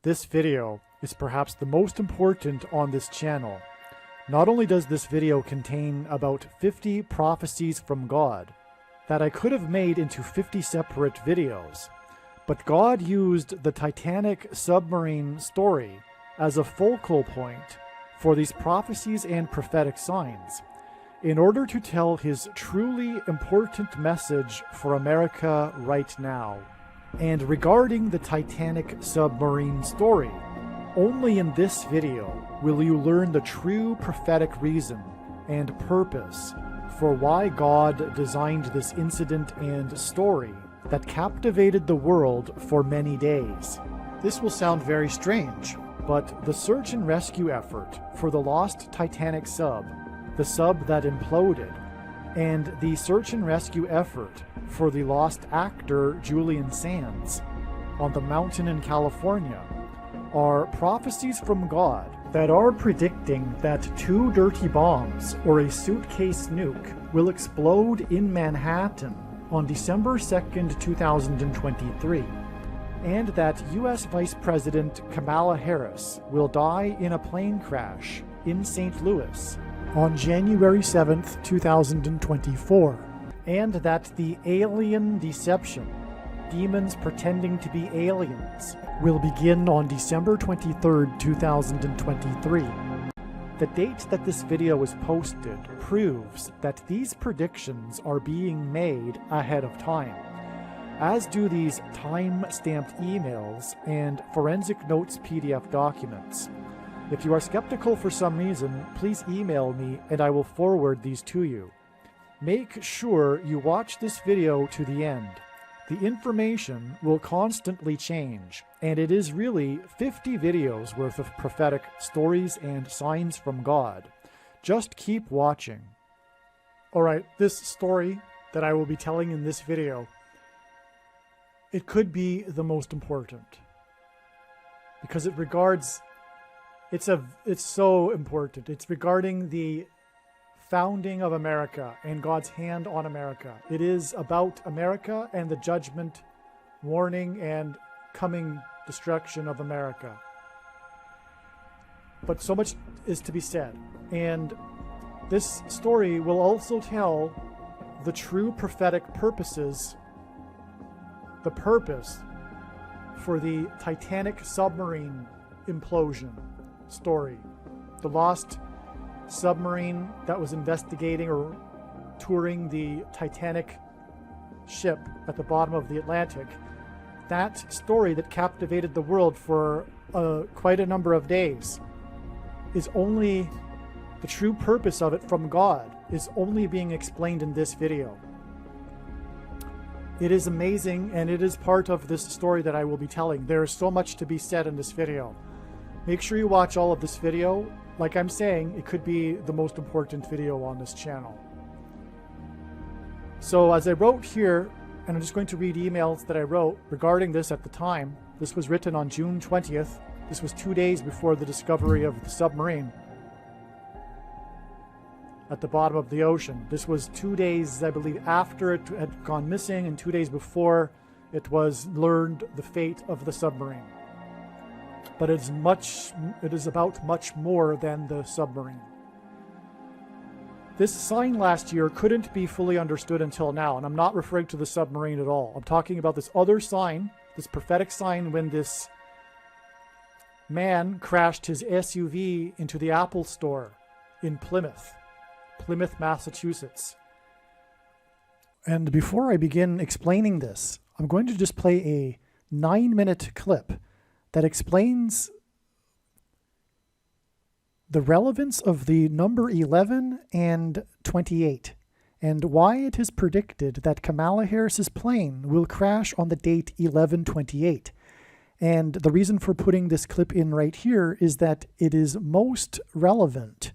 this video is perhaps the most important on this channel. Not only does this video contain about 50 prophecies from God that I could have made into 50 separate videos, but God used the Titanic submarine story as a focal point for these prophecies and prophetic signs in order to tell his truly important message for America right now. And regarding the Titanic submarine story, only in this video will you learn the true prophetic reason and purpose for why God designed this incident and story that captivated the world for many days. This will sound very strange, but the search and rescue effort for the lost Titanic sub, the sub that imploded, and the search and rescue effort for the lost actor Julian Sands on the mountain in California are prophecies from God that are predicting that 2 dirty bombs or a suitcase nuke will explode in Manhattan on December 2nd, 2023, and that U.S. Vice President Kamala Harris will die in a plane crash in St. Louis on January 7th, 2024, and that the alien deception, demons pretending to be aliens, will begin on December 23rd, 2023. The date that this video was posted proves that these predictions are being made ahead of time, as do these time-stamped emails and forensic notes PDF documents. If you are skeptical for some reason, please email me and I will forward these to you. Make sure you watch this video to the end. The information will constantly change, and it is really 50 videos worth of prophetic stories and signs from God. Just keep watching. Alright, this story that I will be telling in this video, it could be the most important, because it regards, it's so important. It's regarding the founding of America and God's hand on America. It is about America and the judgment, warning, and coming destruction of America. But so much is to be said. And this story will also tell the true prophetic purposes, the purpose for the Titanic submarine implosion story. The lost submarine that was investigating or touring the Titanic ship at the bottom of the Atlantic. That story that captivated the world for quite a number of days is only, the true purpose of it from God is only being explained in this video. It is amazing, and it is part of this story that I will be telling. There is so much to be said in this video. Make sure you watch all of this video. Like I'm saying, it could be the most important video on this channel. So as I wrote here, and I'm just going to read emails that I wrote regarding this at the time. This was written on June 20th. This was 2 days before the discovery of the submarine at the bottom of the ocean. This was 2 days, I believe, after it had gone missing, and 2 days before it was learned the fate of the submarine. But it is about much more than the submarine. This sign last year couldn't be fully understood until now, and I'm not referring to the submarine at all. I'm talking about this other sign, this prophetic sign when this man crashed his SUV into the Apple store in Plymouth, Massachusetts. And before I begin explaining this, I'm going to just play a 9-minute clip that explains the relevance of the number 11 and 28, and why it is predicted that Kamala Harris's plane will crash on the date 11/28. And the reason for putting this clip in right here is that it is most relevant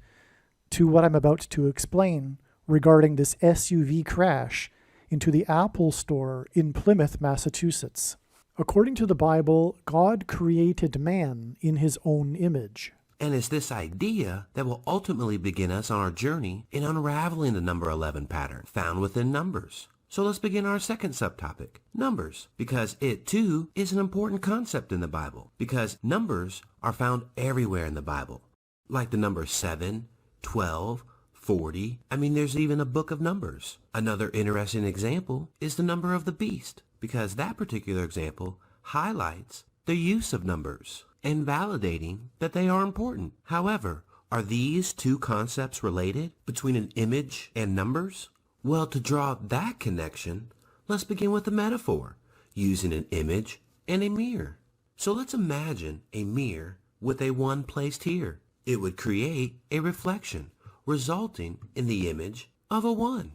to what I'm about to explain regarding this SUV crash into the Apple store in Plymouth, Massachusetts. According to the Bible, God created man in his own image. And it's this idea that will ultimately begin us on our journey in unraveling the number 11 pattern found within Numbers. So let's begin our second subtopic, numbers, because it too is an important concept in the Bible, because numbers are found everywhere in the Bible, like the number 7, 12, 40. There's even a book of Numbers. Another interesting example is the number of the beast, because that particular example highlights the use of numbers and validating that they are important. However, are these two concepts related between an image and numbers? Well, to draw that connection, let's begin with a metaphor, using an image and a mirror. So let's imagine a mirror with a 1 placed here. It would create a reflection, resulting in the image of a 1.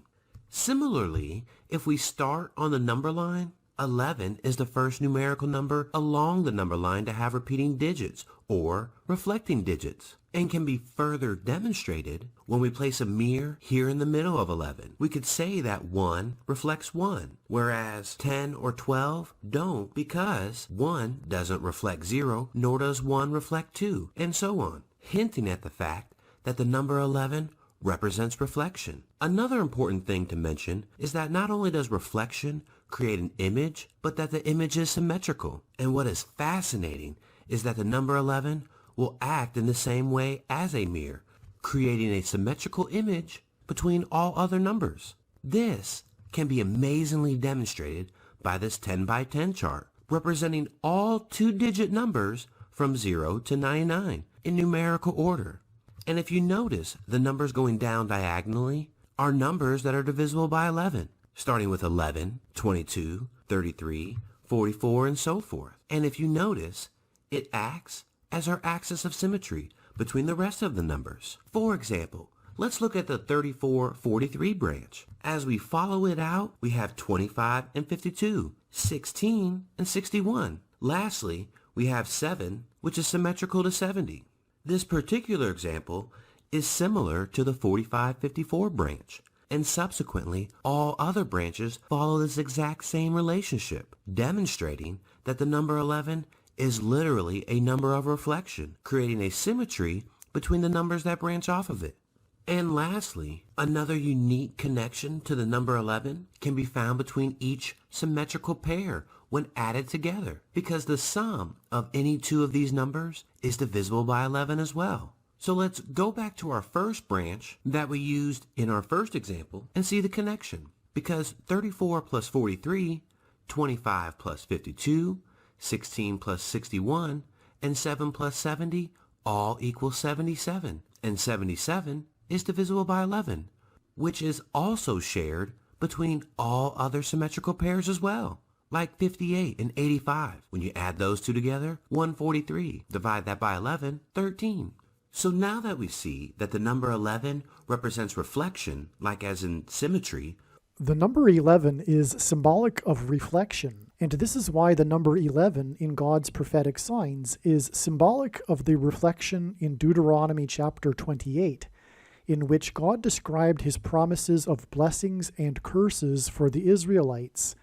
Similarly, if we start on the number line, 11 is the first numerical number along the number line to have repeating digits or reflecting digits, and can be further demonstrated when we place a mirror here in the middle of 11. We could say that 1 reflects 1, whereas 10 or 12 don't, because 1 doesn't reflect 0, nor does 1 reflect 2, and so on, hinting at the fact that the number 11 represents reflection. Another important thing to mention is that not only does reflection create an image, but that the image is symmetrical. And what is fascinating is that the number 11 will act in the same way as a mirror, creating a symmetrical image between all other numbers. This can be amazingly demonstrated by this 10 by 10 chart, representing all 2-digit numbers from 0 to 99 in numerical order. And if you notice, the numbers going down diagonally are numbers that are divisible by 11, starting with 11, 22, 33, 44, and so forth. And if you notice, it acts as our axis of symmetry between the rest of the numbers. For example, let's look at the 34-43 branch. As we follow it out, we have 25 and 52, 16 and 61. Lastly, we have 7, which is symmetrical to 70. This particular example is similar to the 45-54 branch, and subsequently all other branches follow this exact same relationship, demonstrating that the number 11 is literally a number of reflection, creating a symmetry between the numbers that branch off of it. And lastly, another unique connection to the number 11 can be found between each symmetrical pair when added together, because the sum of any two of these numbers is divisible by 11 as well. So let's go back to our first branch that we used in our first example and see the connection, because 34 plus 43, 25 plus 52, 16 plus 61, and 7 plus 70 all equal 77, and 77 is divisible by 11, which is also shared between all other symmetrical pairs as well, like 58 and 85. When you add those two together, 143. Divide that by 11, 13. So now that we see that the number 11 represents reflection, like as in symmetry, the number 11 is symbolic of reflection, and this is why the number 11 in God's prophetic signs is symbolic of the reflection in Deuteronomy chapter 28, in which God described his promises of blessings and curses for the Israelites,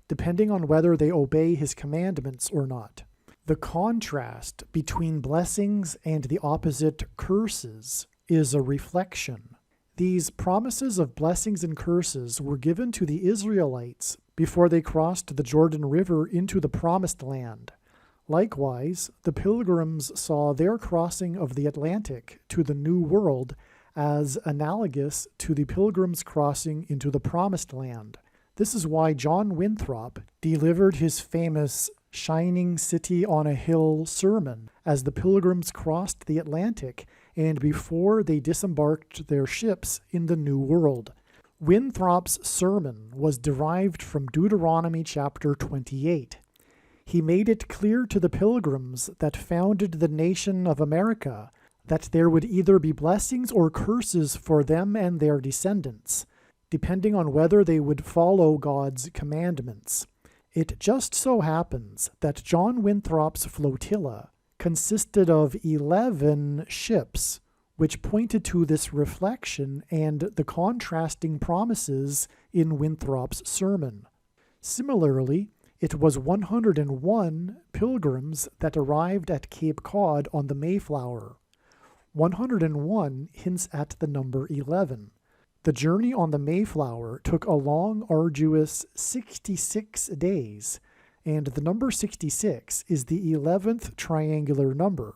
depending on whether they obey his commandments or not. The contrast between blessings and the opposite curses is a reflection. These promises of blessings and curses were given to the Israelites before they crossed the Jordan River into the Promised Land. Likewise, the pilgrims saw their crossing of the Atlantic to the New World as analogous to the pilgrims' crossing into the Promised Land. This is why John Winthrop delivered his famous Shining City on a Hill sermon as the pilgrims crossed the Atlantic and before they disembarked their ships in the New World. Winthrop's sermon was derived from Deuteronomy chapter 28. He made it clear to the pilgrims that founded the nation of America that there would either be blessings or curses for them and their descendants, depending on whether they would follow God's commandments. It just so happens that John Winthrop's flotilla consisted of 11 ships, which pointed to this reflection and the contrasting promises in Winthrop's sermon. Similarly, it was 101 pilgrims that arrived at Cape Cod on the Mayflower. 101 hints at the number 11. The journey on the Mayflower took a long, arduous 66 days, and the number 66 is the 11th triangular number.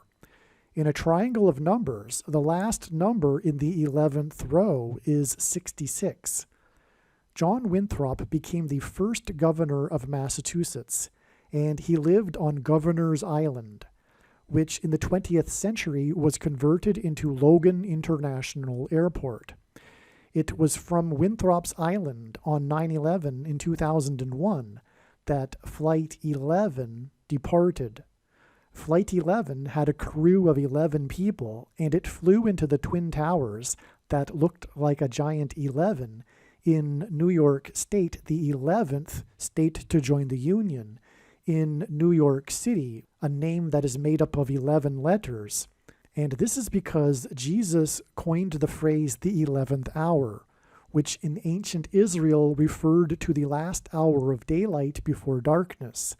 In a triangle of numbers, the last number in the 11th row is 66. John Winthrop became the first governor of Massachusetts, and he lived on Governor's Island, which in the 20th century was converted into Logan International Airport. It was from Winthrop's Island on 9/11 in 2001 that Flight 11 departed. Flight 11 had a crew of 11 people, and it flew into the Twin Towers that looked like a giant 11 in New York State, the 11th state to join the Union, in New York City, a name that is made up of 11 letters. And this is because Jesus coined the phrase the 11th hour, which in ancient Israel referred to the last hour of daylight before darkness,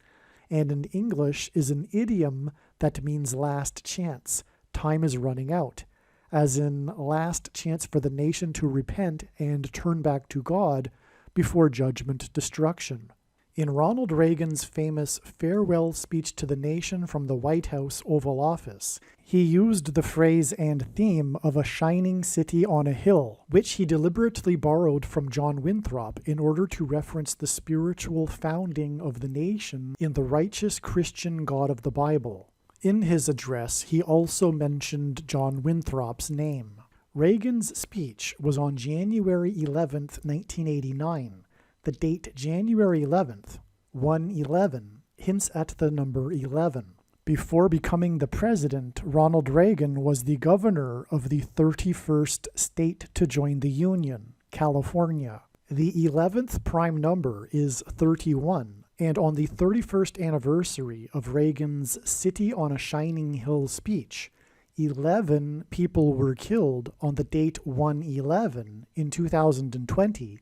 and in English is an idiom that means last chance, time is running out, as in last chance for the nation to repent and turn back to God before judgment destruction. In Ronald Reagan's famous farewell speech to the nation from the White House Oval Office, he used the phrase and theme of a shining city on a hill, which he deliberately borrowed from John Winthrop in order to reference the spiritual founding of the nation in the righteous Christian God of the Bible. In his address, he also mentioned John Winthrop's name. Reagan's speech was on January 11, 1989. The date January 11th, 1/11, hints at the number 11. Before becoming the president, Ronald Reagan was the governor of the 31st state to join the Union, California. The 11th prime number is 31, and on the 31st anniversary of Reagan's City on a Shining Hill speech, 11 people were killed on the date 1/11 in 2020,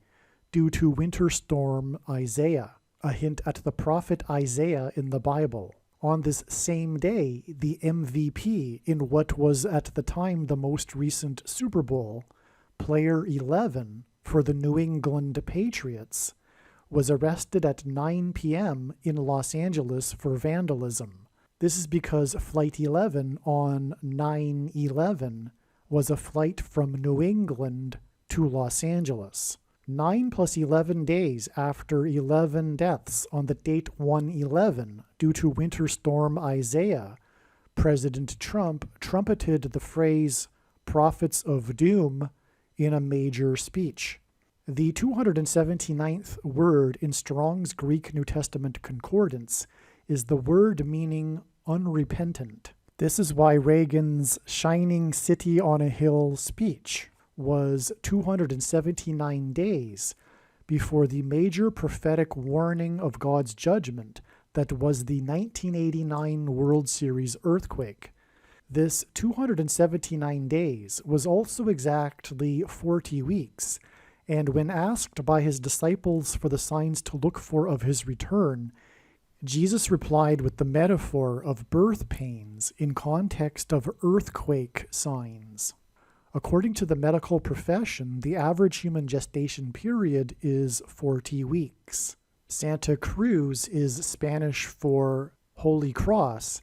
due to Winter Storm Isaiah, a hint at the prophet Isaiah in the Bible. On this same day, the MVP in what was at the time the most recent Super Bowl, player 11 for the New England Patriots, was arrested at 9 p.m. in Los Angeles for vandalism. This is because Flight 11 on 9/11 was a flight from New England to Los Angeles. 9 plus 11 days after 11 deaths on the date 1/11 due to Winter Storm Isaiah, President Trump trumpeted the phrase "prophets of doom" in a major speech. The 279th word in Strong's Greek New Testament Concordance is the word meaning unrepentant. This is why Reagan's Shining City on a Hill speech was 279 days before the major prophetic warning of God's judgment that was the 1989 World Series earthquake. This 279 days was also exactly 40 weeks, and when asked by his disciples for the signs to look for of his return, Jesus replied with the metaphor of birth pains in context of earthquake signs. According to the medical profession, the average human gestation period is 40 weeks. Santa Cruz is Spanish for Holy Cross,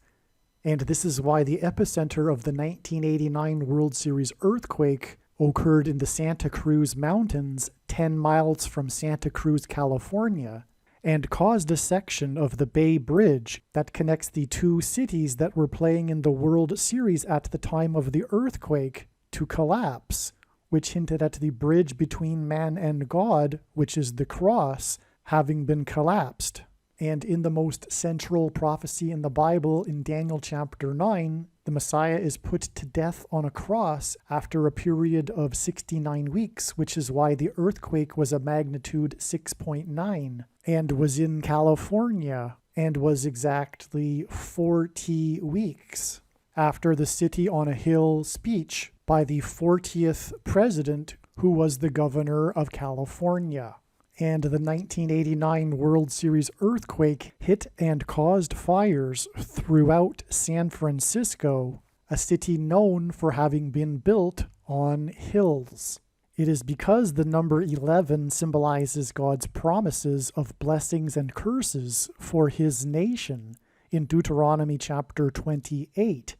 and this is why the epicenter of the 1989 World Series earthquake occurred in the Santa Cruz Mountains, 10 miles from Santa Cruz, California, and caused a section of the Bay Bridge that connects the two cities that were playing in the World Series at the time of the earthquake to collapse, which hinted at the bridge between man and God, which is the cross, having been collapsed. And in the most central prophecy in the Bible, in Daniel chapter 9, the Messiah is put to death on a cross after a period of 69 weeks, which is why the earthquake was a magnitude 6.9 and was in California and was exactly 40 weeks after the City on a Hill speech by the 40th president, who was the governor of California. And the 1989 World Series earthquake hit and caused fires throughout San Francisco, a city known for having been built on hills. It is because the number 11 symbolizes God's promises of blessings and curses for his nation in Deuteronomy chapter 28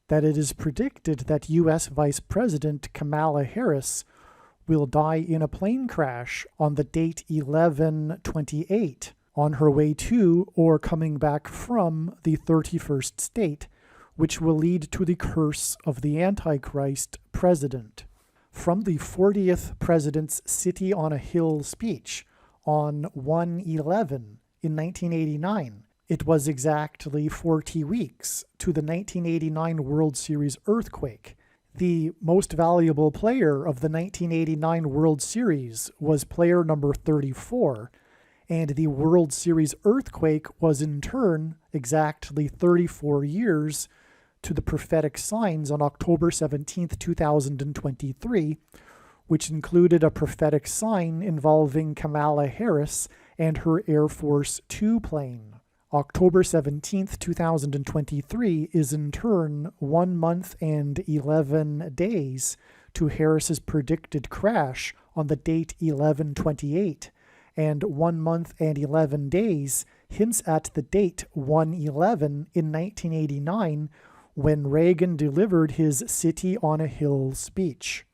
that it is predicted that U.S. Vice President Kamala Harris will die in a plane crash on the date 11/28 on her way to or coming back from the 31st state, which will lead to the curse of the Antichrist president. From the 40th President's City on a Hill speech on 1/11 in 1989, it was exactly 40 weeks to the 1989 World Series earthquake. The most valuable player of the 1989 World Series was player number 34, and the World Series earthquake was in turn exactly 34 years to the prophetic signs on October 17, 2023, which included a prophetic sign involving Kamala Harris and her Air Force Two plane. October 17, 2023 is in turn 1 month and 11 days to Harris's predicted crash on the date 11/28, and 1 month and 11 days hints at the date 1/11 in 1989 when Reagan delivered his City on a Hill speech.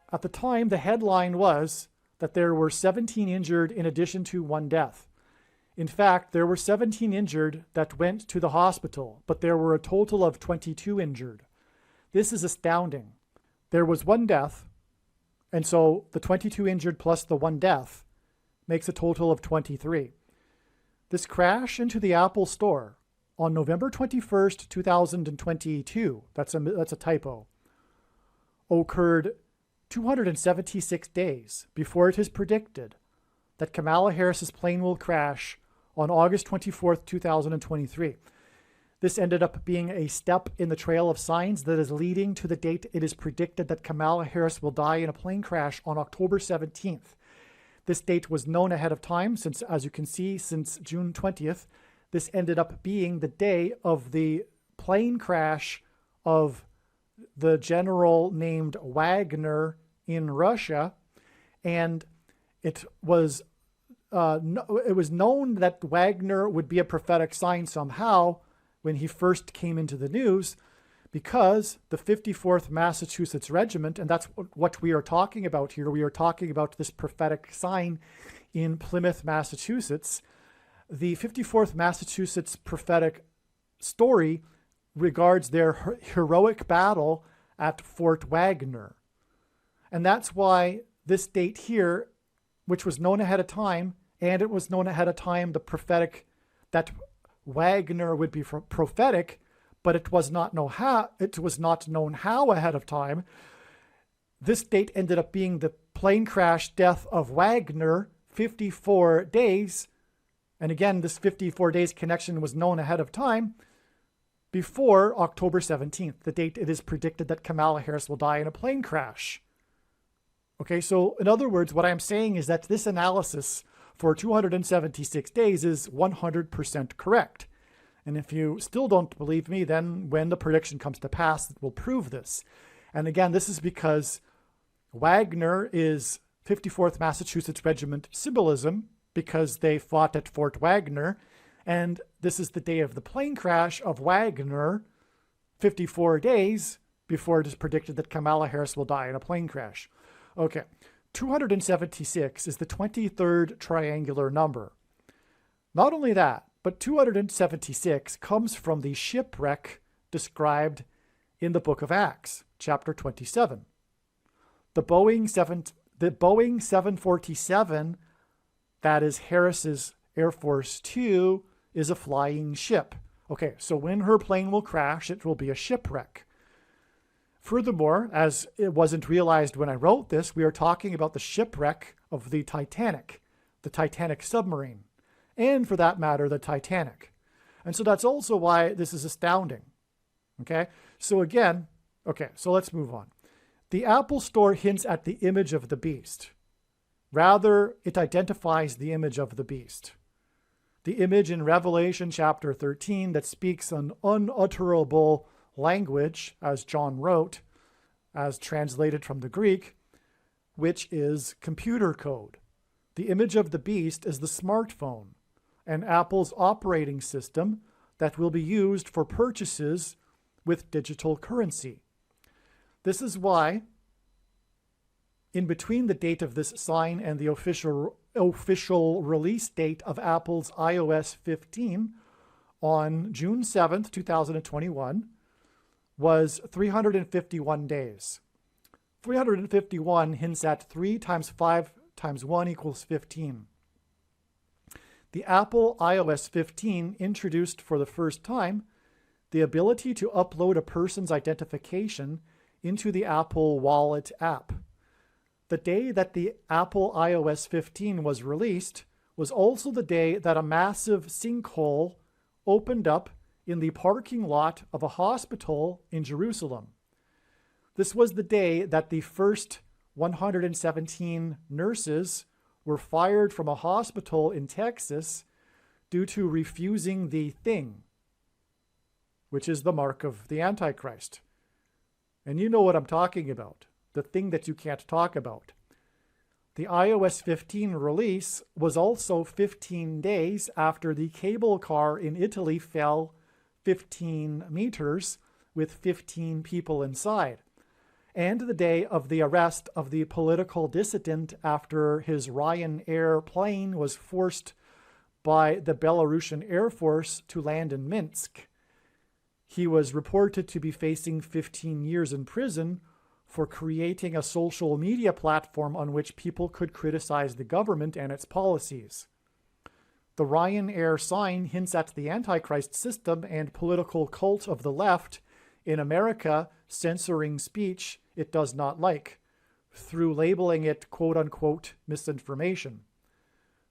At the time, the headline was that there were 17 injured in addition to 1 death. In fact, there were 17 injured that went to the hospital, but there were a total of 22 injured. This is astounding. There was 1 death, and so the 22 injured plus the 1 death makes a total of 23. This crash into the Apple Store on November 21st, 2022, that's a typo, occurred 276 days before it is predicted that Kamala Harris's plane will crash on August 24th, 2023. This ended up being a step in the trail of signs that is leading to the date it is predicted that Kamala Harris will die in a plane crash on October 17th. This date was known ahead of time since, as you can see, since June 20th. This ended up being the day of the plane crash of the general named Wagner in Russia, and it was known that Wagner would be a prophetic sign somehow when he first came into the news, because the 54th Massachusetts Regiment, and that's what we are talking about here. We are talking about this prophetic sign in Plymouth, Massachusetts. The 54th Massachusetts prophetic story regards their heroic battle at Fort Wagner. And that's why this date here, which was known ahead of time, and it was known ahead of time the prophetic, that Wagner would be prophetic, but it was not known how ahead of time. This date ended up being the plane crash death of Wagner, 54 days. And again, this 54 days connection was known ahead of time before October 17th, the date it is predicted that Kamala Harris will die in a plane crash. Okay, so in other words, what I'm saying is that this analysis for 276 days is 100% correct. And if you still don't believe me, then when the prediction comes to pass, it will prove this. And again, this is because Wagner is 54th Massachusetts Regiment symbolism, because they fought at Fort Wagner, and this is the day of the plane crash of Wagner, 54 days before it is predicted that Kamala Harris will die in a plane crash. Okay, 276 is the 23rd triangular number. Not only that, but 276 comes from the shipwreck described in the book of Acts, chapter 27. The Boeing 747, that is Harris's Air Force Two, is a flying ship. Okay, so when her plane will crash, it will be a shipwreck. Furthermore, as it wasn't realized when I wrote this, we are talking about the shipwreck of the Titanic submarine, and for that matter, the Titanic. And so that's also why this is astounding. Okay, so again, so let's move on. The Apple Store hints at the image of the beast. Rather, it identifies the image of the beast. The image in Revelation chapter 13 that speaks an unutterable language, as John wrote, as translated from the Greek, which is computer code. The image of the beast is the smartphone, and Apple's operating system that will be used for purchases with digital currency. This is why, in between the date of this sign and the official release date of Apple's iOS 15 on June 7th, 2021, was 351 days. 351 hints at 3 times 5 times 1 equals 15. The Apple iOS 15 introduced for the first time the ability to upload a person's identification into the Apple Wallet app. The day that the Apple iOS 15 was released was also the day that a massive sinkhole opened up in the parking lot of a hospital in Jerusalem. This was the day that the first 117 nurses were fired from a hospital in Texas due to refusing the thing, which is the mark of the Antichrist. And you know what I'm talking about, the thing that you can't talk about. The iOS 15 release was also 15 days after the cable car in Italy fell 15 meters with 15 people inside, and the day of the arrest of the political dissident after his Ryanair plane was forced by the Belarusian Air Force to land in Minsk. He was reported to be facing 15 years in prison for creating a social media platform on which people could criticize the government and its policies. The Ryanair sign hints at the Antichrist system and political cult of the left in America censoring speech it does not like, through labeling it quote-unquote misinformation.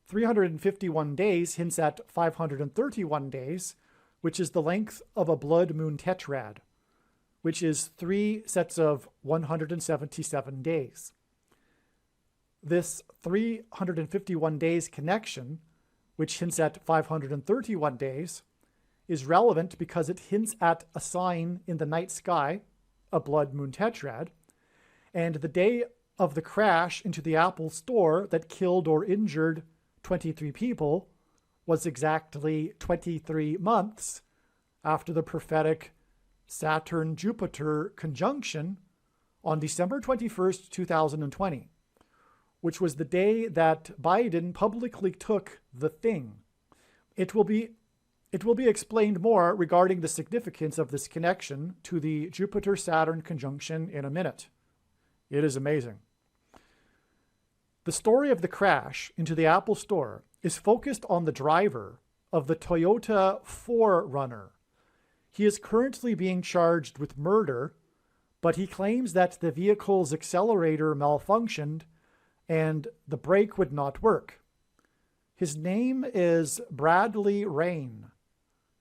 351 days hints at 531 days, which is the length of a blood moon tetrad, which is 3 sets of 177 days. This 351 days connection, which hints at 531 days, is relevant because it hints at a sign in the night sky, a blood moon tetrad, and the day of the crash into the Apple store that killed or injured 23 people was exactly 23 months after the prophetic Saturn-Jupiter conjunction on December 21st, 2020, which was the day that Biden publicly took the thing. It will be explained more regarding the significance of this connection to the Jupiter-Saturn conjunction in a minute. It is amazing. The story of the crash into the Apple Store is focused on the driver of the Toyota 4Runner. He is currently being charged with murder, but he claims that the vehicle's accelerator malfunctioned and the brake would not work. His name is Bradley Rain.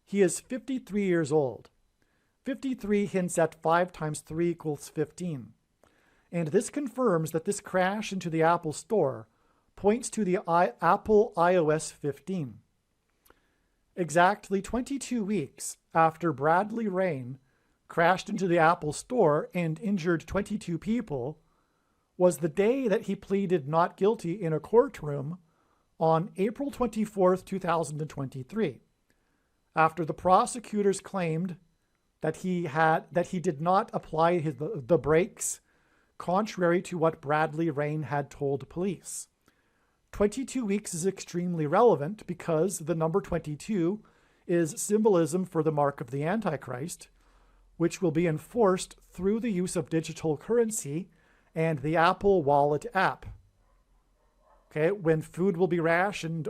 He is 53 years old. 53 hints at 5 times 3 equals 15. And this confirms that this crash into the Apple Store points to the Apple iOS 15. Exactly 22 weeks after Bradley Rain crashed into the Apple Store and injured 22 people was the day that he pleaded not guilty in a courtroom on April 24th, 2023, after the prosecutors claimed that he did not apply the brakes contrary to what Bradley Rain had told police. 22 weeks is extremely relevant because the number 22 is symbolism for the mark of the Antichrist, which will be enforced through the use of digital currency and the Apple Wallet app. Okay, when food will be rationed,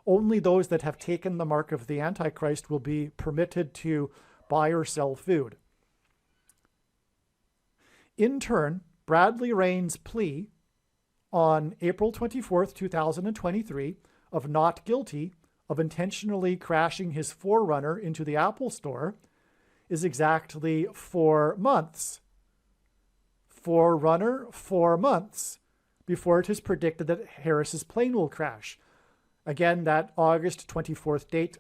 only those that have taken the mark of the Antichrist will be permitted to buy or sell food. In turn, Bradley Rain's plea on April 24th, 2023, of not guilty of intentionally crashing his 4Runner into the Apple Store is exactly 4 months. 4Runner, 4 months before it is predicted that Harris's plane will crash. Again, that August 24th date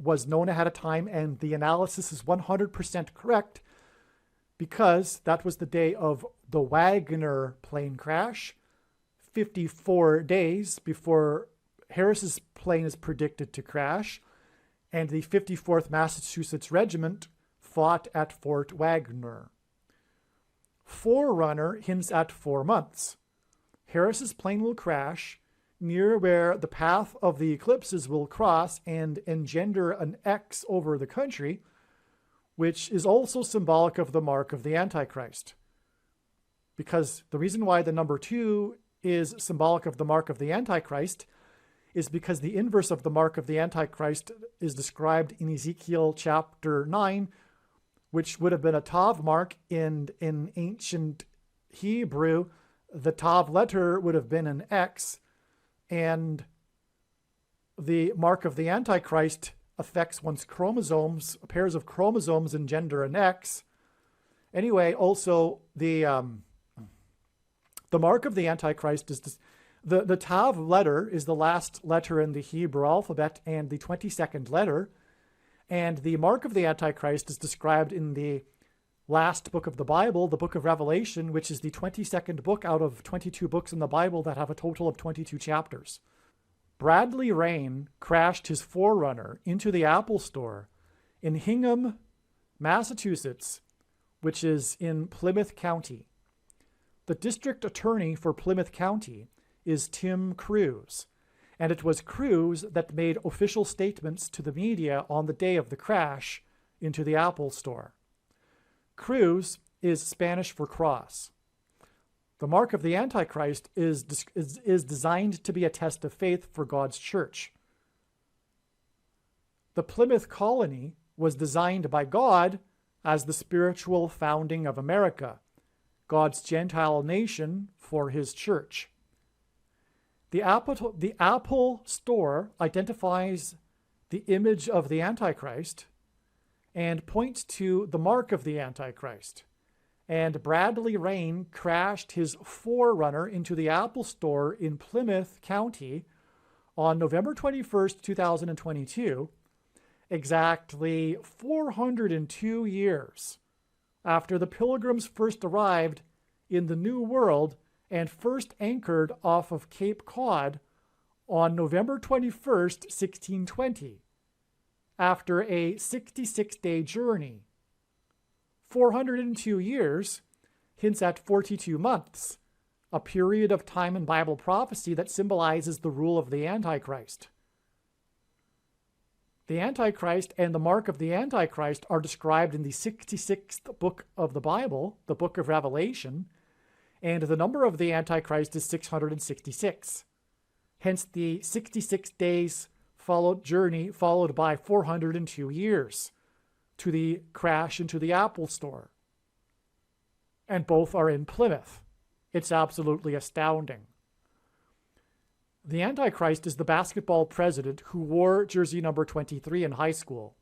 was known ahead of time, and the analysis is 100% correct because that was the day of the Wagner plane crash, 54 days before Harris's plane is predicted to crash, and the 54th Massachusetts Regiment fought at Fort Wagner. Forerunner hints at 4 months. Harris's plane will crash near where the path of the eclipses will cross and engender an X over the country, which is also symbolic of the mark of the Antichrist. Because the reason why the number 2 is symbolic of the mark of the Antichrist is because the inverse of the mark of the Antichrist is described in Ezekiel chapter 9, which would have been a Tav mark. In ancient Hebrew, the Tav letter would have been an X, and the mark of the Antichrist affects one's chromosomes. Pairs of chromosomes engender an X. Anyway, also the mark of the Antichrist is the Tav letter is the last letter in the Hebrew alphabet and the 22nd letter. And the mark of the Antichrist is described in the last book of the Bible, the book of Revelation, which is the 22nd book out of 22 books in the Bible that have a total of 22 chapters. Bradley Rain crashed his Forerunner into the Apple Store in Hingham, Massachusetts, which is in Plymouth County. The district attorney for Plymouth County is Tim Cruz, and it was Cruz that made official statements to the media on the day of the crash into the Apple Store. Cruz is Spanish for cross. The mark of the Antichrist is designed to be a test of faith for God's church. The Plymouth colony was designed by God as the spiritual founding of America, God's Gentile nation for his church. The Apple Store identifies the image of the Antichrist and points to the mark of the Antichrist. And Bradley Rain crashed his Forerunner into the Apple Store in Plymouth County on November 21st, 2022, exactly 402 years after the Pilgrims first arrived in the New World and first anchored off of Cape Cod on November 21st, 1620, after a 66-day journey. 402 years hints at 42 months, a period of time in Bible prophecy that symbolizes the rule of the Antichrist. The Antichrist and the mark of the Antichrist are described in the 66th book of the Bible, the book of Revelation, and the number of the Antichrist is 666. Hence the 66 days journey followed by 402 years to the crash into the Apple Store. And both are in Plymouth. It's absolutely astounding. The Antichrist is the basketball president who wore jersey number 23 in high school.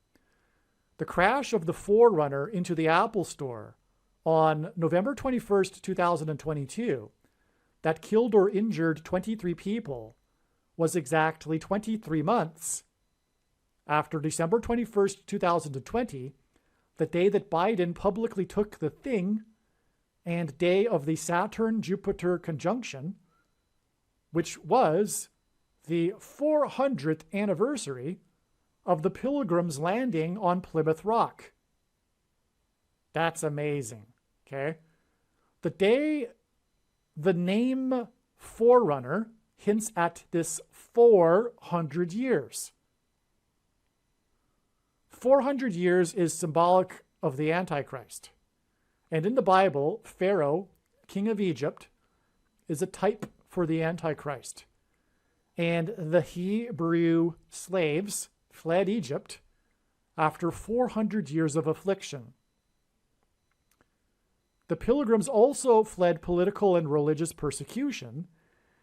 The crash of the Forerunner into the Apple Store on November 21st, 2022, that killed or injured 23 people, was exactly 23 months after December 21st, 2020, the day that Biden publicly took the thing, and day of the Saturn-Jupiter conjunction, which was the 400th anniversary of the Pilgrims landing on Plymouth Rock. That's amazing, okay? The name Forerunner hints at this 400 years. 400 years is symbolic of the Antichrist. And in the Bible, Pharaoh, king of Egypt, is a type for the Antichrist. And the Hebrew slaves fled Egypt after 400 years of affliction. The Pilgrims also fled political and religious persecution,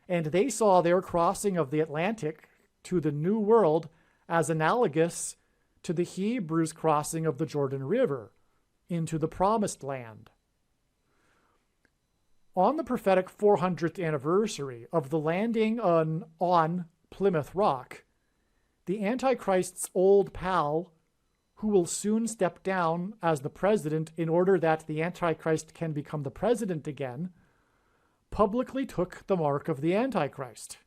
and they saw their crossing of the Atlantic to the New World as analogous to the Hebrews' crossing of the Jordan River into the Promised Land. On the prophetic 400th anniversary of the landing on Plymouth Rock, the Antichrist's old pal, who will soon step down as the president in order that the Antichrist can become the president again, publicly took the mark of the Antichrist.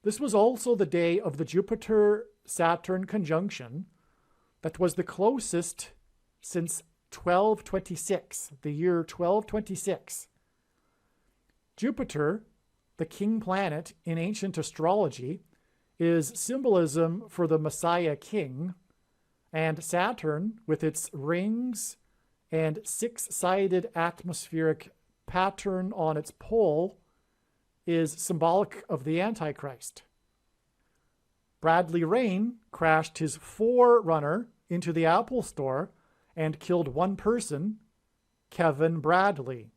This was also the day of the Jupiter-Saturn conjunction that was the closest since 1226, the year 1226. Jupiter, the king planet in ancient astrology, is symbolism for the Messiah king, and Saturn, with its rings and six-sided atmospheric pattern on its pole, is symbolic of the Antichrist. Bradley Rain crashed his Forerunner into the Apple Store and killed one person, Kevin Bradley.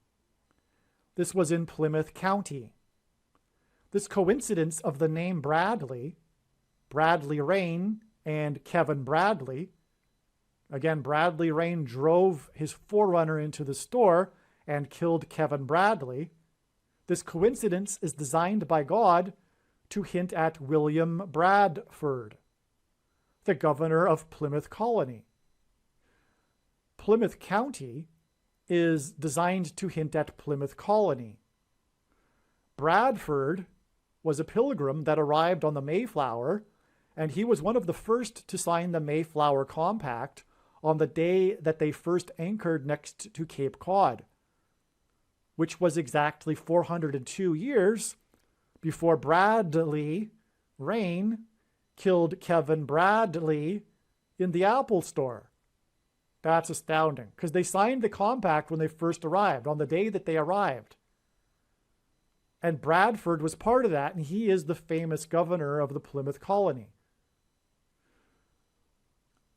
This was in Plymouth County. This coincidence of the name Bradley, Bradley Rain, and Kevin Bradley. Again, Bradley Rain drove his Forerunner into the store and killed Kevin Bradley. This coincidence is designed by God to hint at William Bradford, the governor of Plymouth Colony. Plymouth County is designed to hint at Plymouth Colony. Bradford was a pilgrim that arrived on the Mayflower, and he was one of the first to sign the Mayflower Compact on the day that they first anchored next to Cape Cod, which was exactly 402 years before Bradley Rain killed Kevin Bradley in the Apple Store. That's astounding, because they signed the compact when they first arrived, on the day that they arrived. And Bradford was part of that, and he is the famous governor of the Plymouth Colony.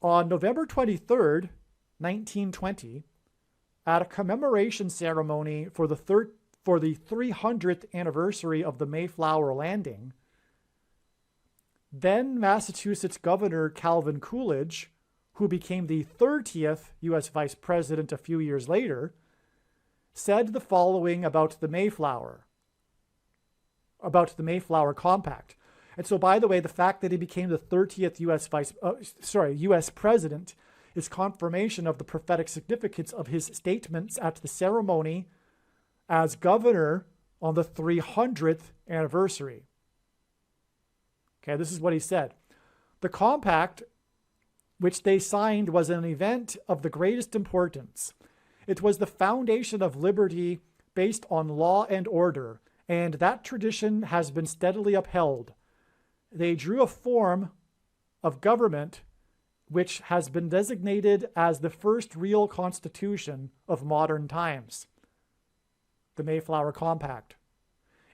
On November 23rd, 1920, at a commemoration ceremony for the 300th anniversary of the Mayflower landing, then Massachusetts Governor Calvin Coolidge, who became the 30th U.S. Vice President a few years later, said the following about the Mayflower Compact. And so, by the way, the fact that he became the 30th U.S. President is confirmation of the prophetic significance of his statements at the ceremony as governor on the 300th anniversary. Okay, this is what he said. The compact which they signed was an event of the greatest importance. It was the foundation of liberty based on law and order, and that tradition has been steadily upheld. They drew a form of government which has been designated as the first real constitution of modern times, the Mayflower Compact.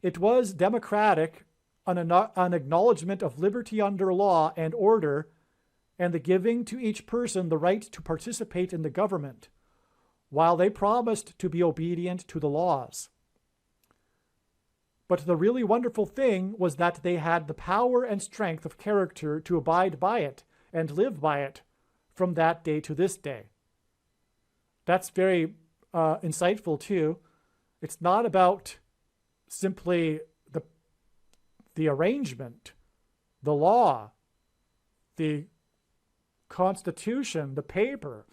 It was democratic, an acknowledgement of liberty under law and order, and the giving to each person the right to participate in the government, while they promised to be obedient to the laws. But the really wonderful thing was that they had the power and strength of character to abide by it and live by it from that day to this day. That's very insightful too. It's not about simply the arrangement, the law, the Constitution, the paper.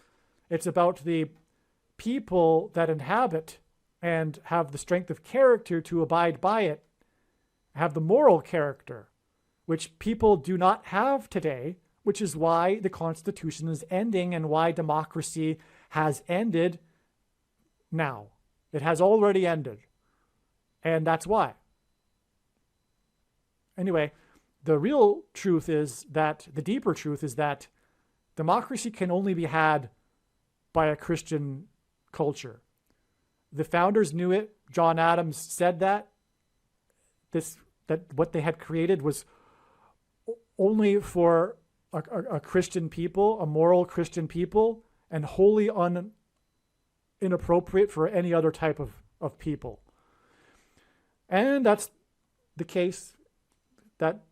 It's about the people that inhabit and have the strength of character to abide by it, have the moral character, which people do not have today, which is why the Constitution is ending and why democracy has ended now. It has already ended. And that's why. Anyway, the real truth is that, the deeper truth is that democracy can only be had by a Christian culture. The founders knew it. John Adams said that what they had created was only for a Christian people, a moral Christian people, and wholly inappropriate for any other type of people. And that's the case that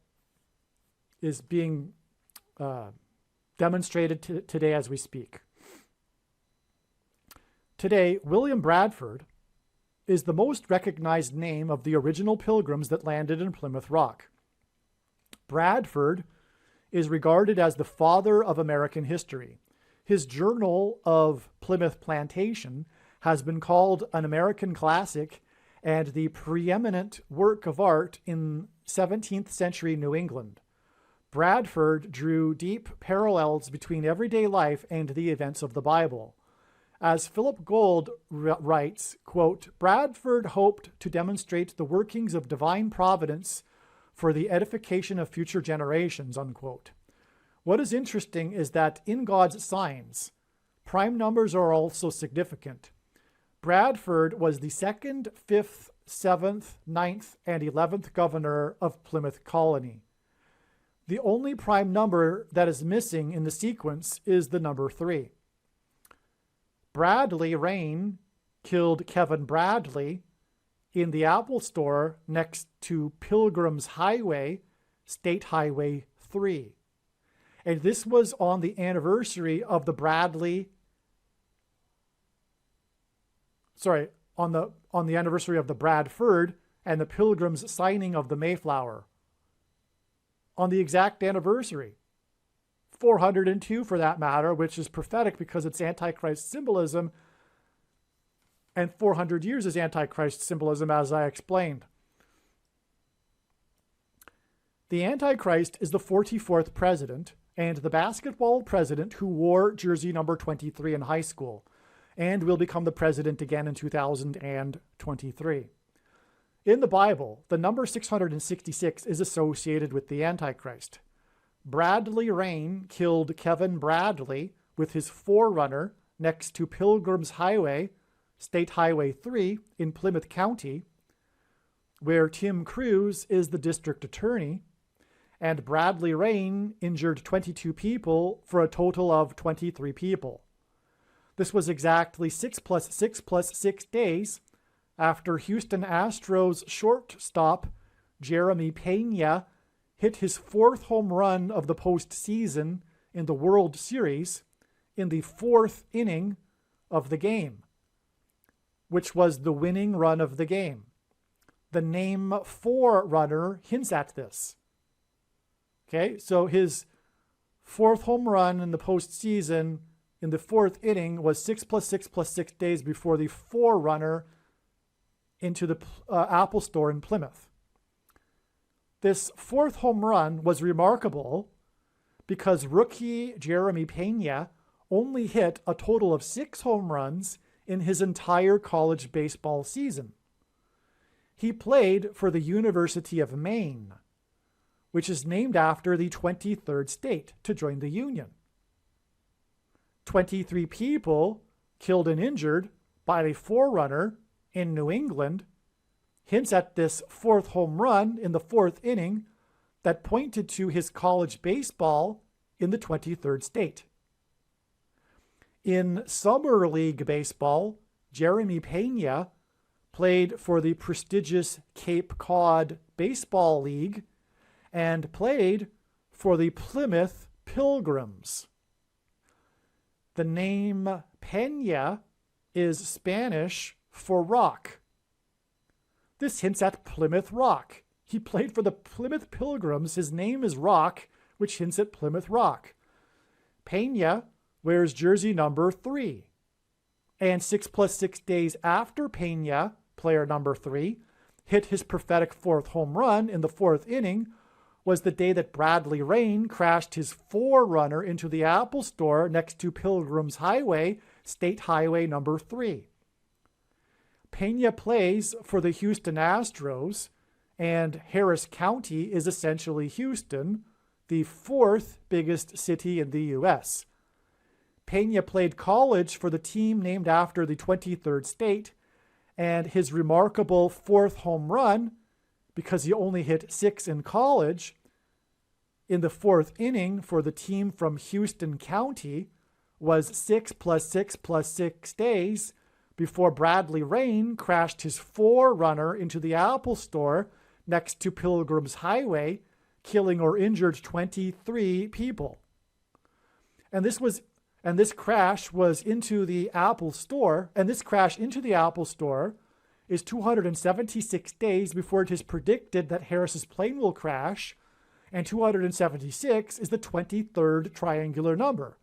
is being demonstrated today as we speak. Today, William Bradford is the most recognized name of the original pilgrims that landed in Plymouth Rock. Bradford is regarded as the father of American history. His Journal of Plymouth Plantation has been called an American classic and the preeminent work of art in 17th century New England. Bradford drew deep parallels between everyday life and the events of the Bible. As Philip Gould writes, quote, Bradford hoped to demonstrate the workings of divine providence for the edification of future generations, unquote. What is interesting is that in God's signs, prime numbers are also significant. Bradford was the 2nd, 5th, 7th, 9th, and 11th governor of Plymouth Colony. The only prime number that is missing in the sequence is the number 3. Bradley Rain killed Kevin Bradley in the Apple Store next to Pilgrim's Highway, State Highway 3. And this was on the anniversary of the on the anniversary of the Bradford and the Pilgrims signing of the Mayflower. On the exact anniversary. 402 for that matter, which is prophetic because it's Antichrist symbolism, and 400 years is Antichrist symbolism, as I explained. The Antichrist is the 44th president and the basketball president who wore jersey number 23 in high school and will become the president again in 2023. In the Bible, the number 666 is associated with the Antichrist. Bradley Rain killed Kevin Bradley with his forerunner next to Pilgrim's Highway, State Highway 3 in Plymouth County, where Tim Cruz is the district attorney, and Bradley Rain injured 22 people for a total of 23 people. This was exactly 6 plus 6 plus 6 days after Houston Astros shortstop Jeremy Pena hit his 4th home run of the postseason in the World Series in the 4th inning of the game, which was the winning run of the game. The name Forerunner hints at this. Okay, so his 4th home run in the postseason in the 4th inning was 6 plus 6 plus 6 days before the Forerunner into the Apple Store in Plymouth. This 4th home run was remarkable because rookie Jeremy Pena only hit a total of 6 home runs in his entire college baseball season. He played for the University of Maine, which is named after the 23rd state to join the Union. 23 people killed and injured by the Forerunner in New England hints at this 4th home run in the 4th inning that pointed to his college baseball in the 23rd state. In Summer League baseball, Jeremy Pena played for the prestigious Cape Cod Baseball League and played for the Plymouth Pilgrims. The name Pena is Spanish for rock. This hints at Plymouth Rock. He played for the Plymouth Pilgrims. His name is Rock, which hints at Plymouth Rock. Pena wears jersey number 3. And 6 plus 6 days after Pena, player number 3, hit his prophetic 4th home run in the 4th inning was the day that Bradley Rain crashed his Forerunner into the Apple Store next to Pilgrim's Highway, State Highway number 3. Pena plays for the Houston Astros, and Harris County is essentially Houston, the 4th biggest city in the U.S. Pena played college for the team named after the 23rd state, and his remarkable 4th home run, because he only hit 6 in college, in the 4th inning for the team from Houston County, was 6 plus 6 plus 6 days before Bradley Rain crashed his Forerunner into the Apple Store next to Pilgrim's Highway, killing or injured 23 people. And this crash was into the Apple Store, and this crash into the Apple Store is 276 days before it is predicted that Harris's plane will crash, And 276 is the 23rd triangular number.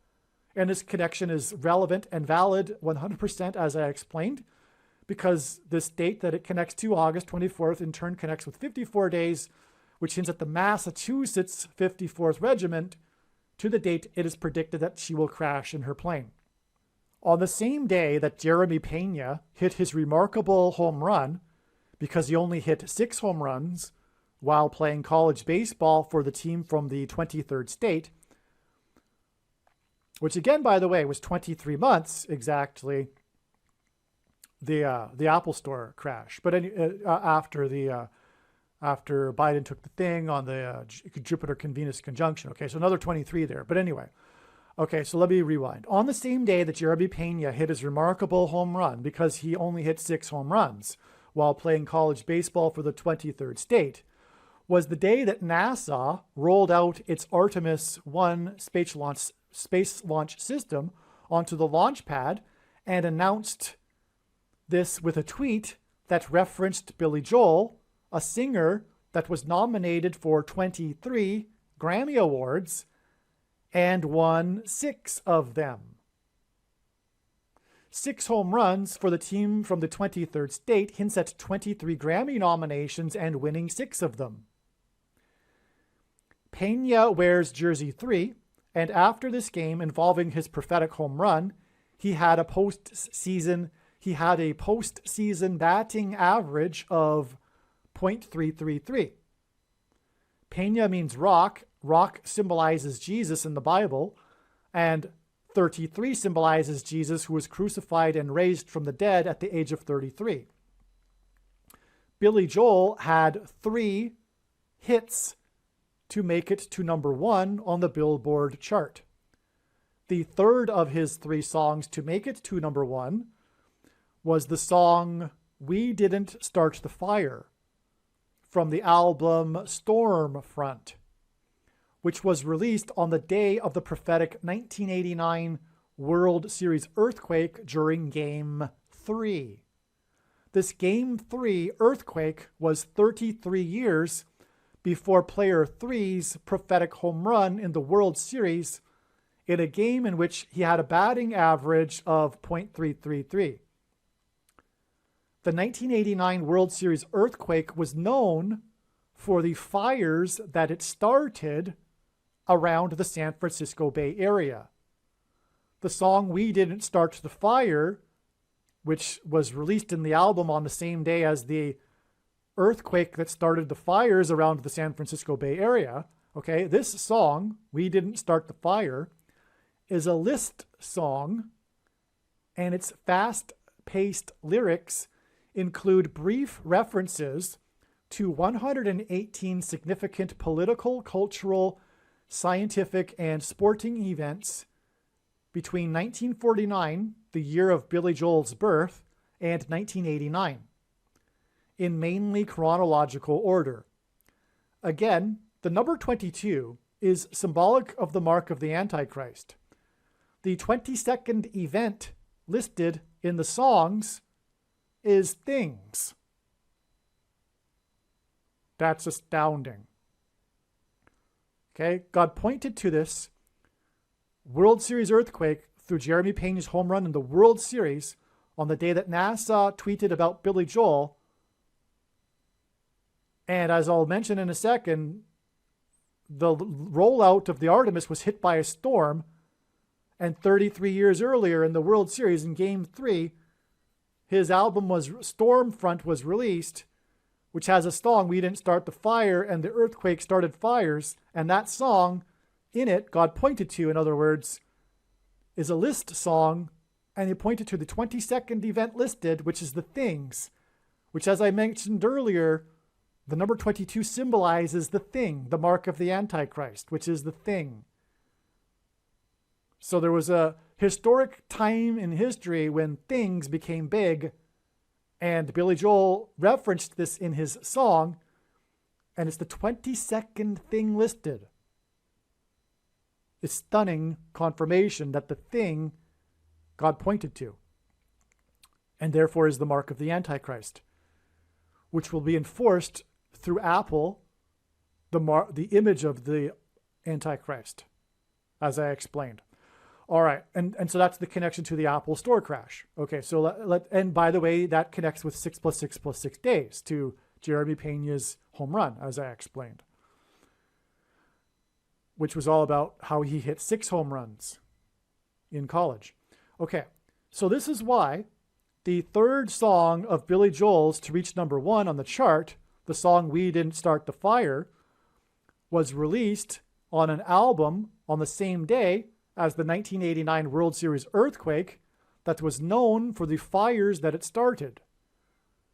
And this connection is relevant and valid 100%, as I explained, because this date that it connects to, August 24th, in turn connects with 54 days, which hints at the Massachusetts 54th Regiment, to the date it is predicted that she will crash in her plane. On the same day that Jeremy Pena hit his remarkable home run, because he only hit 6 home runs while playing college baseball for the team from the 23rd state, which again, by the way, was 23 months exactly the Apple Store crash. But after Biden took the thing on the Jupiter Venus conjunction. Okay, so another 23 there. But anyway, okay, so let me rewind. On the same day that Jeremy Pena hit his remarkable home run, because he only hit 6 home runs while playing college baseball for the 23rd state, was the day that NASA rolled out its Artemis 1 space launch system onto the launch pad and announced this with a tweet that referenced Billy Joel, a singer that was nominated for 23 Grammy Awards and won 6 of them. 6 home runs for the team from the 23rd state hints at 23 Grammy nominations and winning 6 of them. Pena wears jersey 3, and after this game involving his prophetic home run, he had a postseason batting average of .333. Pena means rock. Rock symbolizes Jesus in the Bible, and 33 symbolizes Jesus, who was crucified and raised from the dead at the age of 33. Billy Joel had 3 hits to make it to number 1 on the Billboard chart. The third of his 3 songs to make it to number 1 was the song We Didn't Start the Fire from the album Stormfront, which was released on the day of the prophetic 1989 World Series earthquake during Game 3. This Game 3 earthquake was 33 years before Player 3's prophetic home run in the World Series, in a game in which he had a batting average of .333. The 1989 World Series earthquake was known for the fires that it started around the San Francisco Bay Area. The song We Didn't Start the Fire, which was released in the album on the same day as the earthquake that started the fires around the San Francisco Bay Area, okay, this song, We Didn't Start the Fire, is a list song, and its fast-paced lyrics include brief references to 118 significant political, cultural, scientific, and sporting events between 1949, the year of Billy Joel's birth, and 1989, in mainly chronological order. Again, the number 22 is symbolic of the mark of the Antichrist. The 22nd event listed in the songs is things. That's astounding. Okay, God pointed to this World Series earthquake through Jeremy Pena's home run in the World Series on the day that NASA tweeted about Billy Joel. And as I'll mention in a second, the rollout of the Artemis was hit by a storm, and 33 years earlier in the World Series in Game 3, his album Stormfront was released, which has a song, We Didn't Start the Fire, and the earthquake started fires, and that song, in it, God pointed to, in other words, is a list song, and he pointed to the 22nd event listed, which is the things, which, as I mentioned earlier, the number 22 symbolizes the thing, the mark of the Antichrist, which is the thing. So there was a historic time in history when things became big, and Billy Joel referenced this in his song, and it's the 22nd thing listed. It's stunning confirmation that the thing God pointed to, and therefore is the mark of the Antichrist, which will be enforced through Apple the image of the Antichrist, as I explained. All right, and so that's the connection to the Apple Store crash. Okay, so and by the way, that connects with 6 + 6 + 6 days to Jeremy Pena's home run, as I explained, which was all about how he hit 6 home runs in college. Okay, so this is why the third song of Billy Joel's to reach #1 on the chart, the song We Didn't Start the Fire, was released on an album on the same day as the 1989 World Series earthquake that was known for the fires that it started,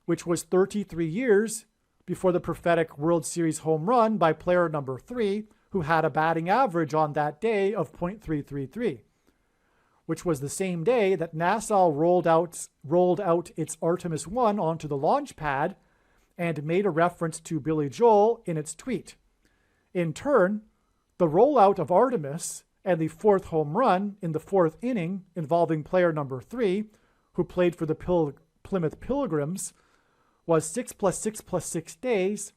which was 33 years before the prophetic World Series home run by player number 3, who had a batting average on that day of .333, which was the same day that NASA rolled out its Artemis 1 onto the launch pad and made a reference to Billy Joel in its tweet. In turn, the rollout of Artemis and the 4th home run in the 4th inning involving player number 3, who played for the Plymouth Pilgrims, was 6 + 6 + 6 days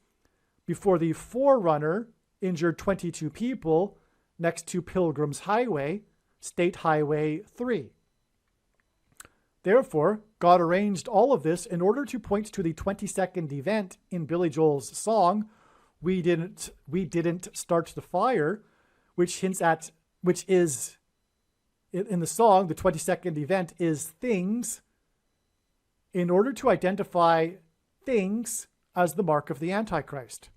before the forerunner injured 22 people next to Pilgrims Highway, State Highway 3. Therefore, God arranged all of this in order to point to the 22nd event in Billy Joel's song, We Didn't Start the Fire, which is, in the song, the 22nd event is things, in order to identify things as the mark of the Antichrist.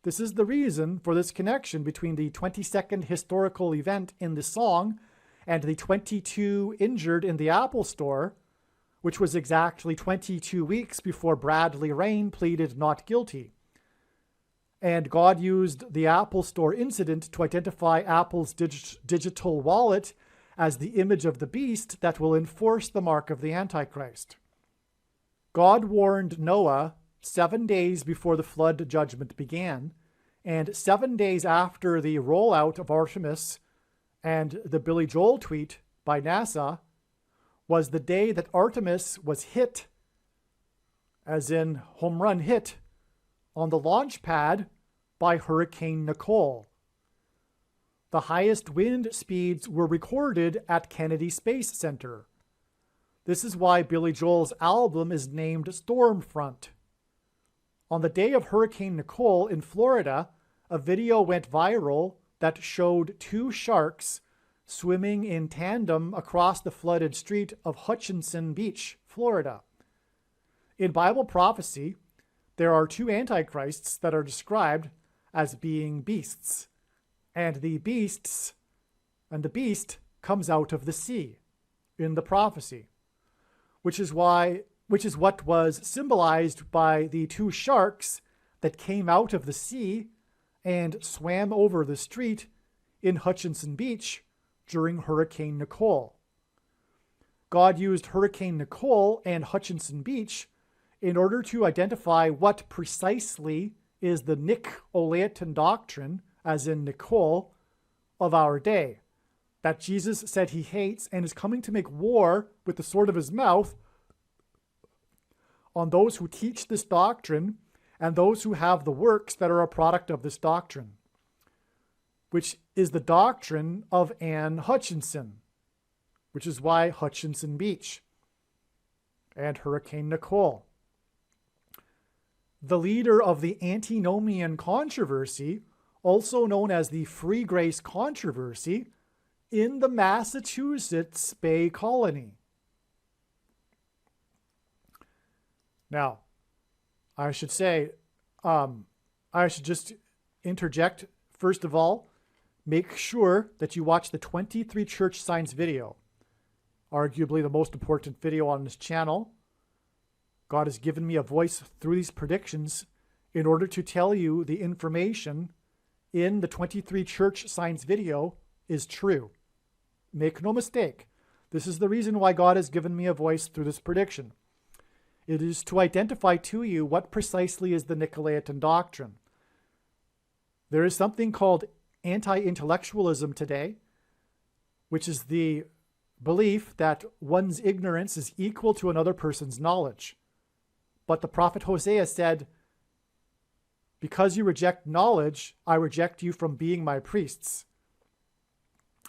This is the reason for this connection between the 22nd historical event in the song and the 22 injured in the Apple Store, which was exactly 22 weeks before Bradley Rain pleaded not guilty. And God used the Apple Store incident to identify Apple's digital wallet as the image of the beast that will enforce the mark of the Antichrist. God warned Noah 7 days before the flood judgment began, and 7 days after the rollout of Artemis and the Billy Joel tweet by NASA was the day that Artemis was hit, as in home run hit, on the launch pad by Hurricane Nicole. The highest wind speeds were recorded at Kennedy Space Center. This is why Billy Joel's album is named Stormfront. On the day of Hurricane Nicole in Florida, a video went viral that showed 2 sharks swimming in tandem across the flooded street of Hutchinson Beach, Florida. In Bible prophecy, there are 2 antichrists that are described as being beasts, and the beast comes out of the sea in the prophecy, which is what was symbolized by the 2 sharks that came out of the sea and swam over the street in Hutchinson Beach during Hurricane Nicole. God used Hurricane Nicole and Hutchinson Beach in order to identify what precisely is the Nicolaitan doctrine, as in Nicole, of our day, that Jesus said he hates and is coming to make war with the sword of his mouth on those who teach this doctrine and those who have the works that are a product of this doctrine, which is the doctrine of Anne Hutchinson, which is why Hutchinson Beach and Hurricane Nicole. The leader of the antinomian controversy, also known as the Free Grace controversy, in the Massachusetts Bay Colony. Now, I should just interject, first of all, make sure that you watch the 23 church signs video, arguably the most important video on this channel. God has given me a voice through these predictions in order to tell you the information in the 23 church signs video is true. Make no mistake. This is the reason why God has given me a voice through this prediction. It is to identify to you what precisely is the Nicolaitan doctrine. There is something called anti-intellectualism today, which is the belief that one's ignorance is equal to another person's knowledge. But the prophet Hosea said, Because you reject knowledge, I reject you from being my priests.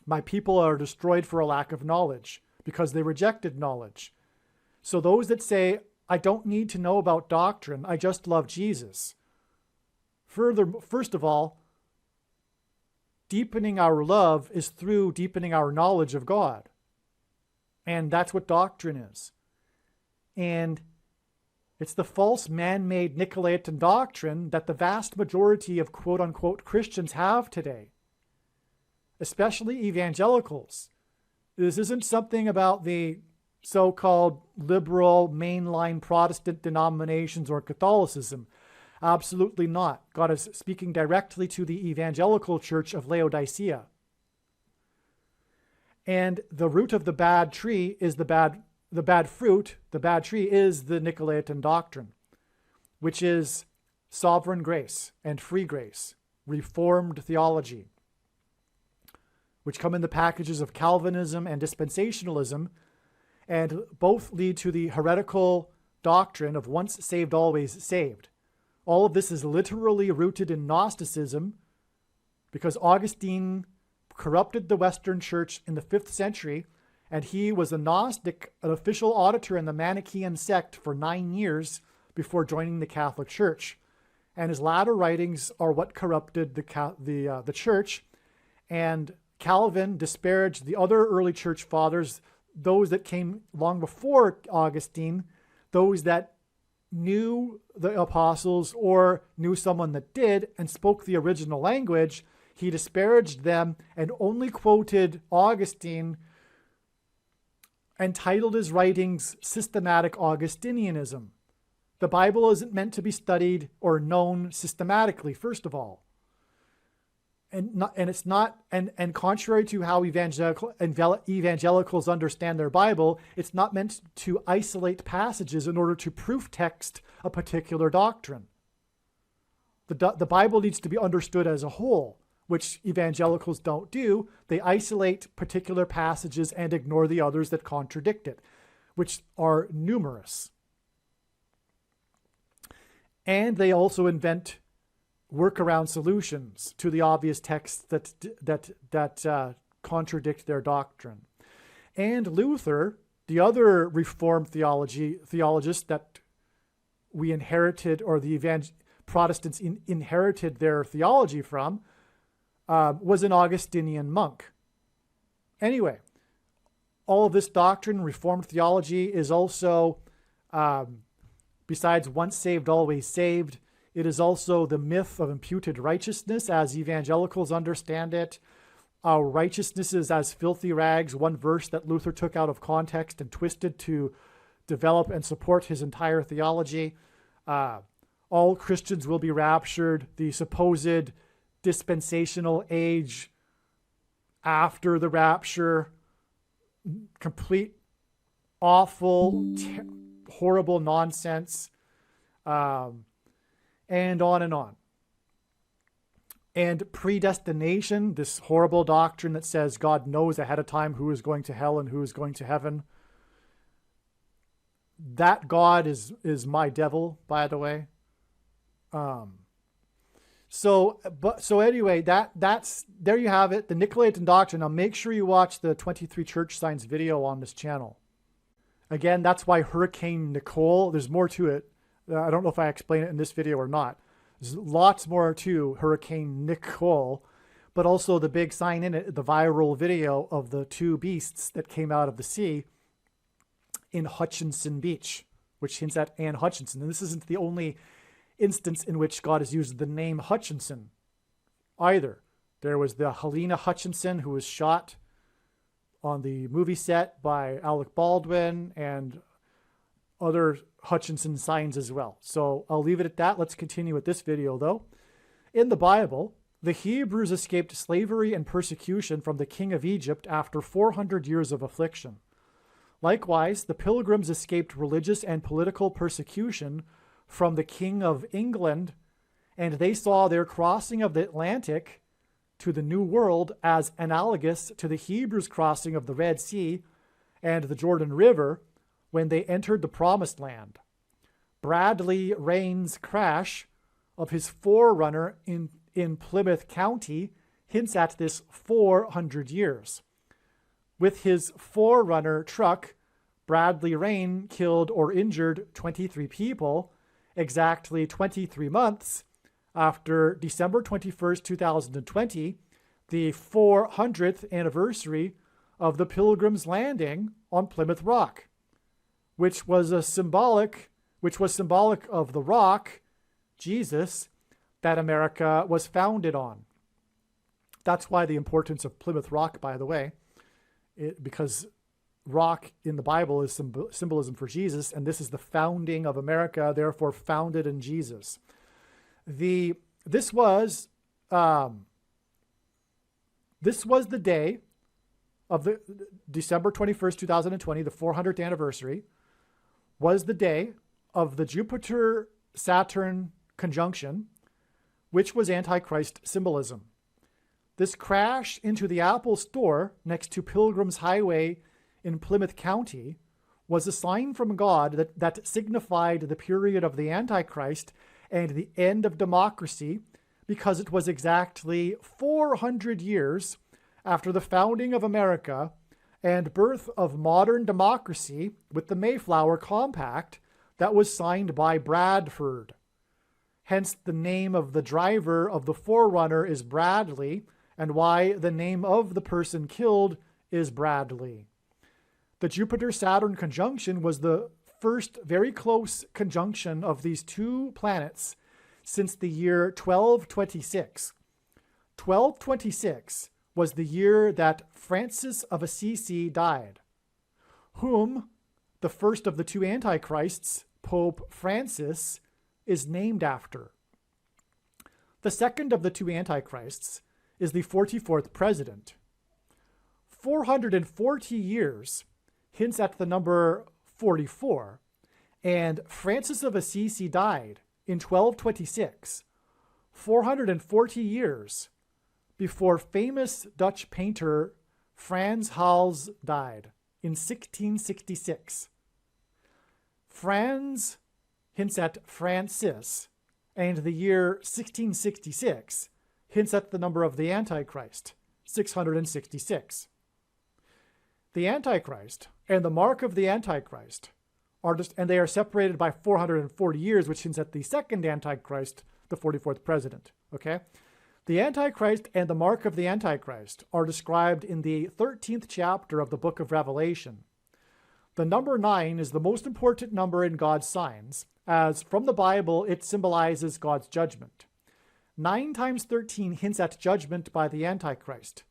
My people are destroyed for a lack of knowledge, because they rejected knowledge. So those that say, I don't need to know about doctrine, I just love Jesus. First of all, deepening our love is through deepening our knowledge of God. And that's what doctrine is. And it's the false man-made Nicolaitan doctrine that the vast majority of quote-unquote Christians have today, especially evangelicals. This isn't something about the so-called liberal mainline Protestant denominations or Catholicism. Absolutely not. God is speaking directly to the evangelical church of Laodicea. And the root of the bad tree is the bad fruit. The bad tree is the Nicolaitan doctrine, which is sovereign grace and free grace, reformed theology, which come in the packages of Calvinism and dispensationalism, and both lead to the heretical doctrine of once saved, always saved. All of this is literally rooted in Gnosticism, because Augustine corrupted the Western Church in the 5th century, and he was a Gnostic, an official auditor in the Manichaean sect for 9 years before joining the Catholic Church. And his latter writings are what corrupted the church. And Calvin disparaged the other early church fathers, those that came long before Augustine, those that knew the apostles or knew someone that did and spoke the original language. He disparaged them and only quoted Augustine and titled his writings Systematic Augustinianism. The Bible isn't meant to be studied or known systematically, first of all. And contrary to how evangelicals understand their Bible, it's not meant to isolate passages in order to proof text a particular doctrine. The Bible needs to be understood as a whole, which evangelicals don't do. They isolate particular passages and ignore the others that contradict it, which are numerous. And they also invent workaround solutions to the obvious texts that contradict their doctrine. And Luther, the other Reformed theologist that we inherited, or the Protestants inherited their theology from, was an Augustinian monk. Anyway, all of this doctrine, Reformed theology, is also, besides once saved, always saved, it is also the myth of imputed righteousness as evangelicals understand it. Our righteousness is as filthy rags, one verse that Luther took out of context and twisted to develop and support his entire theology. All Christians will be raptured. The supposed dispensational age after the rapture, complete, awful, horrible nonsense. And on and on. And predestination, this horrible doctrine that says God knows ahead of time who is going to hell and who is going to heaven. That God is my devil, by the way. So anyway, that's there you have it, the Nicolaitan doctrine. Now make sure you watch the 23 church signs video on this channel. Again, that's why Hurricane Nicole, there's more to it. I don't know if I explain it in this video or not. There's lots more to Hurricane Nicole, but also the big sign in it, the viral video of the two beasts that came out of the sea in Hutchinson Beach, which hints at Anne Hutchinson. And this isn't the only instance in which God has used the name Hutchinson either. There was the Helena Hutchinson who was shot on the movie set by Alec Baldwin, and other Hutchinson signs as well. So I'll leave it at that. Let's continue with this video though. In the Bible, the Hebrews escaped slavery and persecution from the king of Egypt after 400 years of affliction. Likewise, the Pilgrims escaped religious and political persecution from the king of England, and they saw their crossing of the Atlantic to the New World as analogous to the Hebrews' crossing of the Red Sea and the Jordan River when they entered the Promised Land. Bradley Rain's crash of his forerunner in Plymouth County hints at this 400 years. With his forerunner truck, Bradley Rain killed or injured 23 people exactly 23 months after December 21st, 2020, the 400th anniversary of the Pilgrim's Landing on Plymouth Rock, which was symbolic of the rock, Jesus, that America was founded on. That's why the importance of Plymouth Rock, by the way, because rock in the Bible is symbolism for Jesus, and this is the founding of America, therefore founded in Jesus. This was the day of the December 21st, 2020, the 400th anniversary, was the day of the Jupiter-Saturn conjunction, which was Antichrist symbolism. This crash into the Apple store next to Pilgrim's Highway in Plymouth County was a sign from God that signified the period of the Antichrist and the end of democracy, because it was exactly 400 years after the founding of America and birth of modern democracy with the Mayflower Compact that was signed by Bradford. Hence, the name of the driver of the forerunner is Bradley, and why the name of the person killed is Bradley. The Jupiter-Saturn conjunction was the first very close conjunction of these two planets since the year 1226. 1226 was the year that Francis of Assisi died, whom the first of the two antichrists, Pope Francis, is named after. The second of the two antichrists is the 44th president. 440 years hints at the number 44, and Francis of Assisi died in 1226, 440 years before famous Dutch painter Frans Hals died in 1666. Frans hints at Francis, and the year 1666 hints at the number of the Antichrist, 666. The Antichrist and the mark of the Antichrist and they are separated by 440 years, which hints at the second Antichrist, the 44th president. Okay? The Antichrist and the mark of the Antichrist are described in the 13th chapter of the book of Revelation. The number 9 is the most important number in God's signs, as from the Bible it symbolizes God's judgment. 9 times 13 hints at judgment by the Antichrist.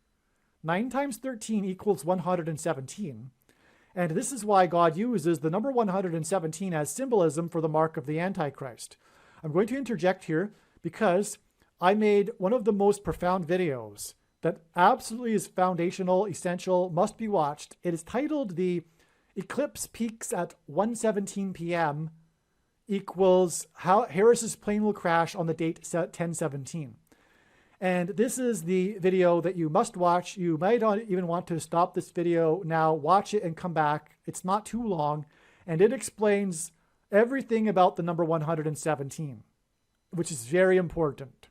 9 times 13 equals 117. And this is why God uses the number 117 as symbolism for the mark of the Antichrist. I'm going to interject here because I made one of the most profound videos that absolutely is foundational, essential, must be watched. It is titled "The Eclipse Peaks at 1:17 p.m. equals how Harris's plane will crash on the date 10/17. And this is the video that you must watch. You might not even want to stop this video now, watch it and come back. It's not too long, and it explains everything about the number 117, which is very important.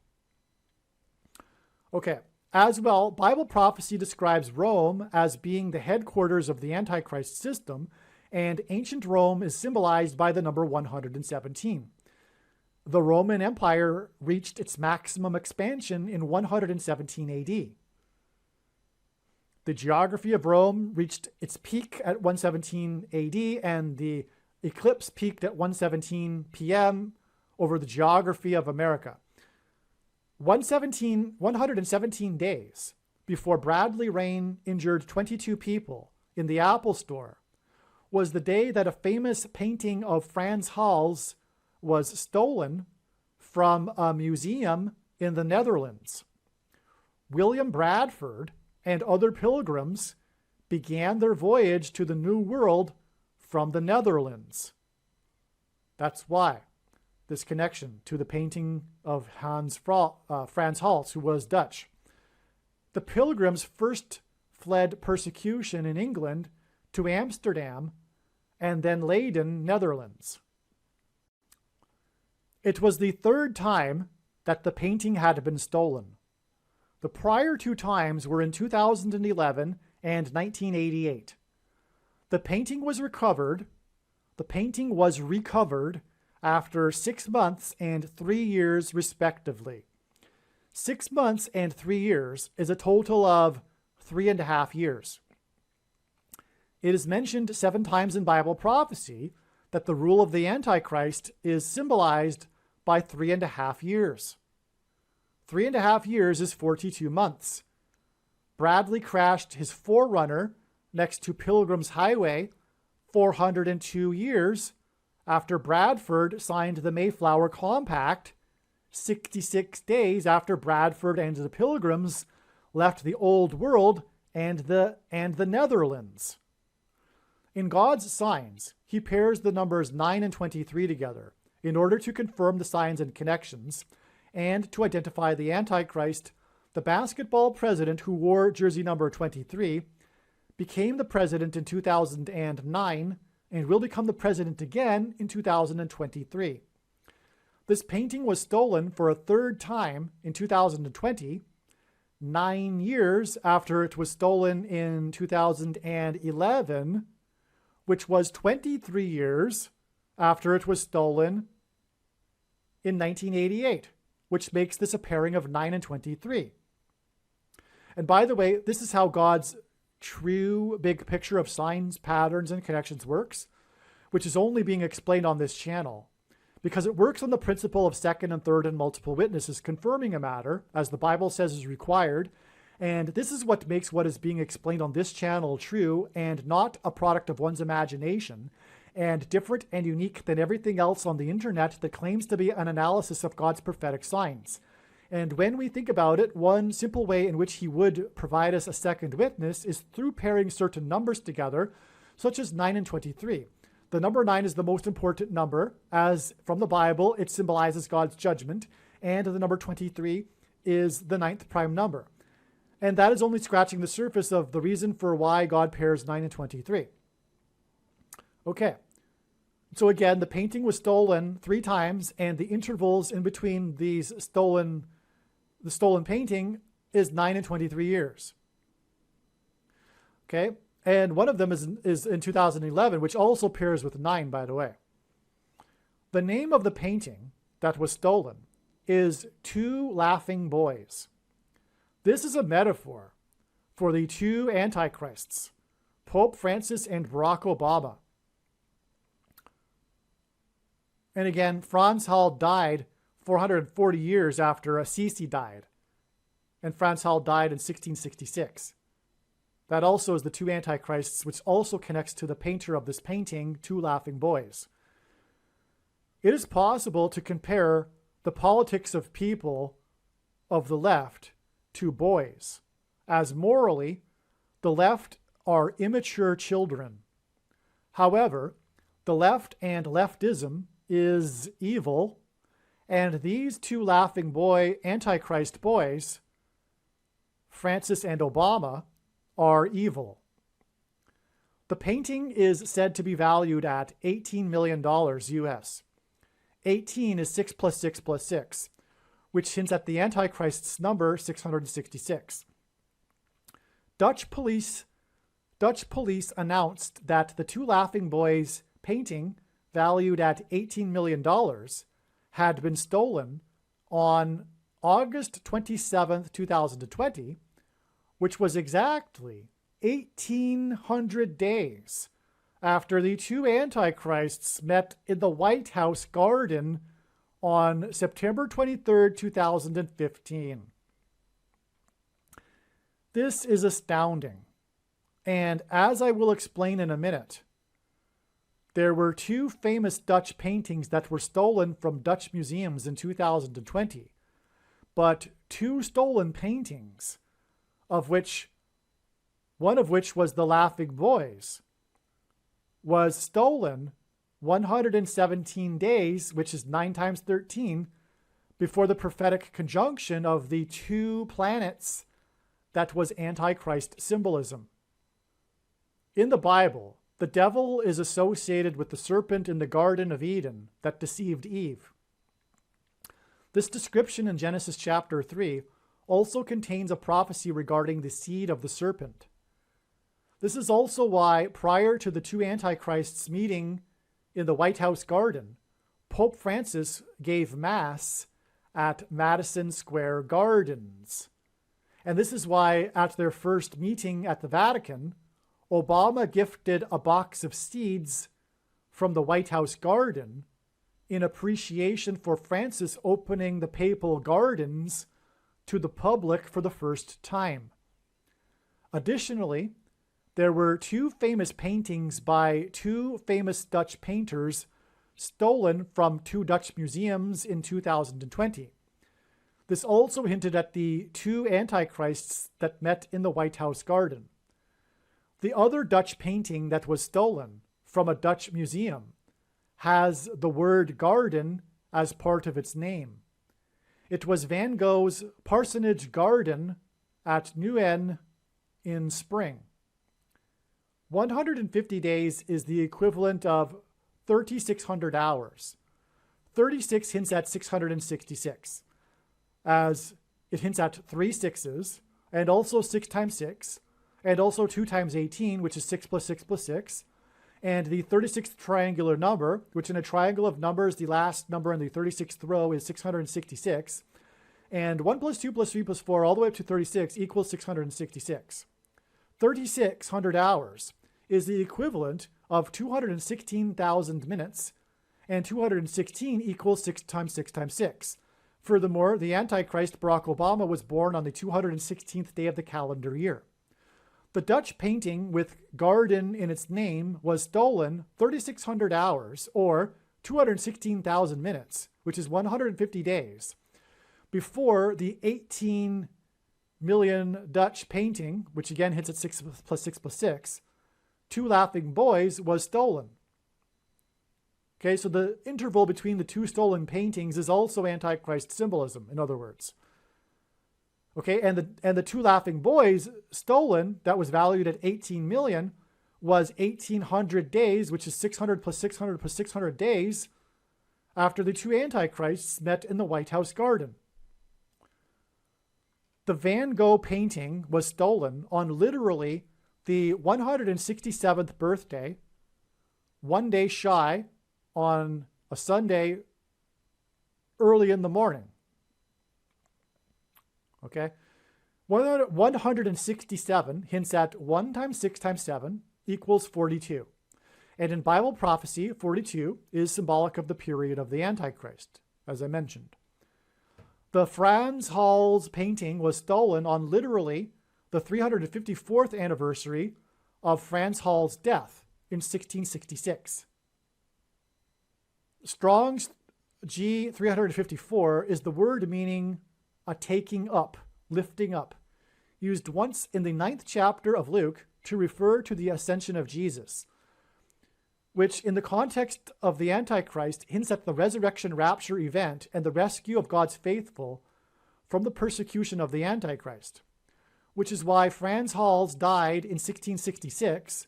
Okay, as well, Bible prophecy describes Rome as being the headquarters of the Antichrist system, and ancient Rome is symbolized by the number 117. The Roman Empire reached its maximum expansion in 117 AD. The geography of Rome reached its peak at 117 AD, and the eclipse peaked at 1:17 p.m. over the geography of America. 117 days before Bradley Rain injured 22 people in the Apple store was the day that a famous painting of Frans Hals was stolen from a museum in the Netherlands. William Bradford and other pilgrims began their voyage to the New World from the Netherlands. That's why this connection to the painting of Frans Hals, who was Dutch. The pilgrims first fled persecution in England to Amsterdam and then Leiden, Netherlands. It was the third time that the painting had been stolen. The prior two times were in 2011 and 1988. The painting was recovered after 6 months and 3 years respectively. 6 months and 3 years is a total of 3.5 years. It is mentioned 7 times in Bible prophecy that the rule of the Antichrist is symbolized by 3.5 years. 3.5 years is 42 months. Bradley crashed his Forerunner next to Pilgrim's Highway 402 years after Bradford signed the Mayflower Compact, 66 days after Bradford and the Pilgrims left the Old World and the Netherlands. In God's signs, he pairs the numbers 9 and 23 together in order to confirm the signs and connections and to identify the Antichrist. The basketball president who wore jersey number 23 became the president in 2009 and will become the president again in 2023. This painting was stolen for a third time in 2020, 9 years after it was stolen in 2011, which was 23 years after it was stolen in 1988, which makes this a pairing of 9 and 23. And by the way, this is how God's true big picture of signs, patterns, and connections works, which is only being explained on this channel, because it works on the principle of second and third and multiple witnesses confirming a matter, as the Bible says is required, and this is what makes what is being explained on this channel true and not a product of one's imagination, and different and unique than everything else on the internet that claims to be an analysis of God's prophetic signs. And when we think about it, one simple way in which he would provide us a second witness is through pairing certain numbers together, such as 9 and 23. The number 9 is the most important number, as from the Bible, it symbolizes God's judgment, and the number 23 is the 9th prime number. And that is only scratching the surface of the reason for why God pairs 9 and 23. Okay. So again, the painting was stolen 3 times, and the intervals in between the stolen painting is 9 and 23 years. Okay. And one of them is in 2011, which also pairs with 9, by the way. The name of the painting that was stolen is Two Laughing Boys. This is a metaphor for the two antichrists, Pope Francis and Barack Obama. And again, Frans Hal died 440 years after Assisi died. And Frans Hal died in 1666. That also is the two antichrists, which also connects to the painter of this painting, Two Laughing Boys. It is possible to compare the politics of people of the left to boys, as morally, the left are immature children. However, the left and leftism is evil, and these two laughing boy antichrist boys, Francis and Obama, are evil. The painting is said to be valued at $18 million US. 18 is 6 plus 6 plus 6, which hints at the Antichrist's number 666. Dutch police announced that the Two Laughing Boys painting, valued at $18 million, had been stolen on August 27th, 2020, which was exactly 1,800 days after the two antichrists met in the White House garden on September 23rd, 2015. This is astounding, and as I will explain in a minute, there were 2 famous Dutch paintings that were stolen from Dutch museums in 2020, but 2 stolen paintings, one of which was The Laughing Boys, was stolen 117 days, which is 9 times 13, before the prophetic conjunction of the 2 planets that was Antichrist symbolism. In the Bible, the devil is associated with the serpent in the Garden of Eden that deceived Eve. This description in Genesis chapter 3 also contains a prophecy regarding the seed of the serpent. This is also why, prior to the two Antichrists meeting in the White House garden, Pope Francis gave Mass at Madison Square Gardens. And this is why, at their first meeting at the Vatican, Obama gifted a box of seeds from the White House garden in appreciation for Francis opening the papal gardens to the public for the first time. Additionally, there were two famous paintings by two famous Dutch painters stolen from two Dutch museums in 2020. This also hinted at the two Antichrists that met in the White House garden. The other Dutch painting that was stolen from a Dutch museum has the word garden as part of its name. It was Van Gogh's Parsonage Garden at Nuenen in spring. 150 days is the equivalent of 3,600 hours. 36 hints at 666, as it hints at 3 sixes, and also 6 times 6, and also 2 times 18, which is 6 plus 6 plus 6, and the 36th triangular number, which in a triangle of numbers, the last number in the 36th row is 666, and 1 plus 2 plus 3 plus 4 all the way up to 36 equals 666. 3,600 hours is the equivalent of 216,000 minutes, and 216 equals 6 times 6 times 6. Furthermore, the Antichrist Barack Obama was born on the 216th day of the calendar year. The Dutch painting with garden in its name was stolen 3,600 hours, or 216,000 minutes, which is 150 days, before the 18 million Dutch painting, which again hits at 6 plus 6 plus 6, Two Laughing Boys, was stolen. Okay, so the interval between the two stolen paintings is also Antichrist symbolism, in other words. Okay, and the Two Laughing Boys stolen, that was valued at 18 million, was 1,800 days, which is 600 plus 600 plus 600 days, after the two Antichrists met in the White House garden. The Van Gogh painting was stolen on literally the 167th birthday, 1 day shy, on a Sunday early in the morning. Okay? 167 hints at 1 times 6 times 7 equals 42. And in Bible prophecy, 42 is symbolic of the period of the Antichrist, as I mentioned. The Frans Hals painting was stolen on literally the 354th anniversary of Frans Hal's death in 1666. Strong's G354 is the word meaning a taking up, lifting up, used once in the 9th chapter of Luke to refer to the ascension of Jesus, which in the context of the Antichrist hints at the resurrection rapture event and the rescue of God's faithful from the persecution of the Antichrist, which is why Frans Hals died in 1666,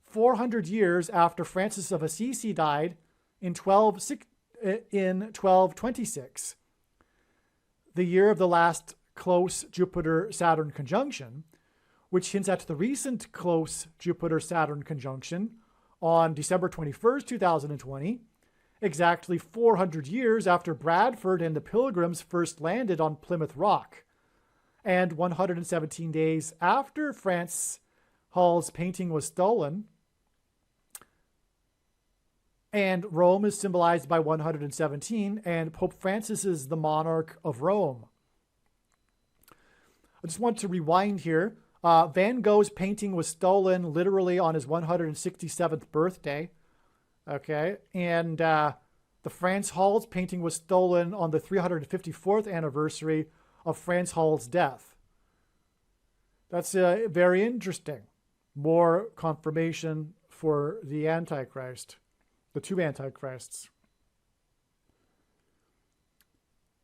400 years after Francis of Assisi died in 1226, the year of the last close Jupiter-Saturn conjunction, which hints at the recent close Jupiter-Saturn conjunction on December 21st, 2020, exactly 400 years after Bradford and the Pilgrims first landed on Plymouth Rock, and 117 days after Frans Hal's painting was stolen. And Rome is symbolized by 117, and Pope Francis is the monarch of Rome. I just want to rewind here. Van Gogh's painting was stolen literally on his 167th birthday. Okay, and the Frans Hal's painting was stolen on the 354th anniversary of Frans Hal's death. That's very interesting. More confirmation for the Antichrist. The two Antichrists.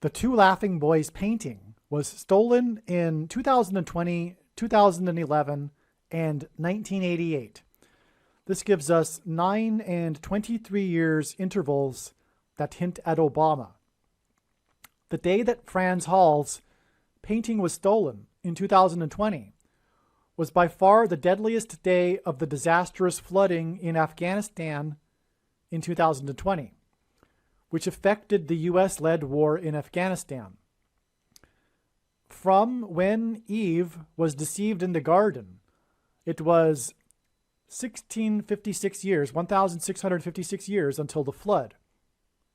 The Two Laughing Boys painting was stolen in 2020, 2011, and 1988. This gives us 9 and 23 years intervals that hint at Obama. the day that Frans Hal's painting was stolen in 2020 was by far the deadliest day of the disastrous flooding in Afghanistan in 2020, which affected the US-led war in Afghanistan. From when Eve was deceived in the garden, it was 1656 years, 1,656 years until the flood.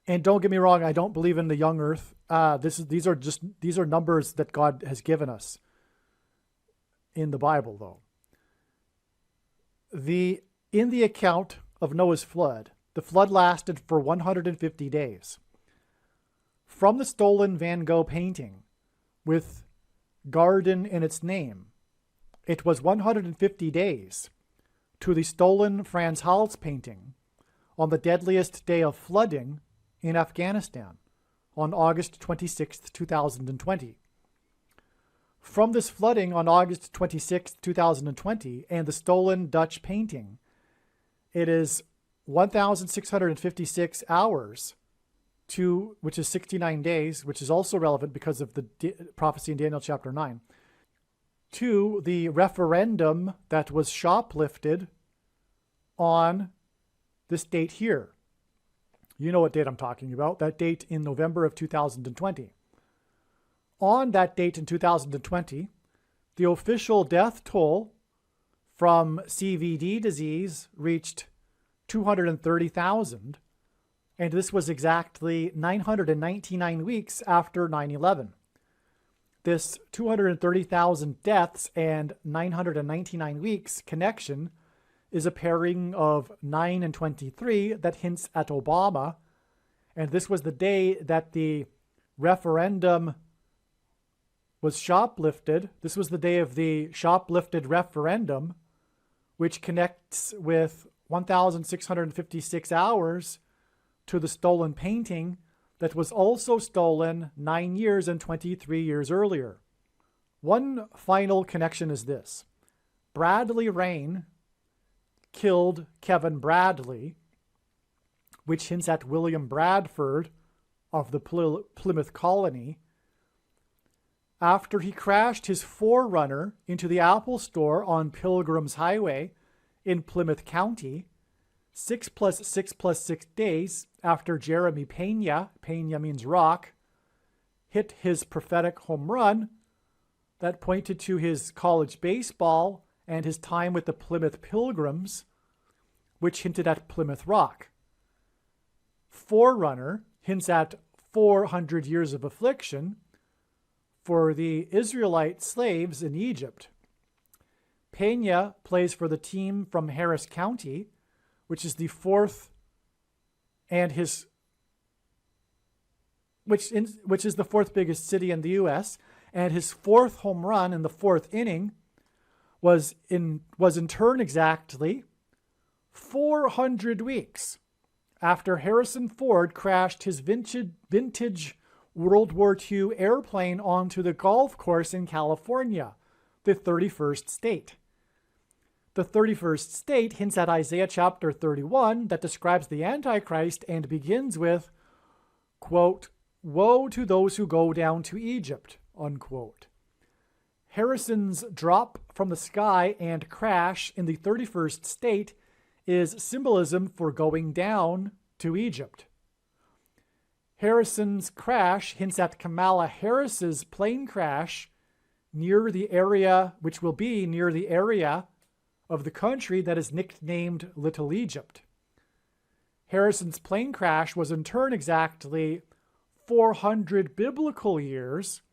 And don't get me wrong, I don't believe in the young earth. These are numbers that God has given us in the Bible, though. In the account of Noah's flood, the flood lasted for 150 days. From the stolen Van Gogh painting with garden in its name, it was 150 days to the stolen Frans Hals painting on the deadliest day of flooding in Afghanistan on August 26, 2020. From this flooding on August 26, 2020, and the stolen Dutch painting, it is 1,656 hours to, which is 69 days, which is also relevant because of the prophecy in Daniel chapter 9, to the referendum that was shoplifted on this date here. You know what date I'm talking about, that date in November of 2020. On that date in 2020, the official death toll from CVD disease reached 230,000, and this was exactly 999 weeks after 9/11. This 230,000 deaths and 999 weeks connection is a pairing of 9 and 23 that hints at Obama, and this was the day that the referendum was shoplifted. This was the day of the shoplifted referendum, which connects with 1,656 hours to the stolen painting that was also stolen 9 years and 23 years earlier. One final connection is this. Bradley Rain killed Kevin Bradley, which hints at William Bradford of the Plymouth Colony, after he crashed his 4Runner into the Apple Store on Pilgrim's Highway in Plymouth County, 6 + 6 + 6 days after Jeremy Pena means rock, hit his prophetic home run that pointed to his college baseball and his time with the Plymouth Pilgrims, which hinted at Plymouth Rock. 4Runner hints at 400 years of affliction for the Israelite slaves in Egypt. Pena plays for the team from Harris County, which is the fourth and which is the fourth biggest city in the U.S., and his fourth home run in the fourth inning was in turn exactly 400 weeks after Harrison Ford crashed his vintage World War II airplane onto the golf course in California, the 31st state. The 31st state hints at Isaiah chapter 31 that describes the Antichrist and begins with, quote, "Woe to those who go down to Egypt," unquote. Harrison's drop from the sky and crash in the 31st state is symbolism for going down to Egypt. Harrison's crash hints at Kamala Harris's plane crash near the area, which will be near the area of the country that is nicknamed Little Egypt. Harrison's plane crash was in turn exactly 400 biblical years,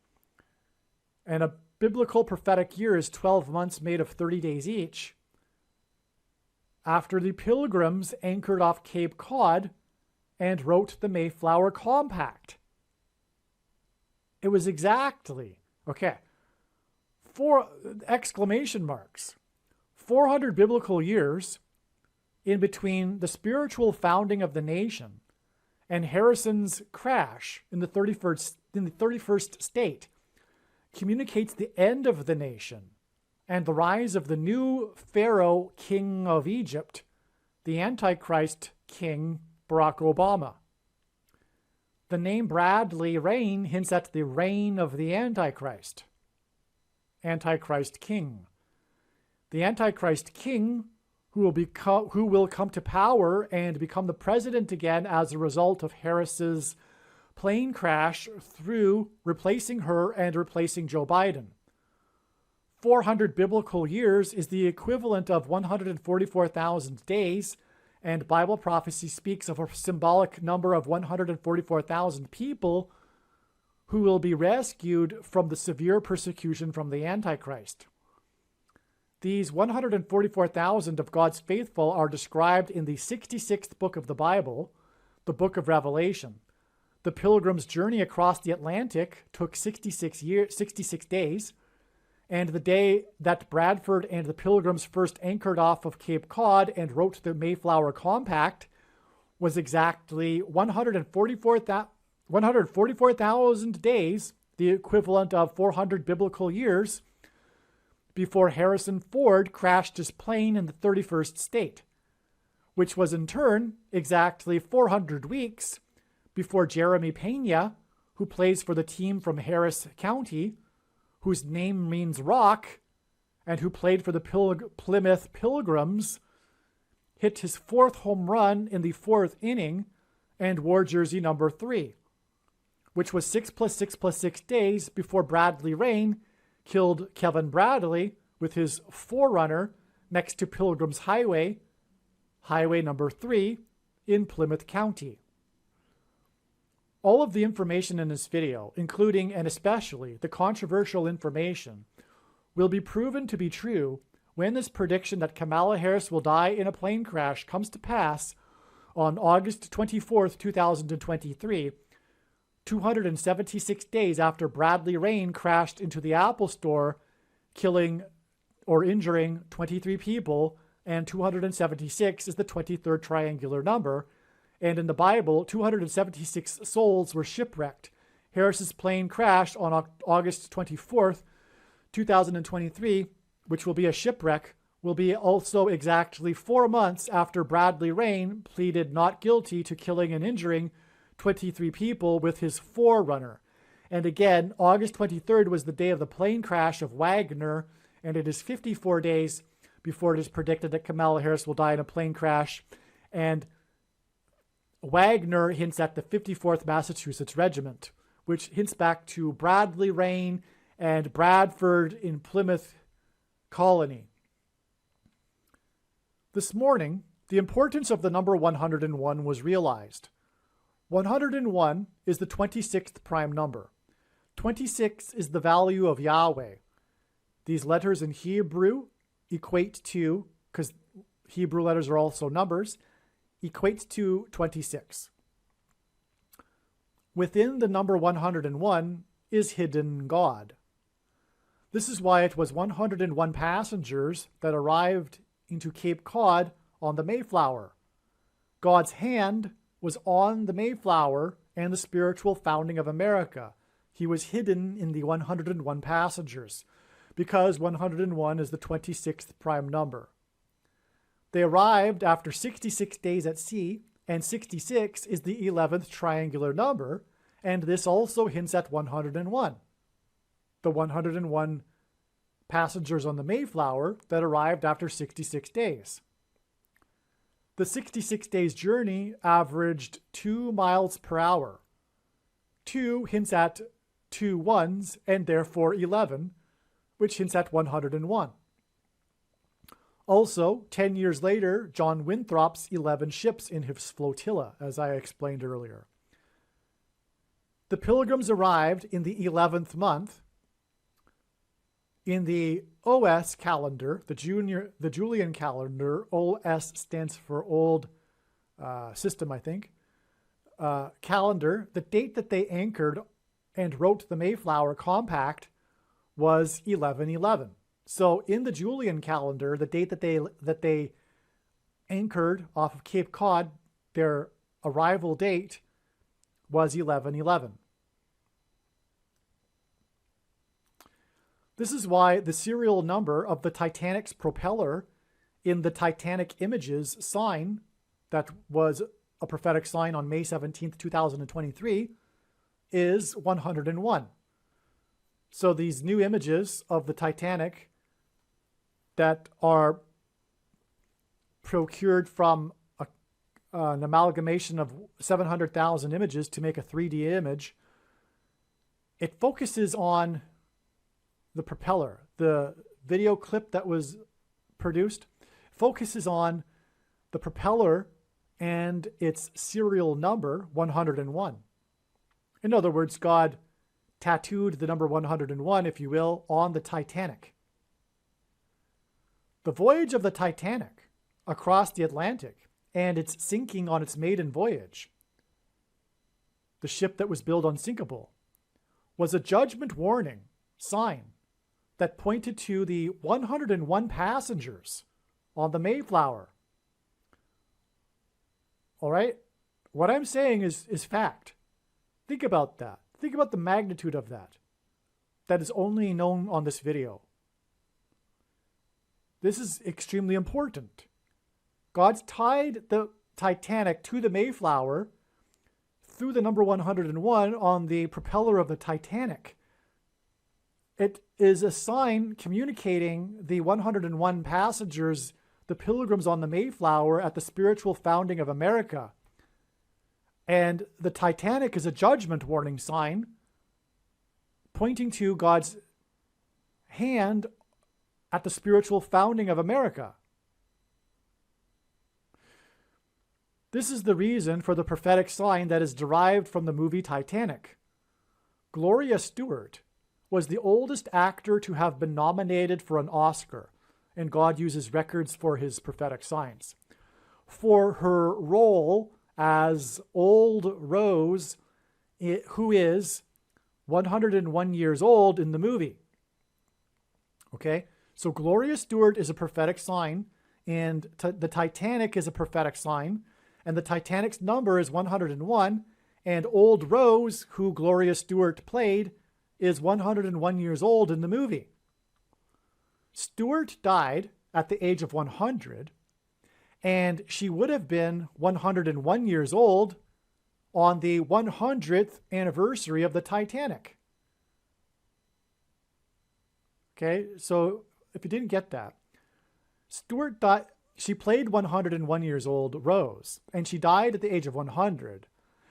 and a biblical prophetic year is 12 months made of 30 days each, after the Pilgrims anchored off Cape Cod and wrote the Mayflower Compact. It was exactly, 4 exclamation marks, 400 biblical years in between the spiritual founding of the nation and Harrison's crash in the 31st state communicates the end of the nation and the rise of the new Pharaoh, king of Egypt, the Antichrist king, Barack Obama. The name Bradley reign hints at the reign of the Antichrist. Antichrist king. The Antichrist king who will come to power and become the president again as a result of Harris's plane crash through replacing her and replacing Joe Biden. 400 biblical years is the equivalent of 144,000 days, and Bible prophecy speaks of a symbolic number of 144,000 people who will be rescued from the severe persecution from the Antichrist. These 144,000 of God's faithful are described in the 66th book of the Bible, the book of Revelation. The Pilgrim's journey across the Atlantic took 66 days, and the day that Bradford and the Pilgrims first anchored off of Cape Cod and wrote the Mayflower Compact was exactly 144,000 days, the equivalent of 400 biblical years, before Harrison Ford crashed his plane in the 31st state, which was in turn exactly 400 weeks before Jeremy Pena, who plays for the team from Harris County, whose name means rock, and who played for the Plymouth Pilgrims, hit his fourth home run in the fourth inning and wore jersey number 3, which was 6 + 6 + 6 days before Bradley Rain killed Kevin Bradley with his forerunner next to Pilgrim's Highway, Highway number 3, in Plymouth County. All of the information in this video, including and especially the controversial information, will be proven to be true when this prediction that Kamala Harris will die in a plane crash comes to pass on August 24th, 2023, 276 days after Bradley Rain crashed into the Apple Store, killing or injuring 23 people, and 276 is the 23rd triangular number. And in the Bible, 276 souls were shipwrecked. Harris's plane crashed on August 24th, 2023, which will be a shipwreck, will be also exactly 4 months after Bradley Rain pleaded not guilty to killing and injuring 23 people with his forerunner. And again, August 23rd was the day of the plane crash of Wagner, and it is 54 days before it is predicted that Kamala Harris will die in a plane crash. And Wagner hints at the 54th Massachusetts Regiment, which hints back to Bradley Rain and Bradford in Plymouth Colony. This morning, the importance of the number 101 was realized. 101 is the 26th prime number. 26 is the value of Yahweh. These letters in Hebrew equate to, because Hebrew letters are also numbers, equates to 26. Within the number 101 is hidden God. This is why it was 101 passengers that arrived into Cape Cod on the Mayflower. God's hand was on the Mayflower and the spiritual founding of America. He was hidden in the 101 passengers because 101 is the 26th prime number. They arrived after 66 days at sea, and 66 is the 11th triangular number, and this also hints at 101. The 101 passengers on the Mayflower that arrived after 66 days. The 66 days journey averaged 2 miles per hour. 2 hints at 2 ones, and therefore 11, which hints at 101. Also, 10 years later, John Winthrop's 11 ships in his flotilla, as I explained earlier. The Pilgrims arrived in the 11th month. In the OS calendar, the Julian calendar, OS stands for Old System, I think, calendar, the date that they anchored and wrote the Mayflower Compact was 11/11. So in the Julian calendar, the date that they anchored off of Cape Cod, their arrival date was 11/11. This is why the serial number of the Titanic's propeller in the Titanic Images sign that was a prophetic sign on May 17th, 2023, is 101. So these new images of the Titanic that are procured from an amalgamation of 700,000 images to make a 3D image, it focuses on the propeller. The video clip that was produced focuses on the propeller and its serial number 101. In other words, God tattooed the number 101, if you will, on the Titanic. The voyage of the Titanic across the Atlantic and its sinking on its maiden voyage, the ship that was built unsinkable, was a judgment warning sign that pointed to the 101 passengers on the Mayflower. All right? What I'm saying is fact. Think about that. Think about the magnitude of that. That is only known on this video. This is extremely important. God's tied the Titanic to the Mayflower through the number 101 on the propeller of the Titanic. It is a sign communicating the 101 passengers, the pilgrims on the Mayflower, at the spiritual founding of America. And the Titanic is a judgment warning sign pointing to God's hand at the spiritual founding of America. This is the reason for the prophetic sign that is derived from the movie Titanic. Gloria Stewart was the oldest actor to have been nominated for an Oscar, and God uses records for his prophetic signs. For her role as Old Rose, who is 101 years old in the movie. Okay, so Gloria Stewart is a prophetic sign, and the Titanic is a prophetic sign, and the Titanic's number is 101, and Old Rose, who Gloria Stewart played, is 101 years old in the movie. Stewart died at the age of 100, and she would have been 101 years old on the 100th anniversary of the Titanic. Okay, so if you didn't get that, Stewart died. She played 101 years old Rose, and she died at the age of 100,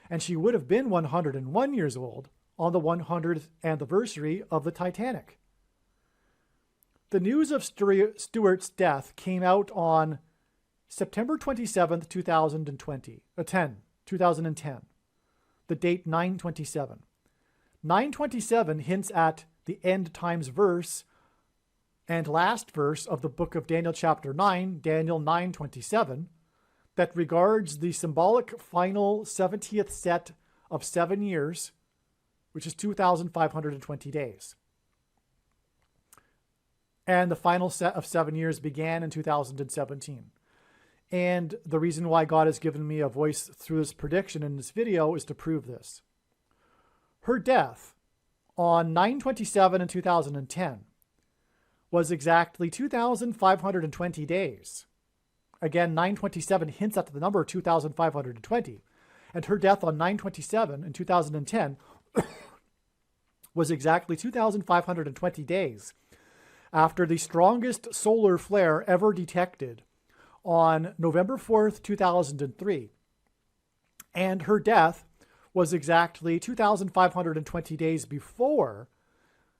and she would have been 101 years old on the 100th anniversary of the Titanic. The news of Stewart's death came out on September 27th, 2010. The date 9/27. 9/27 hints at the end times verse and last verse of the book of Daniel chapter 9, Daniel 9:27, that regards the symbolic final 70th set of 7 years, which is 2,520 days. And the final set of 7 years began in 2017. And the reason why God has given me a voice through this prediction in this video is to prove this. Her death on 9/27 in 2010 was exactly 2,520 days. Again, 9/27 hints at the number 2,520. And her death on 9/27 in 2010 was exactly 2,520 days after the strongest solar flare ever detected on November 4th, 2003. And her death was exactly 2,520 days before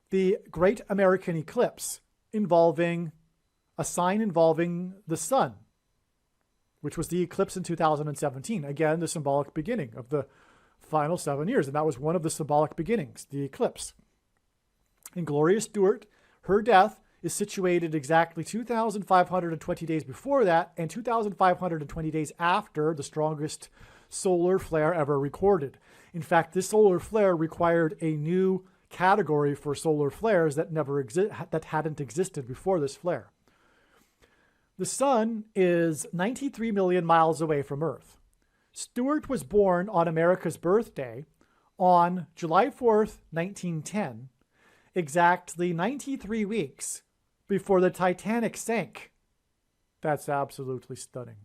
the Great American Eclipse involving a sign involving the sun, which was the eclipse in 2017. Again, the symbolic beginning of the final 7 years. And that was one of the symbolic beginnings, the eclipse. And Gloria Stewart, her death is situated exactly 2,520 days before that and 2,520 days after the strongest solar flare ever recorded. In fact, this solar flare required a new category for solar flares that hadn't existed before this flare. The sun is 93 million miles away from Earth. Stewart was born on America's birthday on July 4th, 1910, exactly 93 weeks before the Titanic sank. That's absolutely stunning.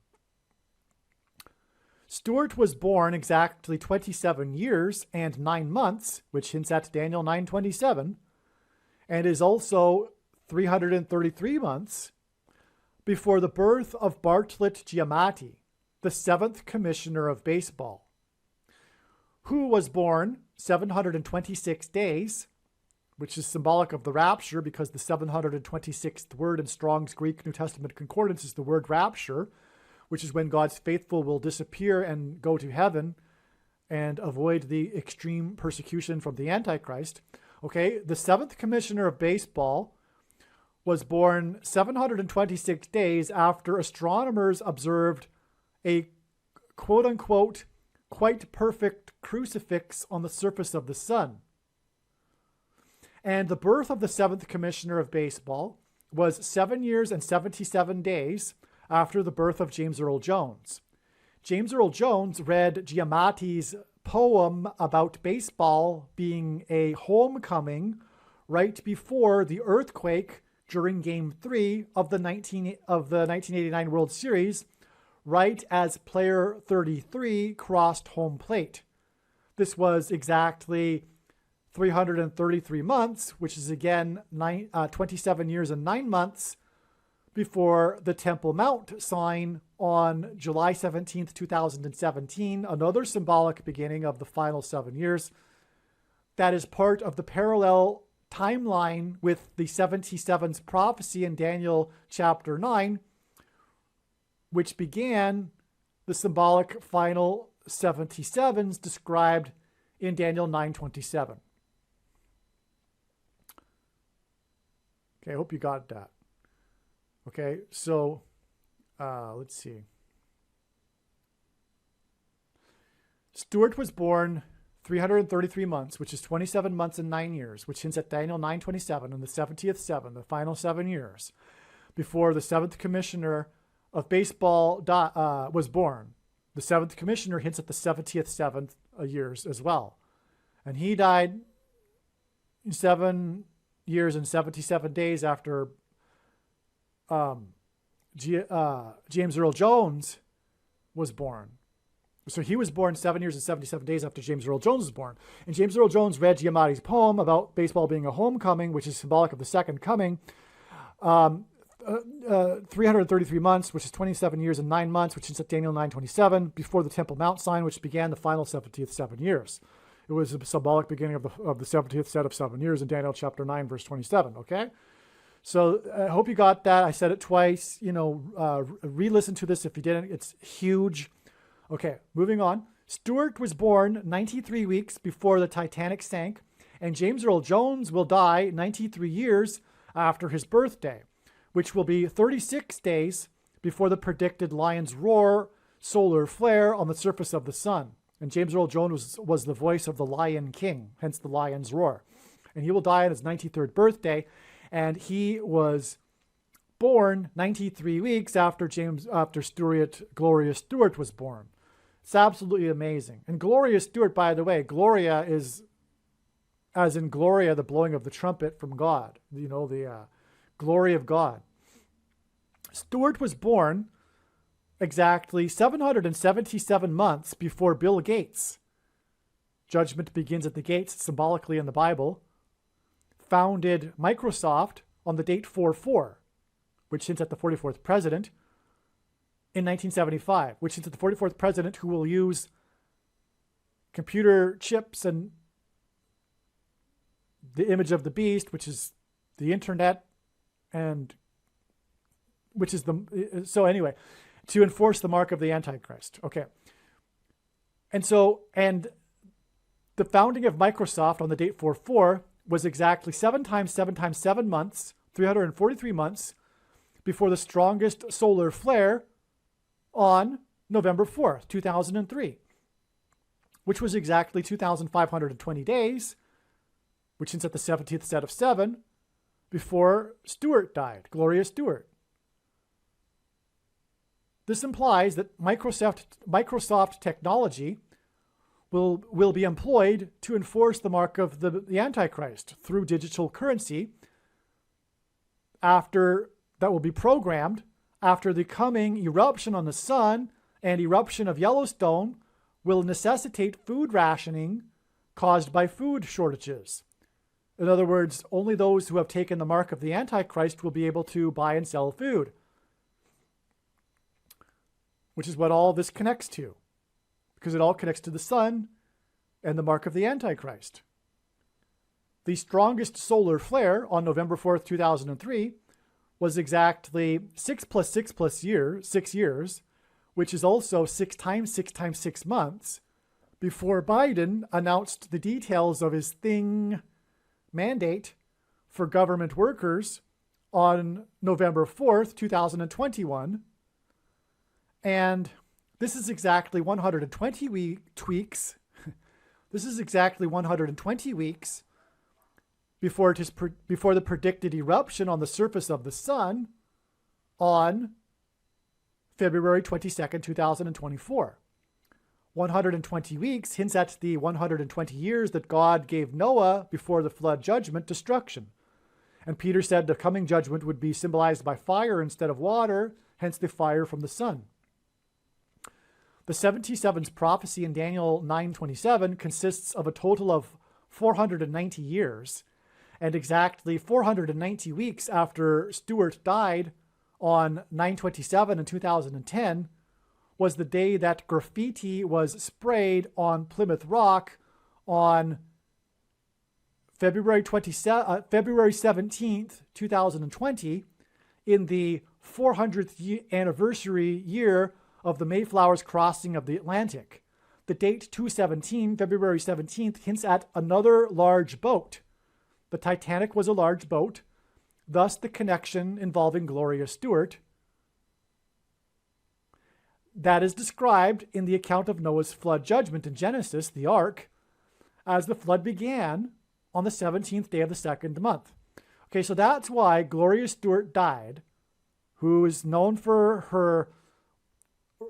Stuart was born exactly 27 years and 9 months, which hints at Daniel 9:27, and is also 333 months before the birth of Bartlett Giamatti, the 7th Commissioner of Baseball, who was born 726 days, which is symbolic of the rapture because the 726th word in Strong's Greek New Testament Concordance is the word rapture, which is when God's faithful will disappear and go to heaven and avoid the extreme persecution from the Antichrist. Okay, the 7th Commissioner of Baseball was born 726 days after astronomers observed a quote-unquote quite perfect crucifix on the surface of the sun. And the birth of the 7th Commissioner of Baseball was 7 years and 77 days after the birth of James Earl Jones. James Earl Jones read Giamatti's poem about baseball being a homecoming right before the earthquake during Game 3 of the 1989 World Series, right as player 33 crossed home plate. This was exactly 333 months, which is again 27 years and 9 months before the Temple Mount sign on July 17th, 2017, another symbolic beginning of the final 7 years. That is part of the parallel timeline with the 77's prophecy in Daniel chapter 9, which began the symbolic final 77s described in Daniel 9:27. Okay, I hope you got that. Okay, so let's see. Stuart was born 333 months, which is 27 months and 9 years, which hints at Daniel 9:27 and the 70th 7, the final 7 years, before the 7th Commissioner of Baseball was born. The 7th Commissioner hints at the 70th 7th years as well. And he died 7 years and 77 days after James Earl Jones was born. So he was born 7 years and 77 days after James Earl Jones was born. And James Earl Jones read Giamatti's poem about baseball being a homecoming, which is symbolic of the second coming. 333 months, which is 27 years and 9 months, which is at Daniel 9:27, before the Temple Mount sign, which began the final 70th 7 years. It was a symbolic beginning of the 70th set of 7 years in Daniel chapter 9, verse 27, okay? So I hope you got that. I said it twice. Re-listen to this if you didn't. It's huge. Okay, moving on. Stuart was born 93 weeks before the Titanic sank, and James Earl Jones will die 93 years after his birthday, which will be 36 days before the predicted lion's roar solar flare on the surface of the sun. And James Earl Jones was the voice of the Lion King, hence the lion's roar. And he will die on his 93rd birthday. And he was born 93 weeks after Gloria Stewart was born. It's absolutely amazing. And Gloria Stewart, by the way, Gloria is, as in Gloria, the blowing of the trumpet from God, the glory of God. Stewart was born exactly 777 months before Bill Gates. Judgment begins at the gates, symbolically in the Bible. Founded Microsoft on the date 4/4, which hints at the 44th president, in 1975, which hints at the 44th president who will use computer chips and the image of the beast, which is the internet, and which is to enforce the mark of the Antichrist. Okay. And the founding of Microsoft on the date 4/4 was exactly 7 times 7 times 7 months, 343 months, before the strongest solar flare on November 4th, 2003, which was exactly 2,520 days, which hints at the 70th set of 7, before Stewart died, Gloria Stewart. This implies that Microsoft technology will be employed to enforce the mark of the Antichrist through digital currency that will be programmed after the coming eruption on the sun and eruption of Yellowstone will necessitate food rationing caused by food shortages. In other words, only those who have taken the mark of the Antichrist will be able to buy and sell food, which is what all this connects to, because it all connects to the sun and the mark of the Antichrist. The strongest solar flare on November 4th, 2003 was exactly 6 + 6 + 6 years, which is also 6 times 6 times 6 months, before Biden announced the details of his mandate for government workers on November 4th, 2021. And this is exactly 120 weeks. This is exactly 120 weeks before the predicted eruption on the surface of the sun on February 22nd, 2024. 120 weeks hints at the 120 years that God gave Noah before the flood judgment destruction. And Peter said the coming judgment would be symbolized by fire instead of water, hence the fire from the sun. The 77's prophecy in Daniel 9:27 consists of a total of 490 years, and exactly 490 weeks after Stuart died on 9/27 in 2010 was the day that graffiti was sprayed on Plymouth Rock on February 17th, 2020, in the 400th anniversary year of the Mayflower's crossing of the Atlantic. The date 2/17, February 17th, hints at another large boat. The Titanic was a large boat, thus the connection involving Gloria Stewart. That is described in the account of Noah's flood judgment in Genesis, the ark, as the flood began on the 17th day of the second month. Okay, so that's why Gloria Stewart died, who is known for her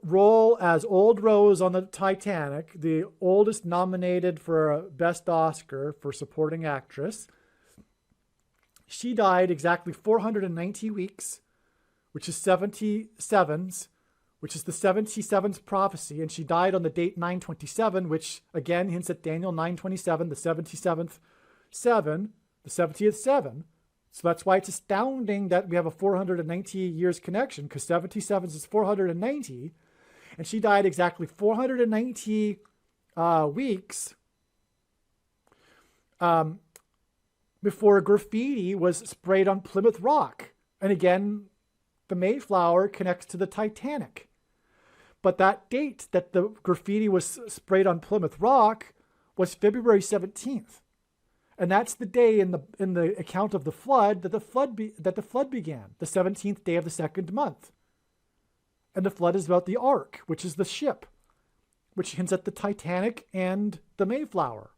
role as Old Rose on the Titanic, the oldest nominated for Best Oscar for Supporting Actress. She died exactly 490 weeks, which is 77's, which is the 77th prophecy, and she died on the date 9/27, which again hints at Daniel 9/27, the 77th 7, the 70th 7. So that's why it's astounding that we have a 490 years connection, because 77 is 490, and she died exactly 490 weeks before graffiti was sprayed on Plymouth Rock. And again, the Mayflower connects to the Titanic. But that date that the graffiti was sprayed on Plymouth Rock was February 17th. And that's the day in the account of the flood that the flood began, the 17th day of the second month. And the flood is about the ark, which is the ship, which hints at the Titanic and the Mayflower.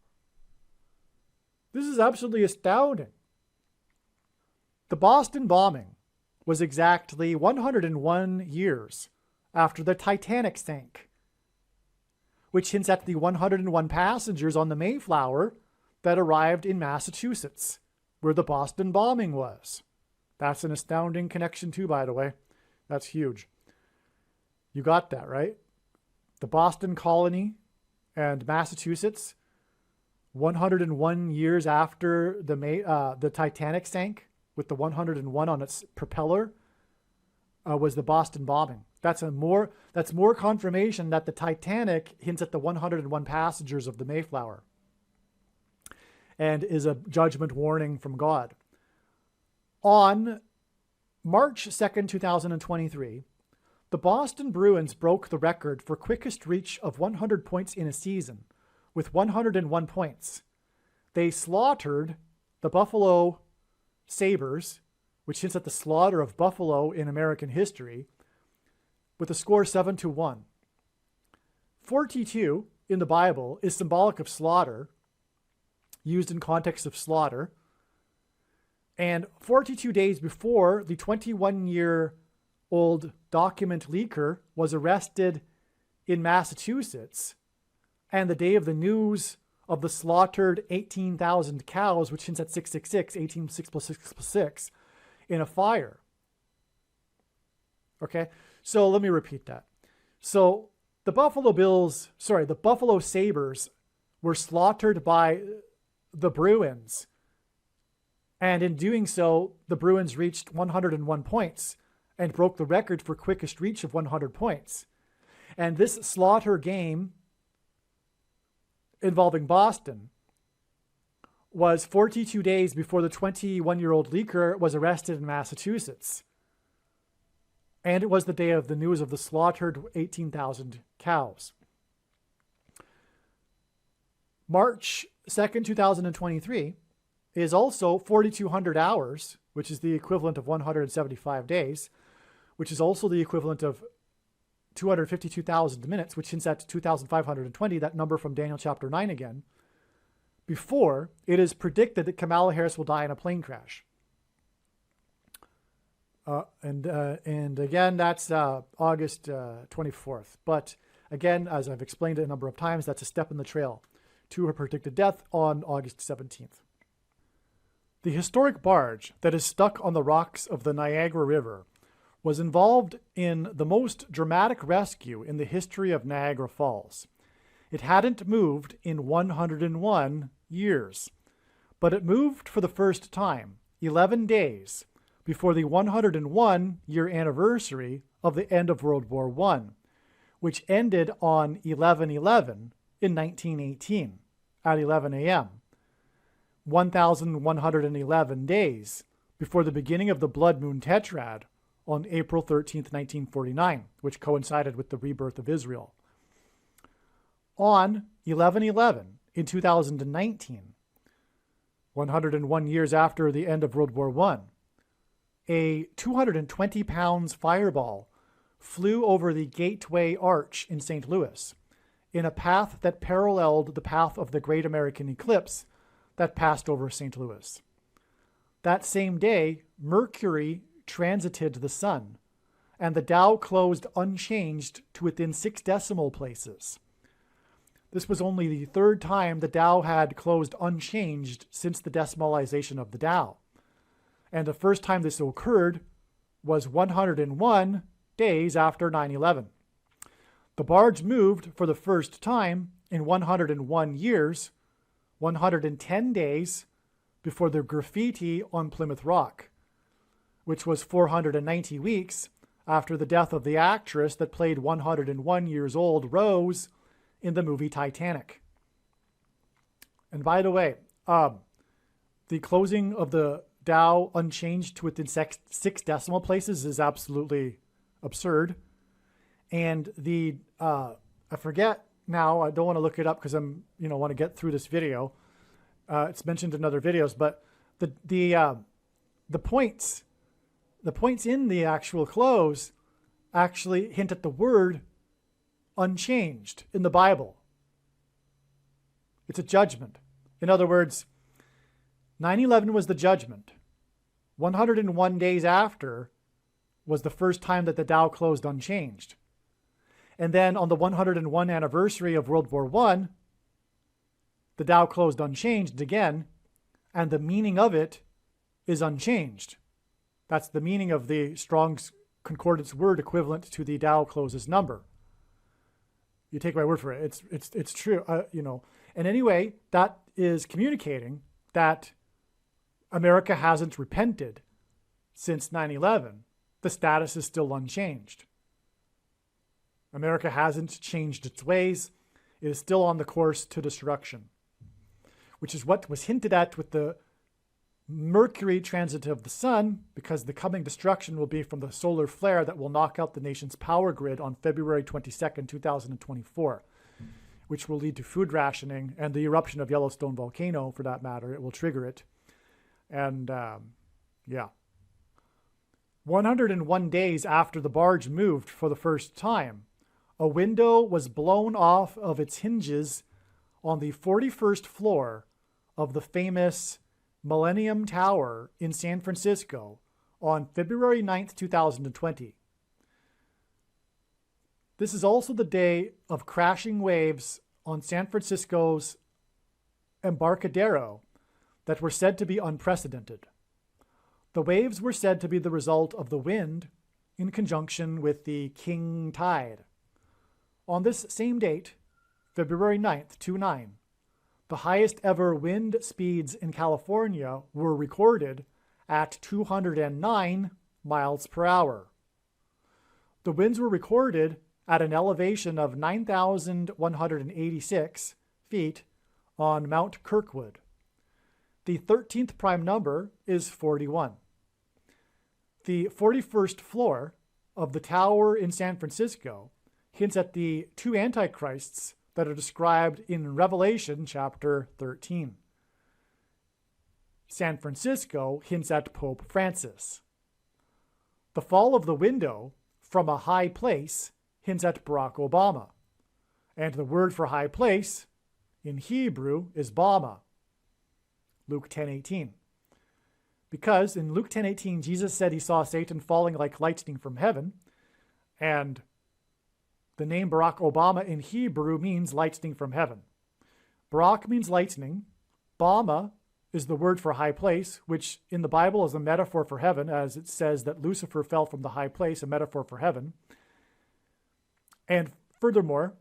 This is absolutely astounding. The Boston bombing was exactly 101 years after the Titanic sank, which hints at the 101 passengers on the Mayflower that arrived in Massachusetts, where the Boston bombing was. That's an astounding connection too, by the way. That's huge. You got that, right? The Boston colony and Massachusetts, 101 years after the Titanic sank, with the 101 on its propeller, was the Boston bombing. That's more confirmation that the Titanic hints at the 101 passengers of the Mayflower, and is a judgment warning from God. On March 2nd, 2023, the Boston Bruins broke the record for quickest reach of 100 points in a season, with 101 points. They slaughtered the Buffalo Sabres, which hints at the slaughter of Buffalo in American history, with a score 7-1. 42 in the Bible is symbolic of slaughter, used in context of slaughter. And 42 days before, the 21-year-old document leaker was arrested in Massachusetts, and the day of the news of the slaughtered 18,000 cows, which hints at 666, 18, 6 + 6 + 6, in a fire. Okay, so let me repeat that. So the Buffalo Sabres were slaughtered by the Bruins. And in doing so, the Bruins reached 101 points and broke the record for quickest reach of 100 points. And this slaughter game involving Boston was 42 days before the 21-year-old leaker was arrested in Massachusetts. And it was the day of the news of the slaughtered 18,000 cows. March 2nd, 2023 is also 4,200 hours, which is the equivalent of 175 days, which is also the equivalent of 252,000 minutes, which hints at 2,520, that number from Daniel chapter 9 again, before it is predicted that Kamala Harris will die in a plane crash. And again, that's August 24th. But again, as I've explained a number of times, that's a step in the trail to her predicted death on August 17th. The historic barge that is stuck on the rocks of the Niagara River was involved in the most dramatic rescue in the history of Niagara Falls. It hadn't moved in 101 years, but it moved for the first time 11 days before the 101-year anniversary of the end of World War I, which ended on 11/11 in 1918 at 11 a.m., 1,111 days before the beginning of the Blood Moon Tetrad on April 13th, 1949, which coincided with the rebirth of Israel. On 11/11 in 2019, 101 years after the end of World War I, a 220 pounds fireball flew over the Gateway Arch in St. Louis in a path that paralleled the path of the Great American Eclipse that passed over St. Louis. That same day, Mercury transited the sun, and the Dow closed unchanged to within 6 decimal places. This was only the third time the Dow had closed unchanged since the decimalization of the Dow. And the first time this occurred was 101 days after 9/11. The barge moved for the first time in 101 years, 110 days before the graffiti on Plymouth Rock, which was 490 weeks after the death of the actress that played 101 years old Rose in the movie Titanic. And by the way, the closing of the Dow unchanged to within 6 decimal places is absolutely absurd. And the I forget now, I don't want to look it up because I'm want to get through this video. It's mentioned in other videos, but the points in the actual close actually hint at the word unchanged in the Bible. It's a judgment. In other words, 9/11 was the judgment. 101 days after was the first time that the Dow closed unchanged. And then on the 101 anniversary of World War I, the Dow closed unchanged again, and the meaning of it is unchanged. That's the meaning of the Strong's Concordance word equivalent to the Dow closes number. You take my word for it. It's true, And anyway, that is communicating that America hasn't repented since 9/11. The status is still unchanged. America hasn't changed its ways. It is still on the course to destruction, which is what was hinted at with the Mercury transit of the sun, because the coming destruction will be from the solar flare that will knock out the nation's power grid on February 22nd, 2024, which will lead to food rationing and the eruption of Yellowstone volcano, for that matter. It will trigger it. And 101 days after the barge moved for the first time, a window was blown off of its hinges on the 41st floor of the famous Millennium Tower in San Francisco on February 9th, 2020. This is also the day of crashing waves on San Francisco's Embarcadero that were said to be unprecedented. The waves were said to be the result of the wind in conjunction with the king tide. On this same date, February 9th, 29, the highest ever wind speeds in California were recorded at 209 miles per hour. The winds were recorded at an elevation of 9,186 feet on Mount Kirkwood. The 13th prime number is 41. The 41st floor of the tower in San Francisco hints at the two antichrists that are described in Revelation chapter 13. San Francisco hints at Pope Francis. The fall of the window from a high place hints at Barack Obama. And the word for high place in Hebrew is Bama. Luke 10:18. Because in Luke 10:18, Jesus said he saw Satan falling like lightning from heaven, and the name Barack Obama in Hebrew means lightning from heaven. Barack means lightning. Bama is the word for high place, which in the Bible is a metaphor for heaven, as it says that Lucifer fell from the high place, a metaphor for heaven. And furthermore,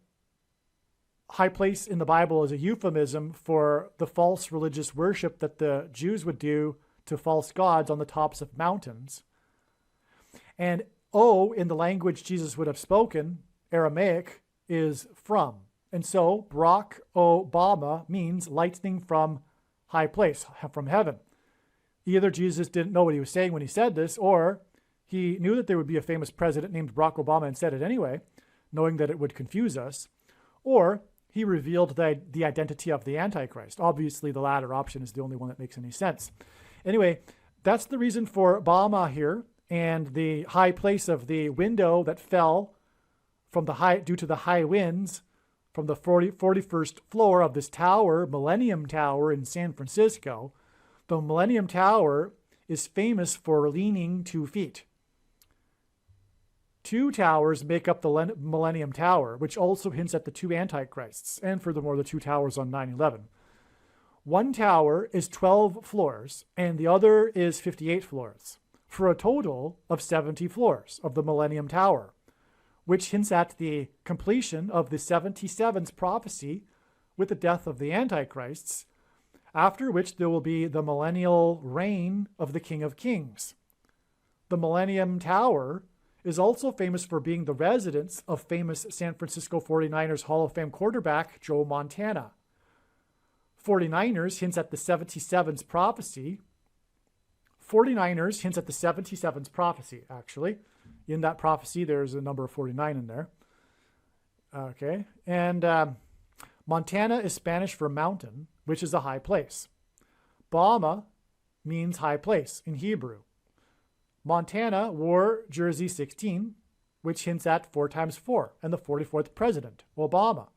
high place in the Bible is a euphemism for the false religious worship that the Jews would do to false gods on the tops of mountains. And O, in the language Jesus would have spoken, Aramaic, is from. And so Barack Obama means lightning from high place, from heaven. Either Jesus didn't know what he was saying when he said this, or he knew that there would be a famous president named Barack Obama and said it anyway, knowing that it would confuse us, or he revealed the identity of the Antichrist. Obviously, the latter option is the only one that makes any sense. Anyway, that's the reason for Bama here, and the high place of the window that fell from due to the high winds from the 41st floor of this tower, Millennium Tower in San Francisco. The Millennium Tower is famous for leaning 2 feet. 2 towers make up the Millennium Tower, which also hints at the two antichrists, and furthermore, the 2 towers on 9/11. One tower is 12 floors, and the other is 58 floors, for a total of 70 floors of the Millennium Tower, which hints at the completion of the 77th prophecy with the death of the Antichrists, after which there will be the millennial reign of the King of Kings. The Millennium Tower is also famous for being the residence of famous San Francisco 49ers Hall of Fame quarterback Joe Montana. 49ers hints at the 77th prophecy. 49ers hints at the 77th prophecy, actually. In that prophecy, there's a number of 49 in there. Okay. And Montana is Spanish for mountain, which is a high place. Bama means high place in Hebrew. Montana wore jersey 16, which hints at 4 times 4, and the 44th president, Obama.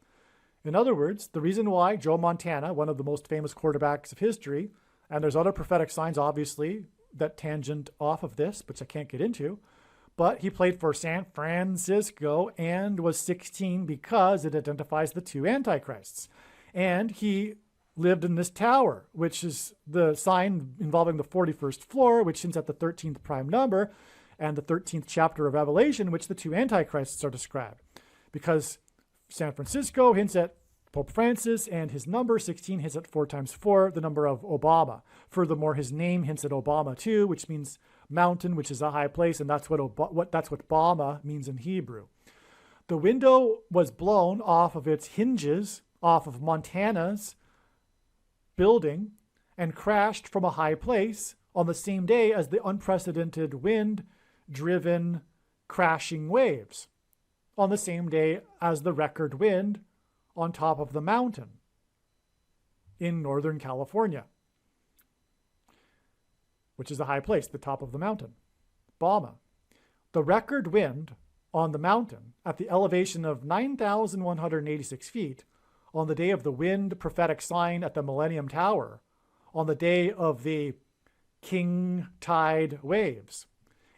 In other words, the reason why Joe Montana, one of the most famous quarterbacks of history, and there's other prophetic signs, obviously, that tangent off of this, which I can't get into, but he played for San Francisco and was 16 because it identifies the two antichrists. And he lived in this tower, which is the sign involving the 41st floor, which hints at the 13th prime number, and the 13th chapter of Revelation, in which the two antichrists are described. Because San Francisco hints at Pope Francis, and his number 16 hints at 4 times 4, the number of Obama. Furthermore, his name hints at Obama too, which means mountain, which is a high place, and that's what Bama means in Hebrew. The window was blown off of its hinges, off of Montana's building, and crashed from a high place on the same day as the unprecedented wind-driven crashing waves, on the same day as the record wind on top of the mountain in Northern California, which is a high place, the top of the mountain, Bama. The record wind on the mountain at the elevation of 9,186 feet on the day of the wind prophetic sign at the Millennium Tower, on the day of the king tide waves,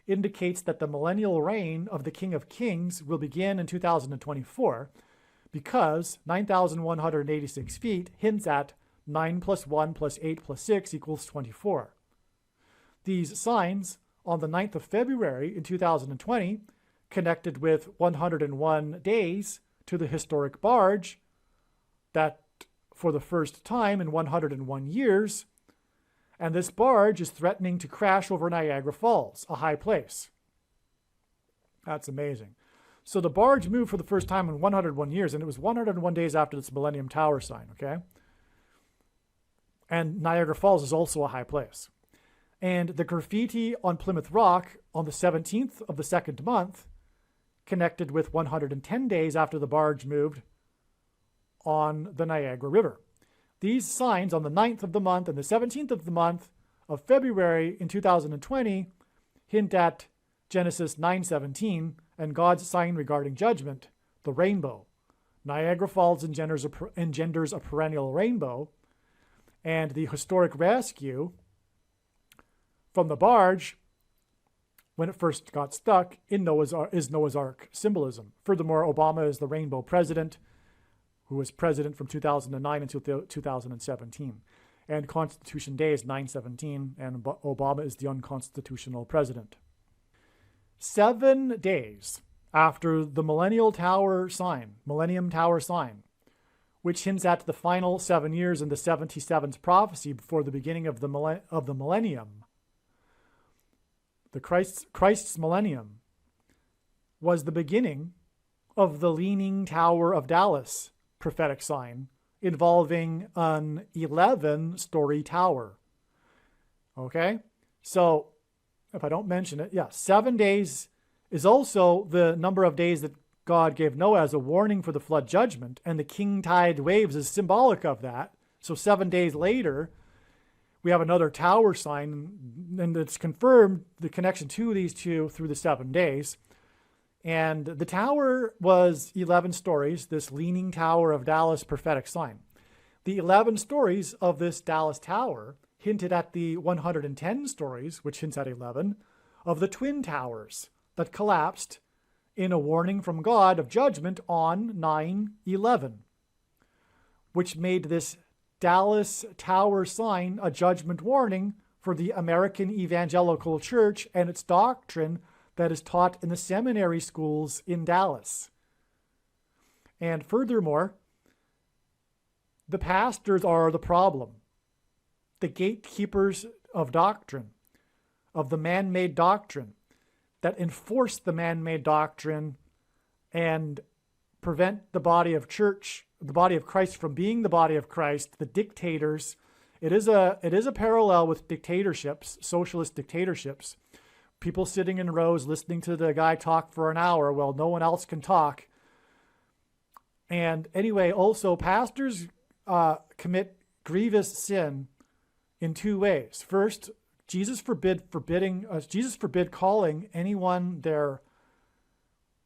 indicates that the millennial reign of the King of Kings will begin in 2024, because 9,186 feet hints at 9 plus 1 plus 8 plus 6 equals 24. These signs on the 9th of February in 2020 connected with 101 days to the historic barge that for the first time in 101 years, and this barge is threatening to crash over Niagara Falls, a high place. That's amazing. So the barge moved for the first time in 101 years, and it was 101 days after this Millennium Tower sign, okay? And Niagara Falls is also a high place. And the graffiti on Plymouth Rock on the 17th of the second month connected with 110 days after the barge moved on the Niagara River. These signs on the 9th of the month and the 17th of the month of February in 2020 hint at Genesis 9:17 and God's sign regarding judgment, the rainbow. Niagara Falls engenders a perennial rainbow, and the historic rescue from the barge when it first got stuck is Noah's Ark symbolism. Furthermore, Obama is the rainbow president, who was president from 2009 until 2017. And Constitution Day is 9/17, and Obama is the unconstitutional president. 7 days after the Millennium Tower sign, which hints at the final 7 years in the 77th prophecy before the beginning of the millennium, the Christ's millennium was the beginning of the Leaning Tower of Dallas prophetic sign involving an 11-story tower. Okay? So, if I don't mention it, 7 days is also the number of days that God gave Noah as a warning for the flood judgment, and the king tide waves is symbolic of that. So 7 days later, we have another tower sign, and it's confirmed the connection to these two through the 7 days. And the tower was 11 stories, this Leaning Tower of Dallas prophetic sign. The 11 stories of this Dallas tower hinted at the 110 stories, which hints at 11, of the Twin Towers that collapsed in a warning from God of judgment on 9/11, which made this Dallas tower sign a judgment warning for the American Evangelical Church and its doctrine that is taught in the seminary schools in Dallas. And furthermore, the pastors are the problem. The gatekeepers of doctrine, of the man-made doctrine, that enforce the man-made doctrine and prevent the body of Christ from being the body of Christ, the dictators. It is a parallel with dictatorships, socialist dictatorships. People sitting in rows listening to the guy talk for an hour while no one else can talk. And anyway, also pastors commit grievous sin in 2 ways. First, Jesus forbid calling anyone their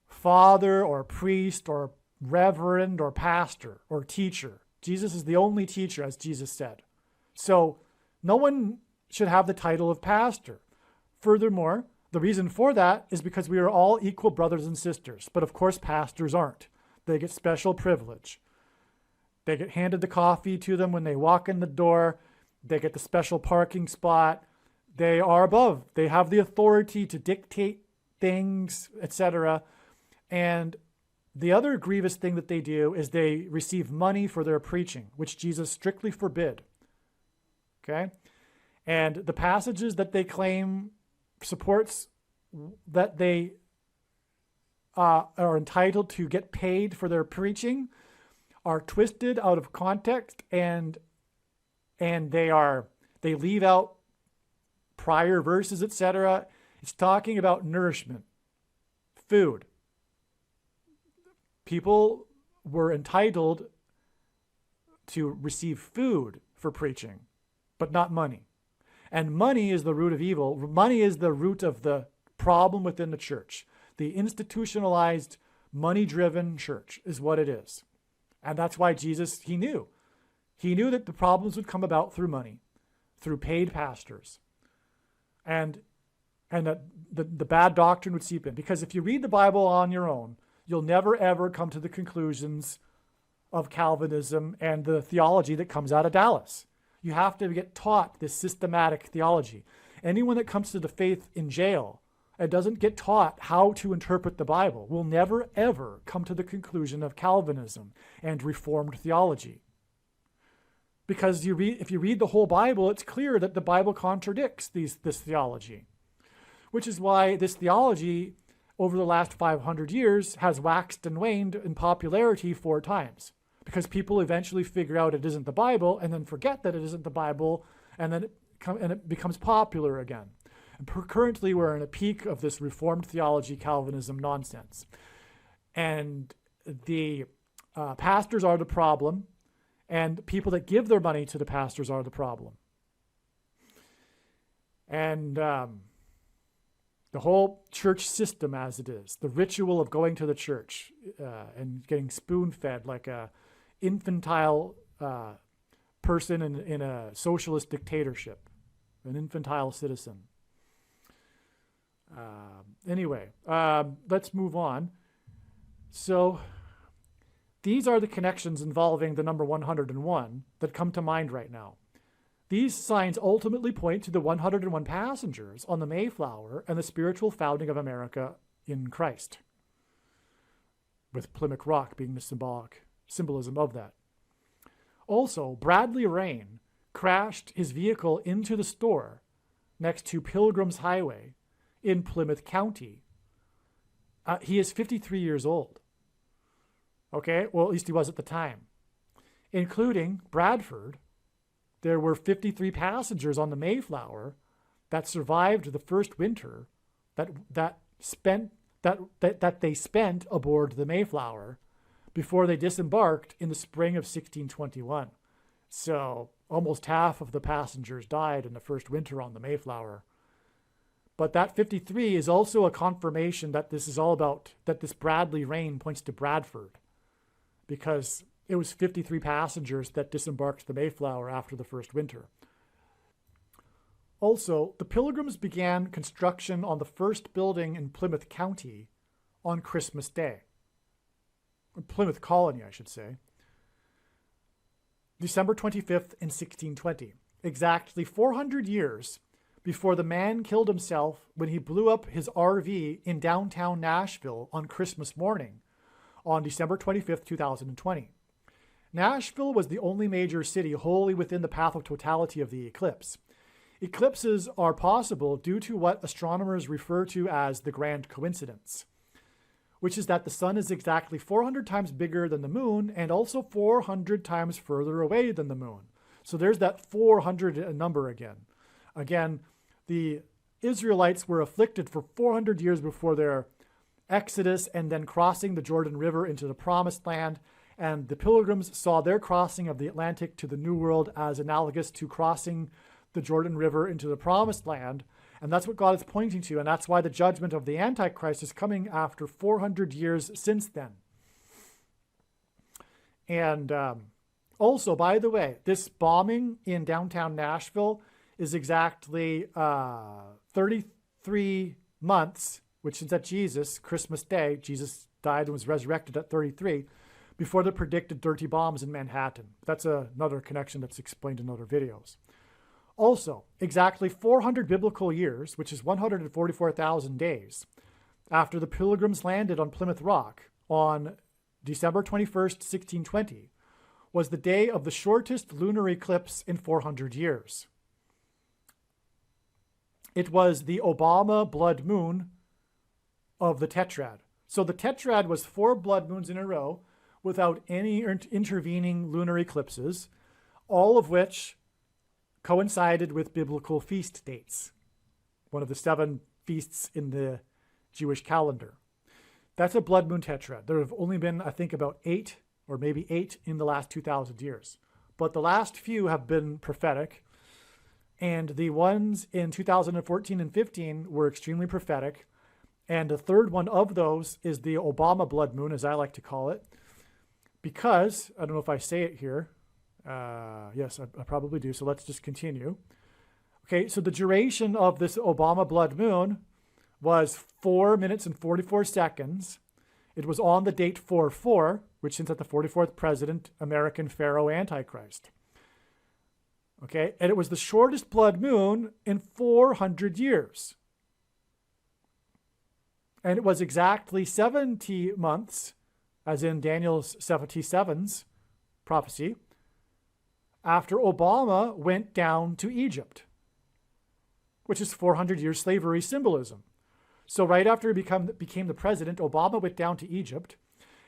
father or priest or reverend or pastor or teacher. Jesus is the only teacher, as Jesus said. So no one should have the title of pastor. Furthermore, the reason for that is because we are all equal brothers and sisters. But of course, pastors aren't. They get special privilege. They get handed the coffee to them when they walk in the door. They get the special parking spot. They are above. They have the authority to dictate things, etc. And the other grievous thing that they do is they receive money for their preaching, which Jesus strictly forbid. Okay? And the passages that they claim supports that they are entitled to get paid for their preaching are twisted out of context, and they leave out prior verses, etc. It's talking about nourishment, food. People were entitled to receive food for preaching, but not money. And money is the root of evil. Money is the root of the problem within the church. The institutionalized, money-driven church is what it is. And that's why Jesus, he knew that the problems would come about through money, through paid pastors. And that the bad doctrine would seep in. Because if you read the Bible on your own, you'll never ever come to the conclusions of Calvinism and the theology that comes out of Dallas. You have to get taught this systematic theology. Anyone that comes to the faith in jail and doesn't get taught how to interpret the Bible will never, ever come to the conclusion of Calvinism and Reformed theology. Because if you read the whole Bible, it's clear that the Bible contradicts this theology, which is why this theology over the last 500 years has waxed and waned in popularity 4 times. Because people eventually figure out it isn't the Bible and then forget that it isn't the Bible, and then it becomes popular again. And currently we're in a peak of this Reformed theology, Calvinism nonsense. And the pastors are the problem, and people that give their money to the pastors are the problem. And the whole church system as it is, the ritual of going to the church and getting spoon-fed like a infantile person in a socialist dictatorship, an infantile citizen. Anyway, let's move on. So these are the connections involving the number 101 that come to mind right now. These signs ultimately point to the 101 passengers on the Mayflower and the spiritual founding of America in Christ, with Plymouth Rock being the symbolism of that. Also, Bradley Rain crashed his vehicle into the store next to Pilgrim's Highway in Plymouth County. He is 53 years old. Okay, well, at least he was at the time. Including Bradford, there were 53 passengers on the Mayflower that survived the first winter that they spent aboard the Mayflower before they disembarked in the spring of 1621. So almost half of the passengers died in the first winter on the Mayflower. But that 53 is also a confirmation that this is all about, that this Bradley Rain points to Bradford, because it was 53 passengers that disembarked the Mayflower after the first winter. Also, the Pilgrims began construction on the first building in Plymouth County on Christmas Day. Plymouth Colony, I should say. December 25th in 1620, exactly 400 years before the man killed himself when he blew up his RV in downtown Nashville on Christmas morning on December 25th, 2020. Nashville was the only major city wholly within the path of totality of the eclipse. Eclipses are possible due to what astronomers refer to as the grand coincidence, which is that the sun is exactly 400 times bigger than the moon and also 400 times further away than the moon. So there's that 400 number again. Again, the Israelites were afflicted for 400 years before their exodus and then crossing the Jordan River into the Promised Land. And the Pilgrims saw their crossing of the Atlantic to the New World as analogous to crossing the Jordan River into the Promised Land. And that's what God is pointing to. And that's why the judgment of the Antichrist is coming after 400 years since then. And also, by the way, this bombing in downtown Nashville is exactly 33 months, which is at Jesus, Christmas Day. Jesus died and was resurrected at 33, before the predicted dirty bombs in Manhattan. That's another connection that's explained in other videos. Also, exactly 400 biblical years, which is 144,000 days, after the Pilgrims landed on Plymouth Rock on December 21st, 1620, was the day of the shortest lunar eclipse in 400 years. It was the Obama blood moon of the tetrad. So the tetrad was 4 blood moons in a row without any intervening lunar eclipses, all of which coincided with biblical feast dates, one of the 7 feasts in the Jewish calendar. That's a blood moon tetrad. There have only been, I think, about 8 or maybe 8 in the last 2,000 years. But the last few have been prophetic, and the ones in 2014 and 15 were extremely prophetic. And the third one of those is the Obama blood moon, as I like to call it, because, I don't know if I say it here, yes, I probably do, so let's just continue. Okay, so the duration of this Obama blood moon was 4 minutes and 44 seconds. It was on the date 4-4, which hints at the 44th president, American Pharaoh Antichrist. Okay, and it was the shortest blood moon in 400 years. And it was exactly 70 months, as in Daniel's 77's prophecy, after Obama went down to Egypt, which is 400 years slavery symbolism. So right after he became the president, Obama went down to Egypt.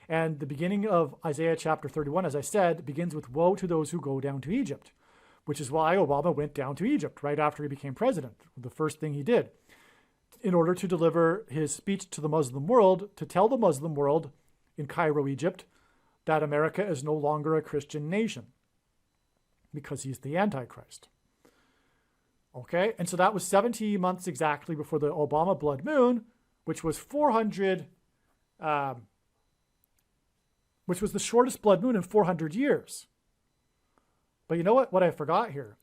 And the beginning of Isaiah chapter 31, as I said, begins with woe to those who go down to Egypt, which is why Obama went down to Egypt right after he became president. The first thing he did in order to deliver his speech to the Muslim world, to tell the Muslim world in Cairo, Egypt, that America is no longer a Christian nation because he's the Antichrist. Okay, and so that was 70 months exactly before the Obama blood moon, which was 400, which was the shortest blood moon in 400 years. But you know what? What I forgot here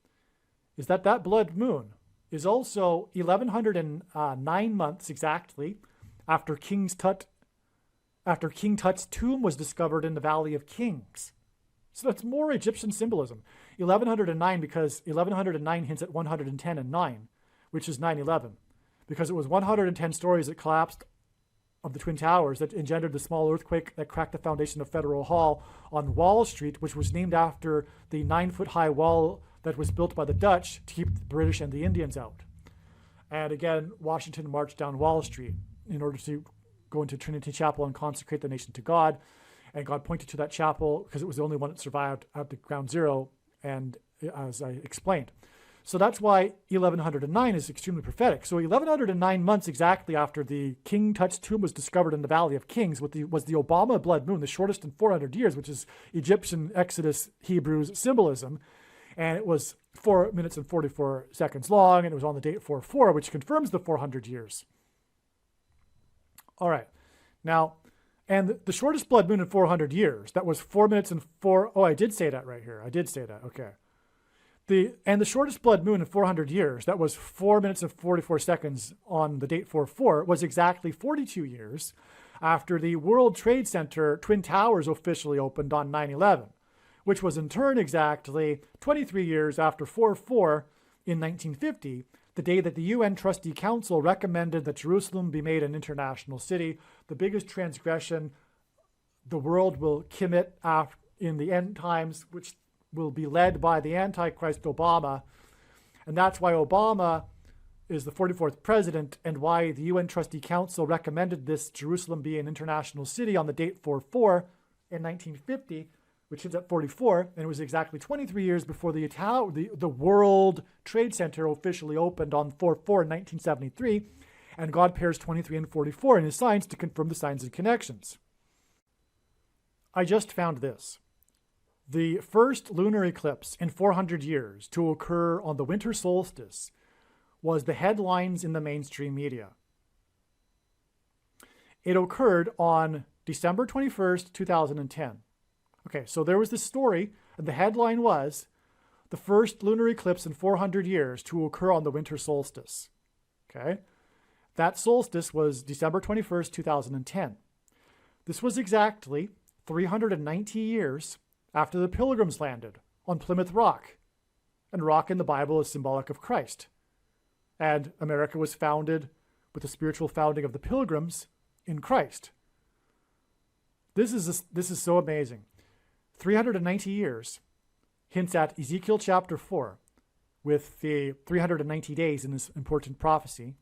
is that that blood moon is also 1109 months exactly after King Tut's tomb was discovered in the Valley of Kings. So that's more Egyptian symbolism. 1109 because 1109 hints at 110 and 9, which is 9/11, because it was 110 stories that collapsed of the Twin Towers that engendered the small earthquake that cracked the foundation of Federal Hall on Wall Street, which was named after the 9-foot-high wall that was built by the Dutch to keep the British and the Indians out. And again, Washington marched down Wall Street in order to go into Trinity Chapel and consecrate the nation to God. And God pointed to that chapel because it was the only one that survived at the ground zero, and as I explained. So that's why 1109 is extremely prophetic. So 1109 months exactly after the King Tut's tomb was discovered in the Valley of Kings was the Obama blood moon, the shortest in 400 years, which is Egyptian Exodus Hebrews symbolism. And it was 4 minutes and 44 seconds long, and it was on the date 4/4, which confirms the 400 years. All right. Now, and the shortest blood moon in 400 years, that was 4 minutes and 4... Oh, I did say that right here. I did say that. Okay. The shortest blood moon in 400 years, that was 4 minutes and 44 seconds on the date 4/4, was exactly 42 years after the World Trade Center Twin Towers officially opened on 9/11, which was in turn exactly 23 years after 4/4 in 1950, the day that the UN Trustee Council recommended that Jerusalem be made an international city, the biggest transgression the world will commit in the end times, which will be led by the Antichrist Obama. And that's why Obama is the 44th president and why the UN Trustee Council recommended this Jerusalem be an international city on the date 4/4 in 1950, which is at 44, and it was exactly 23 years before the World Trade Center officially opened on 4/4 in 1973, and God pairs 23 and 44 in his signs to confirm the signs and connections. I just found this. The first lunar eclipse in 400 years to occur on the winter solstice was the headlines in the mainstream media. It occurred on December 21st, 2010. Okay, so there was this story, and the headline was, the first lunar eclipse in 400 years to occur on the winter solstice. Okay, that solstice was December 21st, 2010. This was exactly 390 years after the Pilgrims landed on Plymouth Rock. And rock in the Bible is symbolic of Christ. And America was founded with the spiritual founding of the Pilgrims in Christ. This is so amazing. 390 years hints at Ezekiel chapter 4 with the 390 days in this important prophecy,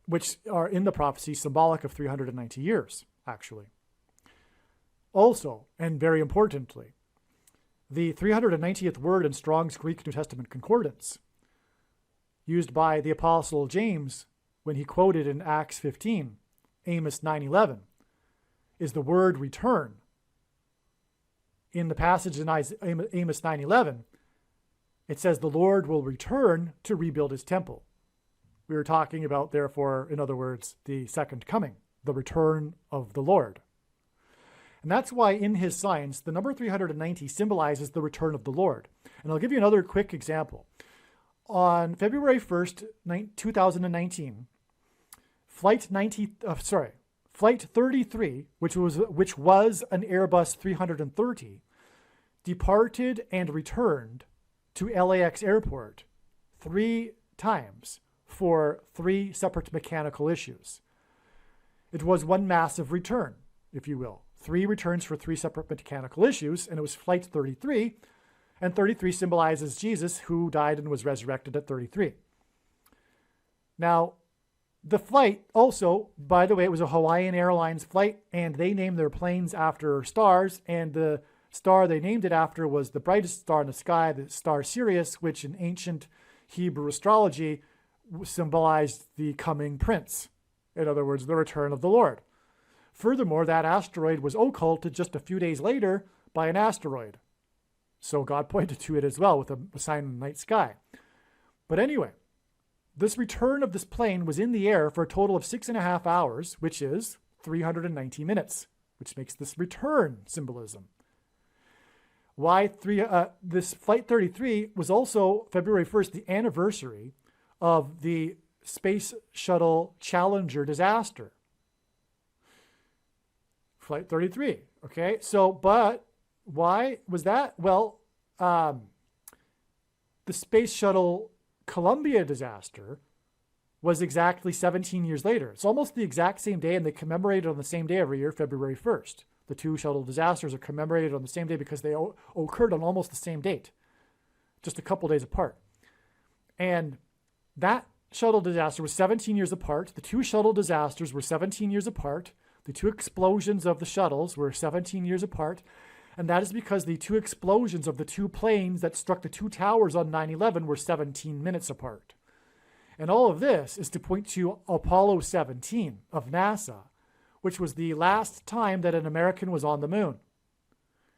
which are in the prophecy symbolic of 390 years, actually. Also, and very importantly, the 390th word in Strong's Greek New Testament Concordance, used by the Apostle James when he quoted in Acts 15, Amos 9:11, is the word return. In the passage in Amos 9:11, it says the Lord will return to rebuild his temple. We were talking about, therefore, in other words, the second coming, the return of the Lord. And that's why in his signs, the number 390 symbolizes the return of the Lord. And I'll give you another quick example. On February 1st, 2019, Flight 33, which was an Airbus 330, departed and returned to LAX airport 3 times for 3 separate mechanical issues. It was one massive return, if you will. 3 returns for 3 separate mechanical issues, and it was Flight 33. And 33 symbolizes Jesus, who died and was resurrected at 33. Now, the flight also, by the way, it was a Hawaiian Airlines flight, and they named their planes after stars, and the star they named it after was the brightest star in the sky, the star Sirius, which in ancient Hebrew astrology symbolized the coming prince. In other words, the return of the Lord. Furthermore, that asteroid was occulted just a few days later by an asteroid. So God pointed to it as well with a sign in the night sky. But anyway, this return of this plane was in the air for a total of 6.5 hours, which is 390 minutes, which makes this return symbolism. This Flight 33 was also February 1st, the anniversary of the Space Shuttle Challenger disaster. Flight 33, okay? So, but why was that? Well, the Space Shuttle Columbia disaster was exactly 17 years later. It's almost the exact same day, and they commemorate it on the same day every year, February 1st. The 2 shuttle disasters are commemorated on the same day because they occurred on almost the same date, just a couple days apart. And that shuttle disaster was 17 years apart. The 2 shuttle disasters were 17 years apart. The 2 explosions of the shuttles were 17 years apart. And that is because the 2 explosions of the 2 planes that struck the 2 towers on 9/11 were 17 minutes apart. And all of this is to point to Apollo 17 of NASA, which was the last time that an American was on the moon,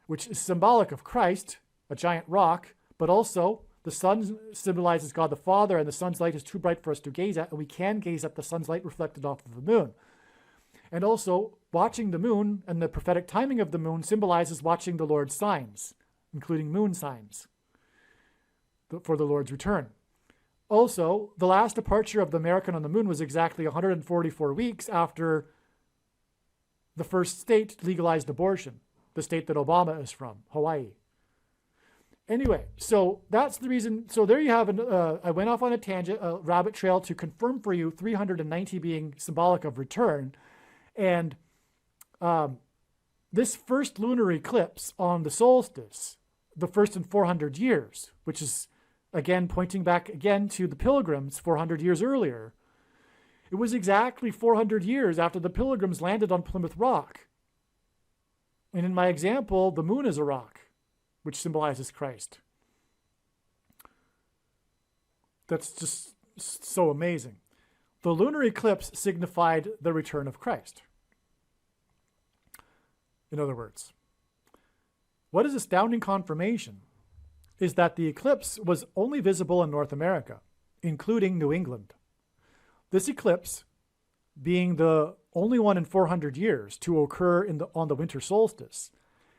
which is symbolic of Christ, a giant rock, but also the sun symbolizes God the Father, and the sun's light is too bright for us to gaze at, and we can gaze at the sun's light reflected off of the moon. And also, watching the moon and the prophetic timing of the moon symbolizes watching the Lord's signs, including moon signs, for the Lord's return. Also, the last departure of the American on the moon was exactly 144 weeks after the first state legalized abortion, the state that Obama is from, Hawaii. Anyway, so that's the reason. So there you have, I went off on a tangent, a rabbit trail to confirm for you 390 being symbolic of return. And this first lunar eclipse on the solstice, the first in 400 years, which is, again, pointing back again to the Pilgrims 400 years earlier. It was exactly 400 years after the Pilgrims landed on Plymouth Rock. And in my example, the moon is a rock, which symbolizes Christ. That's just so amazing. The lunar eclipse signified the return of Christ. In other words, what is astounding confirmation is that the eclipse was only visible in North America, including New England. This eclipse, being the only one in 400 years to occur on the winter solstice,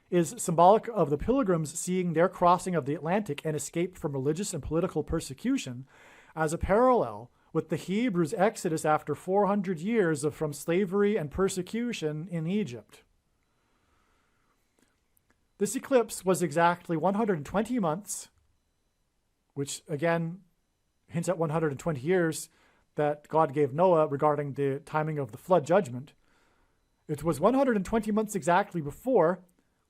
is symbolic of the Pilgrims seeing their crossing of the Atlantic and escape from religious and political persecution as a parallel with the Hebrews' exodus after 400 years from slavery and persecution in Egypt. This eclipse was exactly 120 months, which again hints at 120 years that God gave Noah regarding the timing of the flood judgment. It was 120 months exactly before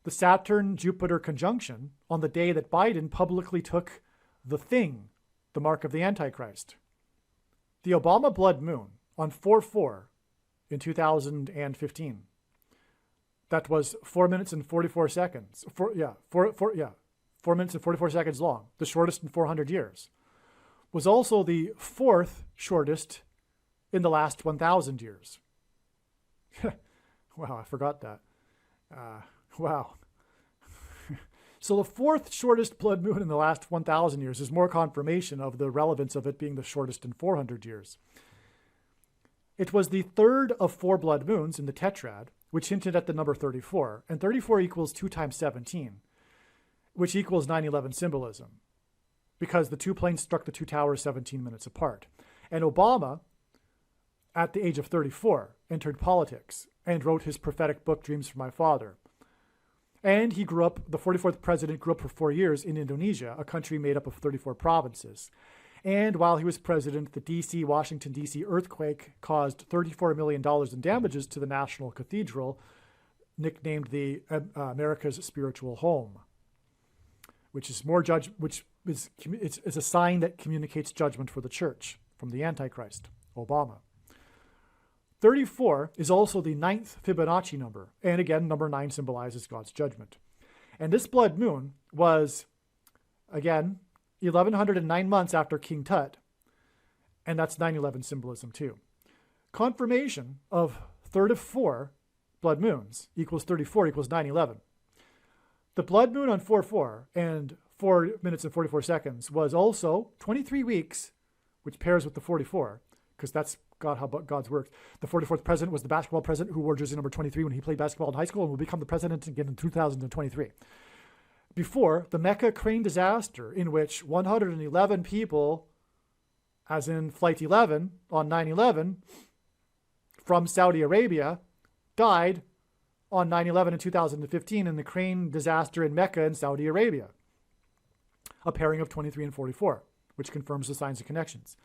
the Saturn-Jupiter conjunction on the day that Biden publicly took the thing, the mark of the Antichrist. The Obama blood moon on 4/4 in 2015. That was 4 minutes and 44 seconds. 4 minutes and 44 seconds long, the shortest in 400 years. Was also the 4th shortest in the last 1,000 years. Wow, I forgot that. Wow. So the 4th shortest blood moon in the last 1,000 years is more confirmation of the relevance of it being the shortest in 400 years. It was the 3rd of 4 blood moons in the tetrad, which hinted at the number 34. And 34 equals 2 times 17, which equals 9/11 symbolism, because the 2 planes struck the 2 towers 17 minutes apart. And Obama, at the age of 34, entered politics and wrote his prophetic book, Dreams from My Father. And he grew up, the 44th president grew up for 4 years in Indonesia, a country made up of 34 provinces. And while he was president, the Washington, D.C. earthquake caused $34 million in damages to the National Cathedral, nicknamed the America's Spiritual Home, which is it's a sign that communicates judgment for the church from the Antichrist, Obama. 34 is also the 9th Fibonacci number. And again, number 9 symbolizes God's judgment. And this blood moon was, again, 1109 months after King Tut. And that's 9/11 symbolism too. Confirmation of third of 4 blood moons equals 34 equals 9/11. The blood moon on 4/4 and 4 minutes and 44 seconds was also 23 weeks, which pairs with the 44, because that's how God's works. The 44th president was the basketball president who wore jersey number 23 when he played basketball in high school and will become the president again in 2023. Before the Mecca crane disaster, in which 111 people, as in Flight 11 on 9/11, from Saudi Arabia, died on 9/11 in 2015 in the crane disaster in Mecca in Saudi Arabia. A pairing of 23 and 44, which confirms the signs and connections.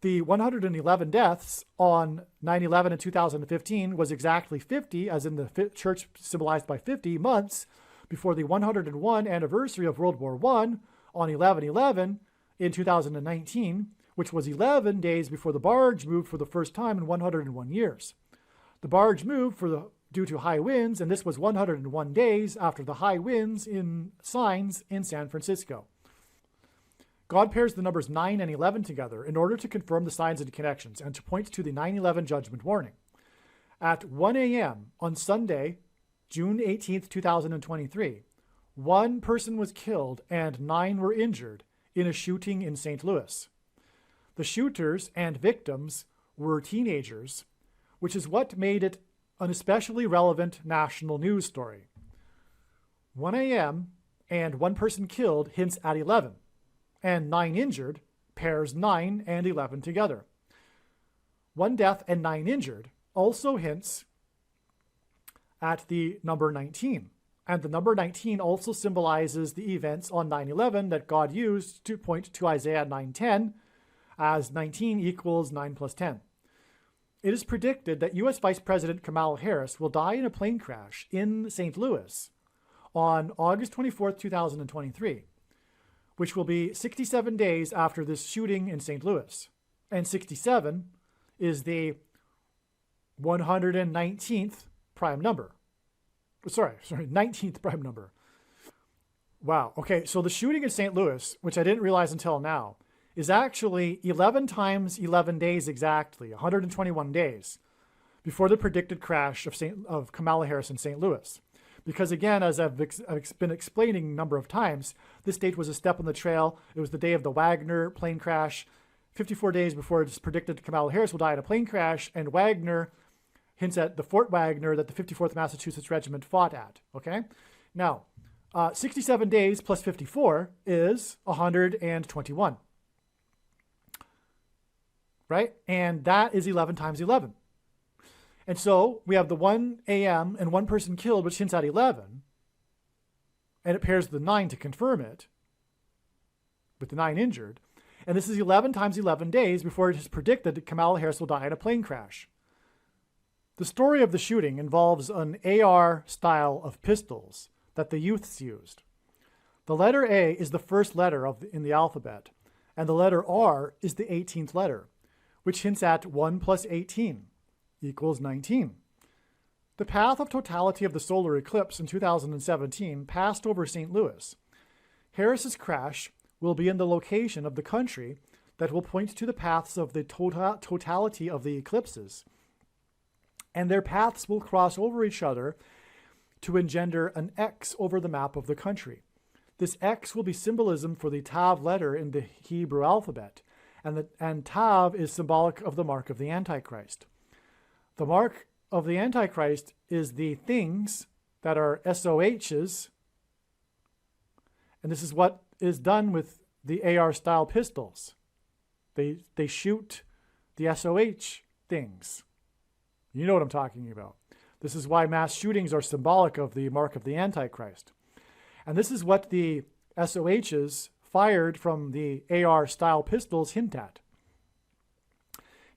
The 111 deaths on 9/11 in 2015 was exactly 50, as in the church symbolized by 50 months before the 101 anniversary of World War I on 11/11 in 2019, which was 11 days before the barge moved for the first time in 101 years. The barge moved due to high winds, and this was 101 days after the high winds in signs in San Francisco. God pairs the numbers 9 and 11 together in order to confirm the signs and connections and to point to the 9/11 judgment warning. At 1 a.m. on Sunday, June 18th, 2023, 1 person was killed and 9 were injured in a shooting in St. Louis. The shooters and victims were teenagers, which is what made it an especially relevant national news story. 1 a.m. and 1 person killed hints at 11. And 9 injured pairs 9 and 11 together. 1 death and 9 injured also hints at the number 19. And the number 19 also symbolizes the events on 9/11 that God used to point to Isaiah 9:10, as 19 equals 9 plus 10. It is predicted that U.S. Vice President Kamala Harris will die in a plane crash in St. Louis on August 24th, 2023. Which will be 67 days after this shooting in St. Louis. And 67 is the 119th prime number. Sorry, 19th prime number. Wow. Okay, so the shooting in St. Louis, which I didn't realize until now, is actually 11 times 11 days exactly, 121 days, before the predicted crash of Kamala Harris in St. Louis. Because again, as I've been explaining a number of times, this date was a step on the trail. It was the day of the Wagner plane crash, 54 days before it's predicted Kamala Harris will die in a plane crash, and Wagner hints at the Fort Wagner that the 54th Massachusetts Regiment fought at, okay? Now, 67 days plus 54 is 121, right? And that is 11 times 11. And so we have the 1 a.m. and 1 person killed, which hints at 11. And it pairs the 9 to confirm it, with the 9 injured. And this is 11 times 11 days before it is predicted that Kamala Harris will die in a plane crash. The story of the shooting involves an AR style of pistols that the youths used. The letter A is the first letter in the alphabet, and the letter R is the 18th letter, which hints at 1 plus 18. Equals 19. The path of totality of the solar eclipse in 2017 passed over St. Louis. Harris's crash will be in the location of the country that will point to the paths of the totality of the eclipses. And their paths will cross over each other to engender an X over the map of the country. This X will be symbolism for the Tav letter in the Hebrew alphabet, and Tav is symbolic of the mark of the Antichrist. The mark of the Antichrist is the things that are SOHs, and this is what is done with the AR-style pistols. They shoot the SOH things. You know what I'm talking about. This is why mass shootings are symbolic of the mark of the Antichrist. And this is what the SOHs fired from the AR-style pistols hint at.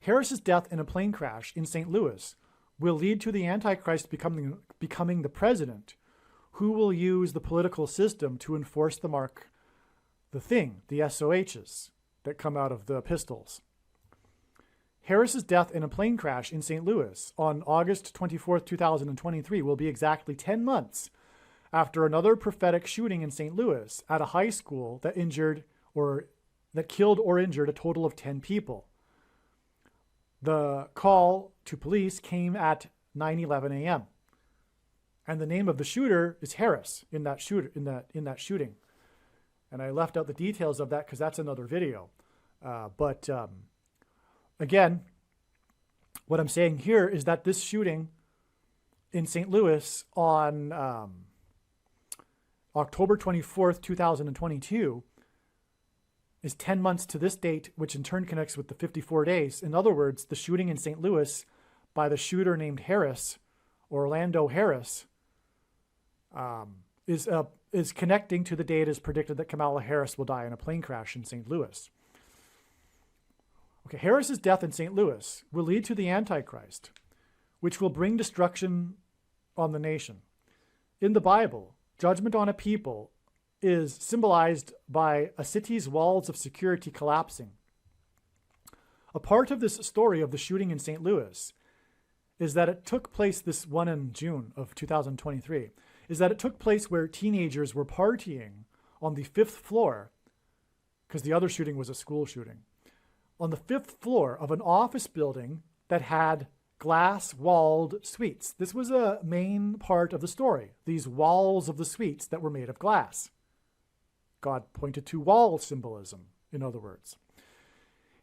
Harris's death in a plane crash in St. Louis will lead to the Antichrist becoming the president, who will use the political system to enforce the SOHs that come out of the pistols. Harris's death in a plane crash in St. Louis on August 24th, 2023 will be exactly 10 months after another prophetic shooting in St. Louis at a high school that killed or injured a total of 10 people. The call to police came at 9:11 a.m. And the name of the shooter is Harris in that shooting. And I left out the details of that because that's another video. Again, what I'm saying here is that this shooting in St. Louis on October 24th, 2022 is 10 months to this date, which in turn connects with the 54 days. In other words, the shooting in St. Louis by the shooter named Harris, Orlando Harris, is connecting to the date as predicted that Kamala Harris will die in a plane crash in St. Louis. Okay, Harris's death in St. Louis will lead to the Antichrist, which will bring destruction on the nation. In the Bible, judgment on a people is symbolized by a city's walls of security collapsing. A part of this story of the shooting in St. Louis is that it took place, this one in June of 2023, is that it took place where teenagers were partying on the 5th floor, because the other shooting was a school shooting, on the 5th floor of an office building that had glass-walled suites. This was a main part of the story, these walls of the suites that were made of glass. God pointed to wall symbolism, in other words.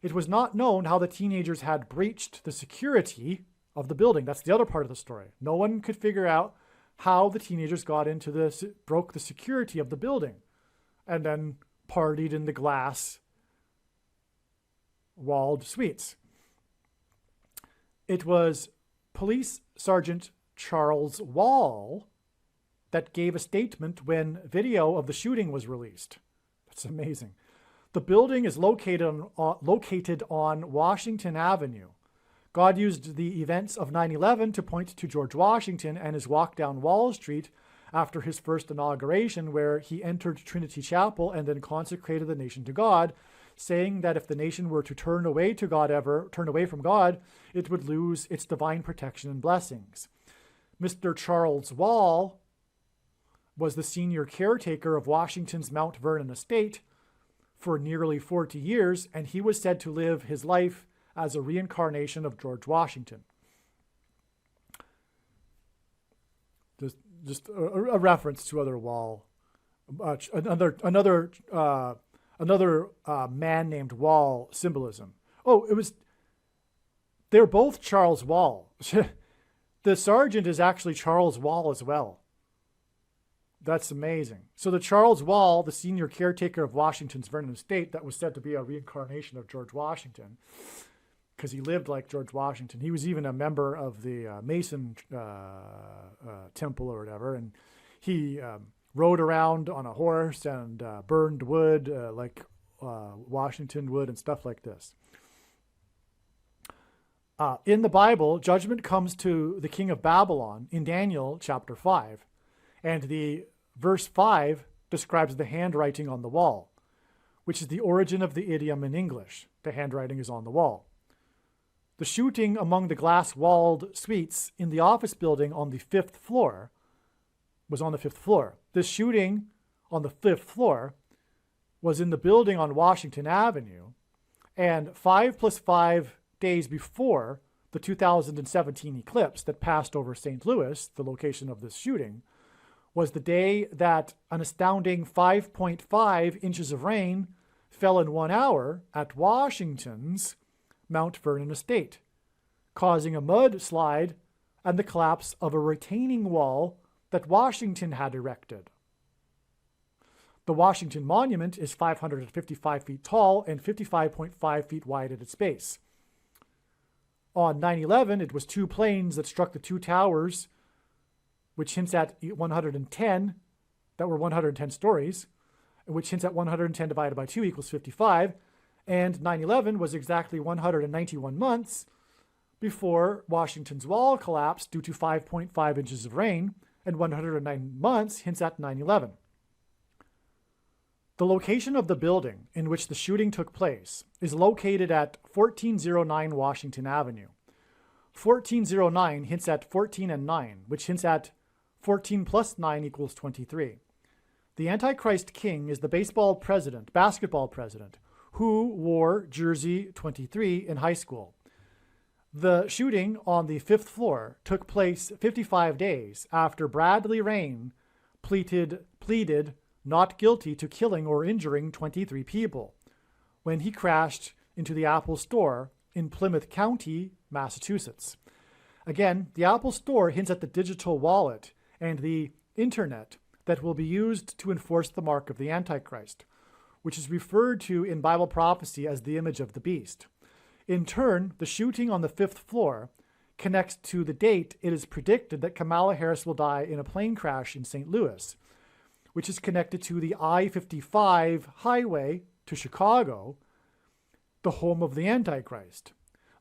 It was not known how the teenagers had breached the security of the building. That's the other part of the story. No one could figure out how the teenagers broke the security of the building and then partied in the glass walled suites. It was Police Sergeant Charles Wall that gave a statement when video of the shooting was released. That's amazing. The building is located on Washington Avenue. God used the events of 9/11 to point to George Washington and his walk down Wall Street after his first inauguration, where he entered Trinity Chapel and then consecrated the nation to God, saying that if the nation were to turn away from God, it would lose its divine protection and blessings. Mr. Charles Wall was the senior caretaker of Washington's Mount Vernon estate for nearly 40 years, and he was said to live his life as a reincarnation of George Washington. Just a reference to other Wall, another man named Wall symbolism. They're both Charles Wall. The sergeant is actually Charles Wall as well. That's amazing. So the Charles Wall, the senior caretaker of Washington's Vernon estate, that was said to be a reincarnation of George Washington, because he lived like George Washington. He was even a member of the Mason temple or whatever, and he rode around on a horse and burned wood like Washington would and stuff like this. In the Bible, judgment comes to the king of Babylon in Daniel chapter 5. And the verse 5 describes the handwriting on the wall, which is the origin of the idiom in English. The handwriting is on the wall. The shooting among the glass-walled suites in the office building on the 5th floor was on the 5th floor. This shooting on the 5th floor was in the building on Washington Avenue, and 5 plus 5 days before the 2017 eclipse that passed over St. Louis, the location of this shooting, was the day that an astounding 5.5 inches of rain fell in 1 hour at Washington's Mount Vernon estate, causing a mudslide and the collapse of a retaining wall that Washington had erected. The Washington Monument is 555 feet tall and 55.5 feet wide at its base. On 9/11, it was 2 planes that struck the 2 towers, which hints at 110, that were 110 stories, which hints at 110 divided by 2 equals 55. And 9/11 was exactly 191 months before Washington's wall collapsed due to 5.5 inches of rain, and 109 months hints at 9/11. The location of the building in which the shooting took place is located at 1409 Washington Avenue. 1409 hints at 14 and 9, which hints at 14 plus 9 equals 23. The Antichrist King is the basketball president, who wore jersey 23 in high school. The shooting on the 5th floor took place 55 days after Bradley Rain pleaded not guilty to killing or injuring 23 people when he crashed into the Apple Store in Plymouth County, Massachusetts. Again, the Apple Store hints at the digital wallet and the internet that will be used to enforce the mark of the Antichrist, which is referred to in Bible prophecy as the image of the beast. In turn, the shooting on the 5th floor connects to the date it is predicted that Kamala Harris will die in a plane crash in St. Louis, which is connected to the I-55 highway to Chicago, the home of the Antichrist.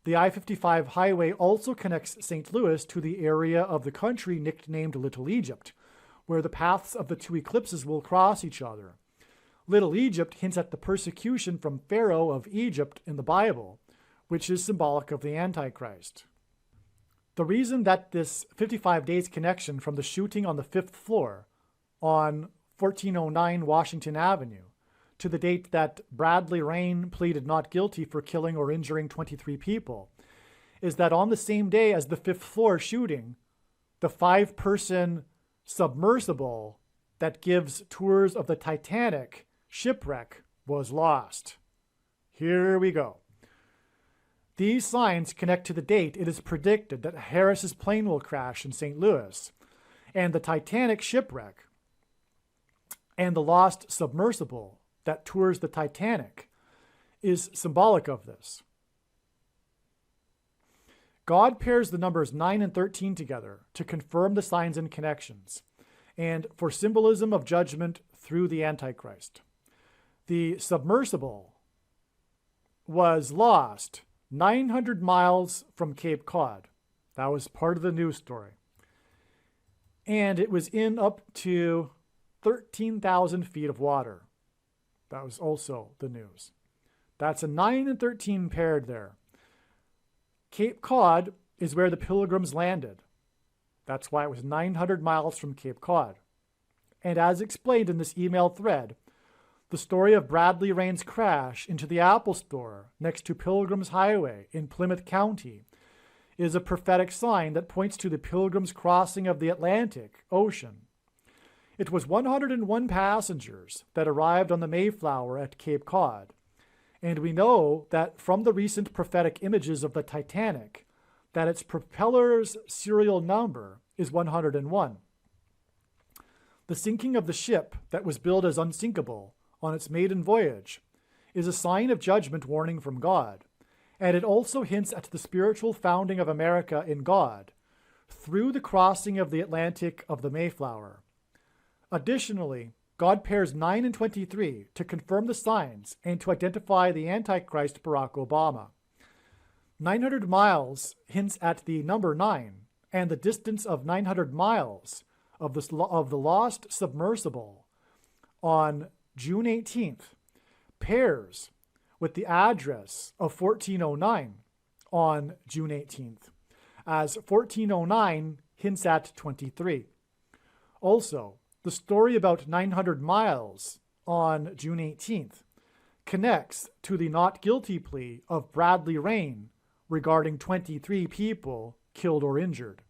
The I-55 highway also connects St. Louis to the area of the country nicknamed Little Egypt, where the paths of the two eclipses will cross each other. Little Egypt hints at the persecution from Pharaoh of Egypt in the Bible, which is symbolic of the Antichrist. The reason that this 55 days connection from the shooting on the 5th floor on 1409 Washington Avenue to the date that Bradley Rain pleaded not guilty for killing or injuring 23 people is that on the same day as the 5th floor shooting, the 5-person submersible that gives tours of the Titanic shipwreck was lost. Here we go. These signs connect to the date it is predicted that Harris's plane will crash in St. Louis, and the Titanic shipwreck and the lost submersible that tours the Titanic is symbolic of this. God pairs the numbers 9 and 13 together to confirm the signs and connections, and for symbolism of judgment through the Antichrist. The submersible was lost 900 miles from Cape Cod. That was part of the news story. And it was in up to 13,000 feet of water. That was also the news. That's a 9 and 13 paired there. Cape Cod is where the Pilgrims landed. That's why it was 900 miles from Cape Cod. And as explained in this email thread, the story of Bradley Rain's crash into the Apple Store next to Pilgrim's Highway in Plymouth County is a prophetic sign that points to the Pilgrims' crossing of the Atlantic Ocean. It was 101 passengers that arrived on the Mayflower at Cape Cod, and we know that from the recent prophetic images of the Titanic that its propeller's serial number is 101. The sinking of the ship that was billed as unsinkable on its maiden voyage is a sign of judgment warning from God, and it also hints at the spiritual founding of America in God through the crossing of the Atlantic of the Mayflower. Additionally, God pairs 9 and 23 to confirm the signs and to identify the Antichrist Barack Obama. 900 miles hints at the number 9 and the distance of 900 miles of the lost submersible on June 18th pairs with the address of 1409 on June 18th, as 1409 hints at 23. Also, the story about 900 miles on June 18th connects to the not guilty plea of Bradley Rain regarding 23 people killed or injured.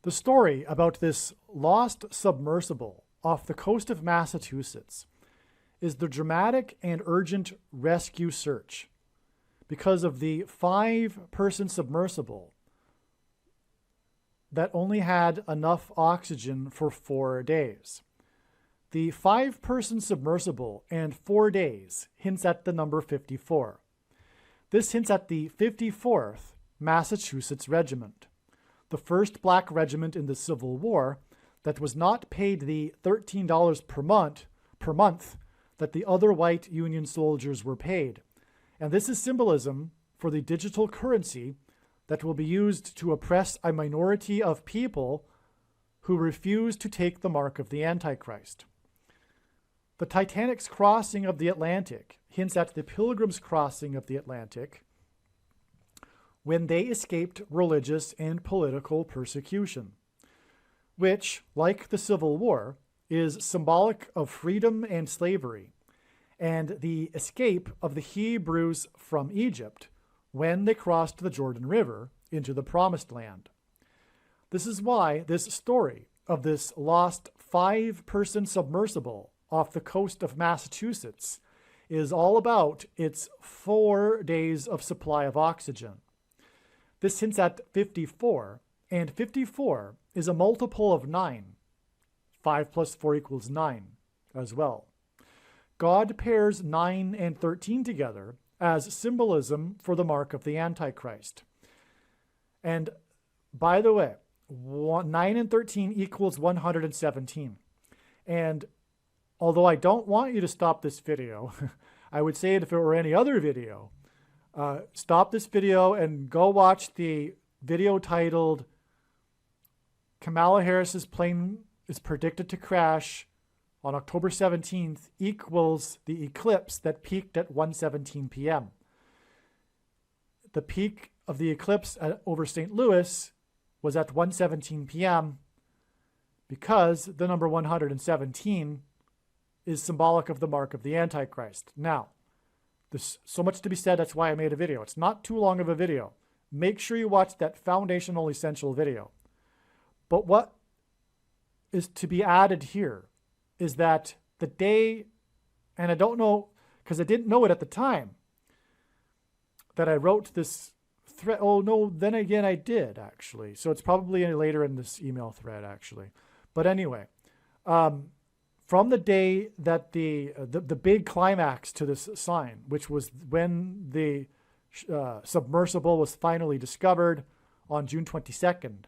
The story about this lost submersible off the coast of Massachusetts is the dramatic and urgent rescue search because of the 5-person submersible that only had enough oxygen for 4 days. The 5-person submersible and 4 days hints at the number 54. This hints at the 54th Massachusetts Regiment, the first black regiment in the Civil War that was not paid the $13 per month per month that the other white Union soldiers were paid. And this is symbolism for the digital currency that will be used to oppress a minority of people who refuse to take the mark of the Antichrist. The Titanic's crossing of the Atlantic hints at the Pilgrims' crossing of the Atlantic when they escaped religious and political persecution, which, like the Civil War, is symbolic of freedom and slavery, and the escape of the Hebrews from Egypt when they crossed the Jordan River into the Promised Land. This is why this story of this lost 5-person submersible off the coast of Massachusetts is all about its 4 days of supply of oxygen. This hints at 54, and 54 is a multiple of 9. 5 plus 4 equals 9 as well. God pairs 9 and 13 together as symbolism for the mark of the Antichrist. And by the way, 9 and 13 equals 117. And although I don't want you to stop this video, I would say it if it were any other video. Stop this video and go watch the video titled Kamala Harris's plane is predicted to crash on October 17th equals the eclipse that peaked at 1:17 p.m. The peak of the eclipse over St. Louis was at 1:17 p.m. because the number 117 is symbolic of the mark of the Antichrist. Now, there's so much to be said, that's why I made a video. It's not too long of a video. Make sure you watch that foundational essential video. But what is to be added here is that the day, and I don't know, because I didn't know it at the time, that I wrote this thread. Oh, no, then again, I did, actually. So it's probably later in this email thread, actually. But anyway, from the day that the big climax to this sign, which was when the submersible was finally discovered on June 22nd,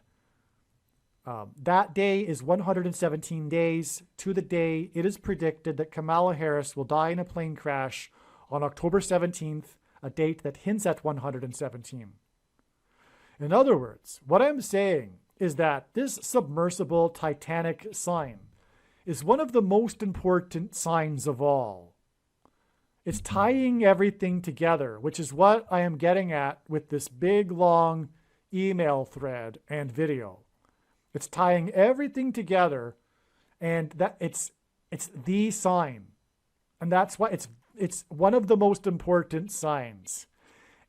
that day is 117 days to the day it is predicted that Kamala Harris will die in a plane crash on October 17th, a date that hints at 117. In other words, what I'm saying is that this submersible Titanic sign is one of the most important signs of all. It's tying everything together, which is what I am getting at with this big, long email thread and video. It's tying everything together, and that it's the sign. And that's why it's one of the most important signs.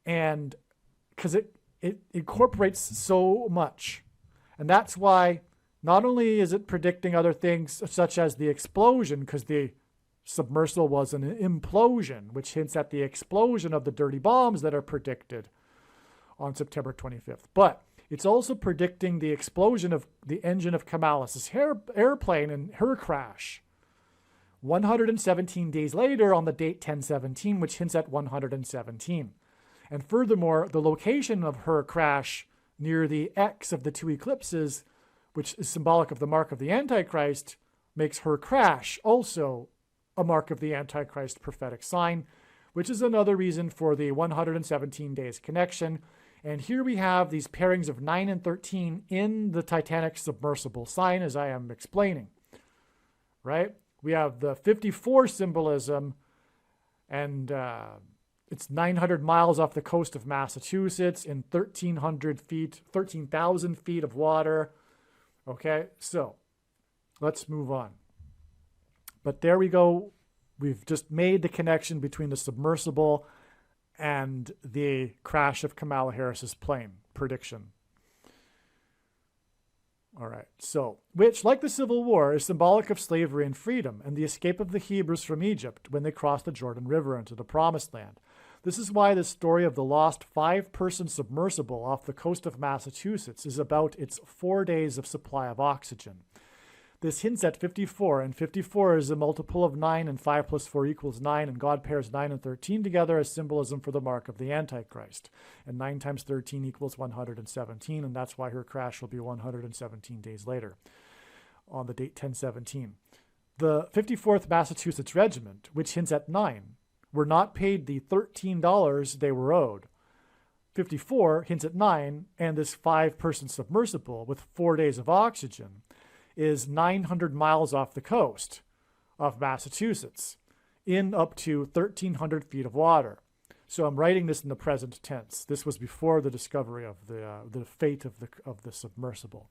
And because it incorporates so much. And that's why not only is it predicting other things such as the explosion, because the submersible was an implosion, which hints at the explosion of the dirty bombs that are predicted on September 25th. But it's also predicting the explosion of the engine of Kamala's airplane and her crash 117 days later on the date 10/17, which hints at 117. And furthermore, the location of her crash near the X of the two eclipses, which is symbolic of the mark of the Antichrist, makes her crash also a mark of the Antichrist prophetic sign, which is another reason for the 117 days connection. And here we have these pairings of 9 and 13 in the Titanic submersible sign, as I am explaining, right? We have the 54 symbolism, and it's 900 miles off the coast of Massachusetts in 13,000 feet of water. Okay, so let's move on. But there we go. We've just made the connection between the submersible and the crash of Kamala Harris's plane prediction. All right, so, which, like the Civil War, is symbolic of slavery and freedom and the escape of the Hebrews from Egypt when they crossed the Jordan River into the Promised Land. This is why the story of the lost 5-person submersible off the coast of Massachusetts is about its 4 days of supply of oxygen. This hints at 54, and 54 is a multiple of 9, and 5 plus 4 equals 9, and God pairs 9 and 13 together as symbolism for the mark of the Antichrist. And 9 times 13 equals 117, and that's why her crash will be 117 days later on the date 10/17. The 54th Massachusetts Regiment, which hints at 9, were not paid the $13 they were owed. 54 hints at 9, and this 5-person submersible with 4 days of oxygen is 900 miles off the coast of Massachusetts in up to 1,300 feet of water. So I'm writing this in the present tense. This was before the discovery of the fate of the submersible.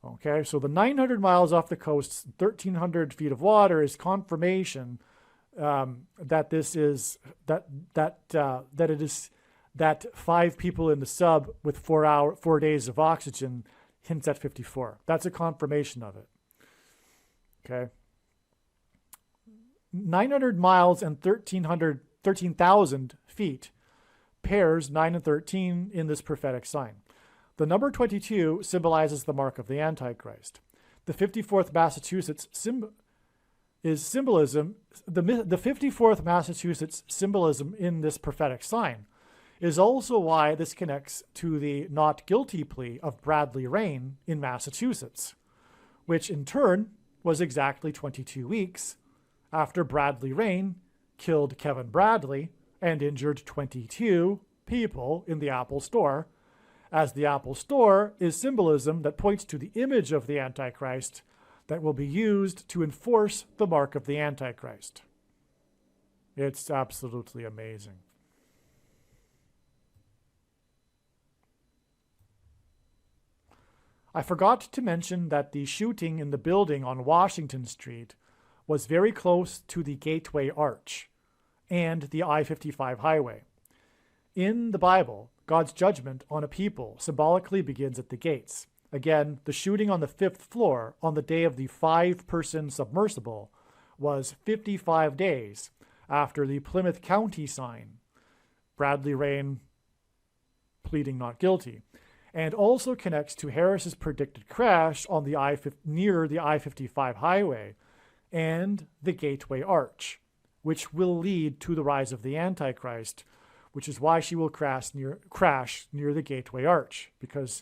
Okay, so the 900 miles off the coast, 1,300 feet of water is confirmation that this is that it is that 5 people in the sub with 4 days of oxygen hints at 54. That's a confirmation of it. Okay. 900 miles and 13,000 feet pairs 9 and 13 in this prophetic sign. The number 22 symbolizes the mark of the Antichrist. The 54th Massachusetts symbolism. The 54th Massachusetts symbolism in this prophetic sign is also why this connects to the not guilty plea of Bradley Rain in Massachusetts, which in turn was exactly 22 weeks after Bradley Rain killed Kevin Bradley and injured 22 people in the Apple Store, as the Apple Store is symbolism that points to the image of the Antichrist that will be used to enforce the mark of the Antichrist. It's absolutely amazing. I forgot to mention that the shooting in the building on Washington Street was very close to the Gateway Arch and the I-55 highway. In the Bible, God's judgment on a people symbolically begins at the gates. Again, the shooting on the 5th floor on the day of the 5-person submersible was 55 days after the Plymouth County sign, Bradley Rain pleading not guilty, and also connects to Harris's predicted crash on the near the I-55 highway and the Gateway Arch, which will lead to the rise of the Antichrist, which is why she will crash near the Gateway Arch, because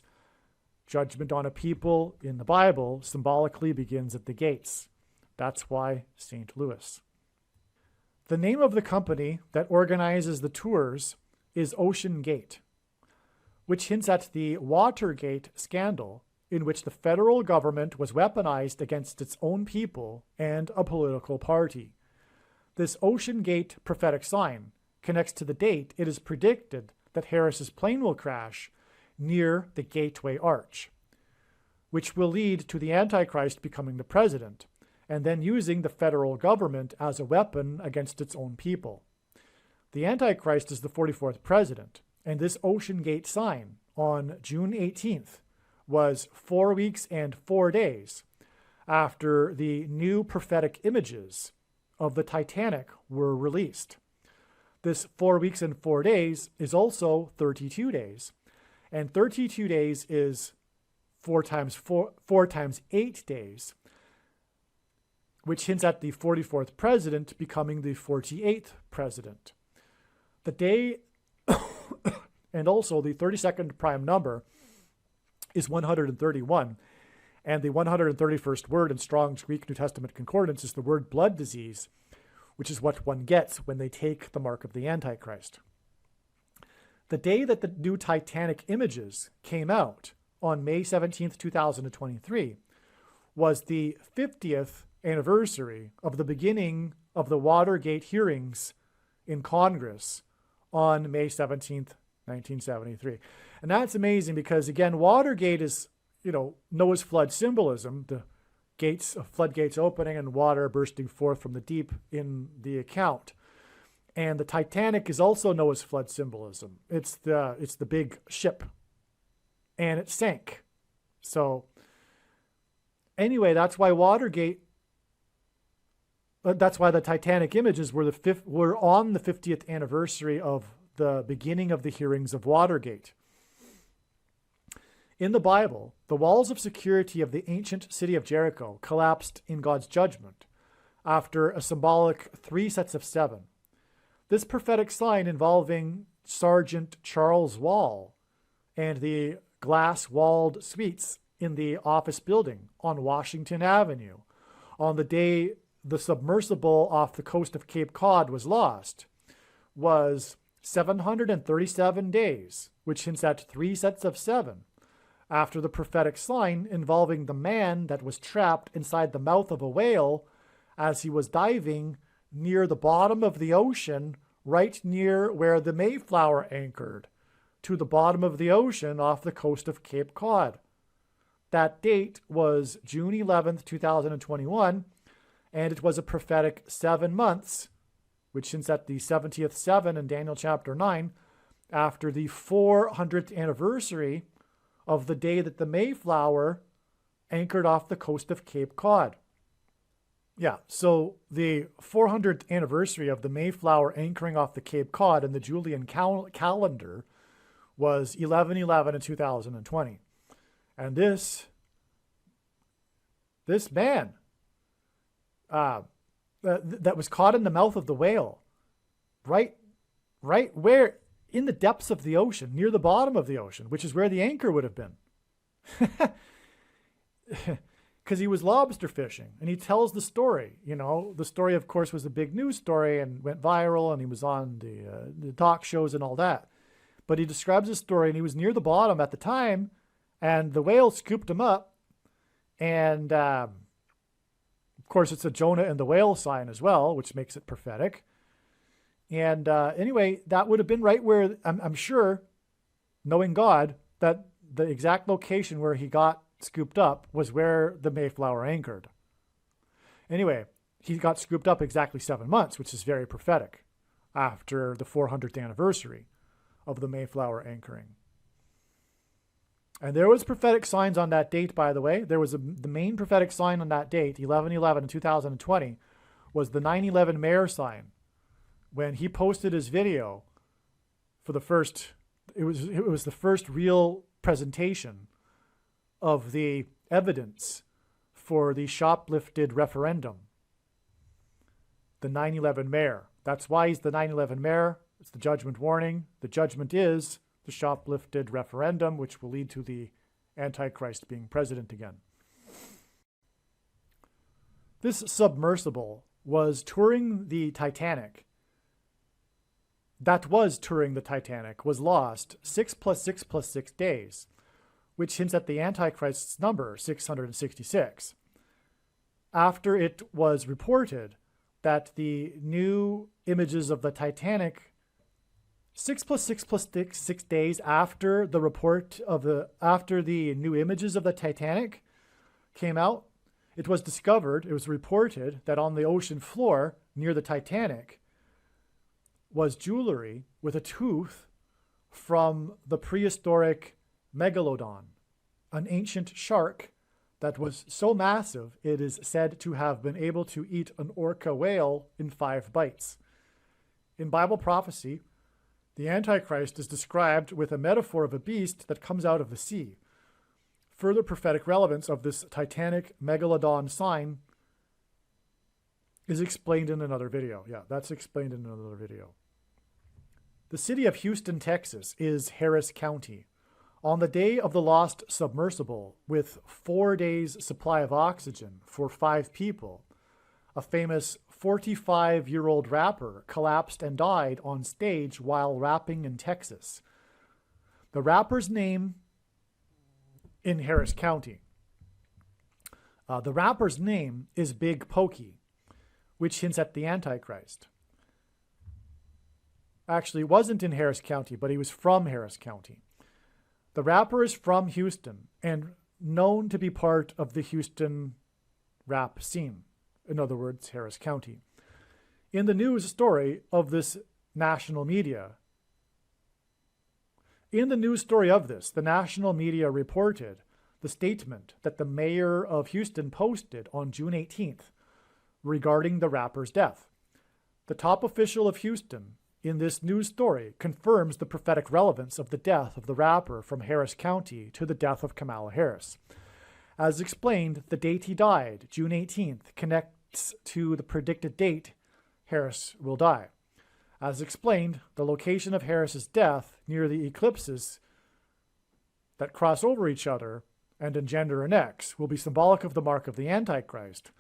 judgment on a people in the Bible symbolically begins at the gates. That's why St. Louis. The name of the company that organizes the tours is Ocean Gate, which hints at the Watergate scandal in which the federal government was weaponized against its own people and a political party. This Ocean Gate prophetic sign connects to the date it is predicted that Harris's plane will crash near the Gateway Arch, which will lead to the Antichrist becoming the president and then using the federal government as a weapon against its own people. The Antichrist is the 44th president, and this Ocean Gate sign on June 18th was 4 weeks and 4 days after the new prophetic images of the Titanic were released. This 4 weeks and 4 days is also 32 days. And 32 days is 4 times 8 days, which hints at the 44th president becoming the 48th president. The day and also the 32nd prime number is 131, and the 131st word in Strong's Greek New Testament Concordance is the word blood disease, which is what one gets when they take the mark of the Antichrist. The day that the new Titanic images came out, on May 17th, 2023, was the 50th anniversary of the beginning of the Watergate hearings in Congress on May 17th, 1973. And that's amazing because, again, Watergate is, Noah's flood symbolism, the floodgates opening and water bursting forth from the deep in the account. And the Titanic is also Noah's flood symbolism. It's the big ship, and it sank. So anyway, that's why that's why the Titanic images were on the 50th anniversary of the beginning of the hearings of Watergate. In the Bible, the walls of security of the ancient city of Jericho collapsed in God's judgment after a symbolic 3 sets of 7. This prophetic sign involving Sergeant Charles Wall and the glass-walled suites in the office building on Washington Avenue on the day the submersible off the coast of Cape Cod was lost was 737 days, which hints at 3 sets of 7, after the prophetic sign involving the man that was trapped inside the mouth of a whale as he was diving near the bottom of the ocean, right near where the Mayflower anchored, to the bottom of the ocean off the coast of Cape Cod. That date was June 11th, 2021, and it was a prophetic 7 months, which hints at the 70th 7 in Daniel chapter 9, after the 400th anniversary of the day that the Mayflower anchored off the coast of Cape Cod. Yeah, so the 400th anniversary of the Mayflower anchoring off the Cape Cod in the Julian calendar was 11/11 in 2020. And this man that was caught in the mouth of the whale, right where, in the depths of the ocean, near the bottom of the ocean, which is where the anchor would have been. Because he was lobster fishing, and he tells the story. You know, the story, of course, was a big news story and went viral, and he was on the talk shows and all that. But he describes his story, and he was near the bottom at the time, and the whale scooped him up, and of course, it's a Jonah and the whale sign as well, which makes it prophetic. And anyway, that would have been right where, I'm sure, knowing God, that the exact location where he got scooped up was where the Mayflower anchored. Anyway, he got scooped up exactly 7 months, which is very prophetic, after the 400th anniversary of the Mayflower anchoring. And there was prophetic signs on that date, by the way. There was the main prophetic sign on that date, 11/11 in 2020, was the 9/11 Mare sign. When he posted his video for the first, it was the first real presentation of the evidence for the shoplifted referendum. The 9/11 Mare. That's why he's the 9/11 Mare. It's the judgment warning. The judgment is the shoplifted referendum, which will lead to the Antichrist being president again. This submersible was touring the Titanic. That was touring the Titanic, was lost 6 + 6 + 6 days, which hints at the Antichrist's number, 666. After it was reported that the new images of the Titanic, 6 + 6 + 6 days after the report of after the new images of the Titanic came out, it was discovered, it was reported that on the ocean floor near the Titanic was jewelry with a tooth from the prehistoric megalodon, an ancient shark that was so massive it is said to have been able to eat an orca whale in 5 bites. In Bible prophecy, the Antichrist is described with a metaphor of a beast that comes out of the sea. Further prophetic relevance of this Titanic megalodon sign is explained in another video. Yeah, that's explained in another video. The city of Houston, Texas is Harris County. On the day of the lost submersible, with 4 days' supply of oxygen for 5 people, a famous 45-year-old rapper collapsed and died on stage while rapping in Texas. The rapper's name in Harris County. The rapper's name is Big Pokey, which hints at the Antichrist. Actually, it wasn't in Harris County, but he was from Harris County. The rapper is from Houston and known to be part of the Houston rap scene. In other words, Harris County. In the news story of this national media, the national media reported the statement that the mayor of Houston posted on June 18th regarding the rapper's death. The top official of Houston in this news story confirms the prophetic relevance of the death of the rapper from Harris County to the death of Kamala Harris. As explained, the date he died, June 18th, connects to the predicted date Harris will die. As explained, the location of Harris's death near the eclipses that cross over each other and engender an X will be symbolic of the mark of the Antichrist,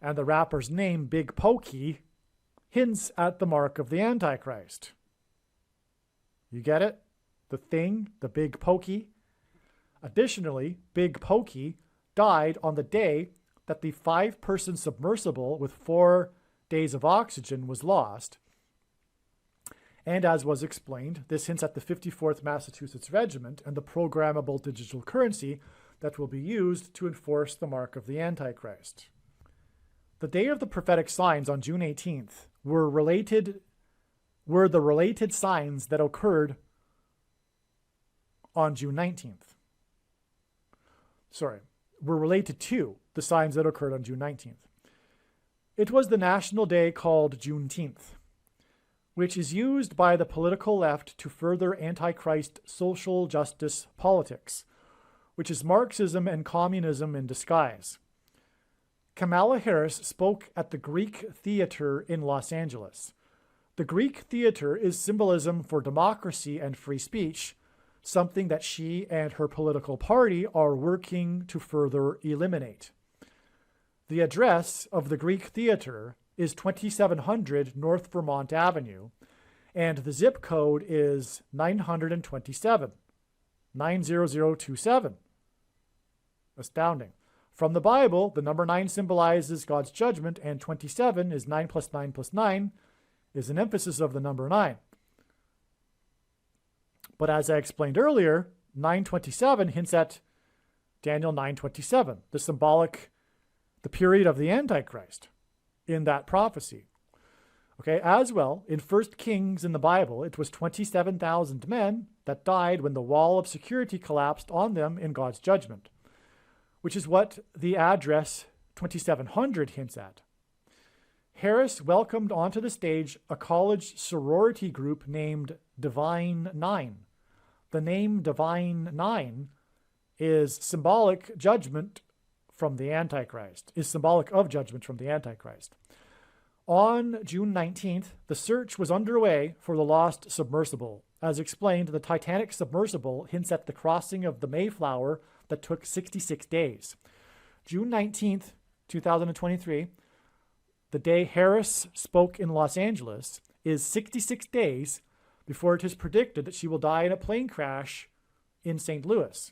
And the rapper's name, Big Pokey, hints at the mark of the Antichrist. You get it? The thing, the Big Pokey. Additionally, Big Pokey died on the day that the 5-person submersible with 4 days of oxygen was lost. And as was explained, this hints at the 54th Massachusetts Regiment and the programmable digital currency that will be used to enforce the mark of the Antichrist. The day of the prophetic signs on June 18th were the related signs that occurred on June 19th. Were related to the signs that occurred on June 19th. It was the national day called Juneteenth, which is used by the political left to further Antichrist social justice politics, which is Marxism and communism in disguise. Kamala Harris spoke at the Greek Theater in Los Angeles. The Greek Theater is symbolism for democracy and free speech, something that she and her political party are working to further eliminate. The address of the Greek Theater is 2700 North Vermont Avenue, and the zip code is 927, 90027. Astounding. From the Bible, the number 9 symbolizes God's judgment, and 27 is 9 plus 9 plus 9 is an emphasis of the number 9. But as I explained earlier, 927 hints at Daniel 9:27, the period of the Antichrist in that prophecy. Okay, as well, in 1 Kings in the Bible, it was 27,000 men that died when the wall of security collapsed on them in God's judgment, which is what the address 2700 hints at. Harris welcomed onto the stage a college sorority group named Divine Nine. The name Divine Nine is symbolic of judgment from the Antichrist. On June 19th, the search was underway for the lost submersible. As explained, the Titanic submersible hints at the crossing of the Mayflower that took 66 days. June 19th, 2023, the day Harris spoke in Los Angeles, is 66 days before it is predicted that she will die in a plane crash in St. Louis.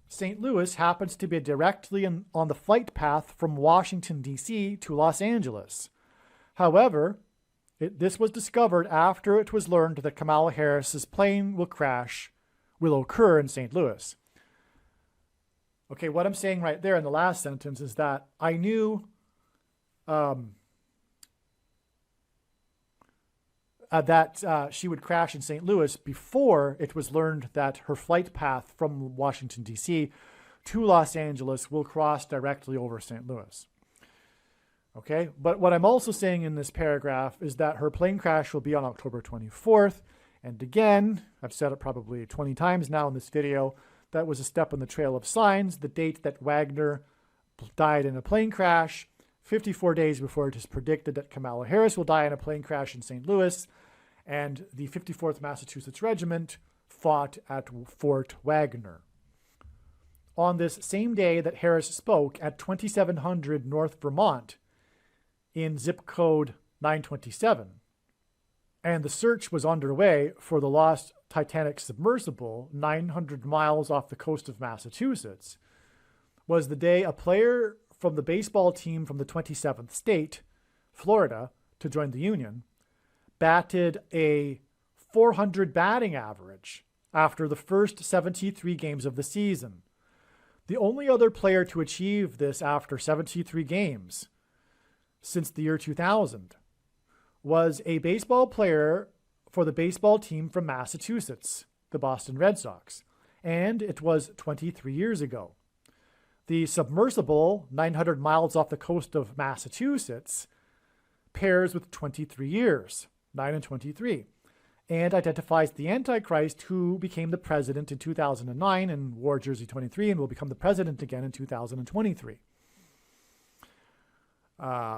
St. Louis happens to be directly on the flight path from Washington, D.C. to Los Angeles. However, this was discovered after it was learned that Kamala Harris's plane will occur in St. Louis. Okay, what I'm saying right there in the last sentence is that I knew that she would crash in St. Louis before it was learned that her flight path from Washington, D.C. to Los Angeles will cross directly over St. Louis. Okay, but what I'm also saying in this paragraph is that her plane crash will be on October 24th. And again, I've said it probably 20 times now in this video, that was a step on the trail of signs, the date that Wagner died in a plane crash, 54 days before it is predicted that Kamala Harris will die in a plane crash in St. Louis, and the 54th Massachusetts Regiment fought at Fort Wagner. On this same day that Harris spoke at 2700 North Vermont in zip code 927, and the search was underway for the lost Titanic submersible 900 miles off the coast of Massachusetts, was the day a player from the baseball team from the 27th state, Florida, to join the Union, batted a .400 batting average after the first 73 games of the season. The only other player to achieve this after 73 games since the year 2000 was a baseball player for the baseball team from Massachusetts, the Boston Red Sox, and it was 23 years ago. The submersible, 900 miles off the coast of Massachusetts, pairs with 23 years, 9 and 23, and identifies the Antichrist, who became the president in 2009 and wore jersey 23 and will become the president again in 2023.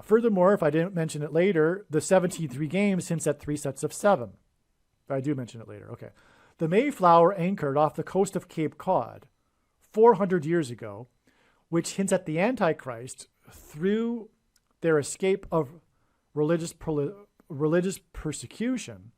Furthermore, if I didn't mention it later, the 73 games hints at 3 sets of 7. But I do mention it later. Okay. The Mayflower anchored off the coast of Cape Cod 400 years ago which hints at the Antichrist through their escape of religious persecution,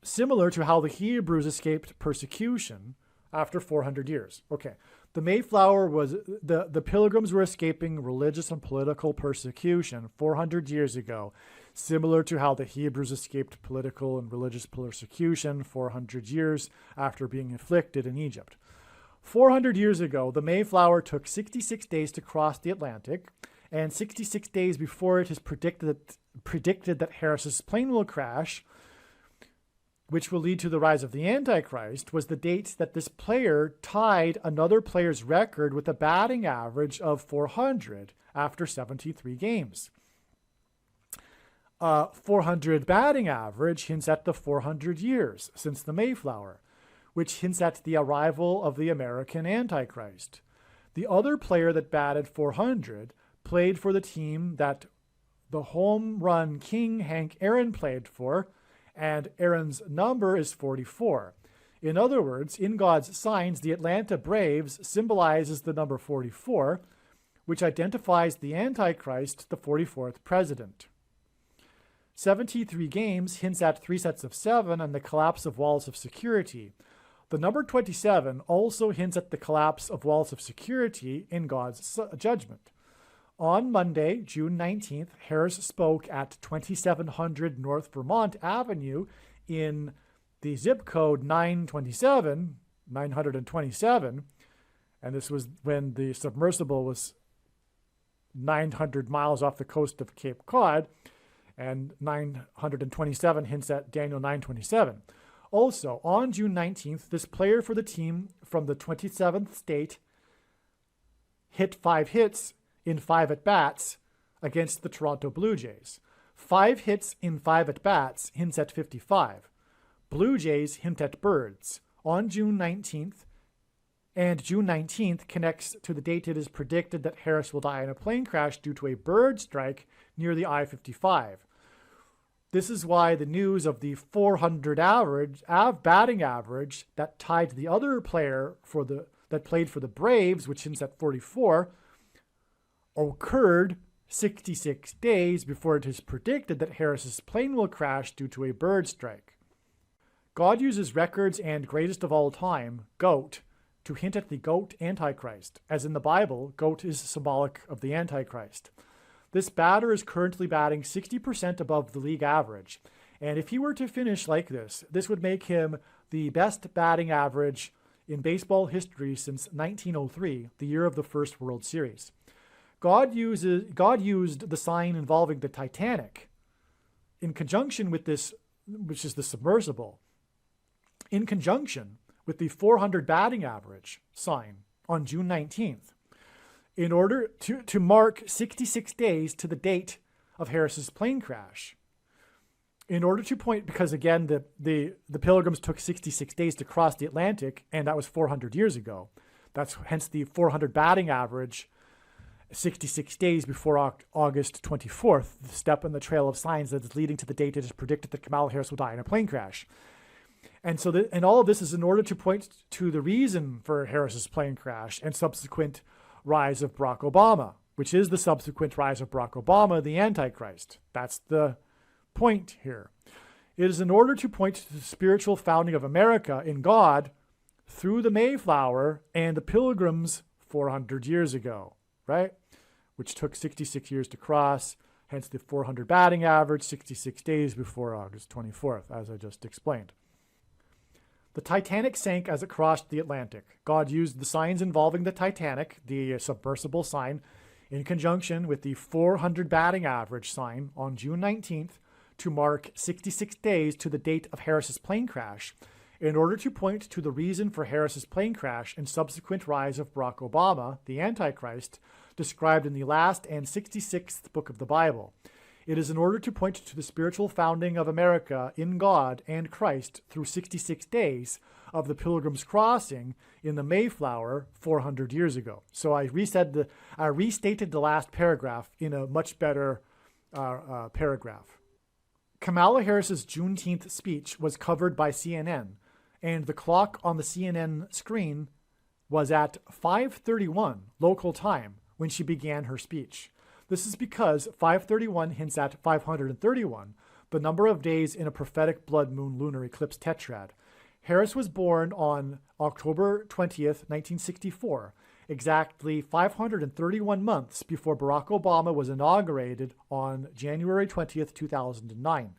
similar to how the Hebrews escaped persecution after 400 years. Okay, the Mayflower was, the Pilgrims were escaping religious and political persecution 400 years ago, similar to how the Hebrews escaped political and religious persecution 400 years after being afflicted in Egypt. 400 years ago, the Mayflower took 66 days to cross the Atlantic, and 66 days before it is predicted that Harris's plane will crash, which will lead to the rise of the Antichrist, was the date that this player tied another player's record with a batting average of 400 after 73 games. 400 batting average hints at the 400 years since the Mayflower, which hints at the arrival of the American Antichrist. The other player that batted 400 played for the team that the home run king Hank Aaron played for, and Aaron's number is 44. In other words, in God's signs, the Atlanta Braves symbolizes the number 44, which identifies the Antichrist, the 44th president. 73 games hints at 3 sets of 7 and the collapse of walls of security. The number 27 also hints at the collapse of walls of security in God's judgment. On Monday, June 19th, Harris spoke at 2700 North Vermont Avenue in the zip code 927, and this was when the submersible was 900 miles off the coast of Cape Cod, and 927 hints at Daniel 9:27. Also, on June 19th, this player for the team from the 27th state hit 5 hits in 5 at-bats against the Toronto Blue Jays. 5 hits in 5 at-bats hints at 55. Blue Jays hint at birds. On June 19th, and June 19th connects to the date it is predicted that Harris will die in a plane crash due to a bird strike near the I-55. This is why the news of the 400 batting average that tied the other player that played for the Braves, which hints at 44, occurred 66 days before it is predicted that Harris's plane will crash due to a bird strike. God uses records and greatest of all time, GOAT, to hint at the GOAT Antichrist. As in the Bible, GOAT is symbolic of the Antichrist. This batter is currently batting 60% above the league average, and if he were to finish like this would make him the best batting average in baseball history since 1903, the year of the first World Series. God used the sign involving the Titanic in conjunction with this, which is the submersible, in conjunction with the 400 batting average sign on June 19th, in order to mark 66 days to the date of Harris's plane crash. In order to point, because again, the Pilgrims took 66 days to cross the Atlantic, and that was 400 years ago. That's hence the 400 batting average, 66 days before August 24th, the step in the trail of signs that is leading to the date it is predicted that Kamala Harris will die in a plane crash. And so, and all of this is in order to point to the reason for Harris's plane crash and subsequent rise of Barack Obama, which is the subsequent rise of Barack Obama, the Antichrist. That's the point here. It is in order to point to the spiritual founding of America in God through the Mayflower and the Pilgrims 400 years ago, right? Which took 66 years to cross, hence the 400 batting average, 66 days before August 24th, as I just explained. The Titanic sank as it crossed the Atlantic. God used the signs involving the Titanic, the submersible sign, in conjunction with the 400 batting average sign on June 19th to mark 66 days to the date of Harris's plane crash, in order to point to the reason for Harris's plane crash and subsequent rise of Barack Obama, the Antichrist, described in the last and 66th book of the Bible. It is in order to point to the spiritual founding of America in God and Christ through 66 days of the Pilgrim's crossing in the Mayflower 400 years ago. So I restated the last paragraph in a much better paragraph. Kamala Harris's Juneteenth speech was covered by CNN, and the clock on the CNN screen was at 5:31 local time when she began her speech. This is because 5:31 hints at 531, the number of days in a prophetic blood moon lunar eclipse tetrad. Harris was born on October 20th, 1964, exactly 531 months before Barack Obama was inaugurated on January 20th, 2009.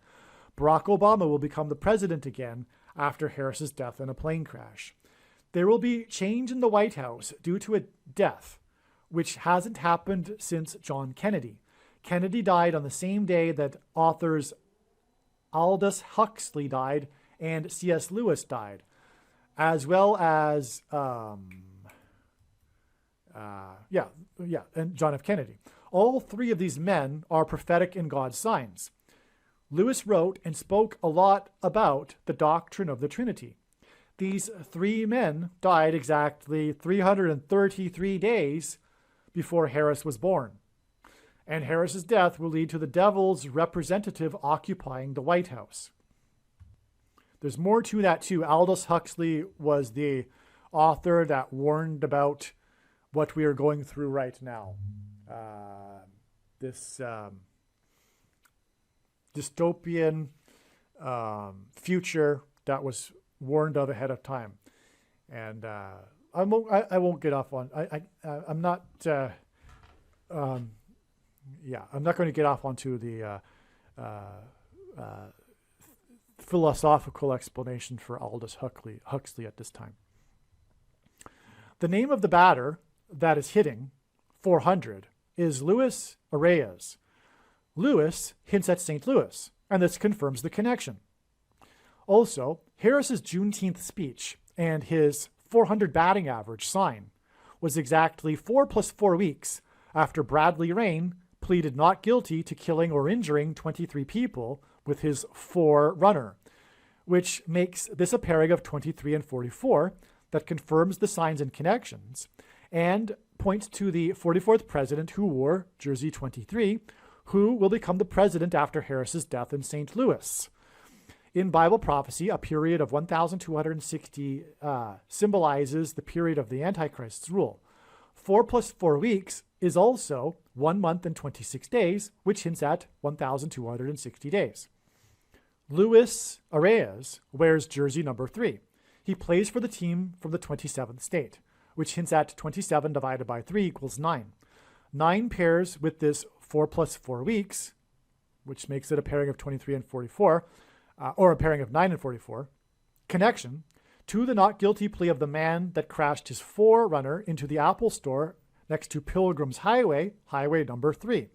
Barack Obama will become the president again after Harris's death in a plane crash. There will be change in the White House due to a death, which hasn't happened since John Kennedy. Kennedy died on the same day that authors Aldous Huxley died and C.S. Lewis died, as well as and John F. Kennedy. All three of these men are prophetic in God's signs. Lewis wrote and spoke a lot about the doctrine of the Trinity. These three men died exactly 333 days before Harris was born. And Harris's death will lead to the devil's representative occupying the White House. There's more to that too. Aldous Huxley was the author that warned about what we are going through right now. This dystopian future that was warned of ahead of time. And I won't get off on. I'm not. I'm not going to get off onto the philosophical explanation for Aldous Huxley at this time. The name of the batter that is hitting 400 is Luis Arias. Lewis hints at St. Louis, and this confirms the connection. Also, Harris's Juneteenth speech and his 400 batting average sign was exactly 4 + 4 weeks after Bradley Rain pleaded not guilty to killing or injuring 23 people with his 4 runner, which makes this a pairing of 23 and 44 that confirms the signs and connections and points to the 44th president who wore jersey 23, who will become the president after Harris's death in St. Louis. In Bible prophecy, a period of 1,260 symbolizes the period of the Antichrist's rule. 4 + 4 weeks is also 1 month and 26 days, which hints at 1,260 days. Luis Arias wears jersey number 3. He plays for the team from the 27th state, which hints at 27 divided by 3 equals 9. 9 pairs with this 4 + 4 weeks, which makes it a pairing of 23 and 44, or a pairing of 9 and 44, connection to the not guilty plea of the man that crashed his 4Runner into the Apple store next to Pilgrim's Highway, highway number 3,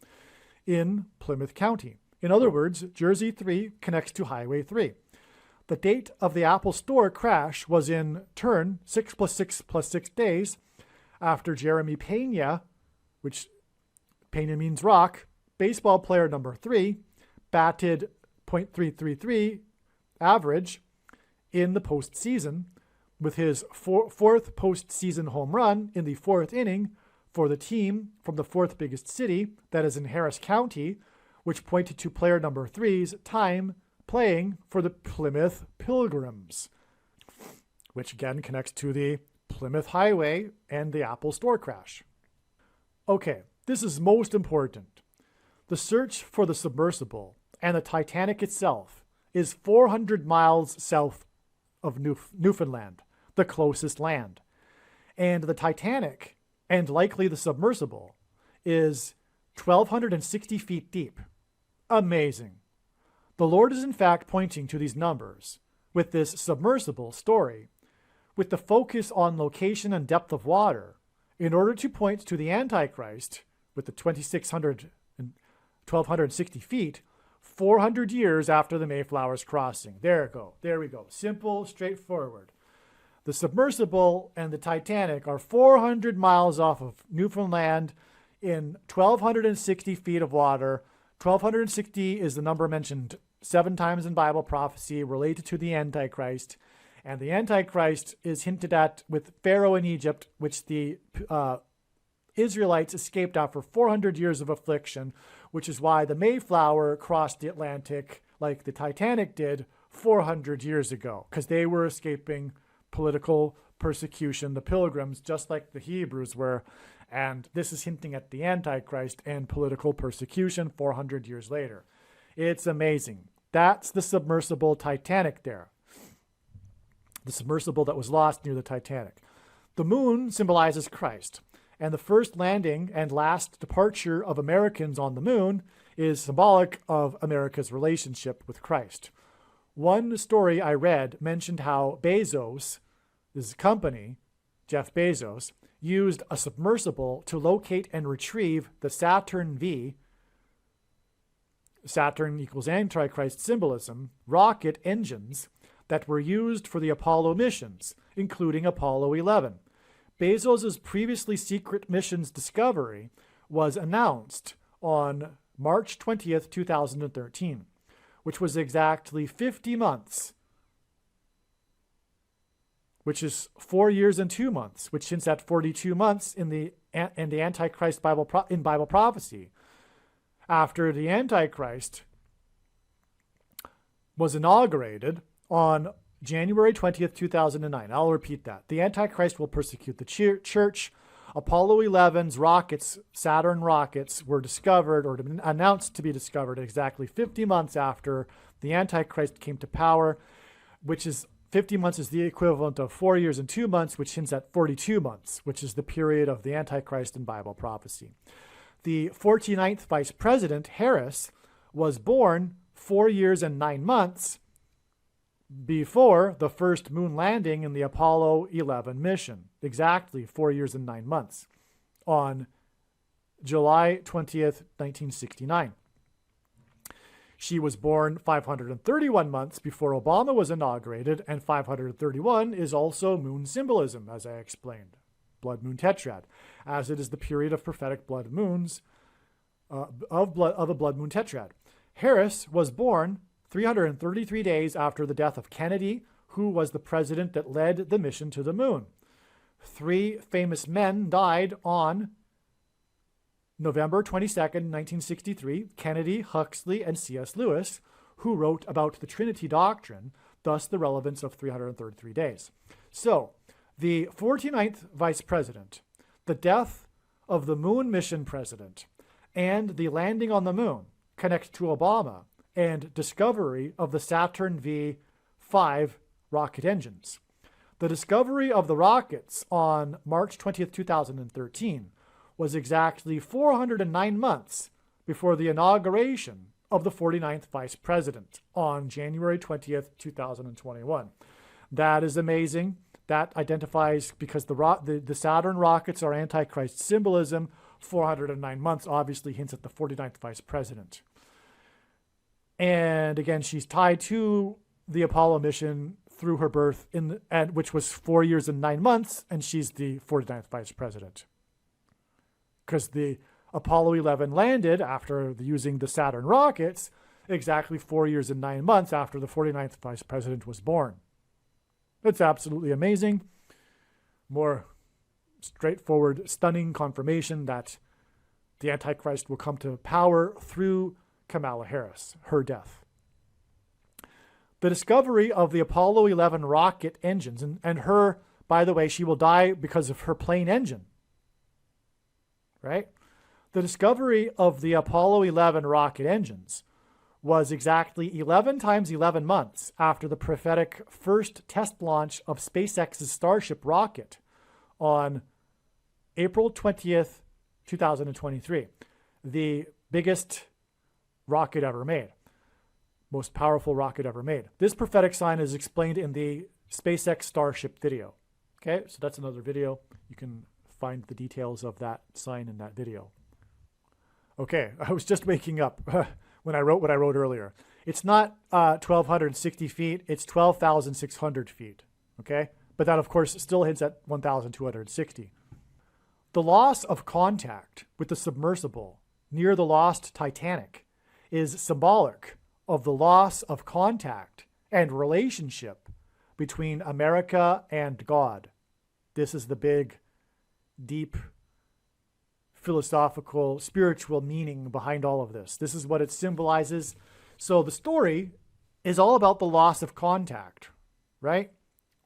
in Plymouth County. In other words, Jersey 3 connects to Highway 3. The date of the Apple Store crash was in turn 6 + 6 + 6 days after Jeremy Pena, which Pena means rock, baseball player number 3, batted .333 average in the postseason with his fourth postseason home run in the 4th inning for the team from the 4th biggest city, that is in Harris County, which pointed to player number 3's time playing for the Plymouth Pilgrims, which again connects to the Plymouth Highway and the Apple Store crash. Okay, this is most important. The search for the submersible and the Titanic itself is 400 miles south of Newfoundland, the closest land. And the Titanic, and likely the submersible, is 1,260 feet deep. Amazing. The Lord is in fact pointing to these numbers with this submersible story, with the focus on location and depth of water, in order to point to the Antichrist with the 2,600 and 1,260 feet, 400 years after the Mayflower's crossing. There we go. Simple, straightforward. The submersible and the Titanic are 400 miles off of Newfoundland in 1,260 feet of water. 1,260 is the number mentioned 7 times in Bible prophecy related to the Antichrist. And the Antichrist is hinted at with Pharaoh in Egypt, which the Israelites escaped after 400 years of affliction, which is why the Mayflower crossed the Atlantic like the Titanic did 400 years ago, because they were escaping political persecution, the pilgrims, just like the Hebrews were. And this is hinting at the Antichrist and political persecution 400 years later. It's amazing. That's the submersible Titanic there. The submersible that was lost near the Titanic. The moon symbolizes Christ. And the first landing and last departure of Americans on the moon is symbolic of America's relationship with Christ. One story I read mentioned how Bezos, his company, Jeff Bezos, used a submersible to locate and retrieve the Saturn V, Saturn equals Antichrist symbolism, rocket engines that were used for the Apollo missions, including Apollo 11. Bezos' previously secret mission's discovery was announced on March 20th, 2013, which was exactly 50 months, which is 4 years and 2 months, which hints at 42 months in the Antichrist Bible prophecy. After the Antichrist was inaugurated on January 20th, 2009. I'll repeat that. The Antichrist will persecute the church. Apollo 11's rockets, Saturn rockets, were discovered or announced to be discovered exactly 50 months after the Antichrist came to power, which is 50 months is the equivalent of 4 years and 2 months, which hints at 42 months, which is the period of the Antichrist in Bible prophecy. The 49th Vice President, Harris, was born 4 years and 9 months before the first moon landing in the Apollo 11 mission, exactly 4 years and 9 months, on July 20th, 1969. She was born 531 months before Obama was inaugurated, and 531 is also moon symbolism, as I explained. Blood moon tetrad, as it is the period of prophetic blood moons, of a blood moon tetrad. Harris was born 333 days after the death of Kennedy, who was the president that led the mission to the moon. 3 famous men died on November 22nd, 1963, Kennedy, Huxley, and C.S. Lewis, who wrote about the Trinity doctrine, thus the relevance of 333 days. So, the 49th Vice President, the death of the moon mission president, and the landing on the moon connect to Obama and discovery of the Saturn V5 rocket engines. The discovery of the rockets on March 20th, 2013 was exactly 409 months before the inauguration of the 49th Vice President on January 20th, 2021. That is amazing. That identifies, because the Saturn rockets are Antichrist symbolism, 409 months obviously hints at the 49th Vice President. And again, she's tied to the Apollo mission through her birth, which was 4 years and 9 months, and she's the 49th Vice President. Because the Apollo 11 landed after using the Saturn rockets exactly 4 years and 9 months after the 49th Vice President was born. It's absolutely amazing. More straightforward, stunning confirmation that the Antichrist will come to power through Kamala Harris, her death. The discovery of the Apollo 11 rocket engines, and her, by the way, she will die because of her plane engine, right? The discovery of the Apollo 11 rocket engines was exactly 11 times 11 months after the prophetic first test launch of SpaceX's Starship rocket on April 20th, 2023. The biggest rocket ever made. Most powerful rocket ever made. This prophetic sign is explained in the SpaceX Starship video. Okay, so that's another video. You can find the details of that sign in that video. Okay, I was just waking up when I wrote what I wrote earlier. It's not 1,260 feet, it's 12,600 feet. Okay, but that of course still hits at 1,260. The loss of contact with the submersible near the lost Titanic is symbolic of the loss of contact and relationship between America and God. This is the big, deep, philosophical, spiritual meaning behind all of this. This is what it symbolizes. So the story is all about the loss of contact, right?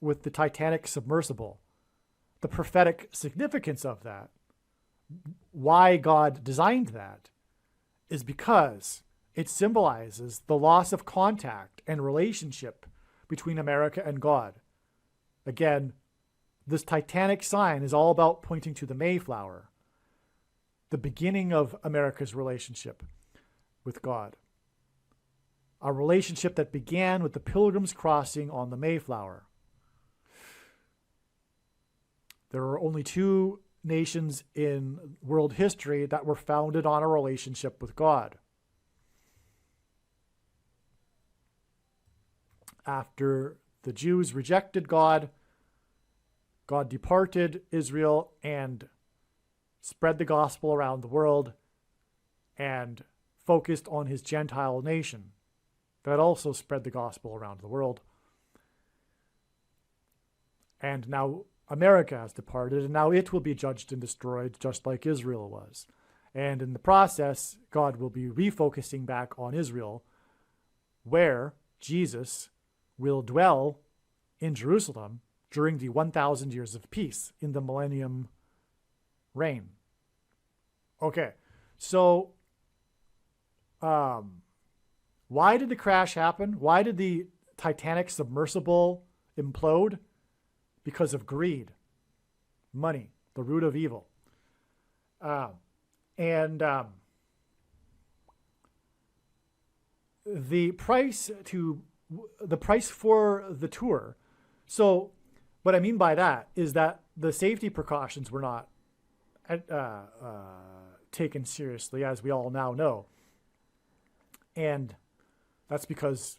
With the Titanic submersible the prophetic significance of that, why God designed that, is because it symbolizes the loss of contact and relationship between America and God. Again, this Titanic sign is all about pointing to the Mayflower, the beginning of America's relationship with God. A relationship that began with the Pilgrims crossing on the Mayflower. There are only two nations in world history that were founded on a relationship with God. After the Jews rejected God, God departed Israel and spread the gospel around the world and focused on his Gentile nation that also spread the gospel around the world. And now America has departed, and now it will be judged and destroyed just like Israel was. And in the process, God will be refocusing back on Israel, where Jesus will dwell in Jerusalem during the 1,000 years of peace in the millennium reign. Okay, so why did the crash happen? Why did the Titanic submersible implode? Because of greed, money, the root of evil. The price for the tour. So what I mean by that is that the safety precautions were not taken seriously, as we all now know. And that's because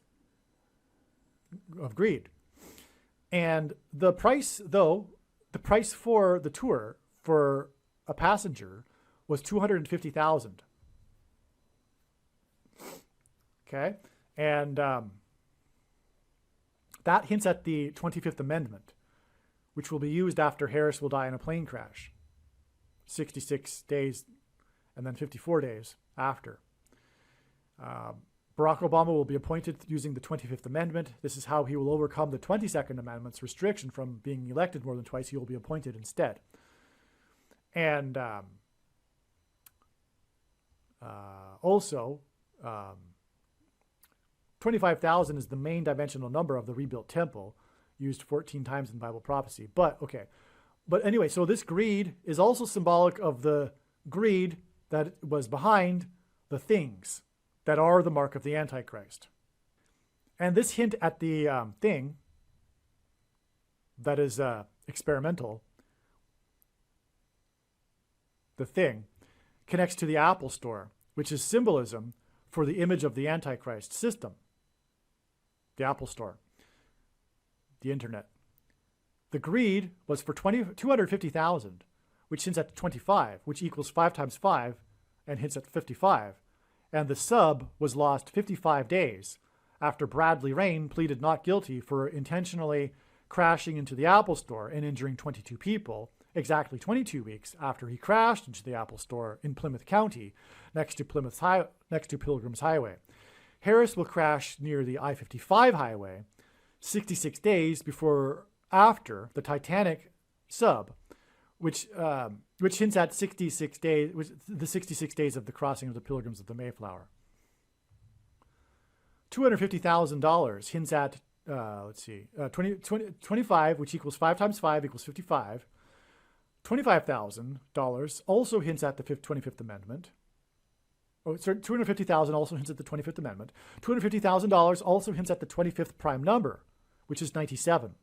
of greed. And the price, though, the price for the tour for a passenger was $250,000. Okay, and that hints at the 25th Amendment, which will be used after Harris will die in a plane crash, 66 days, and then 54 days after. Barack Obama will be appointed using the 25th Amendment. This is how he will overcome the 22nd Amendment's restriction from being elected more than twice. He will be appointed instead. And also, 25,000 is the main dimensional number of the rebuilt temple, used 14 times in Bible prophecy. But, okay. But anyway, so this greed is also symbolic of the greed that was behind the things that are the mark of the Antichrist. And this hint at the thing that is experimental, the thing, connects to the Apple Store, which is symbolism for the image of the Antichrist system. The Apple Store, the internet. The greed was for 250,000, which hints at 25, which equals 5 times 5, and hints at 55. And the sub was lost 55 days after Bradley Rain pleaded not guilty for intentionally crashing into the Apple Store and injuring 22 people, exactly 22 weeks after he crashed into the Apple Store in Plymouth County, next to Pilgrim's Highway. Harris will crash near the I-55 highway 66 days after the Titanic Sub, which hints at 66 days, the 66 days of the crossing of the Pilgrims of the Mayflower. $250,000 hints at, 25, which equals 5 times 5 equals 55. $25,000 also hints at the 25th Amendment. Oh, sorry, $250,000 also hints at the 25th Amendment. $250,000 also hints at the 25th prime number, which is 97.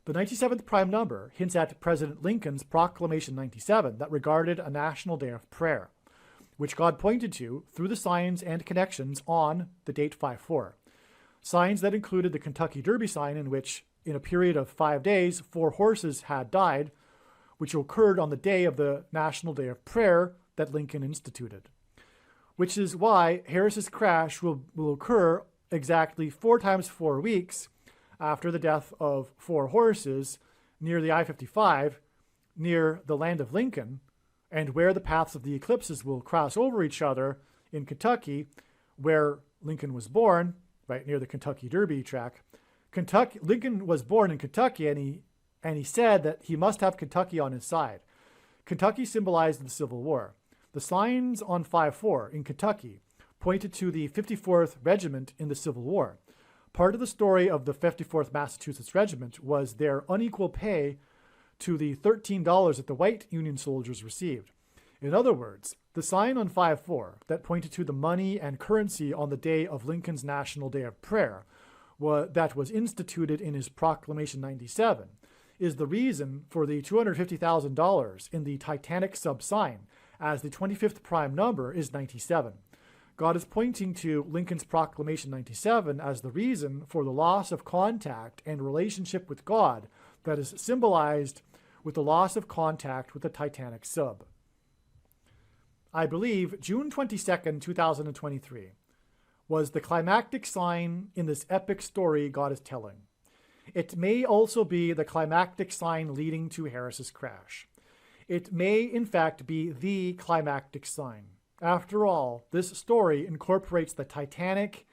The 97th prime number hints at President Lincoln's Proclamation 97 that regarded a national day of prayer, which God pointed to through the signs and connections on the date 5-4. Signs that included the Kentucky Derby sign, in which, in a period of 5 days, 4 horses had died, which occurred on the day of the National Day of Prayer that Lincoln instituted. Which is why Harris's crash will occur exactly 4 times 4 weeks after the death of 4 horses near the I-55, near the land of Lincoln, and where the paths of the eclipses will cross over each other in Kentucky, where Lincoln was born, right near the Kentucky Derby track. Lincoln was born in Kentucky, and he And he said that he must have Kentucky on his side. Kentucky symbolized the Civil War. The signs on 5-4 in Kentucky pointed to the 54th Regiment in the Civil War. Part of the story of the 54th Massachusetts Regiment was their unequal pay to the $13 that the white Union soldiers received. In other words, the sign on 5-4 that pointed to the money and currency on the day of Lincoln's National Day of Prayer that was instituted in his Proclamation 97 is the reason for the $250,000 in the Titanic Sub sign, as the 25th prime number is 97. God is pointing to Lincoln's Proclamation 97 as the reason for the loss of contact and relationship with God that is symbolized with the loss of contact with the Titanic Sub. I believe June 22nd, 2023 was the climactic sign in this epic story God is telling. It may also be the climactic sign leading to Harris's crash. It may, in fact, be the climactic sign. After all, this story incorporates the Titanic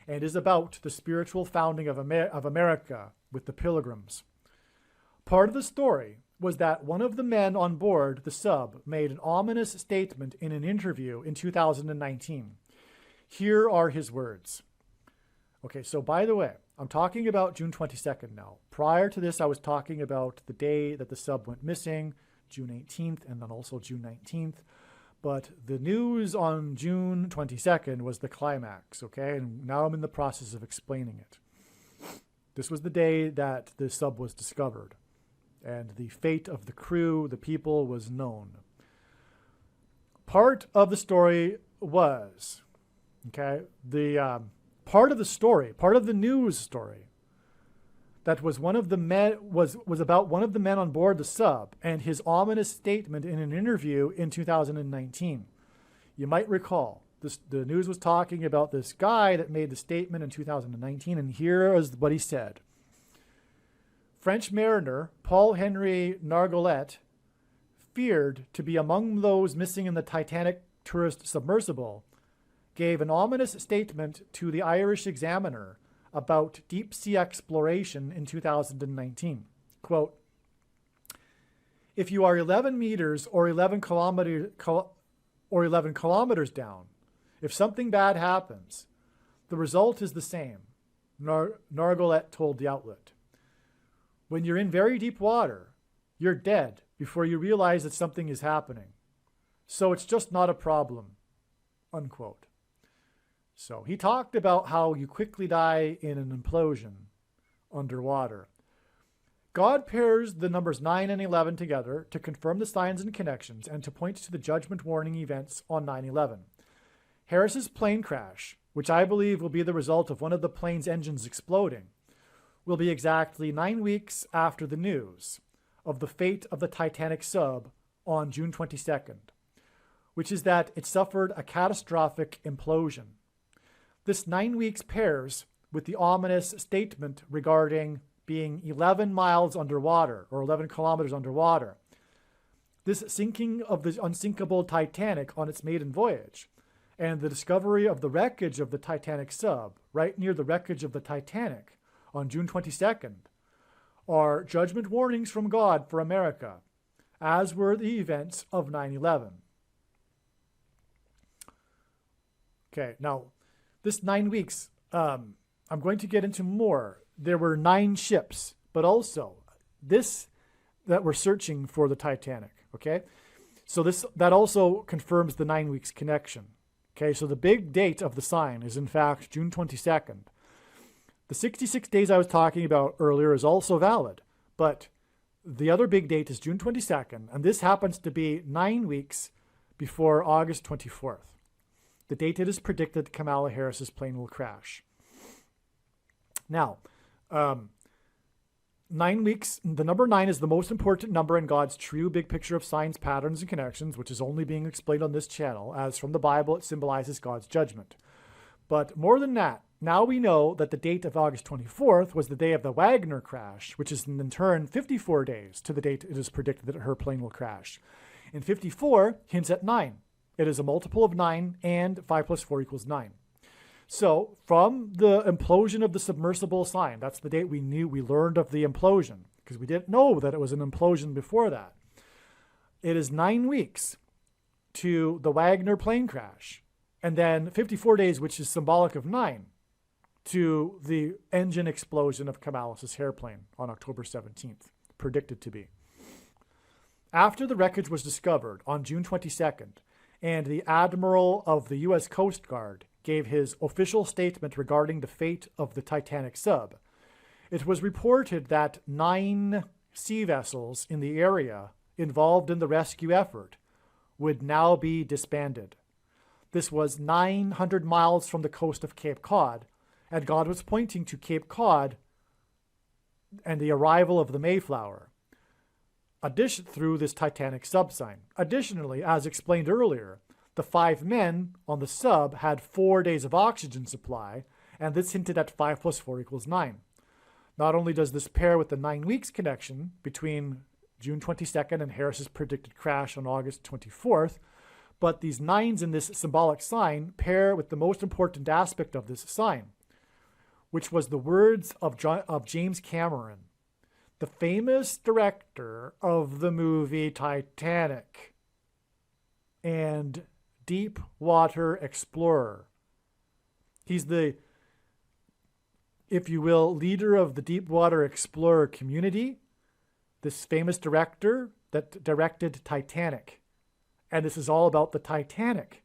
and is about the spiritual founding of America with the Pilgrims. Part of the story was that one of the men on board the sub made an ominous statement in an interview in 2019. Here are his words. Okay, so by the way, I'm talking about June 22nd now. Prior to this, I was talking about the day that the sub went missing, June 18th, and then also June 19th. But the news on June 22nd was the climax, okay? And now I'm in the process of explaining it. This was the day that the sub was discovered, and the fate of the crew, the people, was known. Part of the story was, okay, the part of the story, part of the news story, that was one of the men was about one of the men on board the sub and his ominous statement in an interview in 2019. You might recall the news was talking about this guy that made the statement in 2019, and here is what he said. French mariner Paul-Henri Nargolet, feared to be among those missing in the Titanic tourist submersible, gave an ominous statement to the Irish Examiner about deep-sea exploration in 2019. Quote, if you are 11 meters or 11 kilometers down, if something bad happens, the result is the same, Nargolet told the outlet. When you're in very deep water, you're dead before you realize that something is happening. So it's just not a problem, unquote. So he talked about how you quickly die in an implosion underwater. God pairs the numbers 9 and 11 together to confirm the signs and connections and to point to the judgment warning events on 9/11. Harris's plane crash, which I believe will be the result of one of the plane's engines exploding, will be exactly 9 weeks after the news of the fate of the Titanic Sub on June 22nd, which is that it suffered a catastrophic implosion. This 9 weeks pairs with the ominous statement regarding being 11 miles underwater or 11 kilometers underwater. This sinking of the unsinkable Titanic on its maiden voyage and the discovery of the wreckage of the Titanic Sub right near the wreckage of the Titanic on June 22nd are judgment warnings from God for America, as were the events of 9/11. Okay, now, this 9 weeks, I'm going to get into more. There were 9 ships, but also that were searching for the Titanic, okay? So that also confirms the 9 weeks connection, okay? So the big date of the sign is, in fact, June 22nd. The 66 days I was talking about earlier is also valid, but the other big date is June 22nd, and this happens to be 9 weeks before August 24th. The date it is predicted Kamala Harris's plane will crash. Now, 9 weeks, the number 9 is the most important number in God's true big picture of signs, patterns, and connections, which is only being explained on this channel, as from the Bible it symbolizes God's judgment. But more than that, now we know that the date of August 24th was the day of the Wagner crash, which is in turn 54 days to the date it is predicted that her plane will crash. And 54 hints at 9. It is a multiple of 9, and 5 plus 4 equals 9. So from the implosion of the submersible sign, that's the date we learned of the implosion, because we didn't know that it was an implosion before that. It is 9 weeks to the Wagner plane crash, and then 54 days, which is symbolic of 9, to the engine explosion of Kamalis's airplane on October 17th, predicted to be. After the wreckage was discovered on June 22nd, and the Admiral of the U.S. Coast Guard gave his official statement regarding the fate of the Titanic Sub, it was reported that 9 sea vessels in the area involved in the rescue effort would now be disbanded. This was 900 miles from the coast of Cape Cod, and God was pointing to Cape Cod and the arrival of the Mayflower through this Titanic Sub sign. Additionally, as explained earlier, the 5 men on the sub had 4 days of oxygen supply, and this hinted at 5 plus 4 equals 9. Not only does this pair with the 9 weeks connection between June 22nd and Harris's predicted crash on August 24th, but these 9s in this symbolic sign pair with the most important aspect of this sign, which was the words of James Cameron, the famous director of the movie Titanic and Deep Water Explorer. He's the, if you will, leader of the Deep Water Explorer community, this famous director that directed Titanic. And this is all about the Titanic.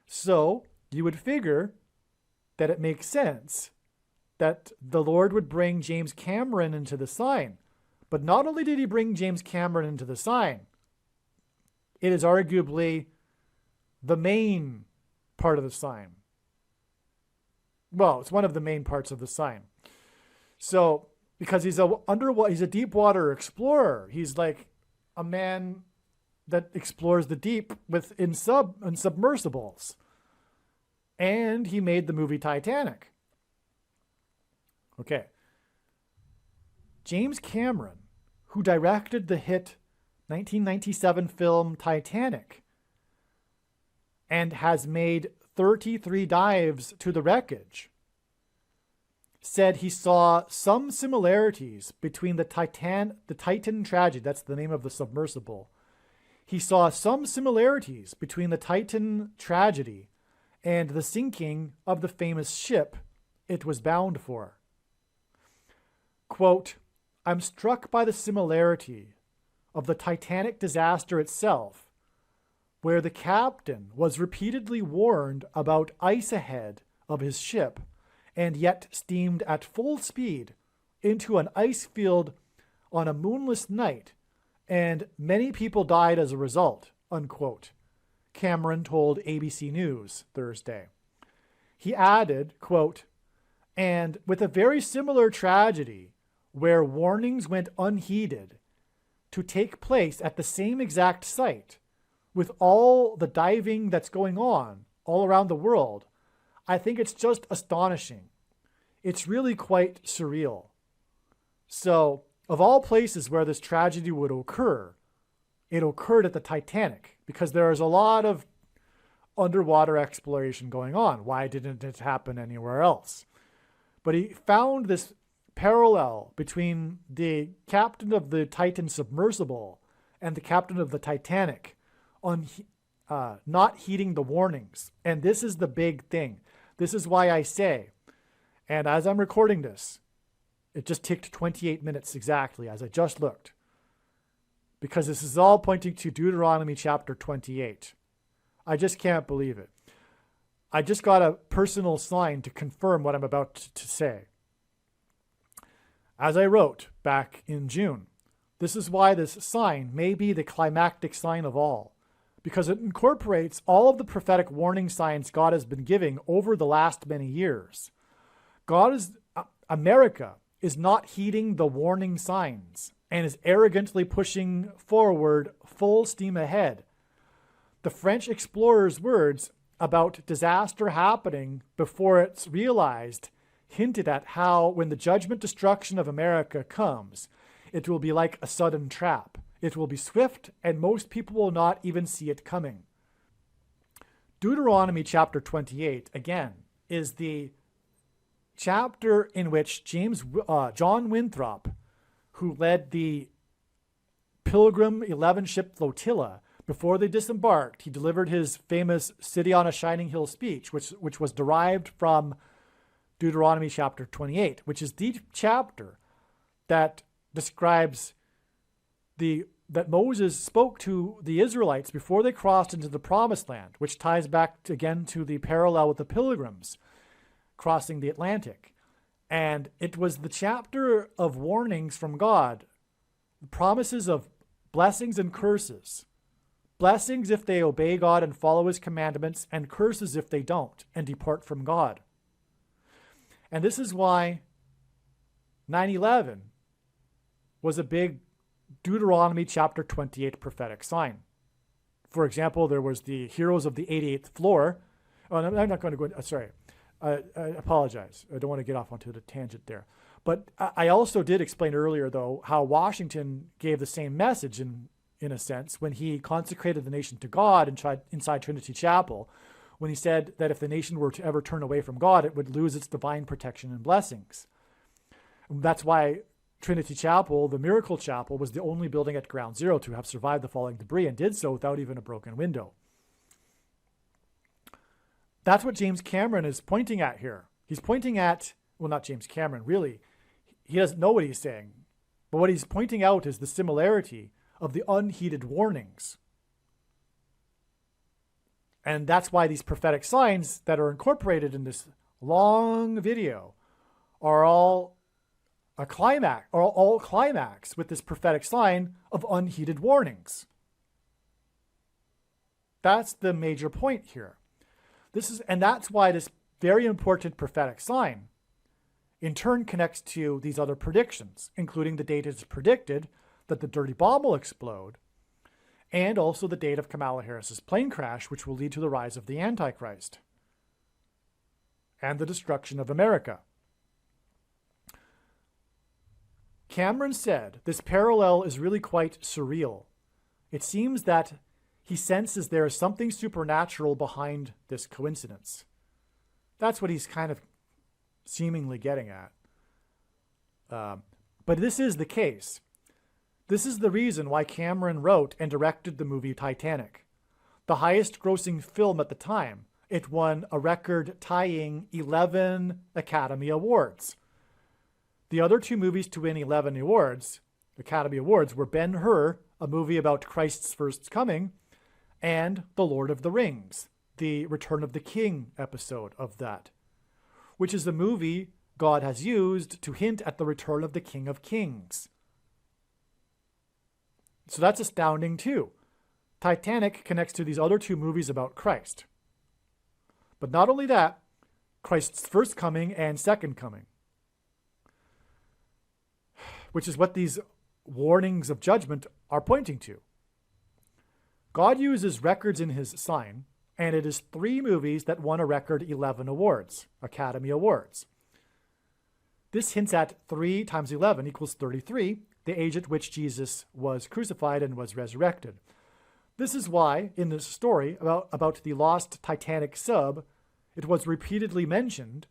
So you would figure that it makes sense that the Lord would bring James Cameron into the sign. But not only did he bring James Cameron into the sign, it is arguably the main part of the sign. Well, it's one of the main parts of the sign. So, because he's a deep water explorer. He's like a man that explores the deep in submersibles. And he made the movie Titanic. Okay. James Cameron, who directed the hit 1997 film Titanic and has made 33 dives to the wreckage, said he saw some similarities between the Titan tragedy, that's the name of the submersible. He saw some similarities between the Titan tragedy and the sinking of the famous ship it was bound for. Quote, I'm struck by the similarity of the Titanic disaster itself, where the captain was repeatedly warned about ice ahead of his ship and yet steamed at full speed into an ice field on a moonless night, and many people died as a result, unquote, Cameron told ABC News Thursday. He added, quote, and with a very similar tragedy where warnings went unheeded to take place at the same exact site with all the diving that's going on all around the world, I think it's just astonishing. It's really quite surreal. So, of all places where this tragedy would occur, it occurred at the Titanic because there is a lot of underwater exploration going on. Why didn't it happen anywhere else? But he found this parallel between the captain of the Titan submersible and the captain of the Titanic on not heeding the warnings. And this is the big thing. This is why I say, and as I'm recording this, it just ticked 28 minutes exactly as I just looked, because this is all pointing to Deuteronomy chapter 28. I just can't believe it. I just got a personal sign to confirm what I'm about to say. As I wrote back in June, this is why this sign may be the climactic sign of all, because it incorporates all of the prophetic warning signs God has been giving over the last many years. America is not heeding the warning signs and is arrogantly pushing forward full steam ahead. The French explorer's words about disaster happening before it's realized hinted at how when the judgment destruction of America comes, it will be like a sudden trap. It will be swift, and most people will not even see it coming. Deuteronomy chapter 28, again, is the chapter in which John Winthrop, who led the Pilgrim 11 ship flotilla, before they disembarked, he delivered his famous City on a Shining Hill speech, which was derived from Deuteronomy chapter 28, which is the chapter that describes that Moses spoke to the Israelites before they crossed into the Promised Land, which ties back again to the parallel with the Pilgrims crossing the Atlantic. And it was the chapter of warnings from God, promises of blessings and curses. Blessings if they obey God and follow his commandments, and curses if they don't and depart from God. And this is why 9/11 was a big Deuteronomy chapter 28 prophetic sign. For example, there was the heroes of the 88th floor. Oh, I'm not going to go, sorry. I apologize. I don't want to get off onto the tangent there. But I also did explain earlier, though, how Washington gave the same message in a sense, when he consecrated the nation to God inside Trinity Chapel, when he said that if the nation were to ever turn away from God, it would lose its divine protection and blessings. And that's why Trinity Chapel, the Miracle Chapel, was the only building at Ground Zero to have survived the falling debris, and did so without even a broken window. That's what James Cameron is pointing at here. He's pointing at, well, not James Cameron, really. He doesn't know what he's saying. But what he's pointing out is the similarity of the unheeded warnings. And that's why these prophetic signs that are incorporated in this long video are all climax with this prophetic sign of unheeded warnings. That's the major point here. And that's why this very important prophetic sign in turn connects to these other predictions, including the date it's predicted that the dirty bomb will explode, and also the date of Kamala Harris's plane crash, which will lead to the rise of the Antichrist and the destruction of America. Cameron said this parallel is really quite surreal. It seems that he senses there is something supernatural behind this coincidence. That's what he's kind of seemingly getting at. But this is the case. This is the reason why Cameron wrote and directed the movie Titanic. The highest grossing film at the time, it won a record-tying 11 Academy Awards. The other two movies to win 11 awards, Academy Awards, were Ben-Hur, a movie about Christ's first coming, and The Lord of the Rings, the Return of the King episode of that, which is the movie God has used to hint at the return of the King of Kings. So that's astounding too. Titanic connects to these other two movies about Christ. But not only that, Christ's first coming and second coming, which is what these warnings of judgment are pointing to. God uses records in his sign, and it is 3 movies that won a record 11 awards, Academy Awards. This hints at 3 times 11 equals 33, the age at which Jesus was crucified and was resurrected. This is why, in this story about the lost Titanic Sub, it was repeatedly mentioned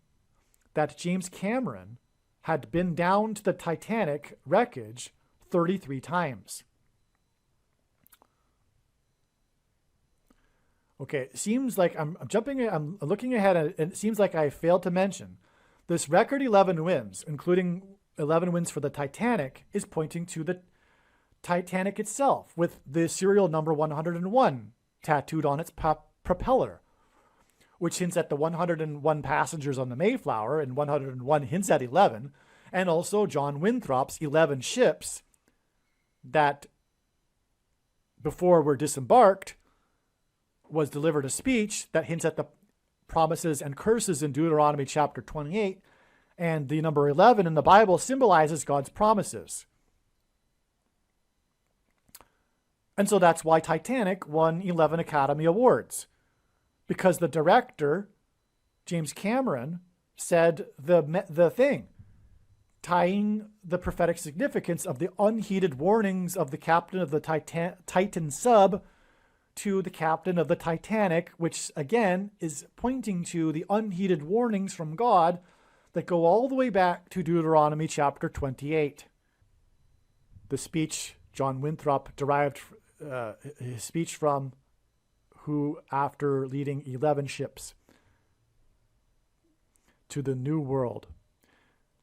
that James Cameron had been down to the Titanic wreckage 33 times. Okay, it seems like I'm looking ahead, and it seems like I failed to mention this record 11 wins, including 11 wins for the Titanic, is pointing to the Titanic itself, with the serial number 101 tattooed on its propeller, which hints at the 101 passengers on the Mayflower, and 101 hints at 11, and also John Winthrop's 11 ships that, before were disembarked, was delivered a speech that hints at the promises and curses in Deuteronomy chapter 28, and the number 11 in the Bible symbolizes God's promises. And so that's why Titanic won 11 Academy Awards, because the director, James Cameron, said the thing, tying the prophetic significance of the unheeded warnings of the captain of the Titan Sub to the captain of the Titanic, which again is pointing to the unheeded warnings from God that go all the way back to Deuteronomy chapter 28. the speech John Winthrop derived his speech from, who after leading 11 ships to the New World.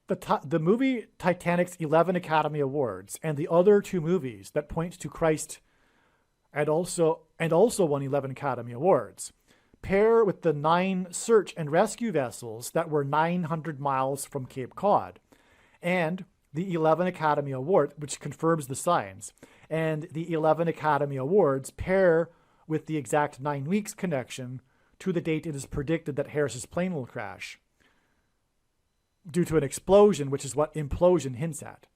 The movie Titanic's 11 Academy Awards and the other two movies that point to Christ and also won 11 Academy Awards pair with the 9 search and rescue vessels that were 900 miles from Cape Cod, and the 11 Academy Award, which confirms the signs, and the 11 Academy Awards pair with the exact 9 weeks connection to the date it is predicted that Harris's plane will crash due to an explosion, which is what implosion hints at,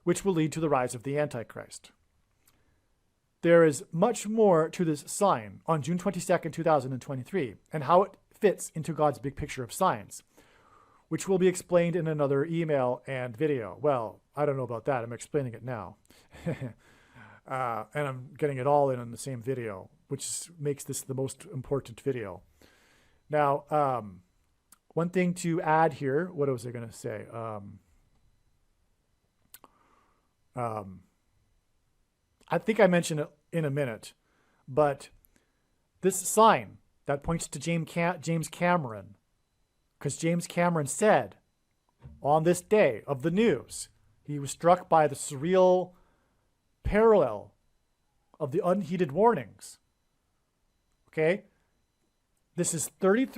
which will lead to the rise of the Antichrist. There is much more to this sign on June 22nd, 2023, and how it fits into God's big picture of signs, which will be explained in another email and video. Well, I don't know about that. I'm explaining it now. And I'm getting it all in the same video, which makes this the most important video. Now, one thing to add here, what was I going to say? I think I mentioned it in a minute, but this sign that points to James Cameron, because James Cameron said on this day of the news, he was struck by the surreal parallel of the unheeded warnings. Okay? This is 3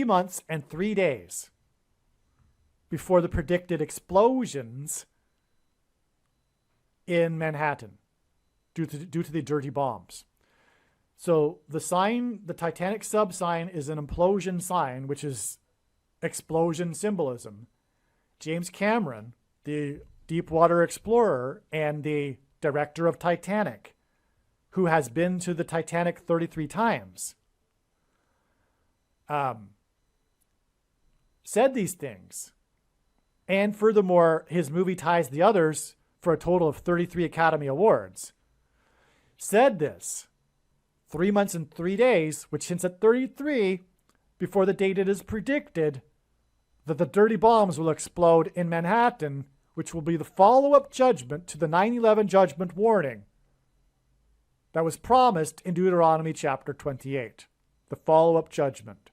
months and 3 days before the predicted explosions in Manhattan due to the dirty bombs. So the sign, the Titanic Sub sign, is an implosion sign, which is explosion symbolism. James Cameron, the deepwater explorer and the director of Titanic, who has been to the Titanic 33 times, said these things. And furthermore, his movie ties the others for a total of 33 Academy Awards. Said this 3 months and 3 days, which hints at 33, before the date it is predicted that the dirty bombs will explode in Manhattan, which will be the follow-up judgment to the 9/11 judgment warning that was promised in Deuteronomy chapter 28. The follow-up judgment.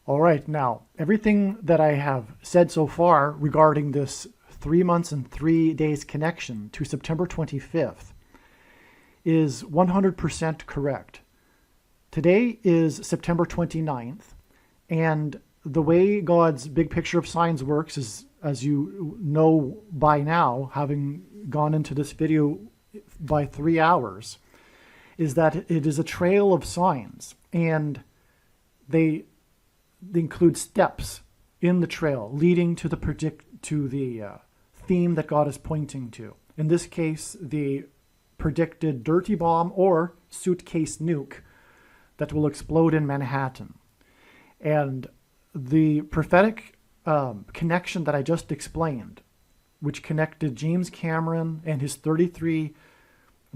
All right, now, everything that I have said so far regarding this 3 months and 3 days connection to September 25th is 100% correct. Today is September 29th, and the way God's big picture of signs works is, as you know by now, having gone into this video by 3 hours, is that it is a trail of signs, and they include steps in the trail leading to the theme that God is pointing to. In this case, the predicted dirty bomb or suitcase nuke that will explode in Manhattan. And the prophetic connection that I just explained, which connected James Cameron and his 33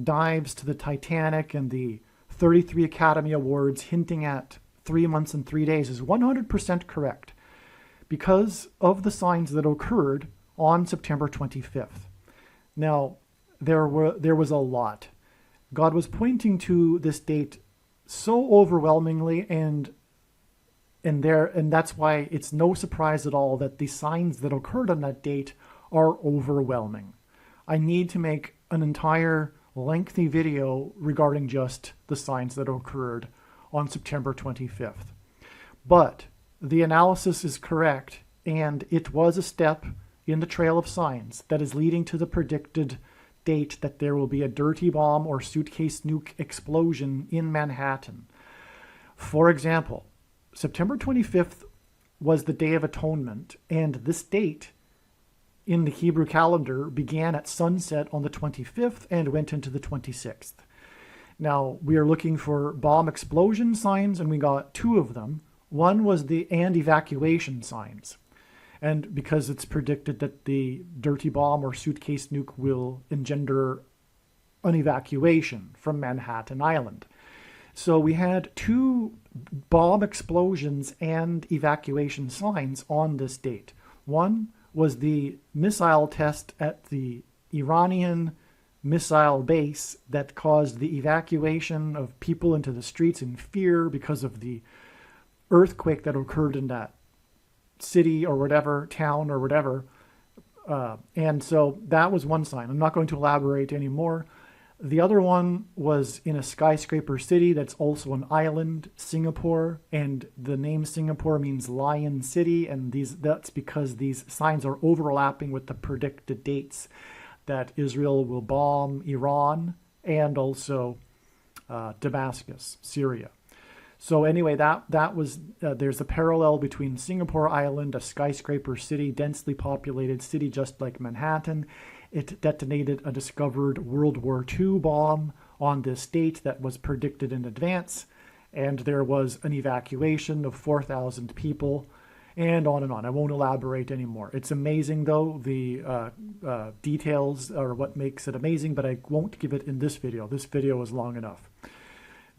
dives to the Titanic and the 33 Academy Awards hinting at 3 months and 3 days, is 100% correct because of the signs that occurred on September 25th. Now, there was a lot. God was pointing to this date so overwhelmingly, and that's why it's no surprise at all that the signs that occurred on that date are overwhelming. I need to make an entire lengthy video regarding just the signs that occurred on September 25th. But the analysis is correct, and it was a step in the trail of signs that is leading to the predicted date that there will be a dirty bomb or suitcase nuke explosion in Manhattan. For example, September 25th was the Day of Atonement, and this date in the Hebrew calendar began at sunset on the 25th and went into the 26th. Now, we are looking for bomb explosion signs, and we got 2 of them. One was the evacuation signs. And because it's predicted that the dirty bomb or suitcase nuke will engender an evacuation from Manhattan Island. So we had 2 bomb explosions and evacuation signs on this date. One was the missile test at the Iranian missile base that caused the evacuation of people into the streets in fear because of the earthquake that occurred in that city or whatever, town or whatever. And so that was one sign. I'm not going to elaborate anymore. The other one was in a skyscraper city that's also an island, Singapore, and the name Singapore means Lion City, and that's because these signs are overlapping with the predicted dates that Israel will bomb Iran and also Damascus, Syria. So anyway, that was there's a parallel between Singapore Island, a skyscraper city, densely populated city just like Manhattan. It detonated a discovered World War II bomb on this date that was predicted in advance, and there was an evacuation of 4,000 people, and on and on. I won't elaborate anymore. It's amazing, though. The details are what makes it amazing, but I won't give it in this video. This video is long enough.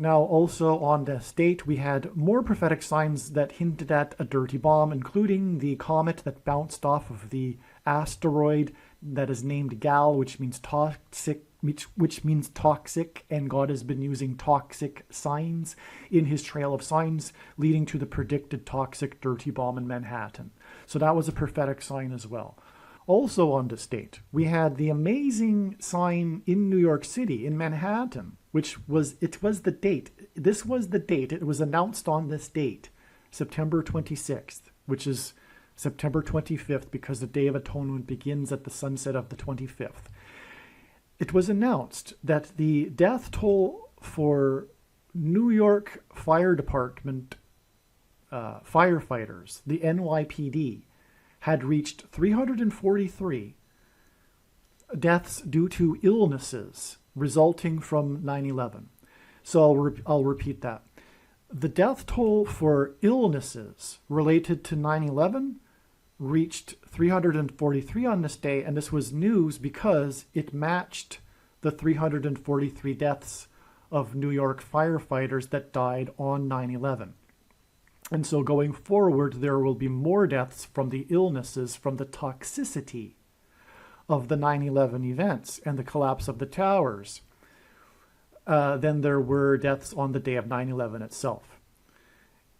Now, also on this date, we had more prophetic signs that hinted at a dirty bomb, including the comet that bounced off of the asteroid that is named Gal, which means toxic, and God has been using toxic signs in his trail of signs, leading to the predicted toxic dirty bomb in Manhattan. So that was a prophetic sign as well. Also on this date, we had the amazing sign in New York City, in Manhattan, which was the date. This was the date. It was announced on this date, September 26th, which is September 25th, because the Day of Atonement begins at the sunset of the 25th. It was announced that the death toll for New York Fire Department firefighters, the NYPD, had reached 343 deaths due to illnesses resulting from 9/11. So I'll repeat that. The death toll for illnesses related to 9/11 reached 343 on this day, and this was news because it matched the 343 deaths of New York firefighters that died on 9/11. And so going forward, there will be more deaths from the illnesses from the toxicity of the 9/11 events and the collapse of the towers than there were deaths on the day of 9/11 itself.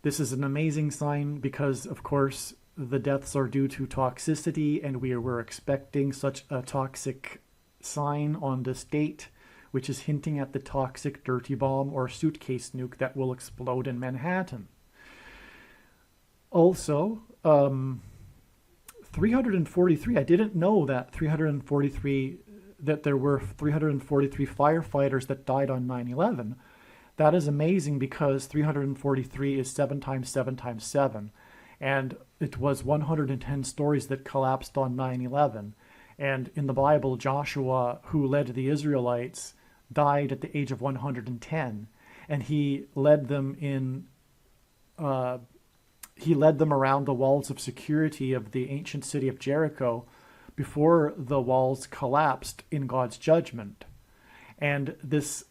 This is an amazing sign because, of course, the deaths are due to toxicity, and we were expecting such a toxic sign on this date, which is hinting at the toxic dirty bomb or suitcase nuke that will explode in Manhattan. Also, 343, I didn't know that there were 343 firefighters that died on 9/11. That is amazing because 343 is 7 times 7 times 7. And it was 110 stories that collapsed on 9/11. And in the Bible, Joshua, who led the Israelites, died at the age of 110. And he led them around the walls of security of the ancient city of Jericho before the walls collapsed in God's judgment. And this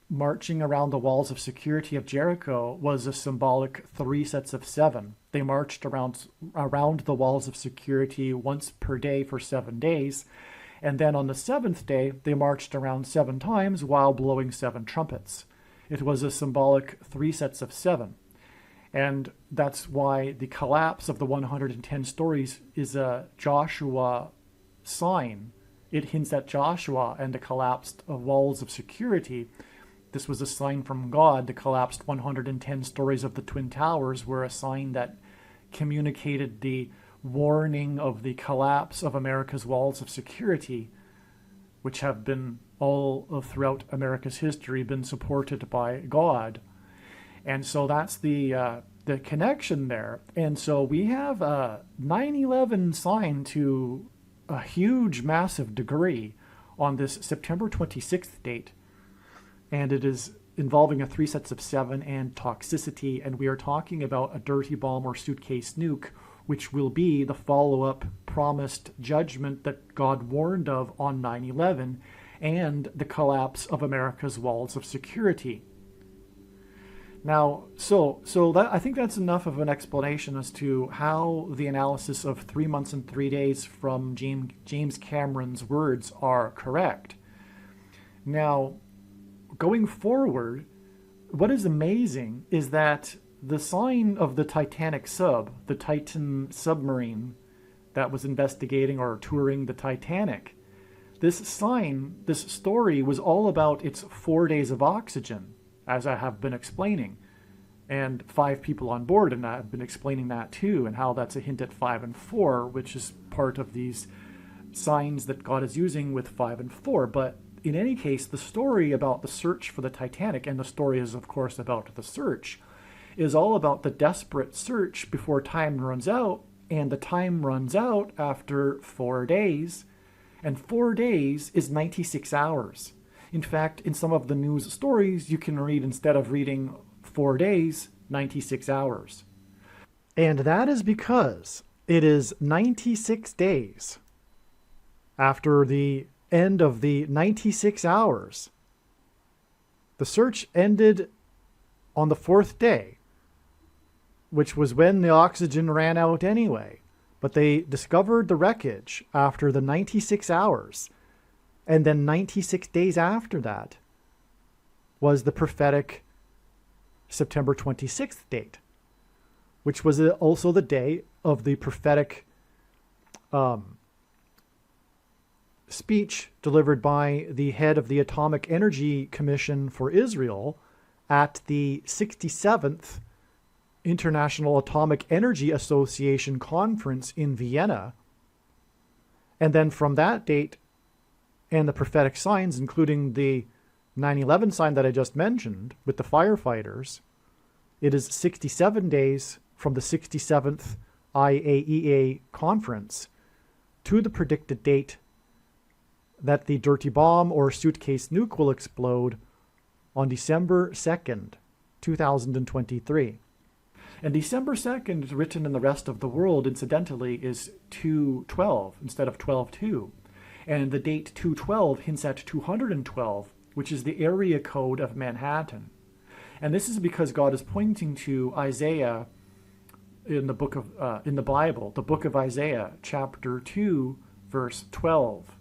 marching around the walls of security of Jericho was a symbolic 3 sets of 7. They marched around the walls of security once per day for 7 days. And then on the 7th day, they marched around 7 times while blowing 7 trumpets. It was a symbolic 3 sets of 7. And that's why the collapse of the 110 stories is a Joshua sign. It hints at Joshua and the collapsed walls of security. This was a sign from God. The collapsed 110 stories of the Twin Towers were a sign that communicated the warning of the collapse of America's walls of security, which have been all throughout America's history been supported by God. And so that's the connection there. And so we have a 9/11 sign to a huge, massive degree on this September 26th date. And it is involving a 3 sets of 7 and toxicity. And we are talking about a dirty bomb or suitcase nuke, which will be the follow-up promised judgment that God warned of on 9/11 and the collapse of America's walls of security. Now, so that I think that's enough of an explanation as to how the analysis of 3 months and 3 days from James Cameron's words are correct. Now, going forward, what is amazing is that the sign of the Titanic Sub, the Titan submarine that was investigating or touring the Titanic, this story was all about its 4 days of oxygen, as I have been explaining, and 5 people on board, and I've been explaining that too, and how that's a hint at 5 and 4, which is part of these signs that God is using with 5 and 4. But in any case, the story about the search for the Titanic, and the story is of course about the search, is all about the desperate search before time runs out, and the time runs out after 4 days, and 4 days is 96 hours. In fact, in some of the news stories, you can read, instead of reading 4 days, 96 hours. And that is because it is 96 days after the end of the 96 hours. The search ended on the 4th day, which was when the oxygen ran out anyway. But they discovered the wreckage after the 96 hours. And then 96 days after that was the prophetic September 26th date, which was also the day of the prophetic speech delivered by the head of the Atomic Energy Commission for Israel at the 67th International Atomic Energy Association Conference in Vienna. And then from that date, and the prophetic signs, including the 9/11 sign that I just mentioned with the firefighters, it is 67 days from the 67th IAEA conference to the predicted date that the dirty bomb or suitcase nuke will explode on December 2nd, 2023. And December 2nd, written in the rest of the world, incidentally, is 2/12 instead of 12/2. And the date 212 hints at 212, which is the area code of Manhattan. And this is because God is pointing to Isaiah in the book of in the Bible, the book of Isaiah, chapter 2, verse 12,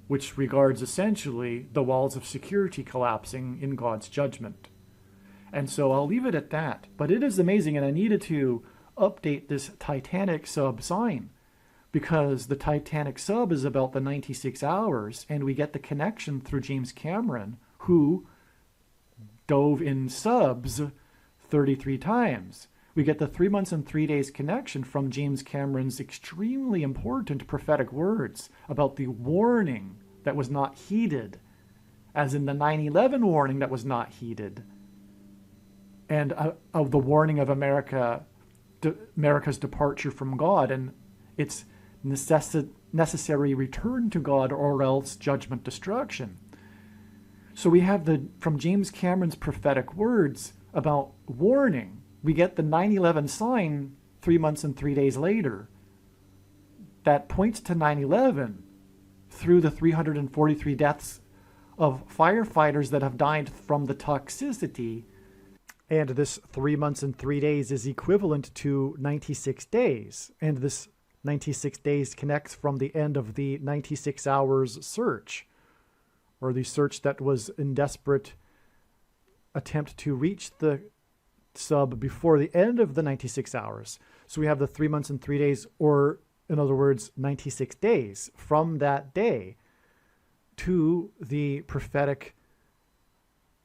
which regards essentially the walls of security collapsing in God's judgment. And so I'll leave it at that. But it is amazing, and I needed to update this Titanic Sub sign, because the Titanic Sub is about the 96 hours, and we get the connection through James Cameron, who dove in subs 33 times. We get the 3 months and 3 days connection from James Cameron's extremely important prophetic words about the warning that was not heeded, as in the 9/11 warning that was not heeded, and of the warning of America's departure from God and its necessary return to God, or else judgment, destruction. So we have from James Cameron's prophetic words about warning, we get the 9/11 sign 3 months and 3 days later that points to 9/11 through the 343 deaths of firefighters that have died from the toxicity. And this 3 months and 3 days is equivalent to 96 days. And this 96 days connects from the end of the 96 hours search, or the search that was in desperate attempt to reach the sub before the end of the 96 hours. So we have the 3 months and 3 days, or in other words, 96 days from that day to the prophetic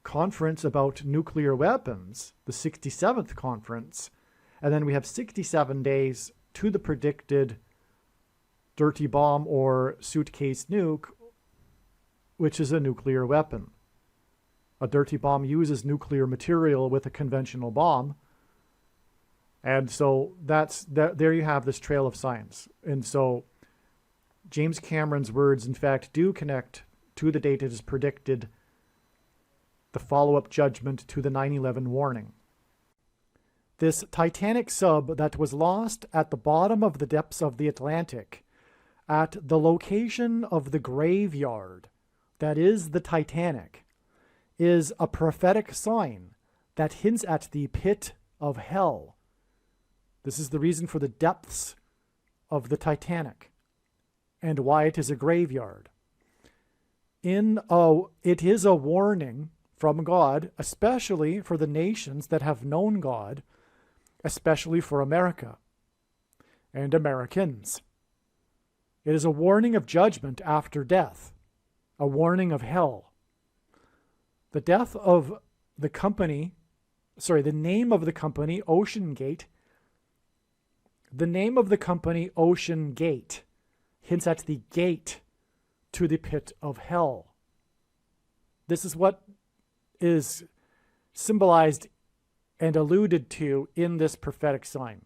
conference about nuclear weapons, the 67th conference. And then we have 67 days to the predicted dirty bomb or suitcase nuke, which is a nuclear weapon. A dirty bomb uses nuclear material with a conventional bomb. And so there you have this trail of signs. And so James Cameron's words, in fact, do connect to the date it is predicted, the follow-up judgment to the 9/11 warning. This Titanic Sub that was lost at the bottom of the depths of the Atlantic, at the location of the graveyard that is the Titanic, is a prophetic sign that hints at the pit of hell. This is the reason for the depths of the Titanic and why it is a graveyard. It is a warning from God, especially for the nations that have known God, especially for America and Americans. It is a warning of judgment after death, a warning of hell. The death of the company, the name of the company, Ocean Gate, hints at the gate to the pit of hell. This is what is symbolized and alluded to in this prophetic sign.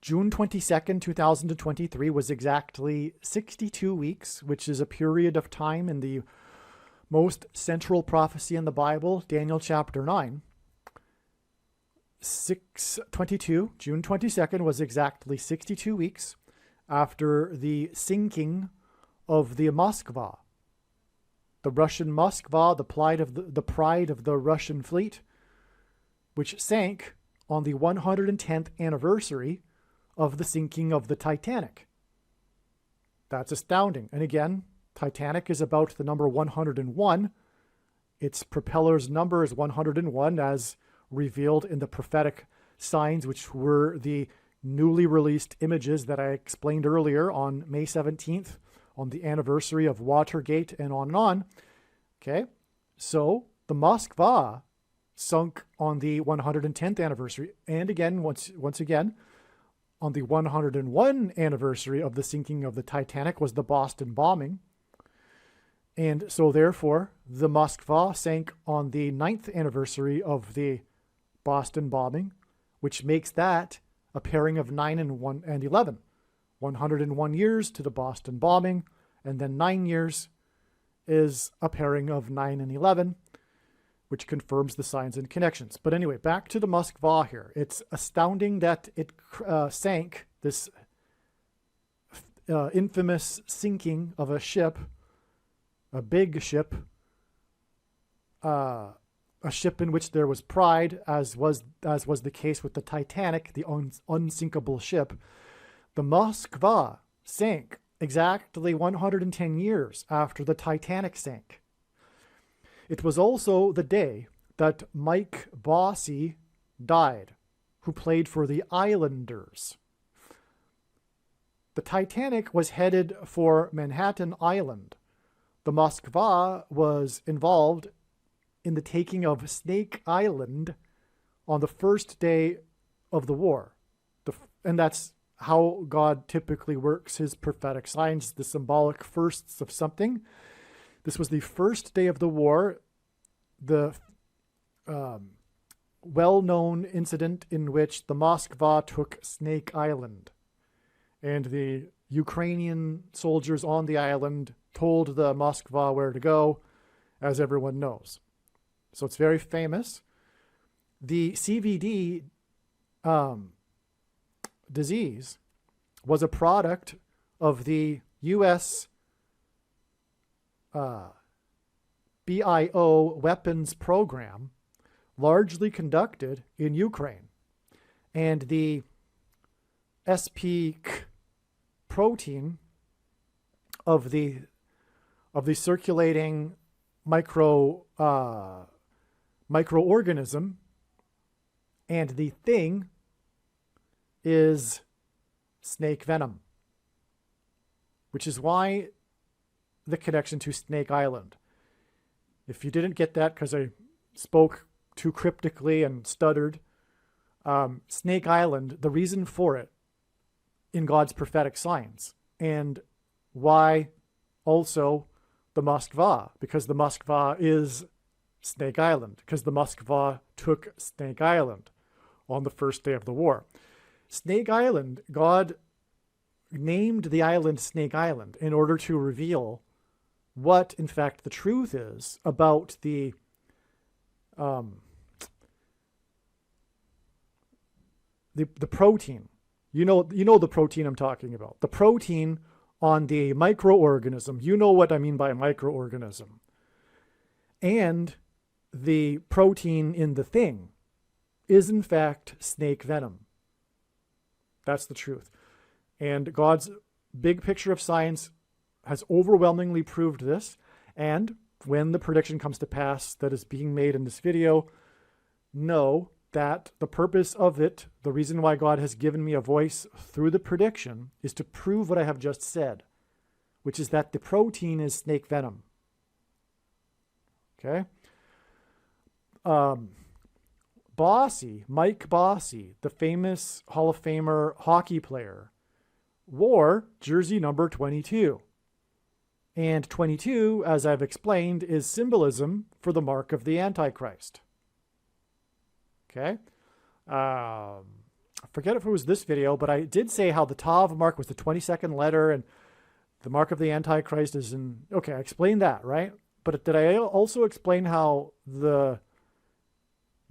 June 22nd, 2023 was exactly 62 weeks, which is a period of time in the most central prophecy in the Bible, Daniel chapter 9. June 22nd was exactly 62 weeks after the sinking of the Moskva. The Russian Moskva, the pride of the Russian fleet, which sank on the 110th anniversary of the sinking of the Titanic. That's astounding. And again, Titanic is about the number 101. Its propeller's number is 101, as revealed in the prophetic signs, which were the newly released images that I explained earlier on May 17th, on the anniversary of Watergate, and on and on. Okay, so the Moskva sunk on the 110th anniversary, and again, once again, on the 101 anniversary of the sinking of the Titanic was the Boston bombing. And so therefore, the Moskva sank on the 9th anniversary of the Boston bombing, which makes that a pairing of 9 and 11. 101 years to the Boston bombing, and then 9 years is a pairing of 9 and 11, which confirms the signs and connections. But anyway, back to the Moskva here. It's astounding that it sank, this infamous sinking of a ship, a big ship, a ship in which there was pride, as was the case with the Titanic, the unsinkable ship. The Moskva sank exactly 110 years after the Titanic sank. It was also the day that Mike Bossy died, who played for the Islanders. The Titanic was headed for Manhattan Island. The Moskva was involved in the taking of Snake Island on the first day of the war. And that's how God typically works his prophetic signs, the symbolic firsts of something. This was the first day of the war, the well-known incident in which the Moskva took Snake Island. And the Ukrainian soldiers on the island told the Moskva where to go, as everyone knows. So it's very famous. The CVD disease was a product of the U.S. BIO weapons program, largely conducted in Ukraine. And the SPK protein of the circulating microorganism, and the thing is snake venom, which is why the connection to Snake Island. If you didn't get that because I spoke too cryptically and stuttered, Snake Island, the reason for it in God's prophetic signs, and why also the Moskva, because the Moskva is Snake Island, because the Moskva took Snake Island on the first day of the war. Snake Island, God named the island Snake Island in order to reveal what, in fact, the truth is about the protein. You know the protein I'm talking about. The protein on the microorganism. You know what I mean by microorganism. And the protein in the thing is in fact snake venom. That's the truth. And God's big picture of science has overwhelmingly proved this. And when the prediction comes to pass that is being made in this video, know that the purpose of it, the reason why God has given me a voice through the prediction, is to prove what I have just said, which is that the protein is snake venom. Okay? Mike Bossy, the famous Hall of Famer hockey player, wore jersey number 22. And 22, as I've explained, is symbolism for the mark of the Antichrist. Okay? I forget if it was this video, but I did say how the Tav mark was the 22nd letter and the mark of the Antichrist is in... Okay, I explained that, right? But did I also explain how the...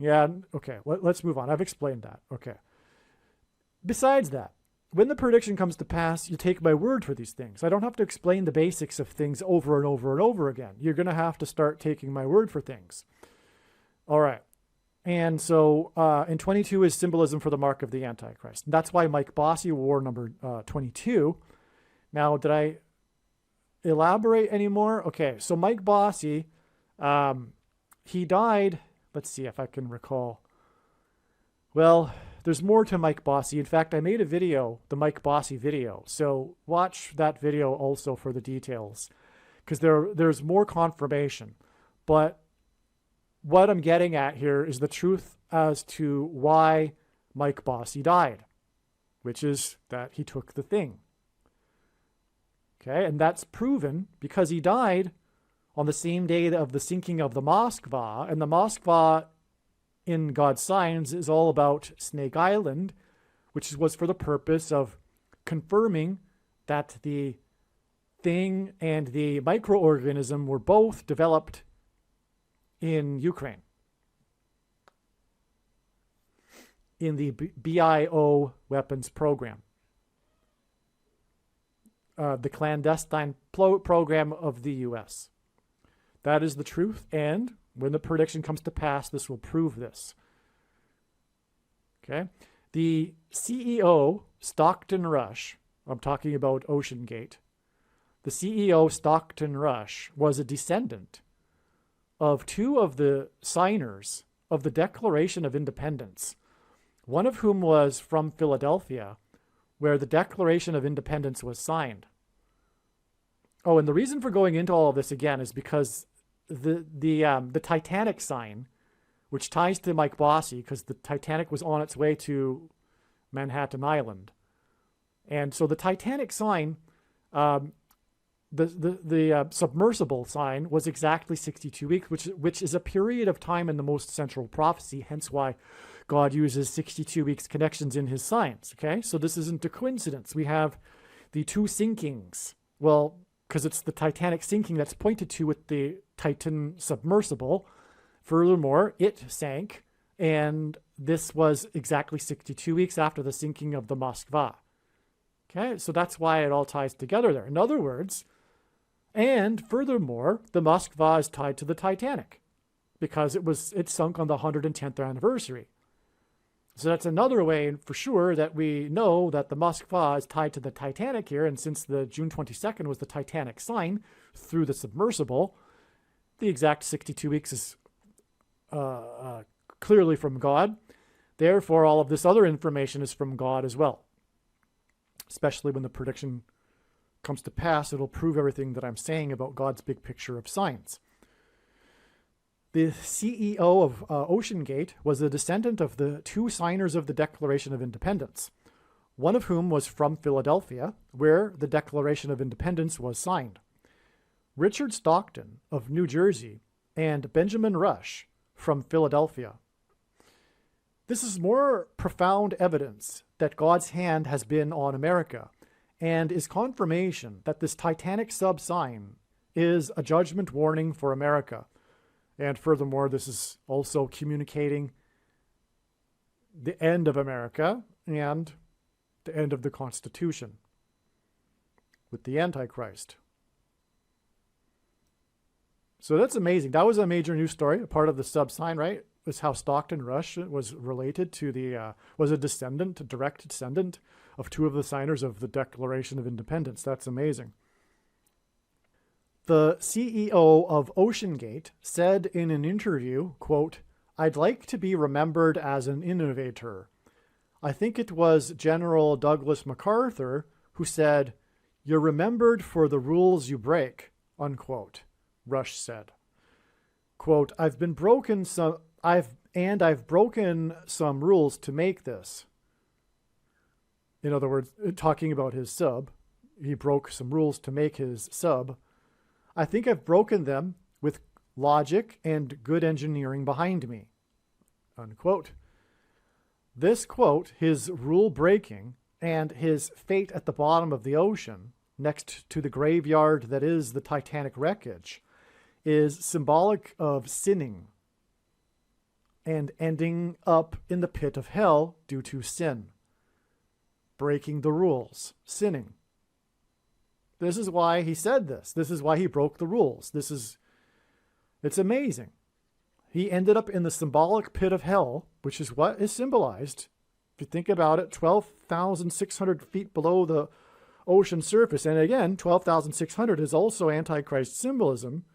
Yeah, okay, let's move on. I've explained that. Okay. Besides that, when the prediction comes to pass, you take my word for these things. I don't have to explain the basics of things over and over and over again. You're going to have to start taking my word for things. All right. And so, and 22 is symbolism for the mark of the Antichrist. And that's why Mike Bossy wore number 22. Now, did I elaborate anymore? Okay, so Mike Bossy, he died... Let's see if I can recall. Well, there's more to Mike Bossy. In fact, I made a video, the Mike Bossy video. So watch that video also for the details, because there's more confirmation. But what I'm getting at here is the truth as to why Mike Bossy died, which is that he took the thing. Okay, and that's proven because he died on the same day of the sinking of the Moskva. And the Moskva in God's signs is all about Snake Island, which was for the purpose of confirming that the thing and the microorganism were both developed in Ukraine, in the BIO weapons program, the clandestine program of the U.S. That is the truth, and when the prediction comes to pass, this will prove this. Okay? The CEO, Stockton Rush, I'm talking about OceanGate, the CEO, Stockton Rush, was a descendant of two of the signers of the Declaration of Independence, one of whom was from Philadelphia, where the Declaration of Independence was signed. Oh, and the reason for going into all of this again is because the Titanic sign, which ties to Mike Bossy, because the Titanic was on its way to Manhattan Island, and so the Titanic sign, the submersible sign, was exactly 62 weeks, which is a period of time in the most central prophecy. Hence why God uses 62 weeks connections in His signs. Okay, so this isn't a coincidence. We have the two sinkings. Well, because it's the Titanic sinking that's pointed to with the Titan submersible. Furthermore, it sank, and this was exactly 62 weeks after the sinking of the Moskva. Okay, so that's why it all ties together there. In other words, and furthermore, the Moskva is tied to the Titanic because it sunk on the 110th anniversary. So that's another way for sure that we know that the Moskva is tied to the Titanic here. And since the June 22nd was the Titanic sign through the submersible, the exact 62 weeks is clearly from God. Therefore, all of this other information is from God as well. Especially when the prediction comes to pass, it'll prove everything that I'm saying about God's big picture of science. The CEO of OceanGate was a descendant of the two signers of the Declaration of Independence, one of whom was from Philadelphia, where the Declaration of Independence was signed. Richard Stockton of New Jersey and Benjamin Rush from Philadelphia. This is more profound evidence that God's hand has been on America, and is confirmation that this Titanic Sub sign is a judgment warning for America. And furthermore, this is also communicating the end of America and the end of the Constitution with the Antichrist. So that's amazing. That was a major news story, a part of the sub sign, right? Was how Stockton Rush was related to was a direct descendant of two of the signers of the Declaration of Independence. That's amazing. The CEO of OceanGate said in an interview, quote, "I'd like to be remembered as an innovator. I think it was General Douglas MacArthur who said, 'You're remembered for the rules you break,'" unquote, Rush said. Quote, I've broken some rules to make this." In other words, talking about his sub, he broke some rules to make his sub. "I think I've broken them with logic and good engineering behind me," unquote. This quote, his rule breaking and his fate at the bottom of the ocean, next to the graveyard that is the Titanic wreckage, is symbolic of sinning and ending up in the pit of hell due to sin. Breaking the rules, sinning. This is why he said this. This is why he broke the rules. It's amazing. He ended up in the symbolic pit of hell, which is what is symbolized. If you think about it, 12,600 feet below the ocean surface. And again, 12,600 is also Antichrist symbolism.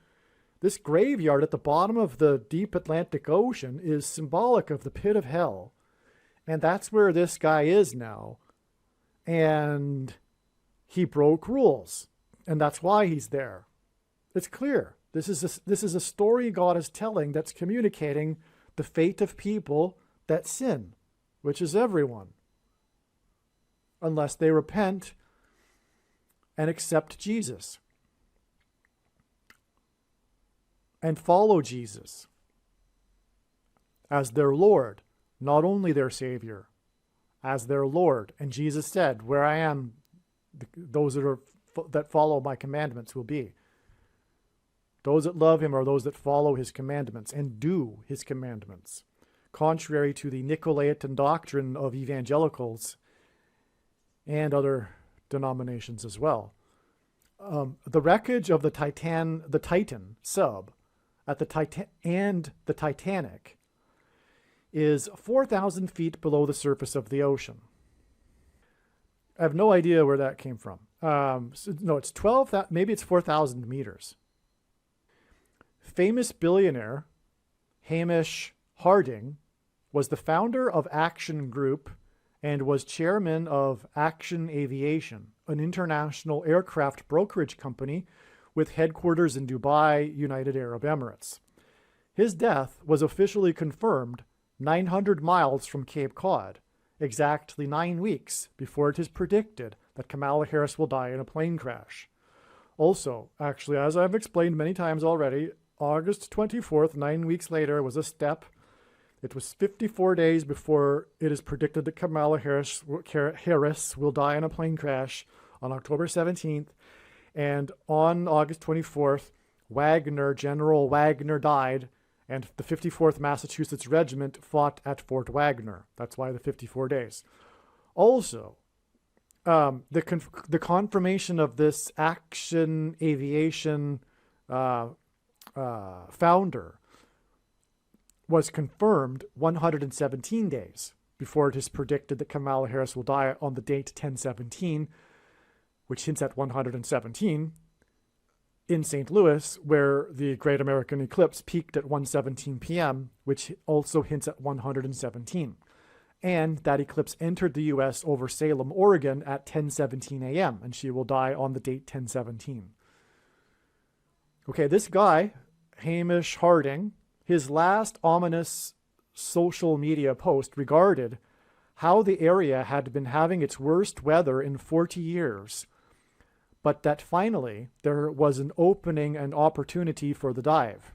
This graveyard at the bottom of the deep Atlantic Ocean is symbolic of the pit of hell. And that's where this guy is now. And he broke rules. And that's why he's there. It's clear. This is a story God is telling that's communicating the fate of people that sin, which is everyone, unless they repent and accept Jesus and follow Jesus as their Lord, not only their Savior, as their Lord. And Jesus said, "Where I am, those that follow my commandments will be." Those that love him are those that follow his commandments and do his commandments, contrary to the Nicolaitan doctrine of evangelicals and other denominations as well. The wreckage of the Titan Sub at the Titanic is 4,000 feet below the surface of the ocean. I have no idea where that came from. No, it's 12,000, maybe it's 4,000 meters. Famous billionaire Hamish Harding was the founder of Action Group and was chairman of Action Aviation, an international aircraft brokerage company with headquarters in Dubai, United Arab Emirates. His death was officially confirmed 900 miles from Cape Cod, exactly 9 weeks before it is predicted that Kamala Harris will die in a plane crash. Also, actually, as I've explained many times already, August 24th, 9 weeks later, was a step. It was 54 days before it is predicted that Kamala Harris will die in a plane crash on October 17th. And on August 24th, General Wagner died, and the 54th Massachusetts Regiment fought at Fort Wagner. That's why the 54 days. Also, the confirmation of this Action Aviation founder was confirmed 117 days before it is predicted that Kamala Harris will die on the date 10/17, which hints at 117, in St. Louis, where the Great American Eclipse peaked at 1:17 p.m., which also hints at 117. And that eclipse entered the U.S. over Salem, Oregon at 10:17 a.m., and she will die on the date 10/17. Okay, this guy, Hamish Harding, his last ominous social media post regarded how the area had been having its worst weather in 40 years, but that finally there was an opening and opportunity for the dive.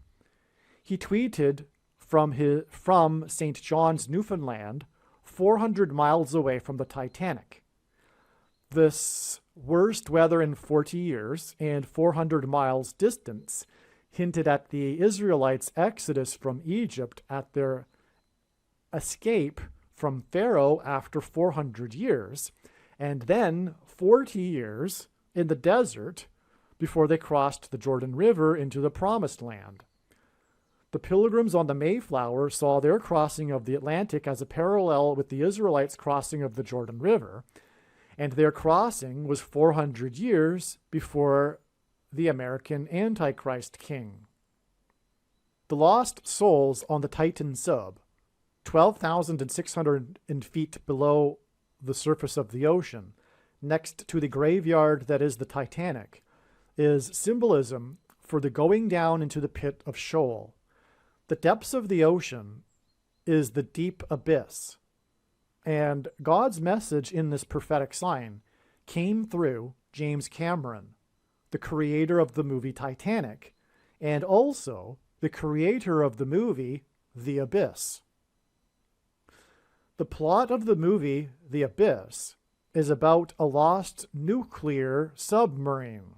He tweeted from St. John's, Newfoundland, 400 miles away from the Titanic. This worst weather in 40 years and 400 miles distance hinted at the Israelites' exodus from Egypt at their escape from Pharaoh after 400 years, and then 40 years in the desert before they crossed the Jordan River into the Promised Land. The Pilgrims on the Mayflower saw their crossing of the Atlantic as a parallel with the Israelites' crossing of the Jordan River, and their crossing was 400 years before the American Antichrist king. The lost souls on the Titan Sub, 12,600 feet below the surface of the ocean, next to the graveyard that is the Titanic, is symbolism for the going down into the pit of Sheol. The depths of the ocean is the deep abyss. And God's message in this prophetic sign came through James Cameron, the creator of the movie Titanic, and also the creator of the movie The Abyss. The plot of the movie The Abyss is about a lost nuclear submarine.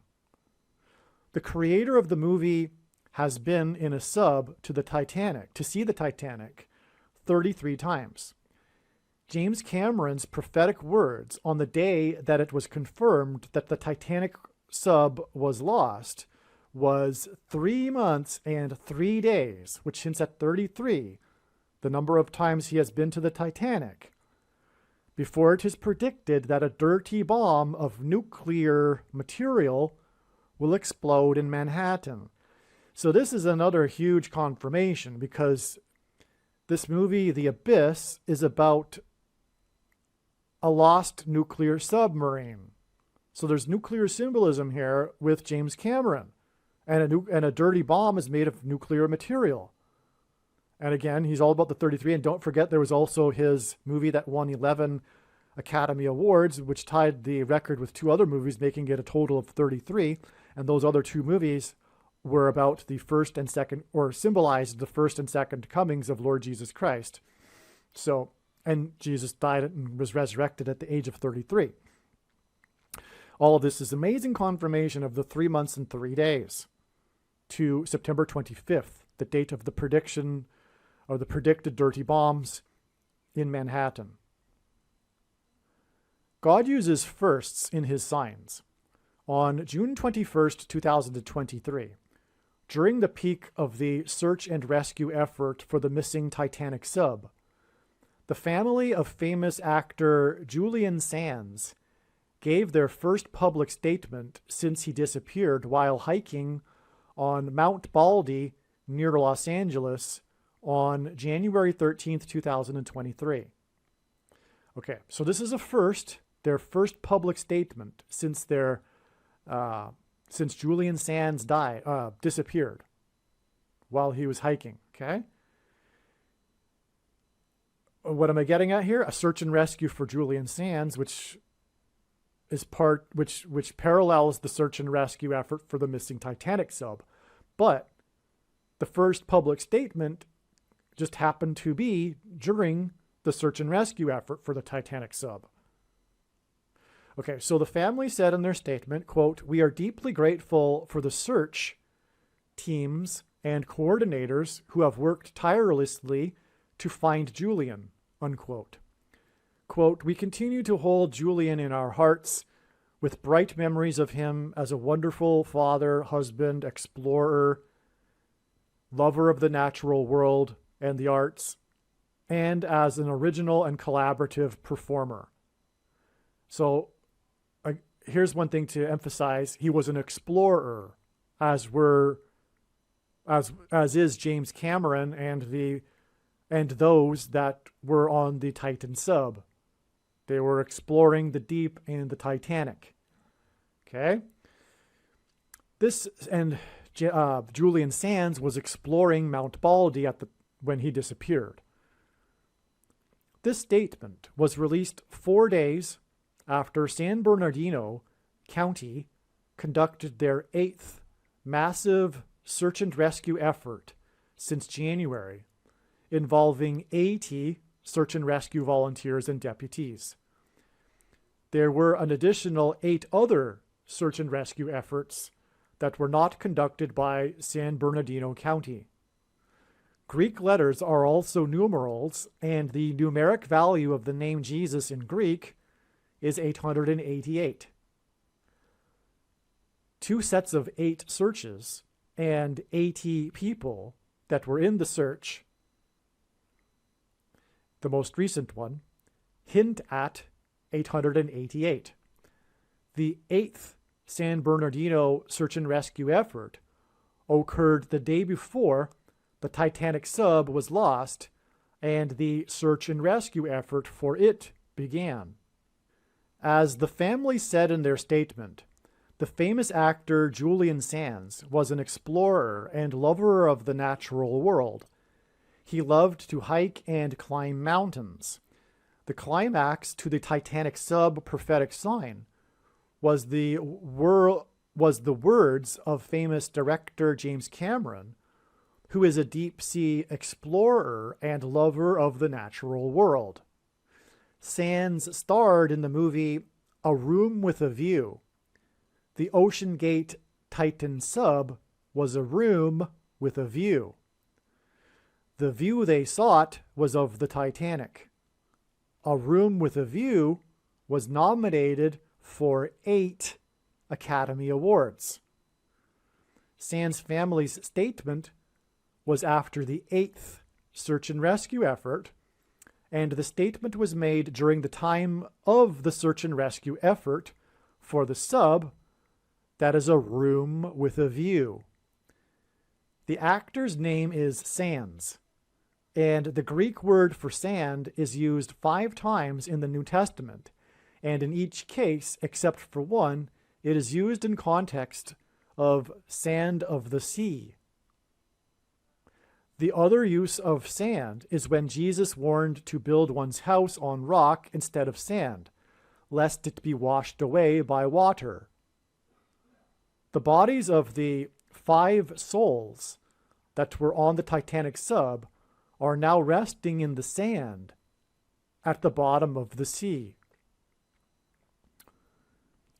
The creator of the movie has been in a sub to the Titanic, to see the Titanic, 33 times. James Cameron's prophetic words on the day that it was confirmed that the Titanic sub was lost was 3 months and 3 days, which hints at 33, the number of times he has been to the Titanic, before it is predicted that a dirty bomb of nuclear material will explode in Manhattan. So this is another huge confirmation, because this movie, The Abyss, is about a lost nuclear submarine. So there's nuclear symbolism here with James Cameron. And a dirty bomb is made of nuclear material. And again, he's all about the 33. And don't forget, there was also his movie that won 11 Academy Awards, which tied the record with 2 other movies, making it a total of 33. And those other 2 movies were about the first and second, or symbolized the first and second comings of Lord Jesus Christ. So, and Jesus died and was resurrected at the age of 33. All of this is amazing confirmation of the 3 months and 3 days to September 25th, the date of the prediction, or the predicted dirty bombs in Manhattan. God uses firsts in his signs. On June 21st, 2023, during the peak of the search and rescue effort for the missing Titanic sub, the family of famous actor Julian Sands gave their first public statement since he disappeared while hiking on Mount Baldy near Los Angeles on January 13th, 2023. Okay, so this is a first, their first public statement since since Julian Sands disappeared while he was hiking, okay? What am I getting at here? A search and rescue for Julian Sands, which parallels the search and rescue effort for the missing Titanic sub. But the first public statement just happened to be during the search and rescue effort for the Titanic sub. Okay, so the family said in their statement, quote, "We are deeply grateful for the search teams and coordinators who have worked tirelessly to find Julian," unquote. Quote, "We continue to hold Julian in our hearts with bright memories of him as a wonderful father, husband, explorer, lover of the natural world and the arts, and as an original and collaborative performer." So here's one thing to emphasize. He was an explorer, as is James Cameron and those that were on the Titan sub. They were exploring the deep and the Titanic. Okay? Julian Sands was exploring Mount Baldy when he disappeared. This statement was released 4 days after San Bernardino County conducted their 8th massive search and rescue effort since January, involving 80 search and rescue volunteers and deputies. There were an additional 8 other search and rescue efforts that were not conducted by San Bernardino County. Greek letters are also numerals, and the numeric value of the name Jesus in Greek is 888. 2 sets of 8 searches and 80 people that were in the search, the most recent one, hint at 888. The 8th San Bernardino search and rescue effort occurred the day before the Titanic Sub was lost and the search and rescue effort for it began. As the family said in their statement, the famous actor Julian Sands was an explorer and lover of the natural world. He loved to hike and climb mountains. The climax to the Titanic Sub prophetic sign was the words of famous director James Cameron, who is a deep-sea explorer and lover of the natural world. Sands starred in the movie A Room with a View. The Ocean Gate Titan Sub was a room with a view. The view they sought was of the Titanic. A Room with a View was nominated for 8 Academy Awards. Sands' family's statement was after the 8th search and rescue effort, and the statement was made during the time of the search and rescue effort for the sub that is a room with a view. The actor's name is Sands, and the Greek word for sand is used 5 times in the New Testament, and in each case, except for one, it is used in context of sand of the sea. The other use of sand is when Jesus warned to build one's house on rock instead of sand, lest it be washed away by water. The bodies of the 5 souls that were on the Titanic Sub are now resting in the sand at the bottom of the sea.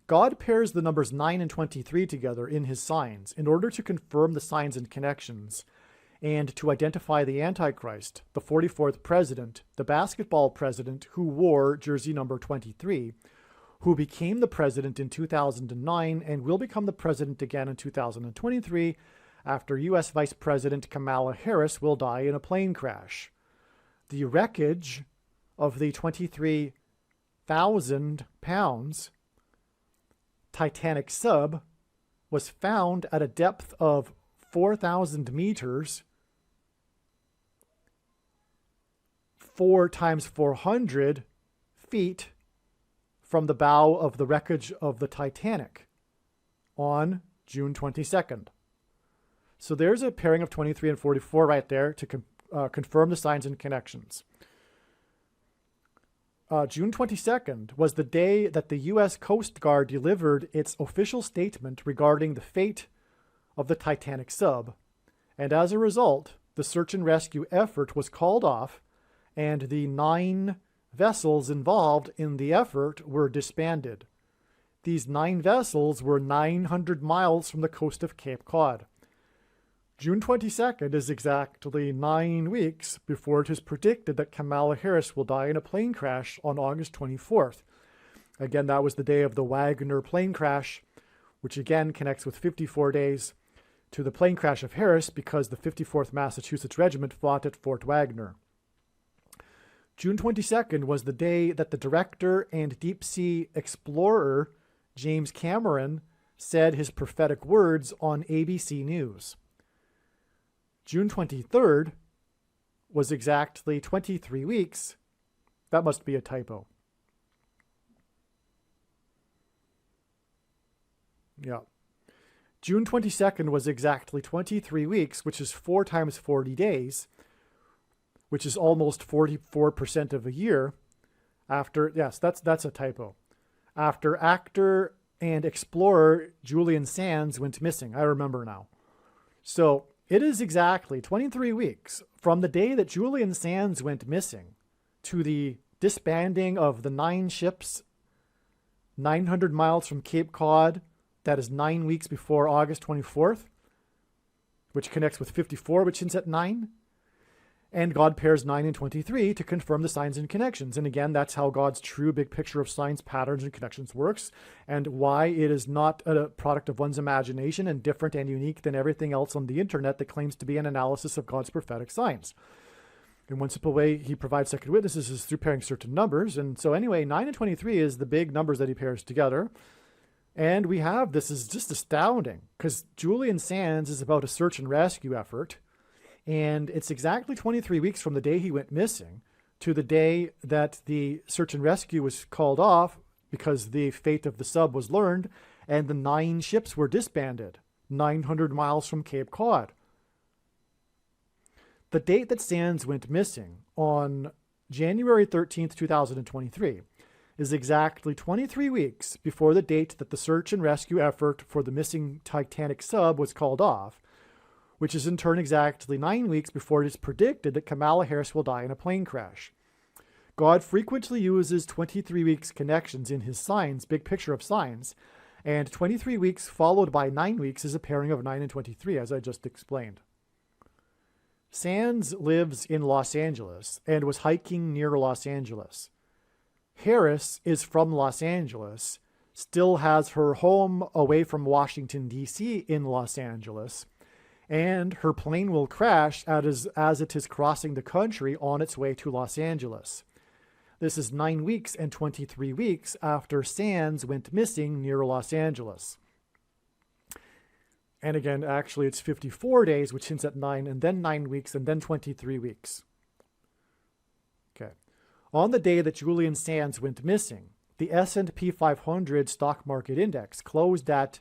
God pairs the numbers 9 and 23 together in his signs in order to confirm the signs and connections and to identify the Antichrist, the 44th president, the basketball president who wore jersey number 23, who became the president in 2009 and will become the president again in 2023 after U.S. Vice President Kamala Harris will die in a plane crash. The wreckage of the 23,000 pounds Titanic Sub was found at a depth of 4,000 meters, 4 times 400 feet from the bow of the wreckage of the Titanic on June 22nd. So there's a pairing of 23 and 44 right there to confirm the signs and connections. June 22nd was the day that the U.S. Coast Guard delivered its official statement regarding the fate of the Titanic Sub, and as a result, the search and rescue effort was called off, and the 9 vessels involved in the effort were disbanded. These 9 vessels were 900 miles from the coast of Cape Cod. June 22nd is exactly 9 weeks before it is predicted that Kamala Harris will die in a plane crash on August 24th. Again, that was the day of the Wagner plane crash, which again connects with 54 days to the plane crash of Harris because the 54th Massachusetts Regiment fought at Fort Wagner. June 22nd was the day that the director and deep-sea explorer James Cameron said his prophetic words on ABC News. June 23rd was exactly 23 weeks. That must be a typo. Yeah. June 22nd was exactly 23 weeks, which is 4 times 40 days, which is almost 44% of a year after, yes, that's a typo. After actor and explorer Julian Sands went missing. I remember now. So it is exactly 23 weeks from the day that Julian Sands went missing to the disbanding of the 9 ships 900 miles from Cape Cod. That is 9 weeks before August 24th, which connects with 54, which hints at 9. And God pairs 9 and 23 to confirm the signs and connections. And again, that's how God's true big picture of signs, patterns, and connections works, and why it is not a product of one's imagination and different and unique than everything else on the internet that claims to be an analysis of God's prophetic signs. In one simple way, he provides second witnesses is through pairing certain numbers. And so anyway, 9 and 23 is the big numbers that he pairs together. And we have, this is just astounding, because Julian Sands is about a search and rescue effort. And it's exactly 23 weeks from the day he went missing to the day that the search and rescue was called off because the fate of the sub was learned and the 9 ships were disbanded 900 miles from Cape Cod. The date that Sands went missing on January 13th, 2023 is exactly 23 weeks before the date that the search and rescue effort for the missing Titanic Sub was called off, which is in turn exactly 9 weeks before it is predicted that Kamala Harris will die in a plane crash. God frequently uses 23 weeks connections in his signs, big picture of signs, and 23 weeks followed by 9 weeks is a pairing of 9 and 23, as I just explained. Sands lives in Los Angeles and was hiking near Los Angeles. Harris is from Los Angeles, still has her home away from Washington, D.C. in Los Angeles, and her plane will crash as it is crossing the country on its way to Los Angeles. This is 9 weeks and 23 weeks after Sands went missing near Los Angeles. And again, actually, it's 54 days, which hints at 9, and then 9 weeks, and then 23 weeks. Okay. On the day that Julian Sands went missing, the S&P 500 stock market index closed at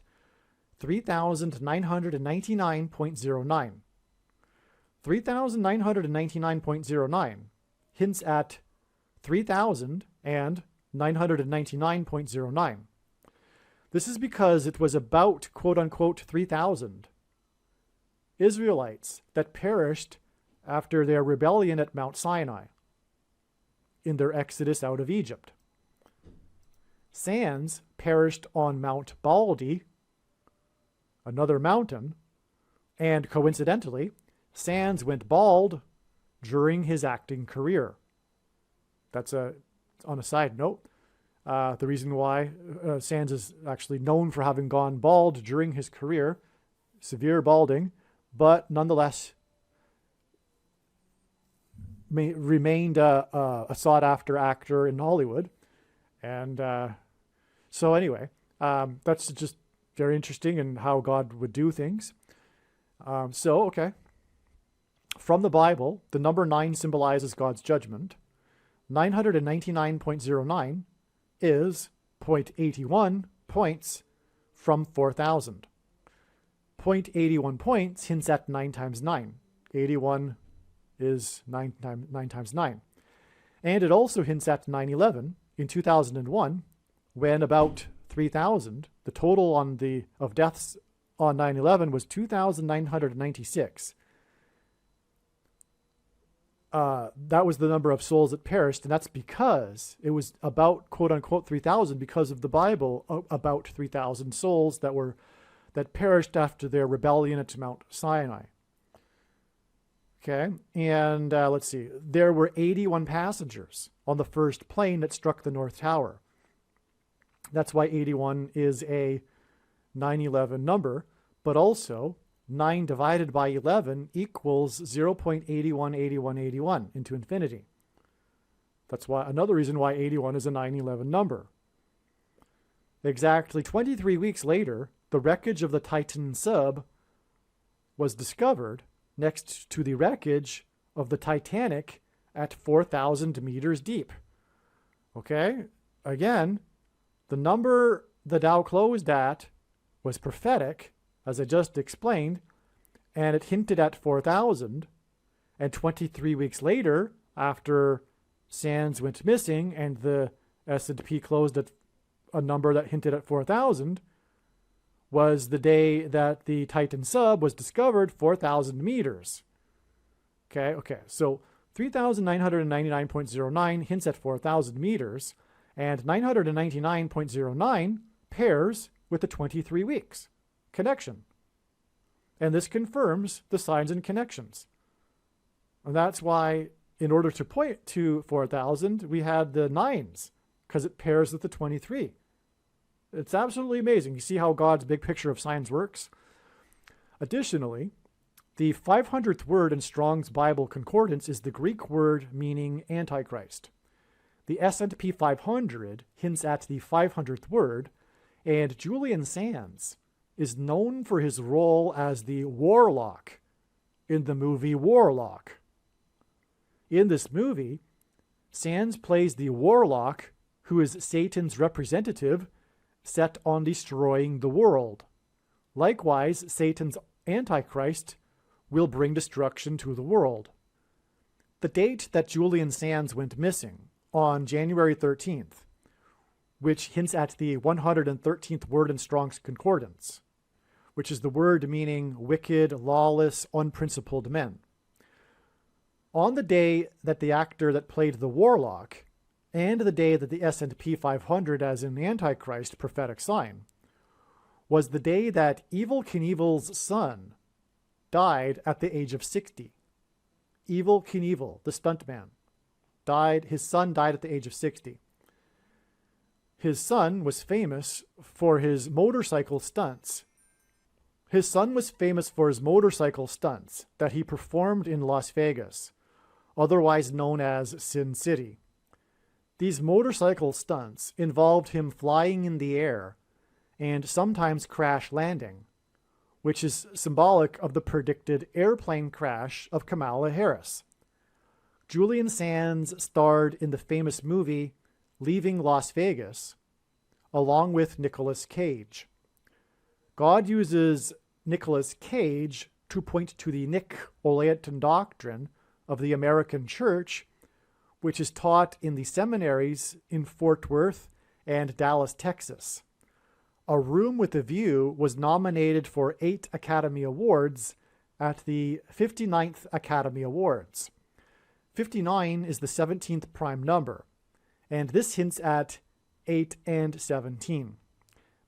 3,999.09. 3,999.09 hints at 3,999.09. This is because it was about, quote-unquote, 3,000 Israelites that perished after their rebellion at Mount Sinai in their exodus out of Egypt. Sands perished on Mount Baldy, another mountain, and coincidentally, Sands went bald during his acting career. That's on a side note. The reason why Sands is actually known for having gone bald during his career, severe balding, but nonetheless remained a sought-after actor in Hollywood. And so anyway, that's just very interesting in how God would do things. Okay. From the Bible, the number 9 symbolizes God's judgment. 999.09 is 0.81 points from 4,000. 0.81 points hints at 9 times 9. 81 is 9 times 9. And it also hints at 9/11 in 2001, when about 3,000, the total of deaths on 9/11 was 2,996. That was the number of souls that perished, and that's because it was about, quote-unquote, 3,000 because of the Bible, about 3,000 souls that perished after their rebellion at Mount Sinai. Okay, and let's see. There were 81 passengers on the first plane that struck the North Tower. That's why 81 is a 9/11 number, but also 9 divided by 11 equals 0.818181 into infinity. That's why another reason why 81 is a 9/11 number. Exactly 23 weeks later, the wreckage of the Titanic Sub was discovered next to the wreckage of the Titanic at 4,000 meters deep. Okay? Again, the number the Dow closed at was prophetic, as I just explained, and it hinted at 4,000. And 23 weeks later, after Sands went missing and the S&P closed at a number that hinted at 4,000, was the day that the Titan Sub was discovered 4,000 meters. Okay, so 3,999.09 hints at 4,000 meters, and 999.09 pairs with the 23 weeks connection. And this confirms the signs and connections. And that's why, in order to point to 4,000, we had the 9s, because it pairs with the 23. It's absolutely amazing. You see how God's big picture of signs works? Additionally, the 500th word in Strong's Bible Concordance is the Greek word meaning Antichrist. The S&P 500 hints at the 500th word, and Julian Sands is known for his role as the warlock in the movie Warlock. In this movie, Sands plays the warlock who is Satan's representative set on destroying the world. Likewise, Satan's Antichrist will bring destruction to the world. The date that Julian Sands went missing, on January 13th, which hints at the 113th word in Strong's Concordance, which is the word meaning wicked, lawless, unprincipled men. On the day that the actor that played the warlock, and the day that the S&P 500 as in the Antichrist prophetic sign, was the day that Evel Knievel's son died at the age of 60. Evel Knievel, the stuntman, his son died at the age of 60. His son was famous for his motorcycle stunts. His son was famous for his motorcycle stunts that he performed in Las Vegas, otherwise known as Sin City. These motorcycle stunts involved him flying in the air and sometimes crash landing, which is symbolic of the predicted airplane crash of Kamala Harris. Julian Sands starred in the famous movie Leaving Las Vegas, along with Nicolas Cage. God uses Nicolas Cage to point to the Nick-Olaetan doctrine of the American Church, which is taught in the seminaries in Fort Worth and Dallas, Texas. A Room with a View was nominated for 8 Academy Awards at the 59th Academy Awards. 59 is the 17th prime number, and this hints at 8 and 17,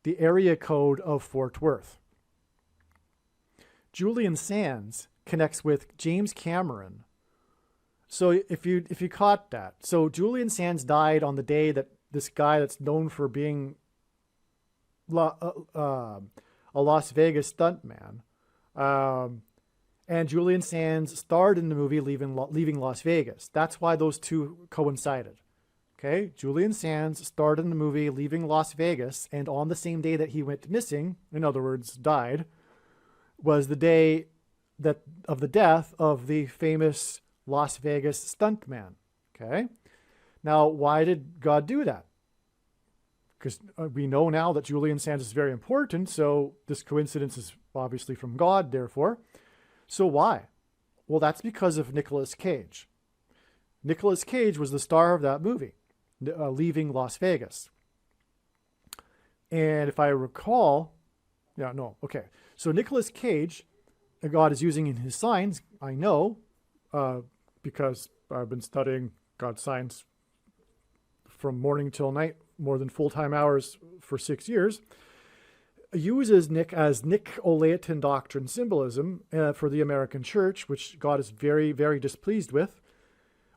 the area code of Fort Worth. Julian Sands connects with James Cameron. So if you caught that, so Julian Sands died on the day that this guy that's known for being a Las Vegas stuntman, and Julian Sands starred in the movie Leaving Las Vegas. That's why those two coincided. Okay, Julian Sands starred in the movie Leaving Las Vegas, and on the same day that he went missing, in other words, died, was the day of the death of the famous Las Vegas stuntman. Okay, now why did God do that? Because we know now that Julian Sands is very important, so this coincidence is obviously from God, therefore. So why? Well, that's because of Nicolas Cage. Nicolas Cage was the star of that movie, Leaving Las Vegas. And if I recall, so Nicolas Cage, God is using in his signs, I know, because I've been studying God's signs from morning till night, more than full-time hours for 6 years, uses Nick-Olaetan doctrine symbolism for the American Church, which God is very, very displeased with,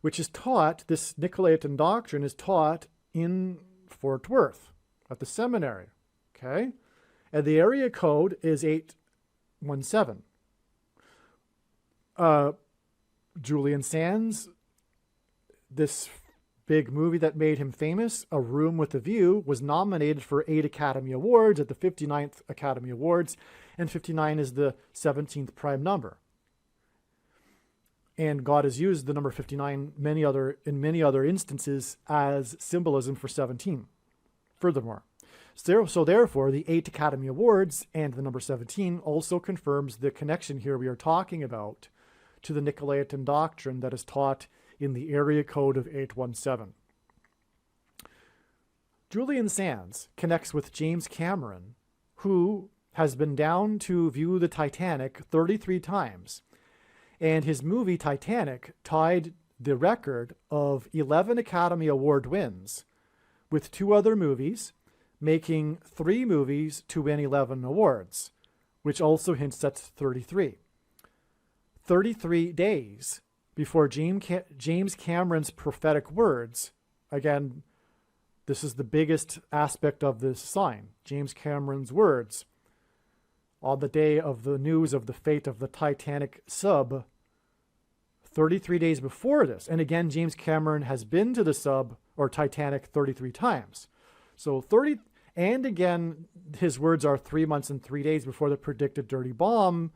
which is taught, this Nick-Olaetan doctrine is taught in Fort Worth at the seminary, okay? And the area code is 817. Julian Sands, this big movie that made him famous, A Room with a View, was nominated for 8 Academy Awards at the 59th Academy Awards, and 59 is the 17th prime number. And God has used the number 59 in many other instances as symbolism for 17. Furthermore, so therefore, the 8 Academy Awards and the number 17 also confirms the connection here we are talking about to the Nick-Olaetan doctrine that is taught in the area code of 817. Julian Sands connects with James Cameron, who has been down to view the Titanic 33 times, and his movie Titanic tied the record of 11 Academy Award wins, with 2 other movies, making 3 movies to win 11 awards, which also hints at 33. 33 days before James Cameron's prophetic words. Again, this is the biggest aspect of this sign. James Cameron's words on the day of the news of the fate of the Titanic Sub, 33 days before this. And again, James Cameron has been to the Sub or Titanic 33 times. So 30, and again, his words are 3 months and 3 days before the predicted dirty bomb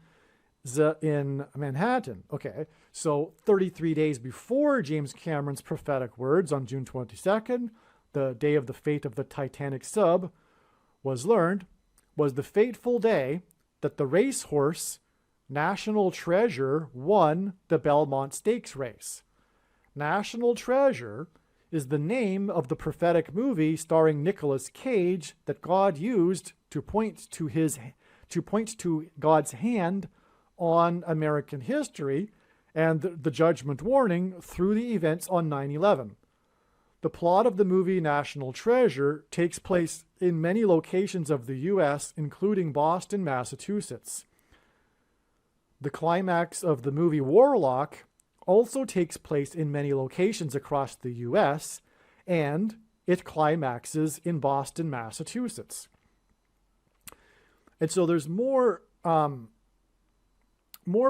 in Manhattan. Okay, so 33 days before James Cameron's prophetic words on June 22nd, the day of the fate of the Titanic Sub was learned, was the fateful day that the racehorse National Treasure won the Belmont Stakes race. National Treasure is the name of the prophetic movie starring Nicolas Cage that God used to point to God's hand on American history and the judgment warning through the events on 9/11. The plot of the movie National Treasure takes place in many locations of the U.S., including Boston, Massachusetts. The climax of the movie Warlock also takes place in many locations across the U.S., and it climaxes in Boston, Massachusetts. And so there's more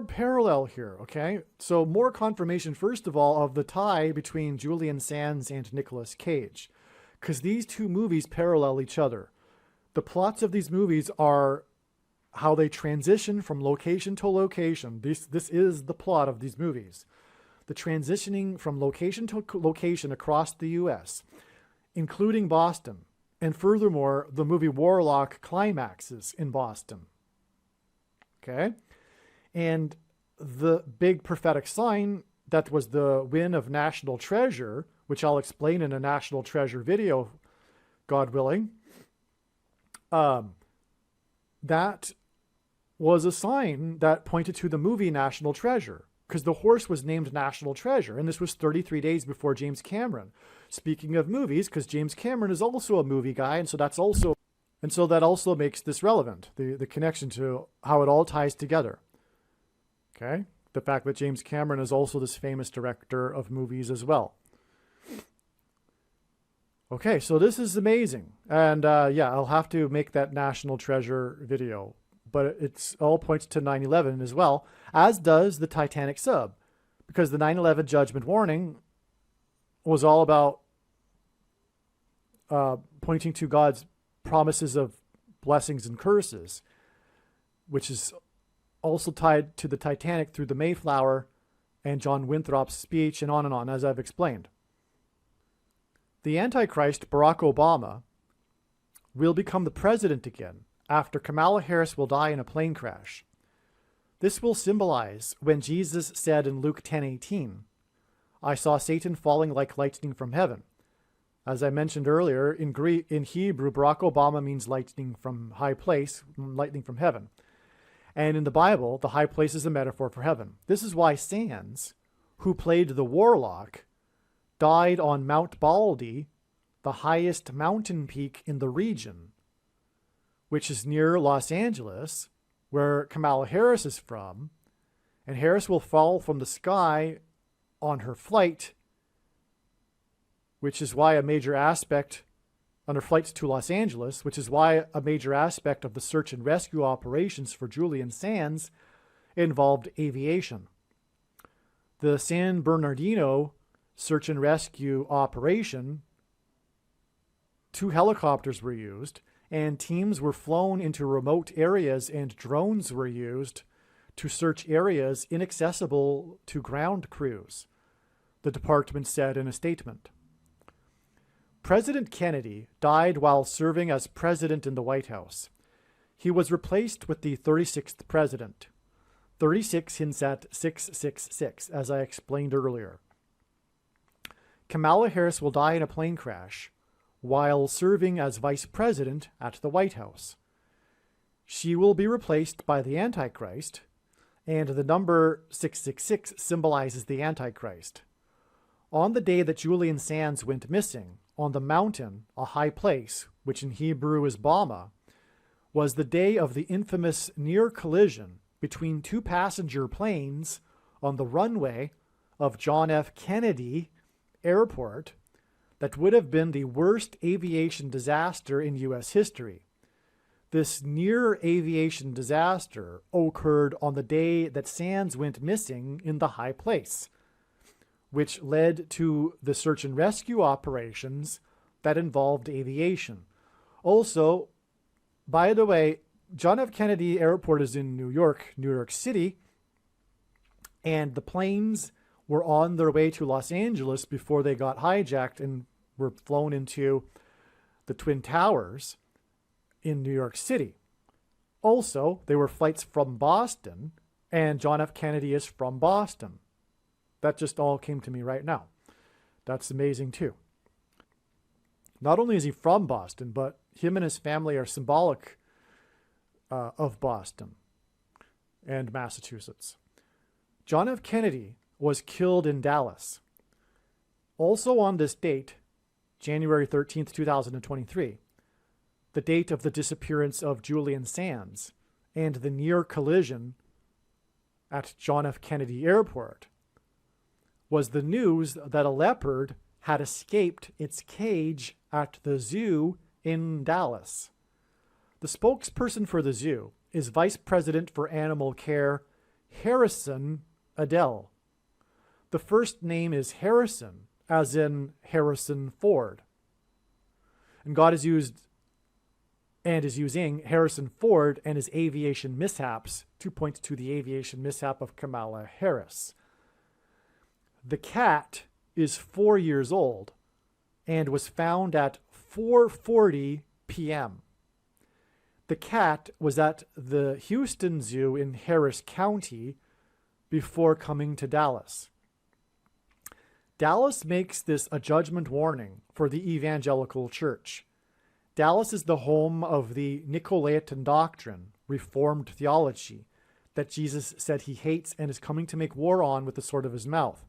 parallel here, okay? So more confirmation, first of all, of the tie between Julian Sands and Nicolas Cage, because these two movies parallel each other. The plots of these movies are how they transition from location to location. This is the plot of these movies. The transitioning from location to location across the U.S., including Boston. And furthermore, the movie Warlock climaxes in Boston. Okay? And the big prophetic sign that was the win of National Treasure, which I'll explain in a National Treasure video, God willing, that was a sign that pointed to the movie National Treasure, because the horse was named National Treasure, and this was 33 days before James Cameron. Speaking of movies, because James Cameron is also a movie guy, and so that also makes this relevant, the connection to how it all ties together. Okay? The fact that James Cameron is also this famous director of movies as well. Okay, so this is amazing. And yeah, I'll have to make that National Treasure video. But it's all points to 9/11 as well, as does the Titanic Sub. Because the 9/11 judgment warning was all about pointing to God's promises of blessings and curses, which is also tied to the Titanic through the Mayflower and John Winthrop's speech and on, as I've explained. The Antichrist, Barack Obama, will become the president again after Kamala Harris will die in a plane crash. This will symbolize when Jesus said in Luke 10:18, "I saw Satan falling like lightning from heaven." As I mentioned earlier, in Hebrew, Barack Obama means lightning from high place, lightning from heaven. And in the Bible, the high place is a metaphor for heaven. This is why Sands, who played the Warlock, died on Mount Baldy, the highest mountain peak in the region, which is near Los Angeles, where Kamala Harris is from. And Harris will fall from the sky on her flight, which is why a major aspect on her flights to Los Angeles, which is why a major aspect of the search and rescue operations for Julian Sands involved aviation. The San Bernardino search and rescue operation, 2 helicopters were used, and teams were flown into remote areas, and drones were used to search areas inaccessible to ground crews, the department said in a statement. President Kennedy died while serving as president in the White House. He was replaced with the 36th president. 36 hints at 666, as I explained earlier. Kamala Harris will die in a plane crash while serving as vice president at the White House. She will be replaced by the Antichrist, and the number 666 symbolizes the Antichrist. On the day that Julian Sands went missing, on the mountain, a high place, which in Hebrew is Bama, was the day of the infamous near collision between 2 passenger planes on the runway of John F. Kennedy Airport that would have been the worst aviation disaster in U.S. history. This near aviation disaster occurred on the day that Sands went missing in the high place, which led to the search and rescue operations that involved aviation. Also, by the way, John F. Kennedy Airport is in New York City, and the planes were on their way to Los Angeles before they got hijacked and were flown into the Twin Towers in New York City. Also, they were flights from Boston, and John F. Kennedy is from Boston. That just all came to me right now. That's amazing too. Not only is he from Boston, but him and his family are symbolic of Boston and Massachusetts. John F. Kennedy was killed in Dallas. Also on this date, January 13th, 2023, the date of the disappearance of Julian Sands and the near collision at John F. Kennedy Airport, was the news that a leopard had escaped its cage at the zoo in Dallas. The spokesperson for the zoo is Vice President for Animal Care, Harrison Adele. The first name is Harrison, as in Harrison Ford. And God is using Harrison Ford and his aviation mishaps to point to the aviation mishap of Kamala Harris. The cat is 4 years old and was found at 4:40 p.m. The cat was at the Houston Zoo in Harris County before coming to Dallas. Dallas makes this a judgment warning for the evangelical church. Dallas is the home of the Nicolaitan doctrine, Reformed theology, that Jesus said he hates and is coming to make war on with the sword of his mouth.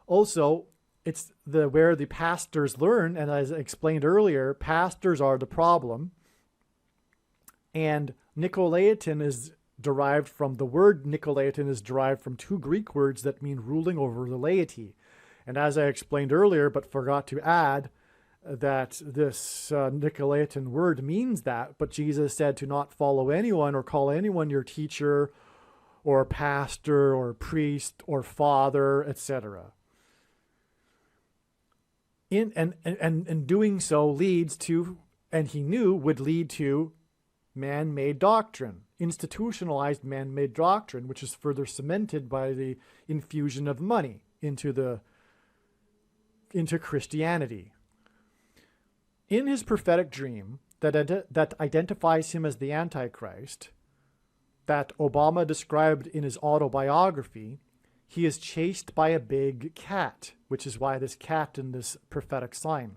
Also, it's where the pastors learn, and as I explained earlier, pastors are the problem. And Nicolaitan is derived from, the word Nicolaitan is derived from two Greek words that mean ruling over the laity. And as I explained earlier, but forgot to add, that this Nicolaitan word means that, but Jesus said to not follow anyone or call anyone your teacher or pastor or priest or father, etc. And doing so leads to, and he knew would lead to, man-made doctrine, institutionalized man-made doctrine, which is further cemented by the infusion of money into Christianity. In his prophetic dream that identifies him as the Antichrist, that Obama described in his autobiography, he is chased by a big cat, which is why this cat in this prophetic sign.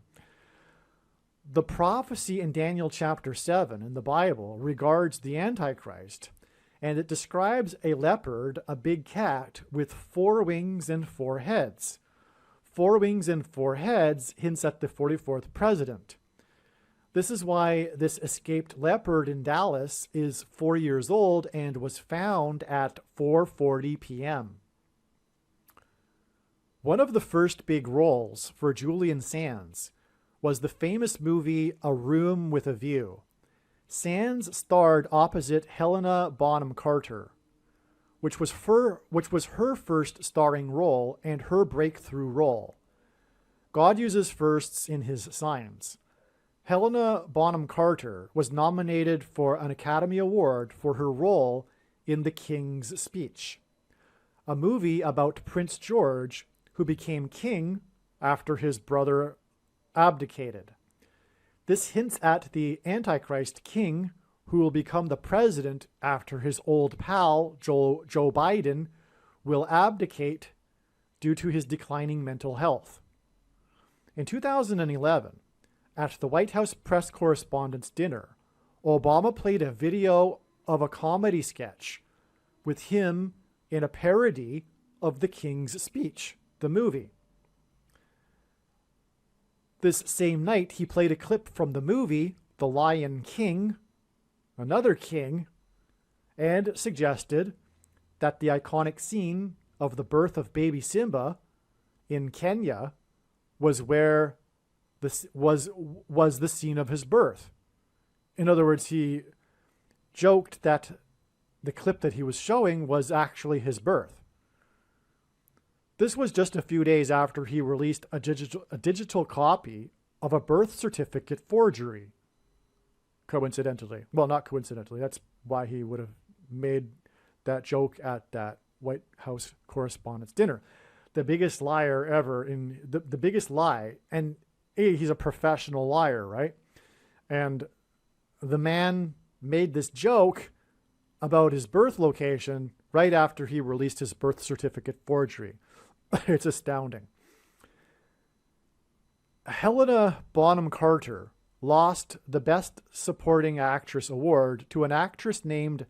The prophecy in Daniel chapter 7 in the Bible regards the Antichrist, and it describes a leopard, a big cat, with 4 wings and 4 heads. 4 wings and 4 heads hints at the 44th president. This is why this escaped leopard in Dallas is 4 years old and was found at 4:40 p.m. One of the first big roles for Julian Sands was the famous movie A Room with a View. Sands starred opposite Helena Bonham Carter, which was her first starring role and her breakthrough role. God uses firsts in his signs. Helena Bonham Carter was nominated for an Academy Award for her role in The King's Speech, a movie about Prince George, who became king after his brother abdicated. This hints at the Antichrist king, who will become the president after his old pal, Joe Biden, will abdicate due to his declining mental health. In 2011, at the White House press correspondents' dinner, Obama played a video of a comedy sketch with him in a parody of The King's Speech, the movie. This same night, he played a clip from the movie The Lion King, another king, and suggested that the iconic scene of the birth of baby Simba in Kenya was where this was the scene of his birth. In other words, he joked that the clip that he was showing was actually his birth. This was just a few days after he released a digital copy of a birth certificate forgery. Coincidentally. Well, not coincidentally. That's why he would have made that joke at that White House Correspondents' Dinner. The biggest liar ever the biggest lie. And he's a professional liar, right? And the man made this joke about his birth location right after he released his birth certificate forgery. It's astounding. Helena Bonham Carter lost the Best Supporting Actress award to an actress named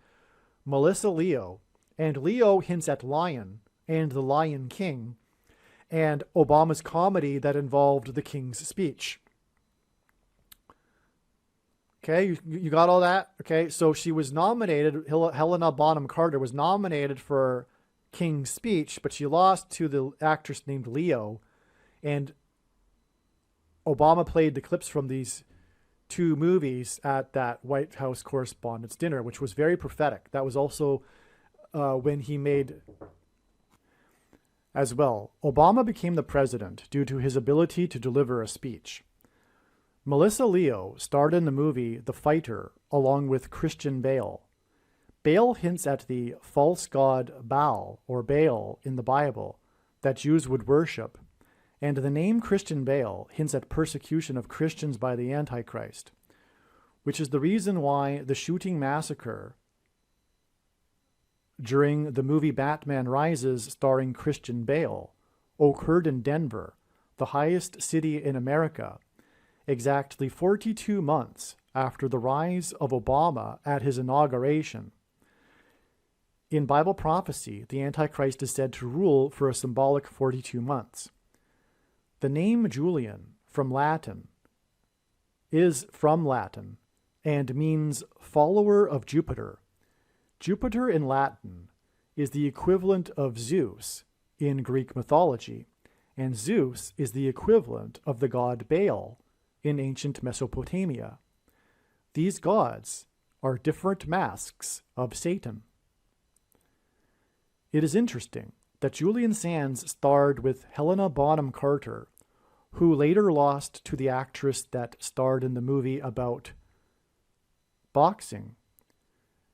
Melissa Leo, and Leo hints at Lion and The Lion King and Obama's comedy that involved the King's speech. Okay, you got all that? Okay, so she was nominated, Helena Bonham Carter was nominated for King's speech, but she lost to the actress named Leo, and Obama played the clips from these two movies at that White House Correspondents' Dinner, which was very prophetic. That was also when he made as well. Obama became the president due to his ability to deliver a speech. Melissa Leo starred in the movie The Fighter along with Christian Bale. Bale hints at the false god Baal or Baal in the Bible that Jews would worship, and the name Christian Bale hints at persecution of Christians by the Antichrist, which is the reason why the shooting massacre during the movie Batman Rises starring Christian Bale occurred in Denver, the highest city in America, exactly 42 months after the rise of Obama at his inauguration. In Bible prophecy, the Antichrist is said to rule for a symbolic 42 months. The name Julian is from Latin and means follower of Jupiter. Jupiter in Latin is the equivalent of Zeus in Greek mythology, and Zeus is the equivalent of the god Baal in ancient Mesopotamia. These gods are different masks of Satan. It is interesting that Julian Sands starred with Helena Bonham Carter, who later lost to the actress that starred in the movie about boxing,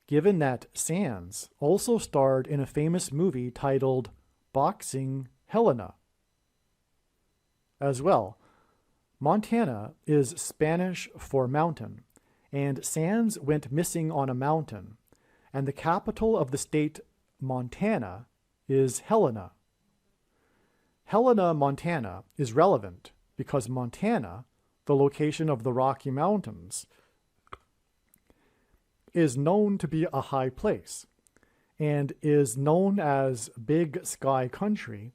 given that Sands also starred in a famous movie titled Boxing Helena. As well, Montana is Spanish for mountain, and Sands went missing on a mountain, and the capital of the state Montana is Helena. Helena, Montana is relevant because Montana, the location of the Rocky Mountains, is known to be a high place and is known as Big Sky Country,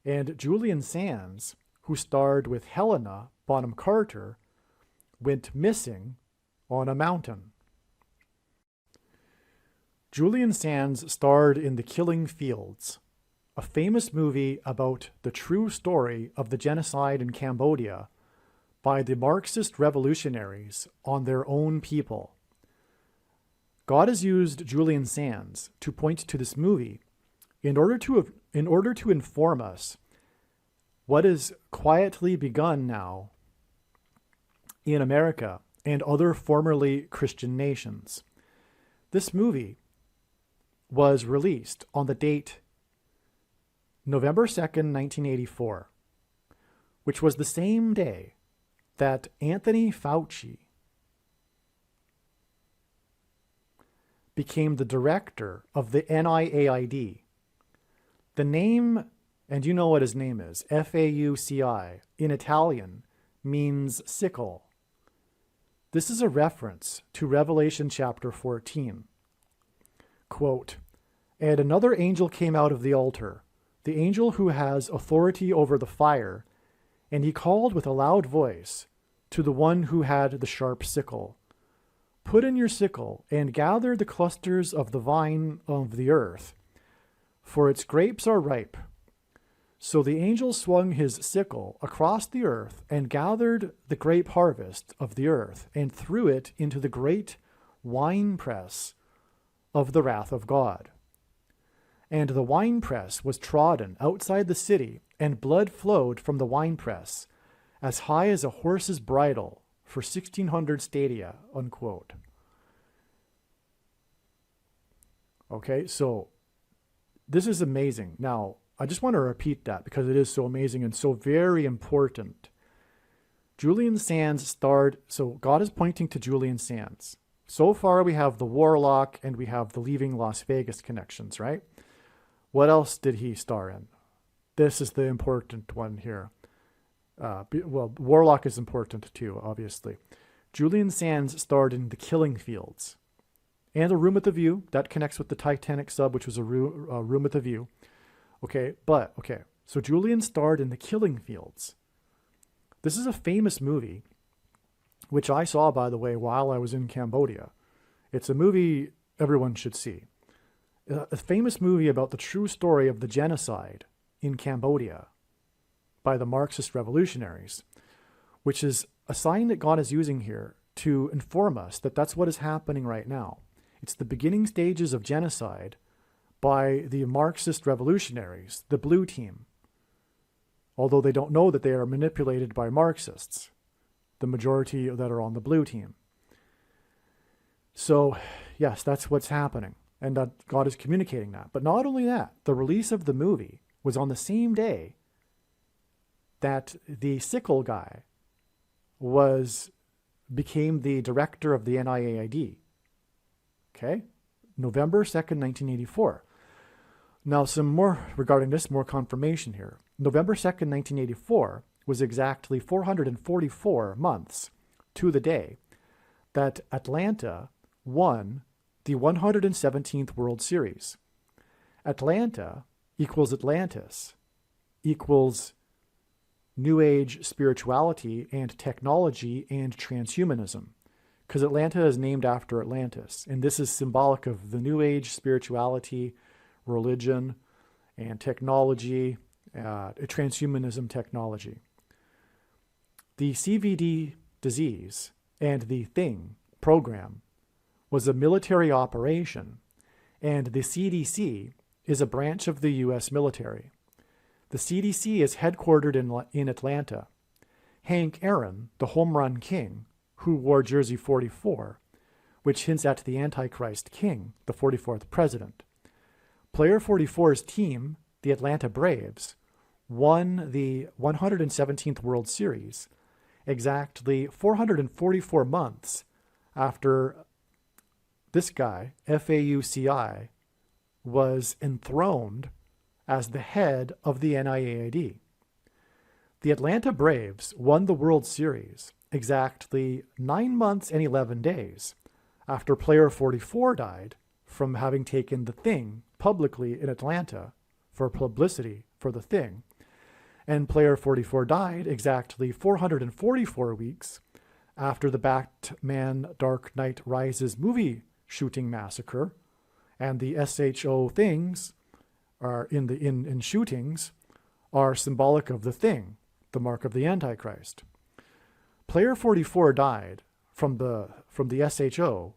and Julian Sands, who starred with Helena Bonham Carter, went missing on a mountain. Julian Sands starred in The Killing Fields, a famous movie about the true story of the genocide in Cambodia by the Marxist revolutionaries on their own people. God has used Julian Sands to point to this movie in order to inform us what is quietly begun now in America and other formerly Christian nations. This movie was released on the date November 2nd, 1984, which was the same day that Anthony Fauci became the director of the NIAID. The name, and you know what his name is, F-A-U-C-I, in Italian, means sickle. This is a reference to Revelation chapter 14. Quote, "And another angel came out of the altar, the angel who has authority over the fire, and he called with a loud voice to the one who had the sharp sickle, 'Put in your sickle and gather the clusters of the vine of the earth, for its grapes are ripe. So the angel swung his sickle across the earth and gathered the grape harvest of the earth and threw it into the great winepress of the wrath of God. And the winepress was trodden outside the city, and blood flowed from the winepress as high as a horse's bridle for 1,600 stadia, unquote. Okay, so this is amazing. Now, I just want to repeat that because it is so amazing and so very important. Julian Sands starred, so God is pointing to Julian Sands. So far we have the Warlock and we have the Leaving Las Vegas connections, right? What else did he star in? This is the important one here. Well, Warlock is important too, obviously. Julian Sands starred in The Killing Fields and A Room with a View. That connects with the Titanic Sub, which was a room with a view. Okay, so Julian starred in The Killing Fields. This is a famous movie, which I saw, by the way, while I was in Cambodia. It's a movie everyone should see. A famous movie about the true story of the genocide in Cambodia by the Marxist revolutionaries, which is a sign that God is using here to inform us that that's what is happening right now. It's the beginning stages of genocide by the Marxist revolutionaries, the blue team, although they don't know that they are manipulated by Marxists, the majority that are on the blue team. So, yes, that's what's happening, and that God is communicating that. But not only that, the release of the movie was on the same day that the sickle guy became the director of the NIAID. Okay? November 2nd, 1984. Now, some more regarding this, more confirmation here. November 2nd, 1984 was exactly 444 months to the day that Atlanta won the 117th World Series. Atlanta equals Atlantis equals New Age spirituality and technology and transhumanism, because Atlanta is named after Atlantis, and this is symbolic of the New Age spirituality, religion, and technology, transhumanism technology. The CVD disease and the Thing program was a military operation, and the CDC is a branch of the U.S. military. The CDC is headquartered in Atlanta. Hank Aaron, the home run king, who wore jersey 44, which hints at the Antichrist king, the 44th president. Player 44's team, the Atlanta Braves, won the 117th World Series exactly 444 months after this guy, FAUCI, was enthroned as the head of the NIAID. The Atlanta Braves won the World Series exactly 9 months and 11 days after player 44 died from having taken the Thing publicly in Atlanta for publicity for the Thing. And player 44 died exactly 444 weeks after the Batman Dark Knight Rises movie shooting massacre, and the SHO things are in shootings are symbolic of the Thing, the mark of the Antichrist. Player 44 died from the SHO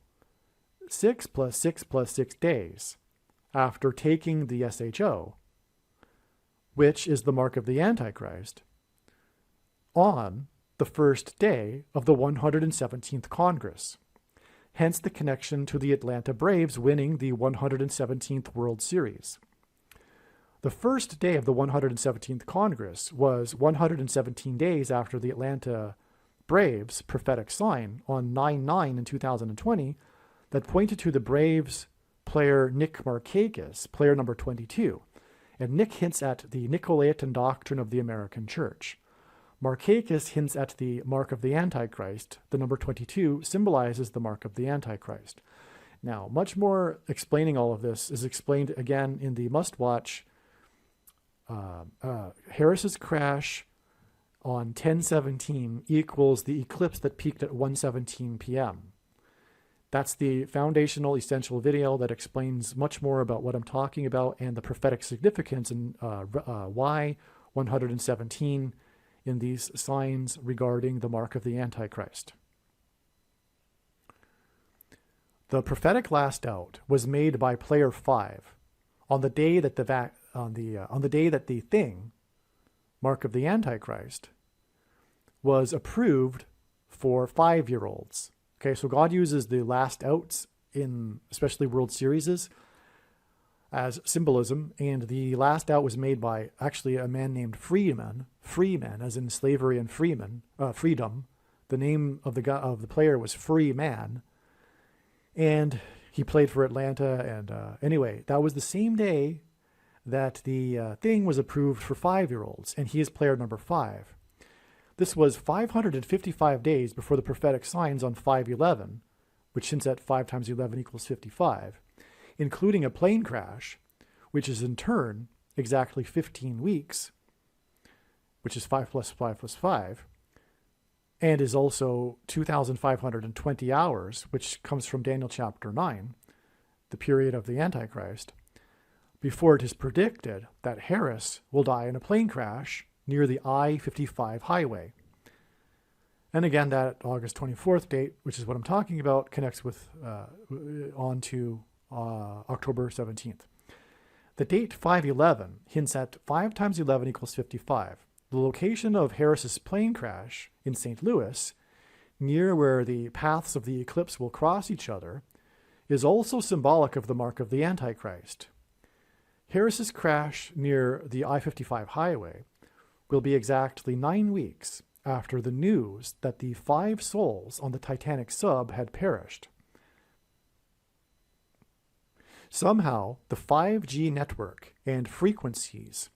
6 + 6 + 6 days after taking the SHO, which is the mark of the Antichrist, on the first day of the 117th Congress. Hence the connection to the Atlanta Braves winning the 117th World Series. The first day of the 117th Congress was 117 days after the Atlanta Braves' prophetic sign on 9/9 in 2020 that pointed to the Braves player Nick Markakis, player number 22, and Nick hints at the Nicolaitan doctrine of the American Church. Markakis hints at the mark of the Antichrist. The number 22 symbolizes the mark of the Antichrist. Now, much more explaining all of this is explained again in the must-watch Harris's crash on 10/17 equals the eclipse that peaked at 1:17 p.m. That's the foundational essential video that explains much more about what I'm talking about and the prophetic significance and why 117 in these signs regarding the mark of the Antichrist. The prophetic last out was made by player 5 on the day that the thing, mark of the Antichrist, was approved for 5-year-olds. Okay, so God uses the last outs in especially World Series as symbolism, and the last out was made by actually a man named Freeman, as in slavery and freedom. The name of the player was Freeman, and he played for Atlanta. And anyway, that was the same day that the thing was approved for 5-year-olds, and he is player number 5. This was 555 days before the prophetic signs on 5/11, which hints at 5 times 11 equals 55, including a plane crash, which is in turn exactly 15 weeks, which is 5 plus 5 plus 5, and is also 2,520 hours, which comes from Daniel chapter 9, the period of the Antichrist, before it is predicted that Harris will die in a plane crash near the I-55 highway. And again, that August 24th date, which is what I'm talking about, connects with on to October 17th. The date 5/11 hints at 5 times 11 equals 55. The location of Harris's plane crash in St. Louis, near where the paths of the eclipse will cross each other, is also symbolic of the mark of the Antichrist. Harris's crash near the I-55 highway will be exactly 9 weeks after the news that the 5 souls on the Titanic Sub had perished. Somehow, the 5G network and frequencies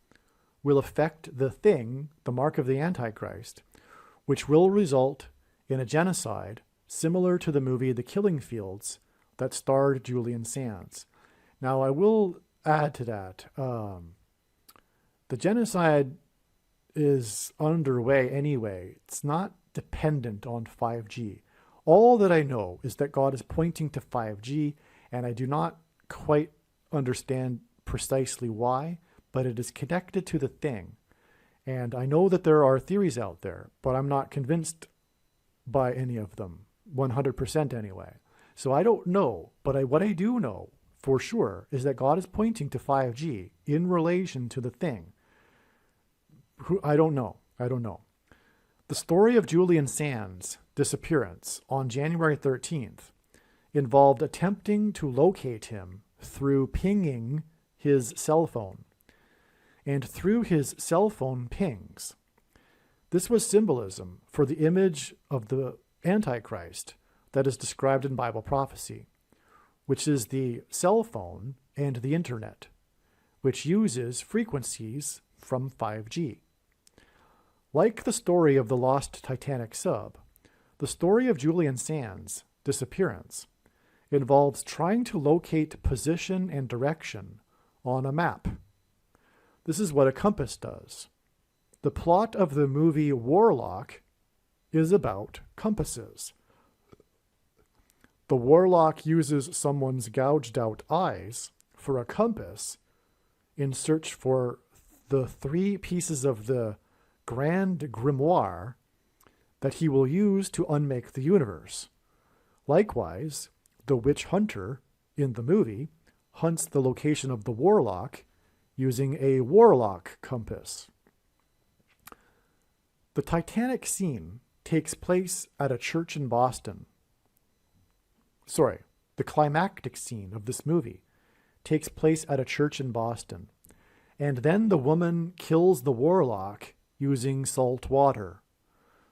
will affect the thing, the mark of the Antichrist, which will result in a genocide similar to the movie The Killing Fields that starred Julian Sands. Now, I will add to that, the genocide is underway anyway. It's not dependent on 5G. All that I know is that God is pointing to 5G, and I do not quite understand precisely why, but it is connected to the thing. And I know that there are theories out there, but I'm not convinced by any of them, 100% anyway. So I don't know, but what I do know for sure is that God is pointing to 5G in relation to the thing. I don't know. The story of Julian Sands' disappearance on January 13th involved attempting to locate him through pinging his cell phone and through his cell phone pings. This was symbolism for the image of the Antichrist that is described in Bible prophecy, which is the cell phone and the internet, which uses frequencies from 5G. Like the story of the lost Titanic Sub, the story of Julian Sands' disappearance involves trying to locate position and direction on a map. This is what a compass does. The plot of the movie Warlock is about compasses. The warlock uses someone's gouged out eyes for a compass in search for the 3 pieces of the Grand Grimoire that he will use to unmake the universe. Likewise, the witch hunter in the movie hunts the location of the warlock using a warlock compass. The Titanic scene takes place at a church in Boston. The climactic scene of this movie takes place at a church in Boston, and then the woman kills the warlock using salt water.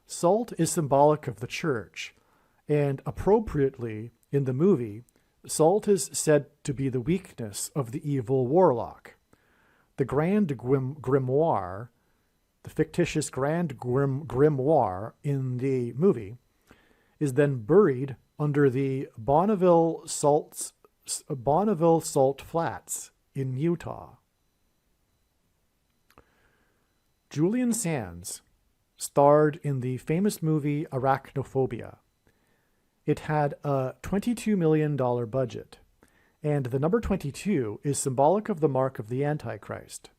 Salt is symbolic of the church, and appropriately in the movie, salt is said to be the weakness of the evil warlock. The Grand Grimoire, the fictitious Grand Grimoire in the movie, is then buried under the Bonneville Salt Flats in Utah. Julian Sands starred in the famous movie Arachnophobia, It had a $22 million budget, and the number 22 is symbolic of the mark of the Antichrist.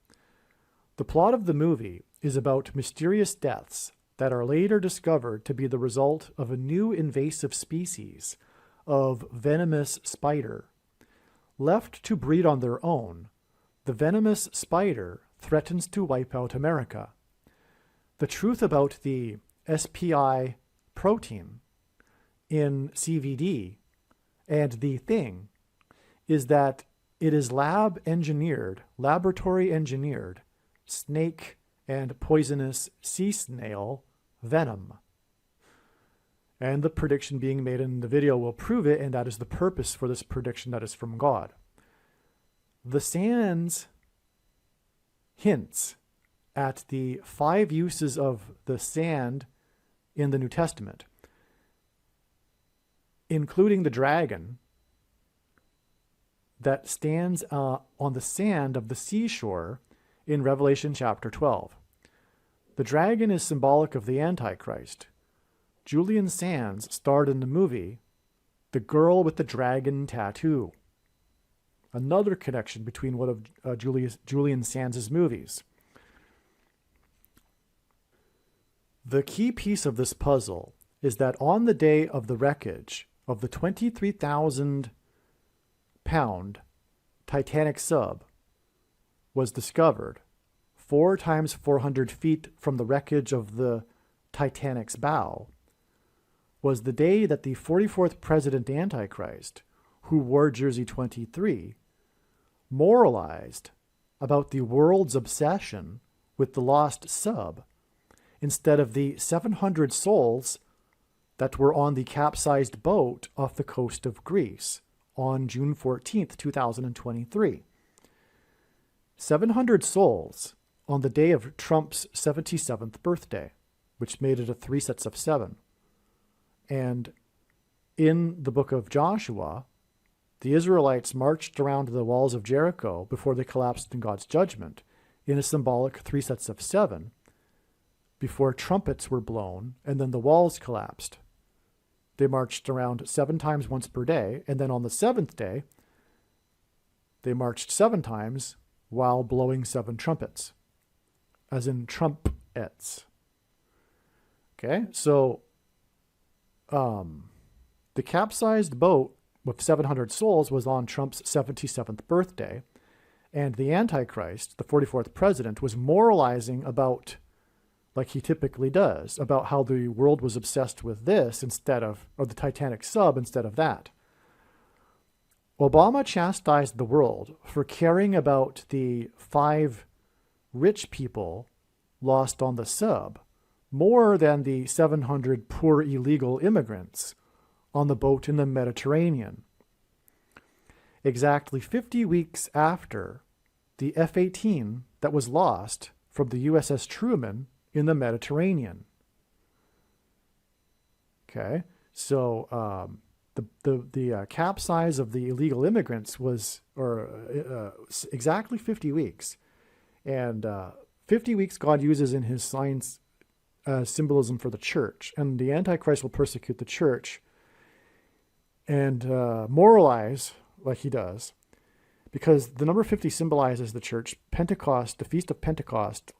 The plot of the movie is about mysterious deaths that are later discovered to be the result of a new invasive species of venomous spider. Left to breed on their own, the venomous spider threatens to wipe out America. The truth about the SPI protein in CVD and the thing is that it is laboratory engineered snake and poisonous sea snail venom. And the prediction being made in the video will prove it, and that is the purpose for this prediction that is from God. The Sands hints at the 5 uses of the sand in the New Testament, including the dragon that stands on the sand of the seashore in Revelation chapter 12. The dragon is symbolic of the Antichrist. Julian Sands starred in the movie The Girl with the Dragon Tattoo. Another connection between one of Julian Sands' movies. The key piece of this puzzle is that on the day of the wreckage of the 23,000-pound Titanic Sub was discovered 4 times 400 feet from the wreckage of the Titanic's bow, was the day that the 44th President Antichrist, who wore Jersey 23, moralized about the world's obsession with the lost sub instead of the 700 souls that were on the capsized boat off the coast of Greece on June 14th, 2023. 700 souls on the day of Trump's 77th birthday, which made it a 3 sets of 7. And in the book of Joshua, the Israelites marched around the walls of Jericho before they collapsed in God's judgment in a symbolic 3 sets of 7 before trumpets were blown and then the walls collapsed. They marched around 7 times once per day, and then on the 7th day, they marched 7 times while blowing 7 trumpets, as in trumpets. Okay, so the capsized boat with 700 souls was on Trump's 77th birthday, and the Antichrist, the 44th president, was moralizing about, like he typically does, about how the world was obsessed with this instead of, or the Titanic Sub instead of that. Obama chastised the world for caring about the 5 rich people lost on the sub more than the 700 poor illegal immigrants on the boat in the Mediterranean. Exactly 50 weeks after the F-18 that was lost from the USS Truman in the Mediterranean. Okay, so the capsize of the illegal immigrants was exactly 50 weeks. And 50 weeks God uses in his signs symbolism for the church. And the Antichrist will persecute the church and moralize like he does. Because the number 50 symbolizes the church. Pentecost, the Feast of Pentecost,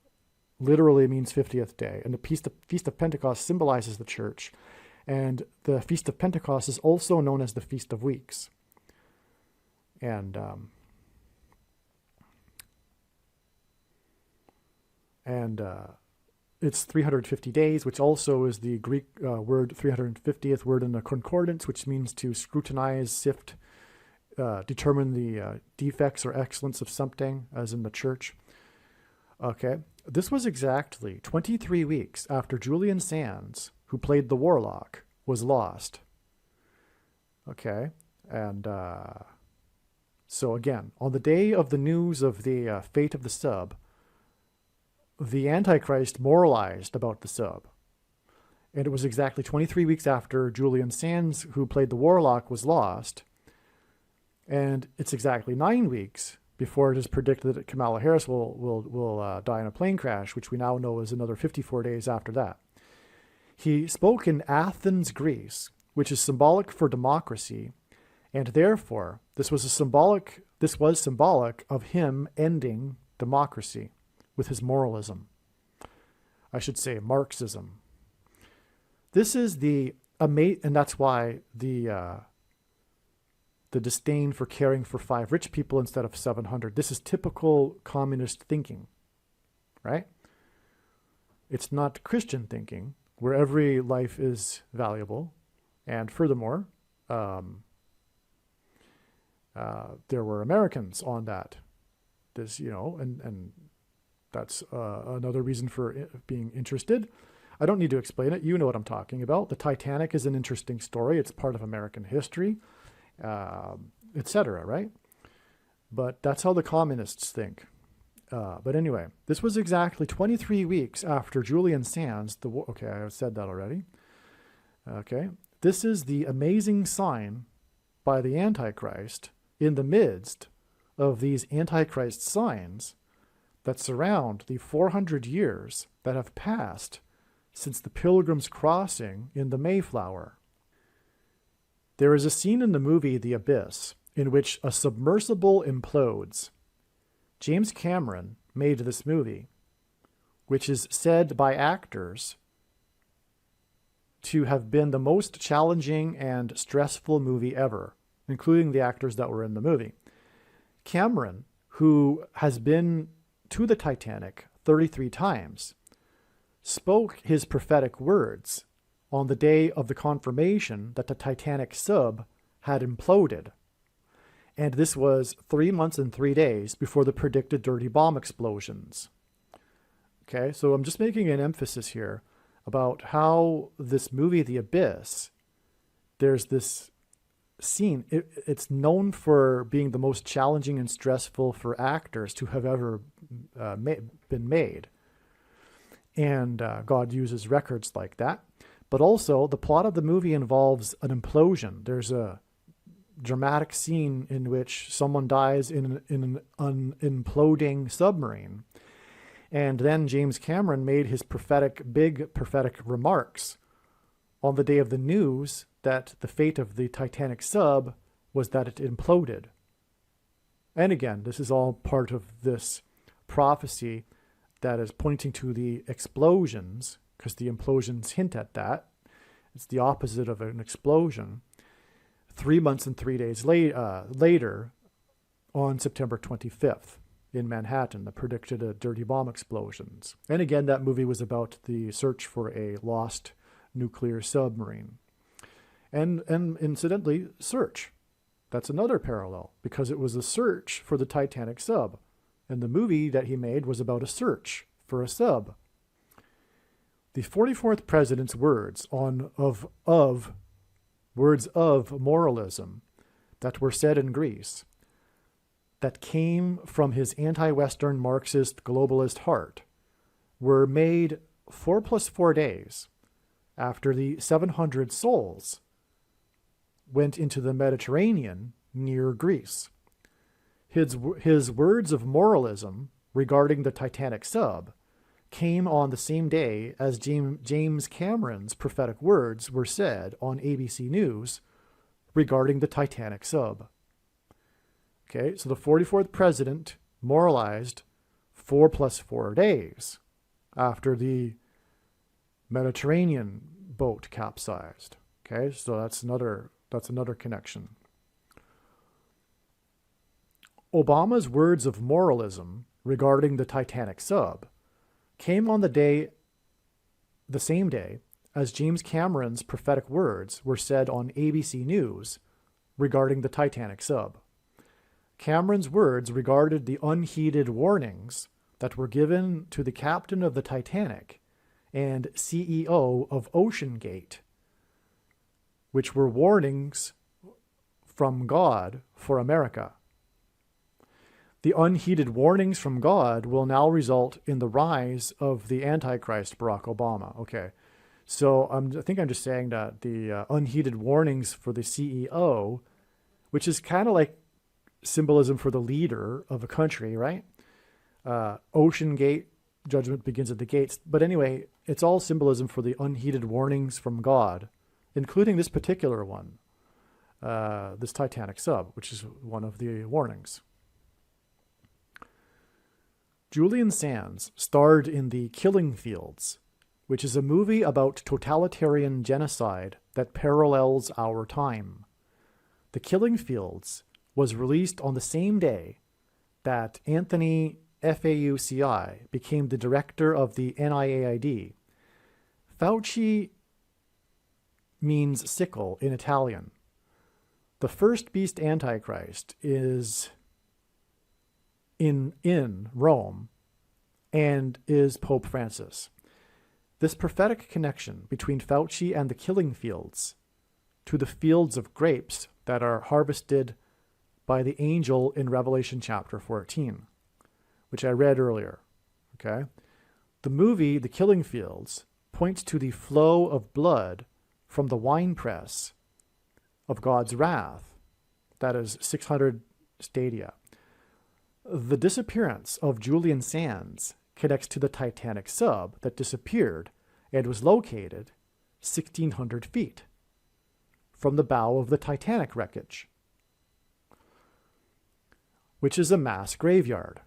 literally means 50th day. And the Feast of Pentecost symbolizes the church. And the Feast of Pentecost is also known as the Feast of Weeks. And it's 350 days, which also is the Greek word 350th word in the concordance, which means to scrutinize, sift, determine the defects or excellence of something, as in the church. Okay, this was exactly 23 weeks after Julian Sands, who played the warlock, was lost. Okay, and so again, on the day of the news of the fate of the sub, the Antichrist moralized about the sub. And it was exactly 23 weeks after Julian Sands, who played the warlock, was lost. And it's exactly 9 weeks before it is predicted that Kamala Harris will die in a plane crash, which we now know is another 54 days after that. He spoke in Athens, Greece, which is symbolic for democracy, and therefore this was symbolic of him ending democracy with his moralism. I should say Marxism. This is and that's why the disdain for caring for 5 rich people instead of 700. This is typical communist thinking, right? It's not Christian thinking, where every life is valuable. And furthermore, there were Americans on that. This, and that's another reason for being interested. I don't need to explain it. You know what I'm talking about. The Titanic is an interesting story. It's part of American history, etc., right? But that's how the communists think. But anyway, this was exactly 23 weeks after Julian Sands, okay, I said that already. Okay, this is the amazing sign by the Antichrist in the midst of these Antichrist signs that surround the 400 years that have passed since the Pilgrim's Crossing in the Mayflower. There is a scene in the movie The Abyss in which a submersible implodes. James Cameron made this movie, which is said by actors to have been the most challenging and stressful movie ever, including the actors that were in the movie. Cameron, who has been to the Titanic 33 times, spoke his prophetic words on the day of the confirmation that the Titanic Sub had imploded. And this was 3 months and 3 days before the predicted dirty bomb explosions. Okay, so I'm just making an emphasis here about how this movie, The Abyss, there's this scene. It's known for being the most challenging and stressful for actors to have ever been made. And God uses records like that. But also, the plot of the movie involves an implosion. There's a dramatic scene in which someone dies in an imploding submarine. And then James Cameron made his big prophetic remarks on the day of the news that the fate of the Titanic Sub was that it imploded. And again, this is all part of this prophecy that is pointing to the explosions, because the implosions hint at that. It's the opposite of an explosion. 3 months and 3 days later, on September 25th in Manhattan, the predicted dirty bomb explosions. And again, that movie was about the search for a lost nuclear submarine. And incidentally, search. That's another parallel, because it was a search for the Titanic Sub. And the movie that he made was about a search for a sub. The 44th president's words words of moralism that were said in Greece, that came from his anti-Western Marxist globalist heart, were made 4 plus 4 days after the 700 souls went into the Mediterranean near Greece. His words of moralism regarding the Titanic Sub came on the same day as James Cameron's prophetic words were said on ABC News regarding the Titanic Sub. Okay, so the 44th president moralized 4 plus 4 days after the Mediterranean boat capsized. Okay, so that's another connection. Obama's words of moralism regarding the Titanic Sub came on the same day as James Cameron's prophetic words were said on ABC News regarding the Titanic Sub. Cameron's words regarded the unheeded warnings that were given to the captain of the Titanic and CEO of OceanGate, which were warnings from God for America. The unheeded warnings from God will now result in the rise of the Antichrist, Barack Obama. Okay, so I think I'm just saying that the unheeded warnings for the CEO, which is kind of like symbolism for the leader of a country, right? OceanGate, judgment begins at the gates. But anyway, it's all symbolism for the unheeded warnings from God including this particular one, this Titanic Sub, which is one of the warnings. Julian Sands starred in The Killing Fields, which is a movie about totalitarian genocide that parallels our time. The Killing Fields was released on the same day that Anthony Fauci became the director of the NIAID. Fauci means sickle in Italian. The first beast Antichrist is in Rome and is Pope Francis. This prophetic connection between Fauci and the Killing Fields to the fields of grapes that are harvested by the angel in Revelation chapter 14, which I read earlier. Okay? The movie, The Killing Fields, points to the flow of blood from the winepress of God's wrath, that is 600 stadia. The disappearance of Julian Sands connects to the Titanic Sub that disappeared and was located 1,600 feet from the bow of the Titanic wreckage, which is a mass graveyard.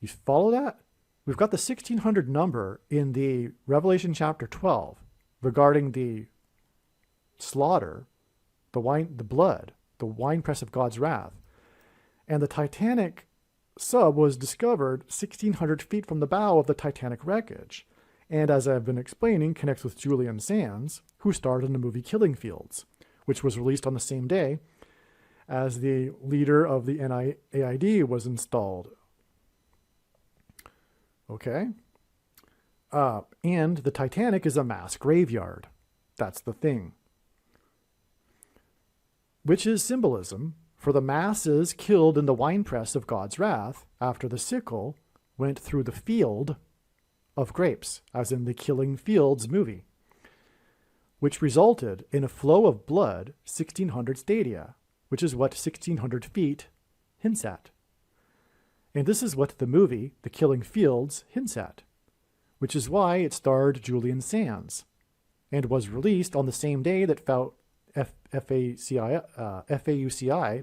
You follow that? We've got the 1,600 number in the Revelation chapter 12 regarding the slaughter, the blood, the winepress of God's wrath. And the Titanic Sub was discovered 1,600 feet from the bow of the Titanic wreckage. And as I've been explaining, connects with Julian Sands, who starred in the movie Killing Fields, which was released on the same day as the leader of the NIAID was installed. Okay? And the Titanic is a mass graveyard. That's the thing. Which is symbolism for the masses killed in the winepress of God's wrath after the sickle went through the field of grapes, as in the Killing Fields movie, which resulted in a flow of blood 1,600 stadia, which is what 1,600 feet hints at. And this is what the movie, The Killing Fields, hints at, which is why it starred Julian Sands and was released on the same day that Fauci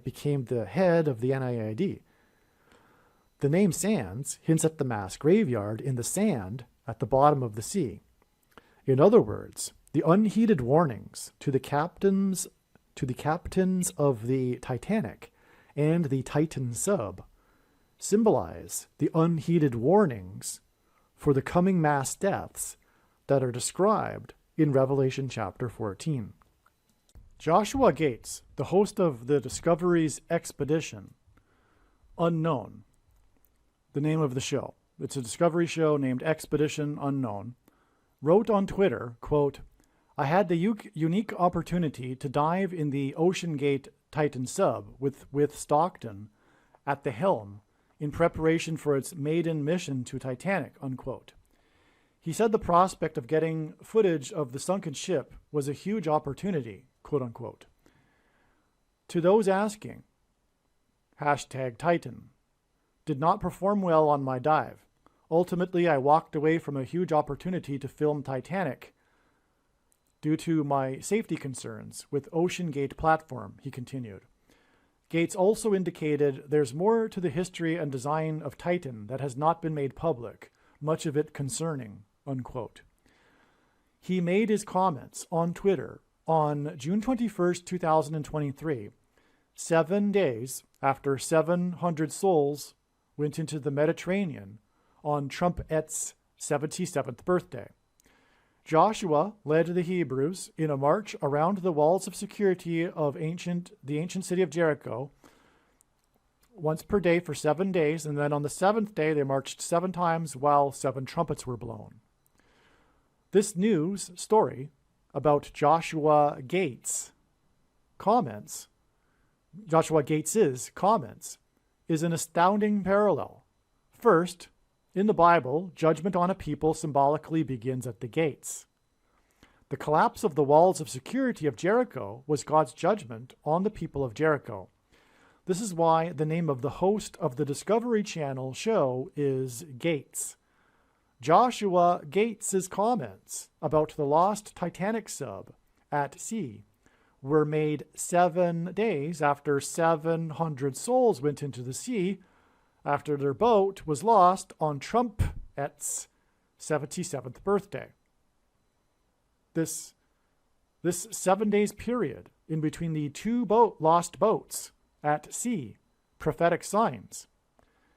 became the head of the NIAID. The name Sands hints at the mass graveyard in the sand at the bottom of the sea. In other words, the unheeded warnings to the captains of the Titanic and the Titan Sub symbolize the unheeded warnings for the coming mass deaths that are described in Revelation chapter 14. Joshua Gates, the host of the Discovery's Expedition, Unknown, the name of the show. It's a Discovery show named Expedition Unknown, wrote on Twitter, quote, "I had the unique opportunity to dive in the OceanGate Titan Sub with Stockton at the helm in preparation for its maiden mission to Titanic," unquote. He said the prospect of getting footage of the sunken ship was a huge opportunity, quote unquote. To those asking, #Titan, did not perform well on my dive. Ultimately, I walked away from a huge opportunity to film Titanic due to my safety concerns with OceanGate platform, he continued. Gates also indicated there's more to the history and design of Titan that has not been made public, much of it concerning, unquote. He made his comments on Twitter on June 21st, 2023, 7 days after 700 souls went into the Mediterranean on Trumpet's 77th birthday. Joshua led the Hebrews in a march around the walls of security of the ancient city of Jericho once per day for 7 days, and then on the 7th day they marched 7 times while 7 trumpets were blown. This news story about Joshua Gates's comments, is an astounding parallel. First, in the Bible, judgment on a people symbolically begins at the gates. The collapse of the walls of security of Jericho was God's judgment on the people of Jericho. This is why the name of the host of the Discovery Channel show is Gates. Joshua Gates's comments about the lost Titanic sub at sea were made 7 days after 700 souls went into the sea after their boat was lost on Trumpet's 77th birthday. This 7 days period in between the two lost boats at sea, prophetic signs,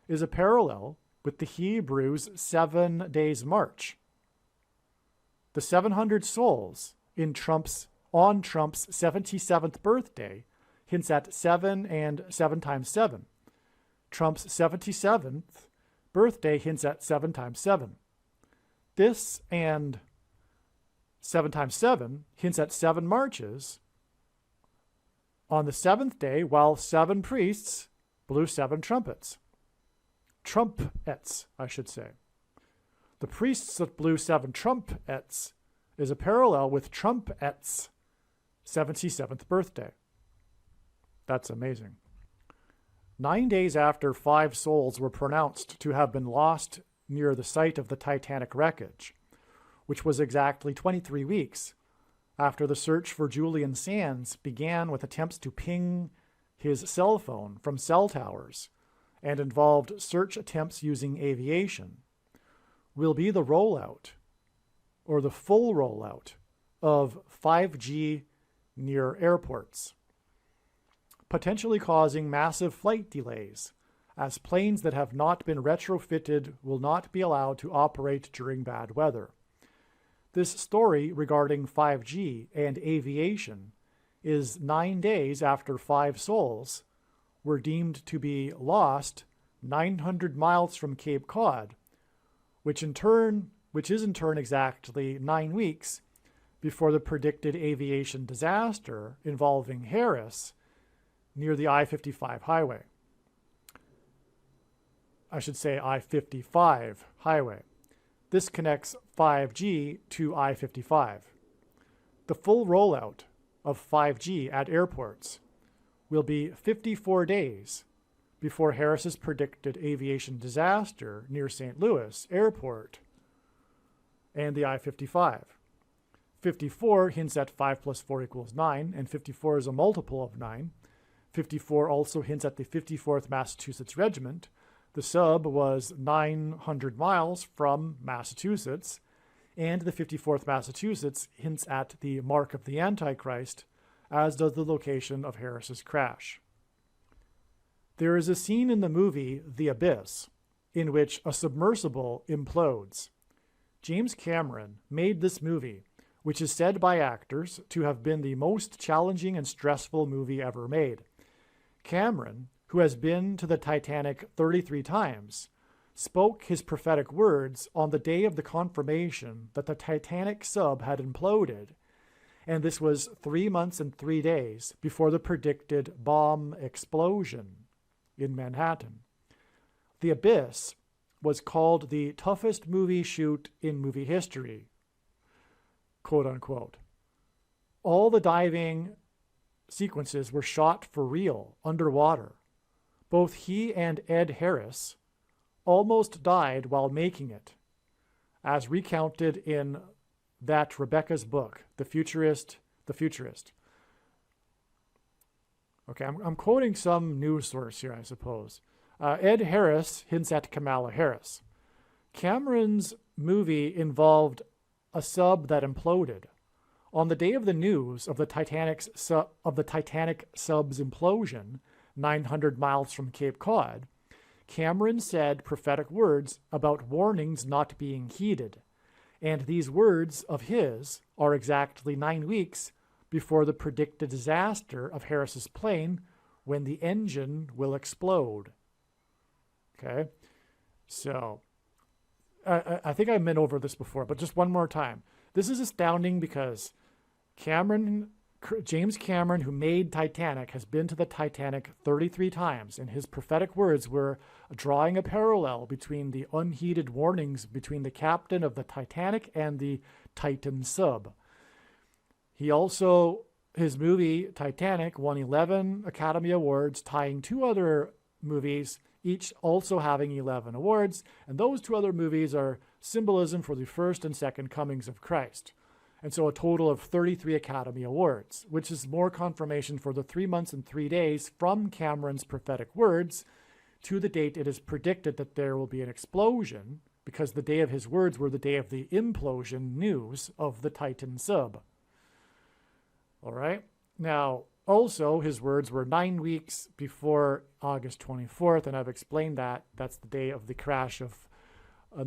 is a parallel with the Hebrews' 7 days march. The 700 souls on Trump's 77th birthday hints at 7 and 7 times 7. Trump's 77th birthday hints at 7 times 7. This and 7 times 7 hints at 7 marches on the 7th day, while 7 priests blew 7 trumpets. Trumpets, I should say. The priests that blew 7 trumpets is a parallel with Trumpet's 77th birthday. That's amazing. 9 days after 5 souls were pronounced to have been lost near the site of the Titanic wreckage, which was exactly 23 weeks after the search for Julian Sands began with attempts to ping his cell phone from cell towers and involved search attempts using aviation, will be the rollout, or the full rollout, of 5G near airports, potentially causing massive flight delays, as planes that have not been retrofitted will not be allowed to operate during bad weather. This story regarding 5G and aviation is 9 days after 5 souls were deemed to be lost 900 miles from Cape Cod, which is in turn exactly 9 weeks before the predicted aviation disaster involving Harris near the I-55 highway. I should say I-55 highway. This connects 5G to I-55. The full rollout of 5G at airports will be 54 days before Harris's predicted aviation disaster near St. Louis Airport and the I-55. 54 hints at 5 plus 4 equals 9, and 54 is a multiple of 9. 54 also hints at the 54th Massachusetts Regiment. The sub was 900 miles from Massachusetts, and the 54th Massachusetts hints at the mark of the Antichrist, as does the location of Harris's crash. There is a scene in the movie The Abyss in which a submersible implodes. James Cameron made this movie, which is said by actors to have been the most challenging and stressful movie ever made. Cameron, who has been to the Titanic 33 times, spoke his prophetic words on the day of the confirmation that the Titanic Sub had imploded, and this was 3 months and 3 days before the predicted bomb explosion in Manhattan. The Abyss was called the toughest movie shoot in movie history, quote unquote. All the diving sequences were shot for real, underwater. Both he and Ed Harris almost died while making it, as recounted in that Rebecca's book, The Futurist. Okay, I'm quoting some news source here, I suppose. Ed Harris hints at Kamala Harris. Cameron's movie involved a sub that imploded. On the day of the news of the Titanic Sub's implosion, 900 miles from Cape Cod, Cameron said prophetic words about warnings not being heeded. And these words of his are exactly 9 weeks before the predicted disaster of Harris's plane, when the engine will explode. Okay? So, I think I've been over this before, but just one more time. This is astounding because James Cameron, who made Titanic, has been to the Titanic 33 times, and his prophetic words were drawing a parallel between the unheeded warnings between the captain of the Titanic and the Titan Sub. His movie Titanic won 11 Academy Awards, tying 2 other movies each also having 11 awards. And those two other movies are symbolism for the first and second comings of Christ. And so a total of 33 Academy Awards, which is more confirmation for the 3 months and 3 days from Cameron's prophetic words to the date it is predicted that there will be an explosion, because the day of his words were the day of the implosion news of the Titan Sub. All right. Now, also, his words were 9 weeks before August 24th, and I've explained that. That's the day of the crash of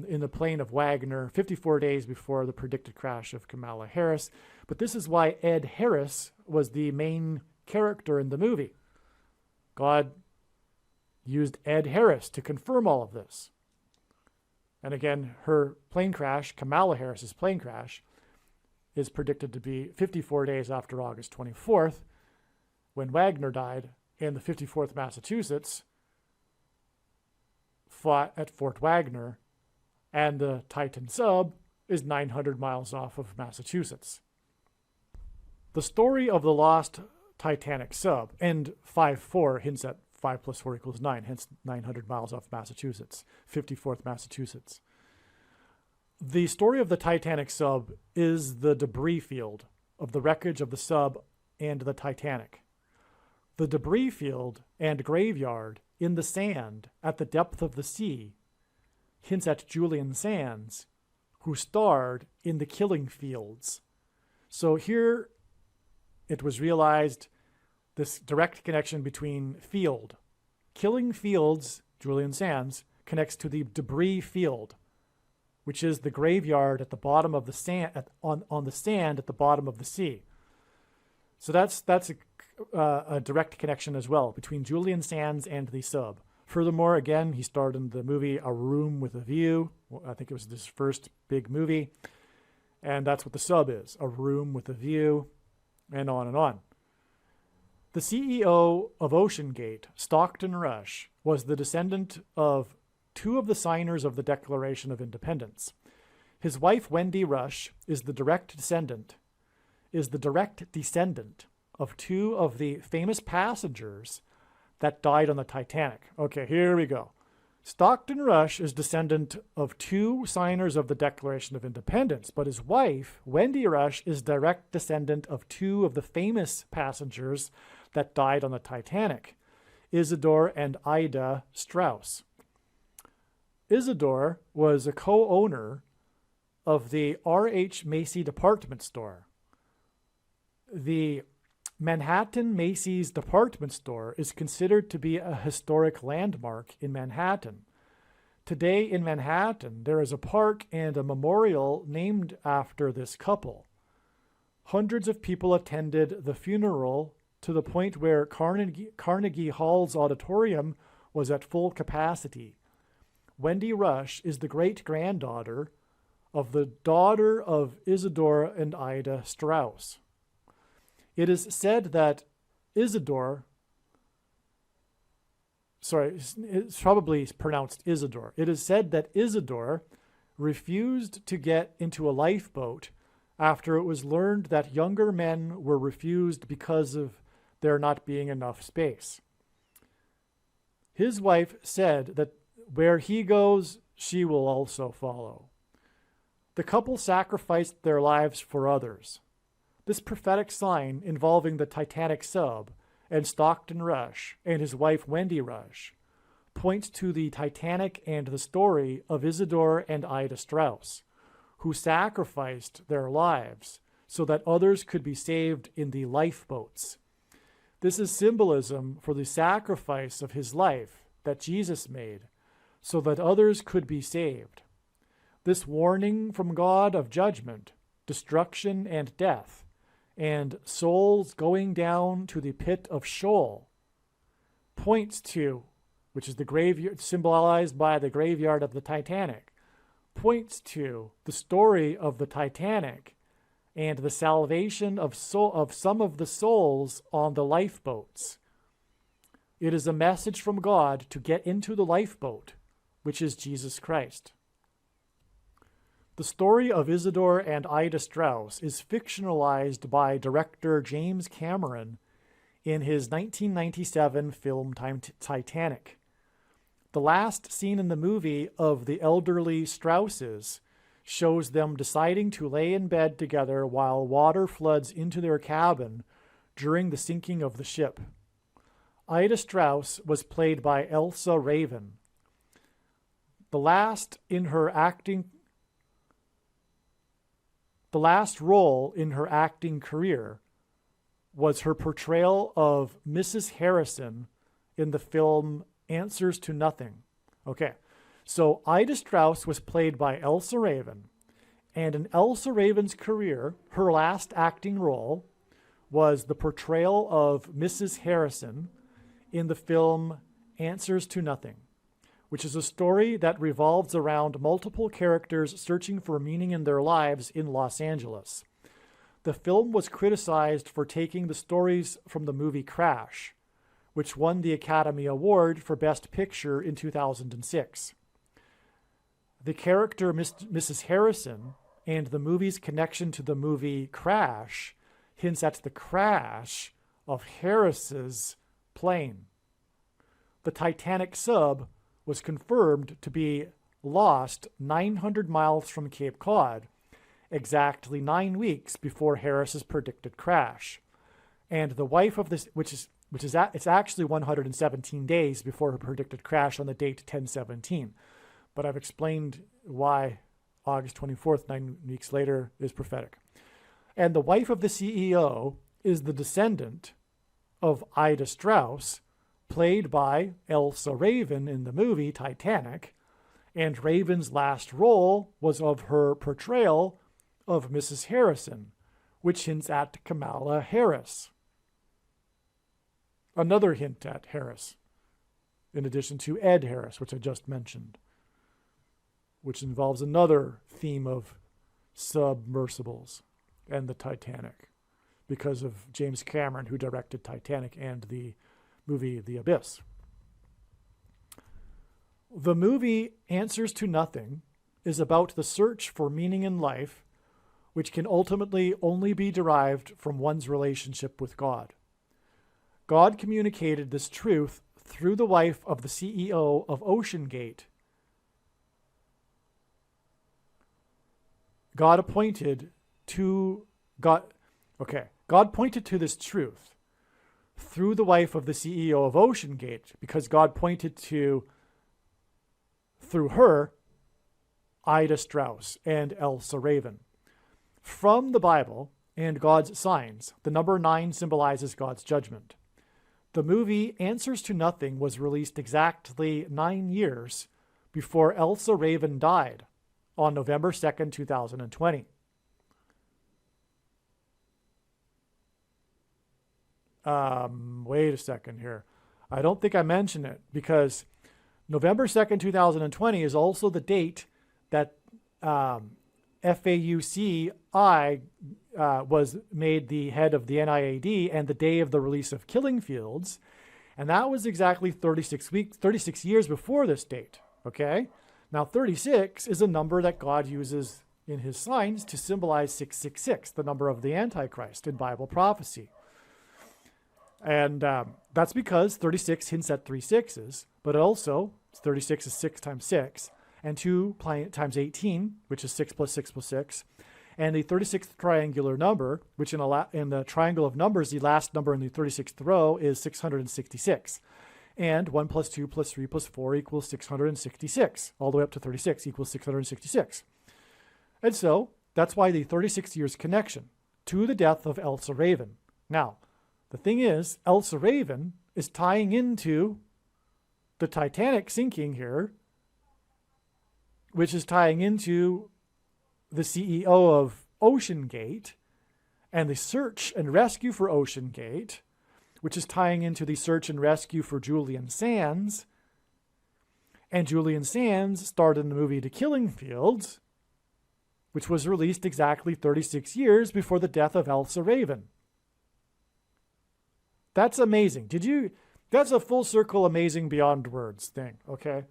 in the plane of Wagner, 54 days before the predicted crash of Kamala Harris. But this is why Ed Harris was the main character in the movie. God used Ed Harris to confirm all of this. And again, her plane crash, Kamala Harris's plane crash, is predicted to be 54 days after August 24th, when Wagner died, and the 54th Massachusetts fought at Fort Wagner, and the Titan Sub is 900 miles off of Massachusetts. The story of the lost Titanic Sub, and 5-4 hints at 5 + 4 = 9, hence 900 miles off Massachusetts, 54th Massachusetts. The story of the Titanic Sub is the debris field of the wreckage of the sub and the Titanic. The debris field and graveyard in the sand at the depth of the sea hints at Julian Sands, who starred in The Killing Fields. So here it was realized this direct connection between field. Killing Fields, Julian Sands, connects to the debris field, which is the graveyard at the bottom of the sand, on the sand at the bottom of the sea. So that's a direct connection as well between Julian Sands and the sub. Furthermore, again, he starred in the movie A Room with a View. I think it was his first big movie. And that's what the sub is, a room with a view, and on and on. The CEO of OceanGate, Stockton Rush, was the descendant of 2 of the signers of the Declaration of Independence. His wife, Wendy Rush, is the direct descendant of 2 of the famous passengers that died on the Titanic. Okay, here we go. Stockton Rush is descendant of 2 signers of the Declaration of Independence, but his wife, Wendy Rush, is direct descendant of 2 of the famous passengers that died on the Titanic, Isidore and Ida Strauss. Isidore was a co-owner of the R.H. Macy department store. The Manhattan Macy's department store is considered to be a historic landmark in Manhattan. Today in Manhattan, there is a park and a memorial named after this couple. Hundreds of people attended the funeral to the point where Carnegie Hall's auditorium was at full capacity. Wendy Rush is the great-granddaughter of the daughter of Isidore and Ida Strauss. It is said that Isidore, it's probably pronounced Isidore. It is said that Isidore refused to get into a lifeboat after it was learned that younger men were refused because of there not being enough space. His wife said that where he goes, she will also follow. The couple sacrificed their lives for others. This prophetic sign involving the Titanic Sub and Stockton Rush and his wife Wendy Rush points to the Titanic and the story of Isidore and Ida Strauss, who sacrificed their lives so that others could be saved in the lifeboats. This is symbolism for the sacrifice of his life that Jesus made so that others could be saved. This warning from God of judgment, destruction, and death, and souls going down to the pit of Sheol, points to, which is the graveyard symbolized by the graveyard of the Titanic, points to the story of the Titanic and the salvation of some of the souls on the lifeboats. It is a message from God to get into the lifeboat, which is Jesus Christ. The story of Isidore and Ida Strauss is fictionalized by director James Cameron in his 1997 film Titanic. The last scene in the movie of the elderly Strausses shows them deciding to lay in bed together while water floods into their cabin during the sinking of the ship. Ida Strauss was played by Elsa Raven. The last role in her acting career was her portrayal of Mrs. Harrison in the film Answers to Nothing. Okay, so Ida Strauss was played by Elsa Raven, and in Elsa Raven's career, her last acting role was the portrayal of Mrs. Harrison in the film Answers to Nothing, which is a story that revolves around multiple characters searching for meaning in their lives in Los Angeles. The film was criticized for taking the stories from the movie Crash, which won the Academy Award for Best Picture in 2006. The character Mrs. Harrison and the movie's connection to the movie Crash hints at the crash of Harris's plane. The Titanic Sub was confirmed to be lost 900 miles from Cape Cod, exactly 9 weeks before Harris's predicted crash. And the wife of this, it's actually 117 days before her predicted crash on the date 10/17. But I've explained why August 24th, 9 weeks later, is prophetic. And the wife of the CEO is the descendant of Ida Strauss, played by Elsa Raven in the movie Titanic, and Raven's last role was of her portrayal of Mrs. Harrison, which hints at Kamala Harris. Another hint at Harris, in addition to Ed Harris, which I just mentioned, which involves another theme of submersibles and the Titanic, because of James Cameron, who directed Titanic and the movie The Abyss. The movie Answers to Nothing is about the search for meaning in life, which can ultimately only be derived from one's relationship with God. God communicated this truth through the wife of the CEO of OceanGate. God pointed to this truth through the wife of the CEO of OceanGate, because God pointed to, through her, Ida Strauss and Elsa Raven. From the Bible and God's signs, the number 9 symbolizes God's judgment. The movie Answers to Nothing was released exactly 9 years before Elsa Raven died on November 2nd, 2020. Wait a second here. I don't think I mentioned it, because November 2nd, 2020 is also the date that FAUCI was made the head of the NIAD, and the day of the release of Killing Fields. And that was exactly 36 years before this date. Okay? Now, 36 is a number that God uses in his signs to symbolize 666, the number of the Antichrist in Bible prophecy. And that's because 36 hints at 3 sixes, but also 36 is 6 times 6, and 2 times 18, which is 6 plus 6 plus 6. And the 36th triangular number, which in the triangle of numbers, the last number in the 36th row is 666. And 1 plus 2 plus 3 plus 4 equals 666. All the way up to 36 equals 666. And so that's why the 36 years connection to the death of Elsa Raven. Now, the thing is, Elsa Raven is tying into the Titanic sinking here, which is tying into the CEO of OceanGate and the search and rescue for OceanGate, which is tying into the search and rescue for Julian Sands. And Julian Sands starred in the movie The Killing Fields, which was released exactly 36 years before the death of Elsa Raven. That's amazing. That's a full circle amazing beyond words thing, okay?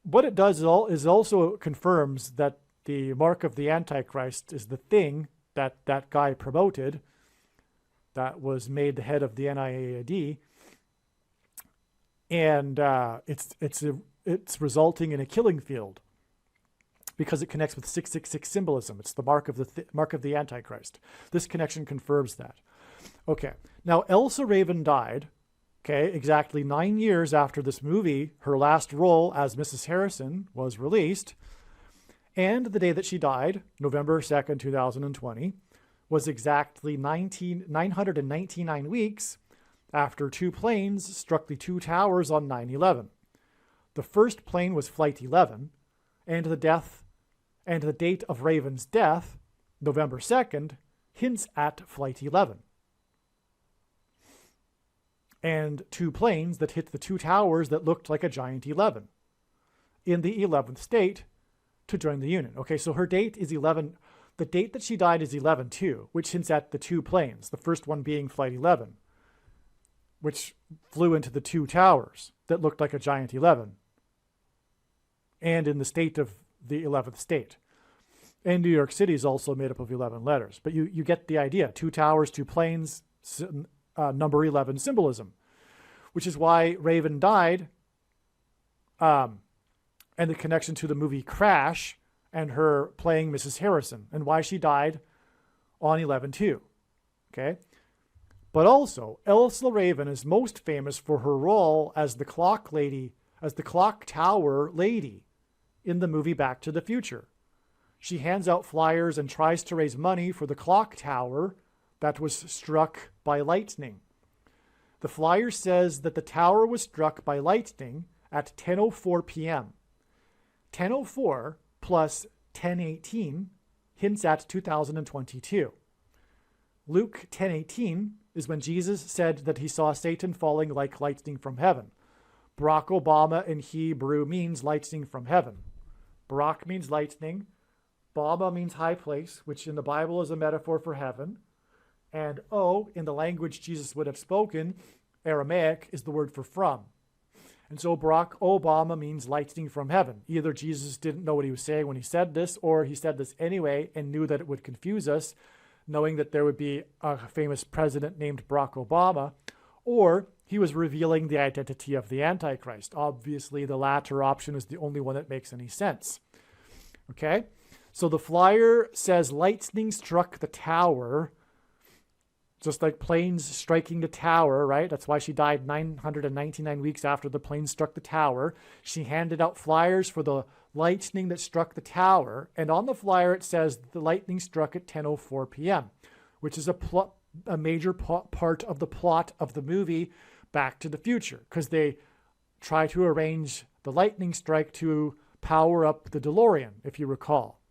What it does is also confirms that the mark of the Antichrist is the thing that that guy promoted that was made the head of the NIAID. And it's resulting in a killing field because it connects with 666 symbolism. It's the mark of the Antichrist. This connection confirms that. Okay, now Elsa Raven died, okay, exactly 9 years after this movie. Her last role as Mrs. Harrison was released. And the day that she died, November 2nd, 2020, was exactly 999 weeks after 2 planes struck the 2 towers on 9/11. The first plane was Flight 11, and the date of Raven's death, November 2nd, hints at Flight 11. And 2 planes that hit the 2 towers that looked like a giant 11 in the 11th state to join the Union. Okay, so her date is 11. The date that she died is 11/2, which hints at the 2 planes, the first one being Flight 11, which flew into the 2 towers that looked like a giant 11, and in the state of the 11th state. And New York City is also made up of 11 letters. But you get the idea. 2 towers, 2 planes, number 11 symbolism, which is why Raven died, and the connection to the movie Crash and her playing Mrs. Harrison, and why she died on 11/2. Okay? But also, Elsa Raven is most famous for her role as the clock tower lady in the movie Back to the Future. She hands out flyers and tries to raise money for the clock tower that was struck by lightning. The flyer says that the tower was struck by lightning at 10:04 p.m. 10:04 plus 10:18 hints at 2022. Luke 10:18 is when Jesus said that he saw Satan falling like lightning from heaven. Barack Obama in Hebrew means lightning from heaven. Barack means lightning. Baba means high place, which in the Bible is a metaphor for heaven. And O, in the language Jesus would have spoken, Aramaic, is the word for from. And so Barack Obama means lightning from heaven. Either Jesus didn't know what he was saying when he said this, or he said this anyway and knew that it would confuse us, knowing that there would be a famous president named Barack Obama, or he was revealing the identity of the Antichrist. Obviously, the latter option is the only one that makes any sense. Okay? So the flyer says lightning struck the tower, just like planes striking the tower, right? That's why she died 999 weeks after the plane struck the tower. She handed out flyers for the lightning that struck the tower. And on the flyer, it says the lightning struck at 10:04 p.m., which is a major part of the plot of the movie Back to the Future, because they try to arrange the lightning strike to power up the DeLorean, if you recall.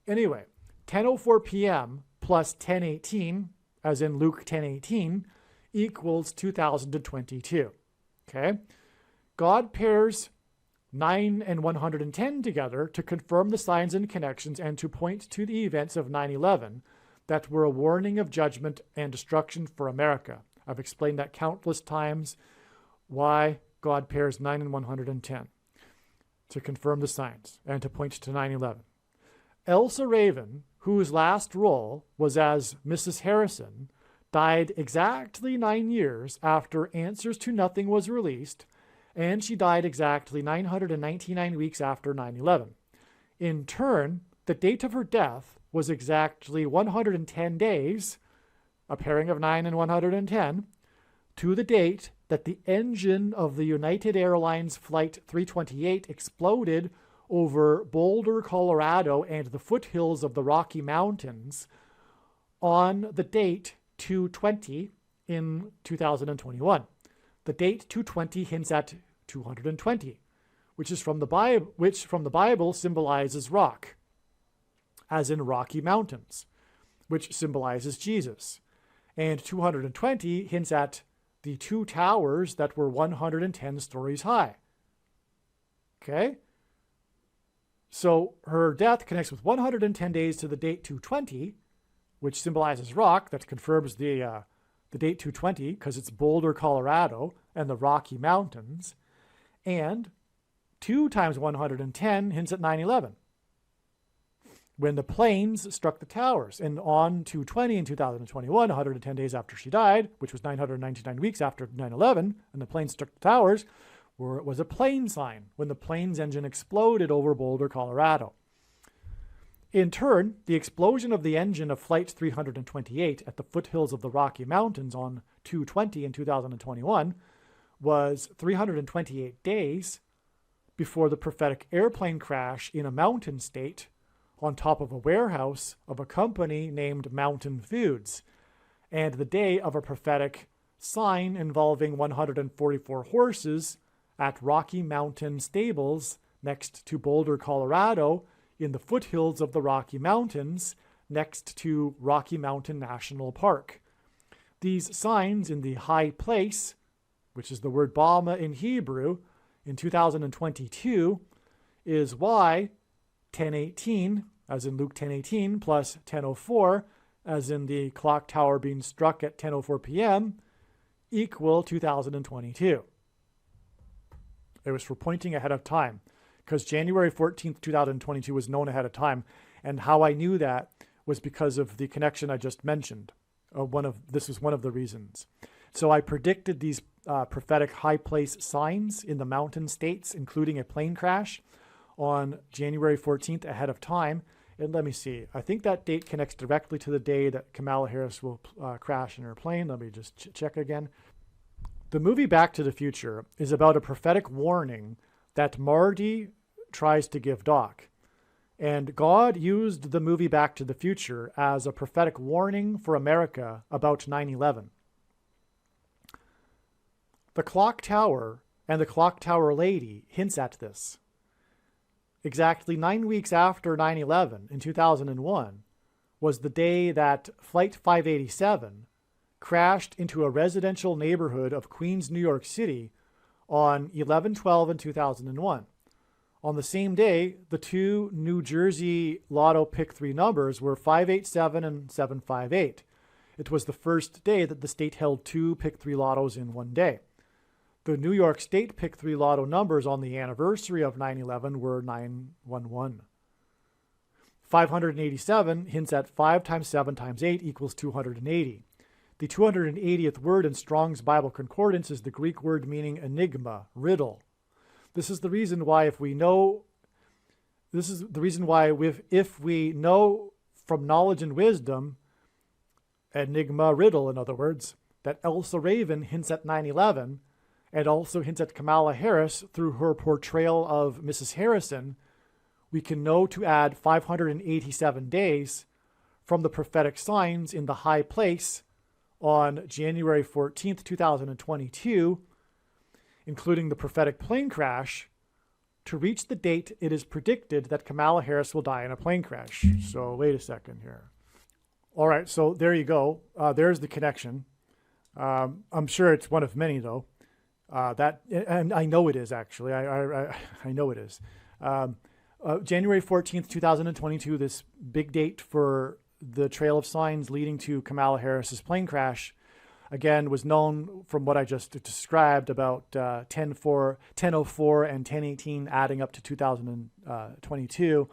Anyway, 10:04 p.m. plus 10:18, as in Luke 10:18, equals 2022. Okay? God pairs 9 and 110 together to confirm the signs and connections and to point to the events of 9/11 that were a warning of judgment and destruction for America. I've explained that countless times, why God pairs 9 and 110 to confirm the signs and to point to 9/11. Elsa Raven, whose last role was as Mrs. Harrison, died exactly 9 years after Answers to Nothing was released, and she died exactly 999 weeks after 9/11. In turn, the date of her death was exactly 110 days, a pairing of 9 and 110, to the date that the engine of the United Airlines Flight 328 exploded over Boulder, Colorado, and the foothills of the Rocky Mountains on the date 2/20 in 2021. The date 2/20 hints at 220, which from the Bible symbolizes rock, as in Rocky Mountains, which symbolizes Jesus. And 220 hints at the 2 towers that were 110 stories high. Okay? So her death connects with 110 days to the date 220, which symbolizes rock. That confirms the date 220 because it's Boulder, Colorado, and the Rocky Mountains. And 2 times 110 hints at 9/11, when the planes struck the towers. And on 220 in 2021, 110 days after she died, which was 999 weeks after 9/11, and the planes struck the towers, where it was a plane sign when the plane's engine exploded over Boulder, Colorado. In turn, the explosion of the engine of Flight 328 at the foothills of the Rocky Mountains on 2/20 in 2021 was 328 days before the prophetic airplane crash in a mountain state on top of a warehouse of a company named Mountain Foods, and the day of a prophetic sign involving 144 horses at Rocky Mountain Stables next to Boulder, Colorado, in the foothills of the Rocky Mountains next to Rocky Mountain National Park. These signs in the high place, which is the word Bama in Hebrew, in 2022 is why 10:18, as in Luke 10:18, plus 10:04, as in the clock tower being struck at 10:04 p.m., equal 2022. It was for pointing ahead of time, because January 14th, 2022 was known ahead of time, and how I knew that was because of the connection I just mentioned. This was one of the reasons. So I predicted these prophetic high place signs in the mountain states, including a plane crash, on January 14th ahead of time. And let me see. I think that date connects directly to the day that Kamala Harris will crash in her plane. Let me just check again. The movie Back to the Future is about a prophetic warning that Marty tries to give Doc. And God used the movie Back to the Future as a prophetic warning for America about 9/11. The clock tower and the clock tower lady hints at this. Exactly 9 weeks after 9/11 in 2001 was the day that Flight 587 crashed into a residential neighborhood of Queens, New York City on 11/12 in 2001. On the same day, the two New Jersey Lotto Pick 3 numbers were 587 and 758. It was the first day that the state held two Pick 3 Lottos in one day. The New York State Pick 3 Lotto numbers on the anniversary of 9/11 were 911. 587 hints at 5 times 7 times 8 equals 280. The 280th word in Strong's Bible Concordance is the Greek word meaning enigma, riddle. This is the reason why if we know from knowledge and wisdom, enigma, riddle, in other words, that Elsa Raven hints at 9/11 and also hints at Kamala Harris through her portrayal of Mrs. Harrison, we can know to add 587 days from the prophetic signs in the high place on January 14th, 2022, including the prophetic plane crash, to reach the date it is predicted that Kamala Harris will die in a plane crash. So wait a second here. All right, so there you go. There's the connection. I'm sure it's one of many, though. And I know it is, actually. I know it is. January 14th, 2022, this big date for the trail of signs leading to Kamala Harris's plane crash, again, was known from what I just described about 10:04 and 10:18 adding up to 2022,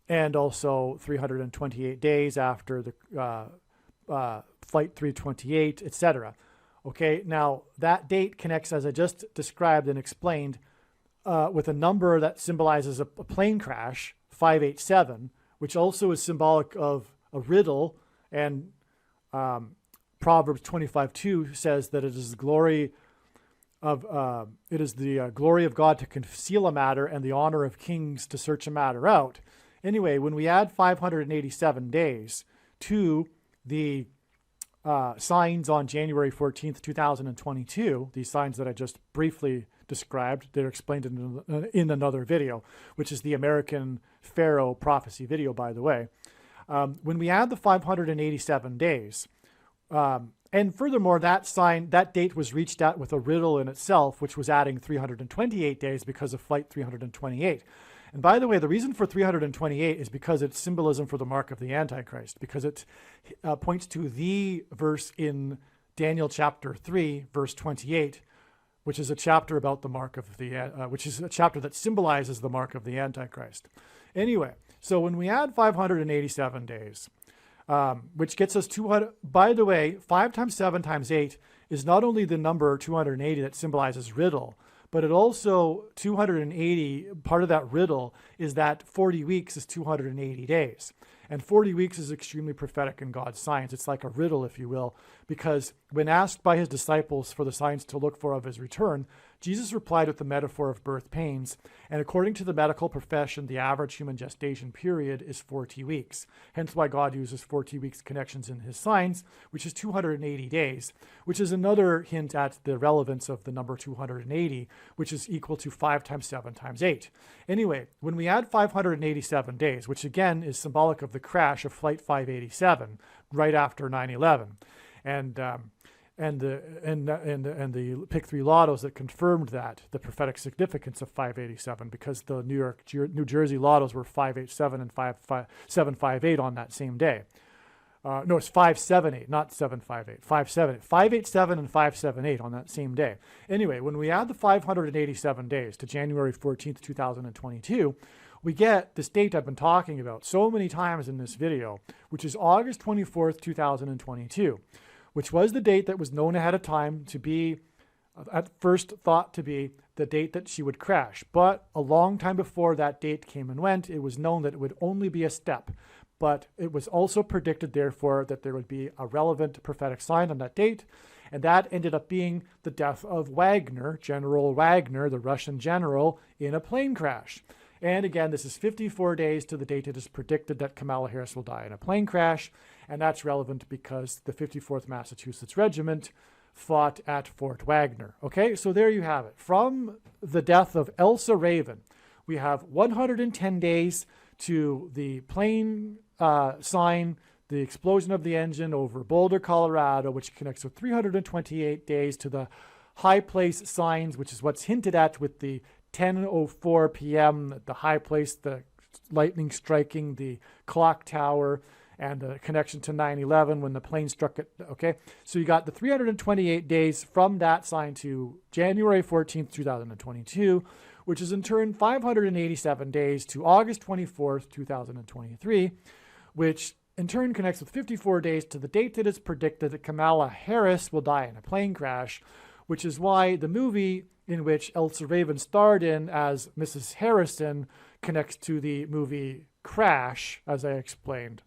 and also 328 days after the Flight 328, etc. Okay, now that date connects, as I just described and explained, with a number that symbolizes a plane crash, 587, which also is symbolic of a riddle, and Proverbs 25:2 says that it is the glory of glory of God to conceal a matter and the honor of kings to search a matter out. Anyway, when we add 587 days to the signs on January 14th, 2022, these signs that I just briefly described, they're explained in another video, which is the American Pharaoh prophecy video, by the way. When we add the 587 days, and furthermore, that date was reached at with a riddle in itself, which was adding 328 days because of Flight 328. And by the way, the reason for 328 is because it's symbolism for the mark of the Antichrist, because it points to the verse in Daniel chapter 3, verse 28, which is a chapter about the mark of the, which is a chapter that symbolizes the mark of the Antichrist. Anyway, so when we add 587 days, which gets us 200, by the way, 5 times 7 times 8 is not only the number 280 that symbolizes riddle, but it also, 280, part of that riddle is that 40 weeks is 280 days. And 40 weeks is extremely prophetic in God's science. It's like a riddle, if you will, because when asked by his disciples for the signs to look for of his return, Jesus replied with the metaphor of birth pains. And according to the medical profession, the average human gestation period is 40 weeks. Hence why God uses 40 weeks connections in his signs, which is 280 days, which is another hint at the relevance of the number 280, which is equal to 5 times 7 times 8. Anyway, when we add 587 days, which again is symbolic of the crash of Flight 587 right after 9/11, and the pick 3 lottos that confirmed that, the prophetic significance of 587, because the New Jersey lottos were 587 and 758 on that same day. No, it's 578, not 758, 578, 587 and 578 on that same day. Anyway, when we add the 587 days to January 14th, 2022, we get this date I've been talking about so many times in this video, which is August 24th, 2022, which was the date that was known ahead of time to be, at first thought to be, the date that she would crash. But a long time before that date came and went, it was known that it would only be a step. But it was also predicted, therefore, that there would be a relevant prophetic sign on that date. And that ended up being the death of Wagner, General Wagner, the Russian general, in a plane crash. And again, this is 54 days to the date it is predicted that Kamala Harris will die in a plane crash. And that's relevant because the 54th Massachusetts Regiment fought at Fort Wagner. Okay, so there you have it. From the death of Elsa Raven, we have 110 days to the plane sign, the explosion of the engine over Boulder, Colorado, which connects with 328 days to the high place signs, which is what's hinted at with the 10:04 p.m., the high place, the lightning striking the clock tower, and the connection to 9/11 when the plane struck it. Okay, so you got the 328 days from that sign to January 14th, 2022, which is in turn 587 days to August 24th, 2023, which in turn connects with 54 days to the date that it's predicted that Kamala Harris will die in a plane crash, which is why the movie in which Elsa Raven starred in as Mrs. Harrison connects to the movie Crash, as I explained.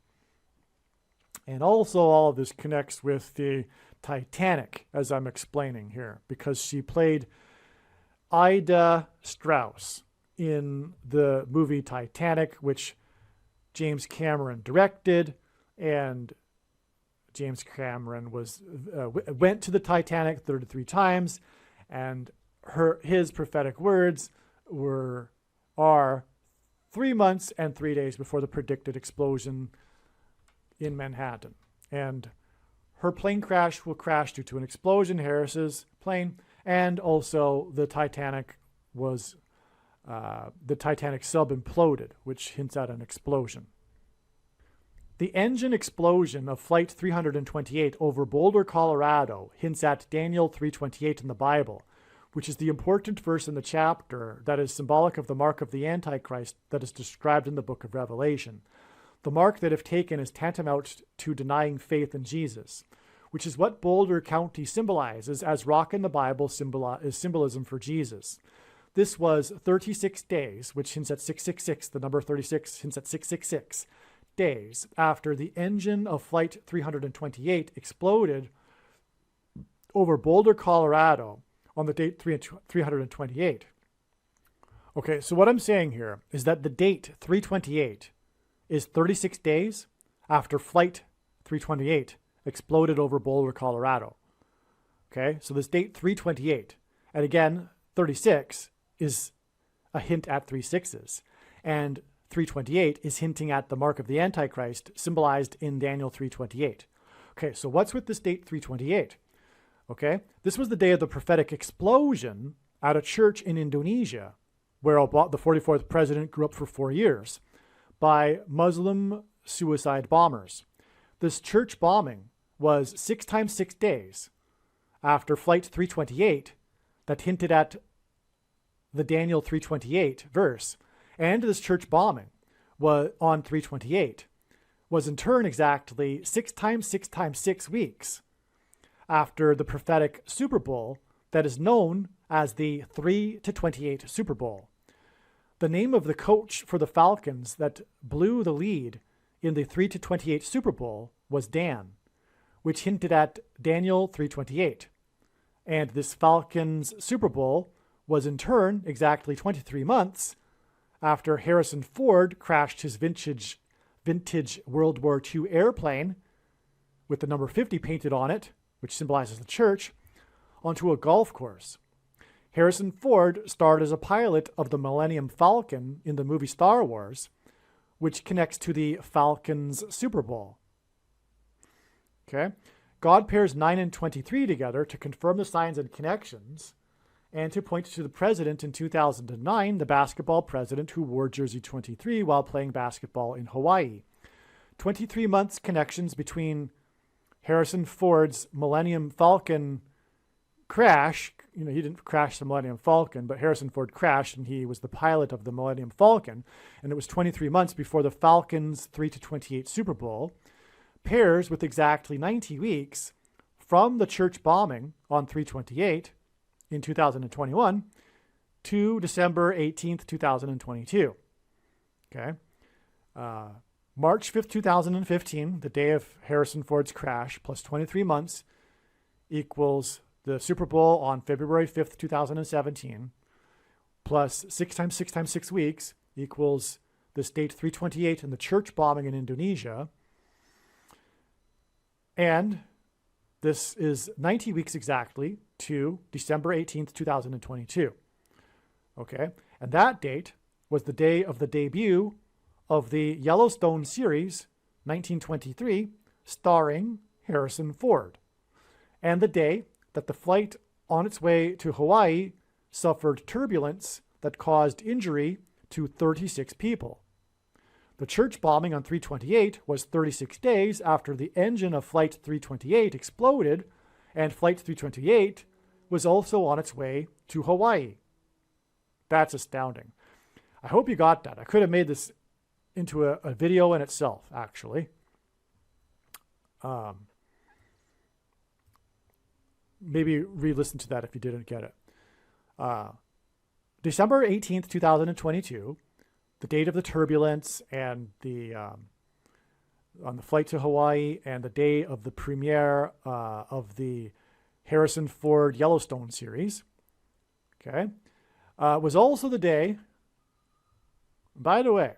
And also all of this connects with the Titanic, as I'm explaining here, because she played Ida Strauss in the movie Titanic, which James Cameron directed, and James Cameron went to the Titanic 33 times, and his prophetic words are 3 months and 3 days before the predicted explosion in Manhattan. And her plane crash will crash due to an explosion, Harris's plane, and also the Titanic Sub imploded, which hints at an explosion. The engine explosion of Flight 328 over Boulder, Colorado hints at Daniel 3:28 in the Bible, which is the important verse in the chapter that is symbolic of the mark of the Antichrist that is described in the book of Revelation. The mark that, if taken, is tantamount to denying faith in Jesus, which is what Boulder County symbolizes, as rock in the Bible is symbolism for Jesus. This was 36 days, which hints at 666, the number 36 hints at 666 days after the engine of Flight 328 exploded over Boulder, Colorado on the date 328. Okay, so what I'm saying here is that the date 328 is 36 days after Flight 328 exploded over Boulder, Colorado. Okay, so this date 328, and again, 36 is a hint at 3 sixes, and 328 is hinting at the mark of the Antichrist symbolized in Daniel 3:28. Okay, so what's with this date 328? Okay, this was the day of the prophetic explosion at a church in Indonesia, where the 44th president grew up for 4 years, by Muslim suicide bombers. This church bombing was 6 times 6 days after Flight 328 that hinted at the Daniel 3:28 verse. And this church bombing was on 328 was in turn exactly 6 times 6 times 6 weeks after the prophetic Super Bowl that is known as the 3-28 Super Bowl. The name of the coach for the Falcons that blew the lead in the 3-28 Super Bowl was Dan, which hinted at Daniel 3:28. And this Falcons Super Bowl was in turn exactly 23 months after Harrison Ford crashed his vintage World War II airplane with the number 50 painted on it, which symbolizes the church, onto a golf course. Harrison Ford starred as a pilot of the Millennium Falcon in the movie Star Wars, which connects to the Falcons Super Bowl. Okay? God pairs 9 and 23 together to confirm the signs and connections and to point to the president in 2009, the basketball president who wore jersey 23 while playing basketball in Hawaii. 23 months connections between Harrison Ford's Millennium Falcon crash. He didn't crash the Millennium Falcon, but Harrison Ford crashed and he was the pilot of the Millennium Falcon. And it was 23 months before the Falcons 3-28 Super Bowl, pairs with exactly 90 weeks from the church bombing on 3/28 in 2021 to December 18th, 2022. Okay. March 5th, 2015, the day of Harrison Ford's crash, plus 23 months equals the Super Bowl on February 5th, 2017, plus 6 times 6 times 6 weeks equals this date 3/28 and the church bombing in Indonesia. And this is 90 weeks exactly to December 18th, 2022. Okay, and that date was the day of the debut of the Yellowstone series, 1923, starring Harrison Ford, and the day that the flight on its way to Hawaii suffered turbulence that caused injury to 36 people. The church bombing on 3/28 was 36 days after the engine of Flight 328 exploded, and Flight 328 was also on its way to Hawaii. That's astounding. I hope you got that. I could have made this into a video in itself, actually. Maybe re-listen to that if you didn't get it. December 18th, 2022, the date of the turbulence and the on the flight to Hawaii and the day of the premiere of the Harrison Ford Yellowstone series, okay, was also the day, by the way,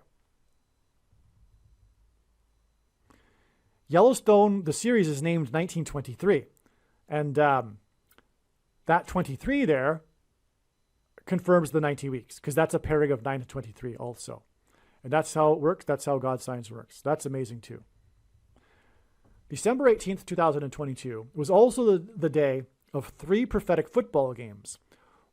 Yellowstone, the series is named 1923, and that 23 there confirms the 90 weeks, because that's a pairing of 9 to 23 also. And that's how it works. That's how God's science works. That's amazing too. December 18th, 2022 was also the day of 3 prophetic football games.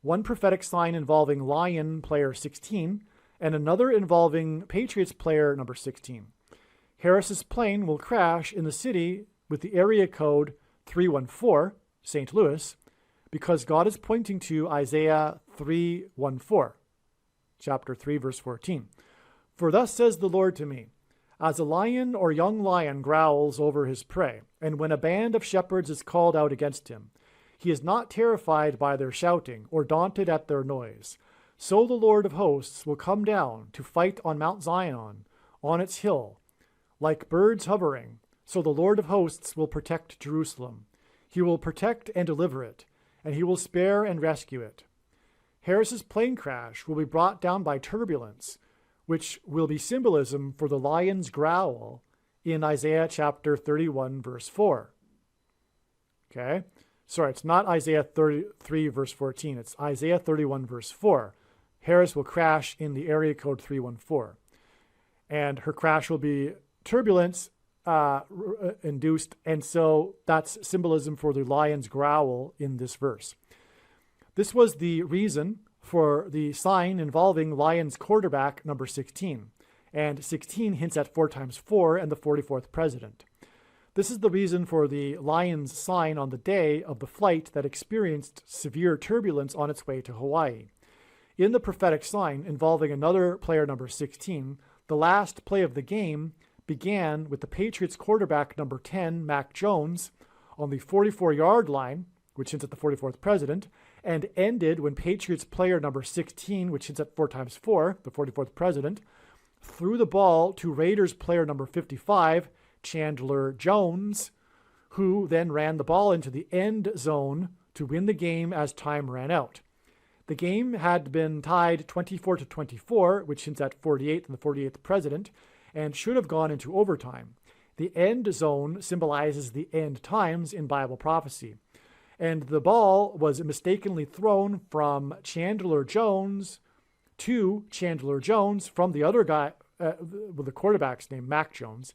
One prophetic sign involving Lion player 16 and another involving Patriots player number 16. Harris's plane will crash in the city with the area code 314, St. Louis, because God is pointing to Isaiah 3:14, chapter 3, verse 14. For thus says the Lord to me, as a lion or young lion growls over his prey, and when a band of shepherds is called out against him, he is not terrified by their shouting or daunted at their noise. So the Lord of hosts will come down to fight on Mount Zion, on its hill, like birds hovering. So the Lord of hosts will protect Jerusalem. He will protect and deliver it, and he will spare and rescue it. Harris's plane crash will be brought down by turbulence, which will be symbolism for the lion's growl in Isaiah chapter 31, verse 4. Okay? Sorry, it's not Isaiah 33, verse 14. It's Isaiah 31, verse 4. Harris will crash in the area code 314. And her crash will be turbulence induced, and so that's symbolism for the lion's growl in this verse. This was the reason for the sign involving Lions quarterback number 16, and 16 hints at 4 times 4 and the 44th president. This is the reason for the Lions sign on the day of the flight that experienced severe turbulence on its way to Hawaii. In the prophetic sign involving another player number 16, the last play of the game began with the Patriots quarterback number 10, Mac Jones, on the 44-yard line, which hints at the 44th president, and ended when Patriots player number 16, which hints at 4 times 4, the 44th president, threw the ball to Raiders player number 55, Chandler Jones, who then ran the ball into the end zone to win the game as time ran out. The game had been tied 24-24, which hints at 48th and the 48th president, and should have gone into overtime. The end zone symbolizes the end times in Bible prophecy. And the ball was mistakenly thrown from Chandler Jones to Chandler Jones from the other guy, the quarterback's name, Mac Jones.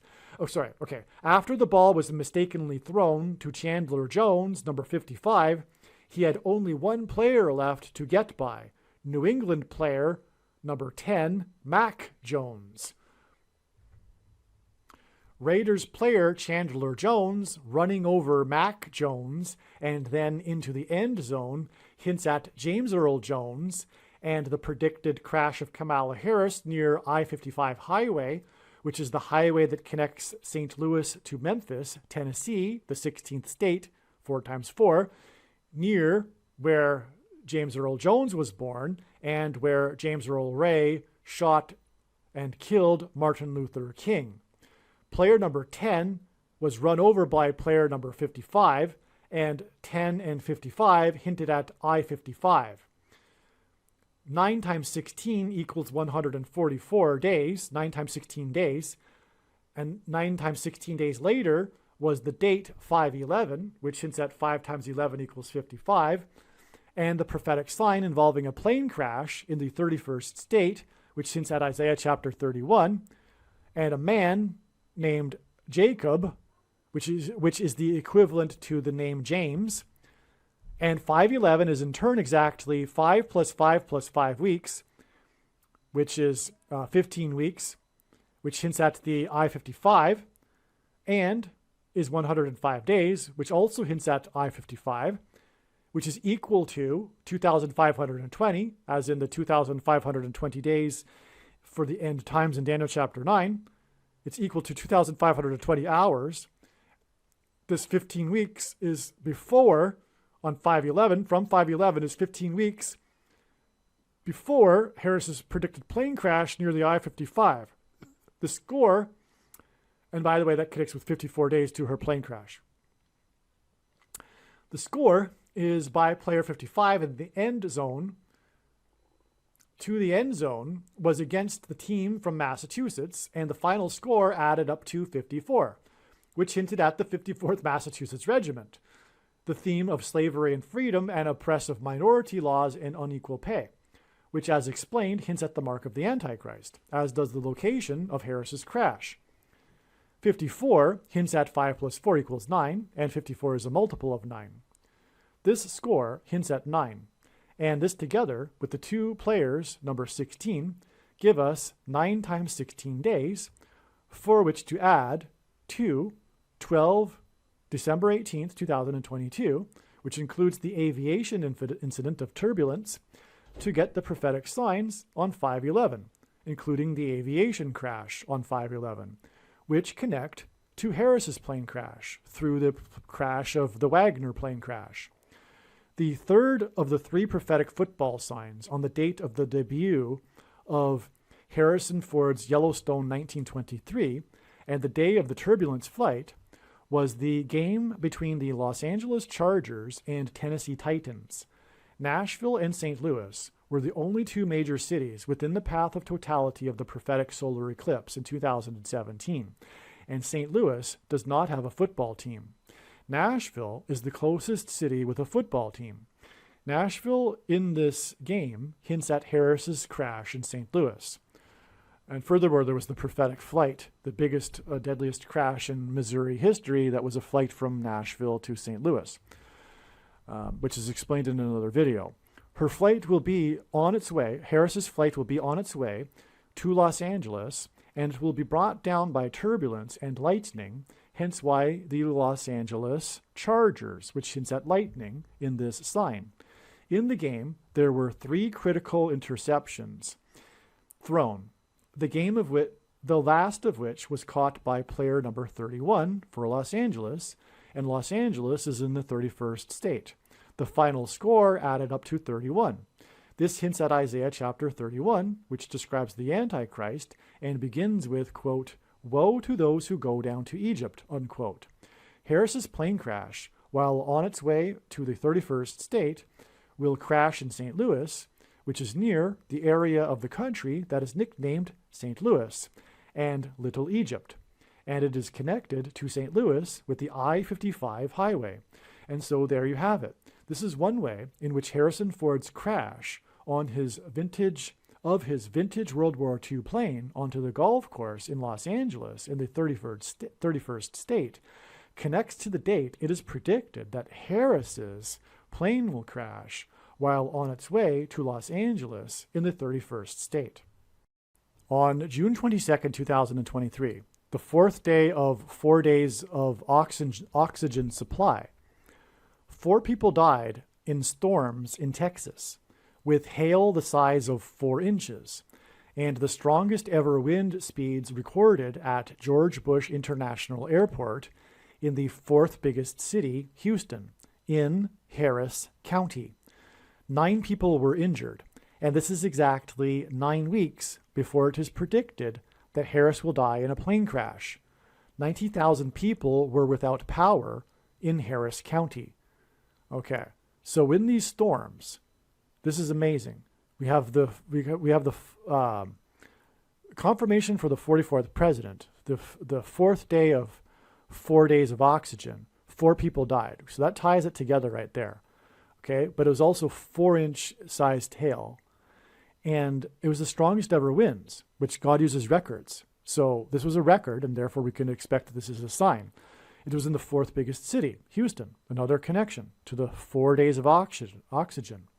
After the ball was mistakenly thrown to Chandler Jones, number 55, he had only one player left to get by, New England player number 10, Mac Jones. Raiders player Chandler Jones running over Mac Jones and then into the end zone hints at James Earl Jones and the predicted crash of Kamala Harris near I-55 highway, which is the highway that connects St. Louis to Memphis, Tennessee, the 16th state, 4 times 4, near where James Earl Jones was born and where James Earl Ray shot and killed Martin Luther King. Player number 10 was run over by player number 55, and 10 and 55 hinted at I-55. 9 times 16 equals 144 days, 9 times 16 days, and 9 times 16 days later was the date 5/11, which hints at 5 times 11 equals 55, and the prophetic sign involving a plane crash in the 31st state, which hints at Isaiah chapter 31, and a man named Jacob, which is the equivalent to the name James. And 5/11 is in turn exactly 5 plus 5 plus 5 weeks, which is 15 weeks, which hints at the I-55, and is 105 days, which also hints at I-55, which is equal to 2,520, as in the 2,520 days for the end times in Daniel chapter 9. It's equal to 2,520 hours. This 15 weeks is before, on 5/11, from 5/11 is 15 weeks before Harris's predicted plane crash near the I-55. The score, and by the way, that connects with 54 days to her plane crash. The score is by player 55 in the end zone to the end zone was against the team from Massachusetts, and the final score added up to 54, which hinted at the 54th Massachusetts Regiment, the theme of slavery and freedom and oppressive minority laws and unequal pay, which, as explained, hints at the mark of the Antichrist, as does the location of Harris's crash. 54 hints at 5 plus 4 equals 9, and 54 is a multiple of 9. This score hints at 9, and this together with the two players, number 16, give us 9 times 16 days, for which to add to 12 December 18th, 2022, which includes the aviation incident of turbulence, to get the prophetic signs on 5/11, including the aviation crash on 5/11, which connect to Harris's plane crash through the crash of the Wagner plane crash. The third of the 3 prophetic football signs on the date of the debut of Harrison Ford's Yellowstone 1923 and the day of the turbulence flight was the game between the Los Angeles Chargers and Tennessee Titans. Nashville and St. Louis were the only 2 major cities within the path of totality of the prophetic solar eclipse in 2017, and St. Louis does not have a football team. Nashville is the closest city with a football team. Nashville in this game hints at Harris's crash in St. Louis. And furthermore, there was the prophetic flight, the biggest, deadliest crash in Missouri history that was a flight from Nashville to St. Louis, which is explained in another video. Her flight will be on its way, Harris's flight will be on its way to Los Angeles, and it will be brought down by turbulence and lightning, hence why the Los Angeles Chargers, which hints at lightning in this sign. In the game, there were 3 critical interceptions thrown, the last of which was caught by player number 31 for Los Angeles, and Los Angeles is in the 31st state. The final score added up to 31. This hints at Isaiah chapter 31, which describes the Antichrist and begins with, quote, "Woe to those who go down to Egypt," unquote. Harris's plane crash, while on its way to the 31st state, will crash in St. Louis, which is near the area of the country that is nicknamed St. Louis and Little Egypt. And it is connected to St. Louis with the I-55 highway. And so there you have it. This is one way in which Harrison Ford's crash on his vintage World War II plane onto the golf course in Los Angeles in the 31st state connects to the date it is predicted that Harris's plane will crash while on its way to Los Angeles in the 31st state. On June 22, 2023, the fourth day of 4 days of oxygen supply, 4 people died in storms in Texas with hail the size of 4 inches and the strongest ever wind speeds recorded at George Bush International Airport in the 4th biggest city, Houston, in Harris County. 9 people were injured, and this is exactly 9 weeks before it is predicted that Harris will die in a plane crash. 90,000 people were without power in Harris County. Okay, so in these storms, this is amazing. We have the confirmation for the 44th president, the fourth day of 4 days of oxygen. 4 people died, so that ties it together right there. Okay, but it was also 4-inch sized hail, and it was the strongest ever winds, which God uses records. So this was a record, and therefore we can expect that this is a sign. It was in the 4th biggest city, Houston, another connection to the 4 days of oxygen.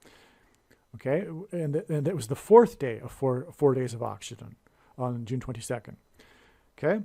Okay, and it was the 4th day of four days of oxygen on June 22nd. Okay,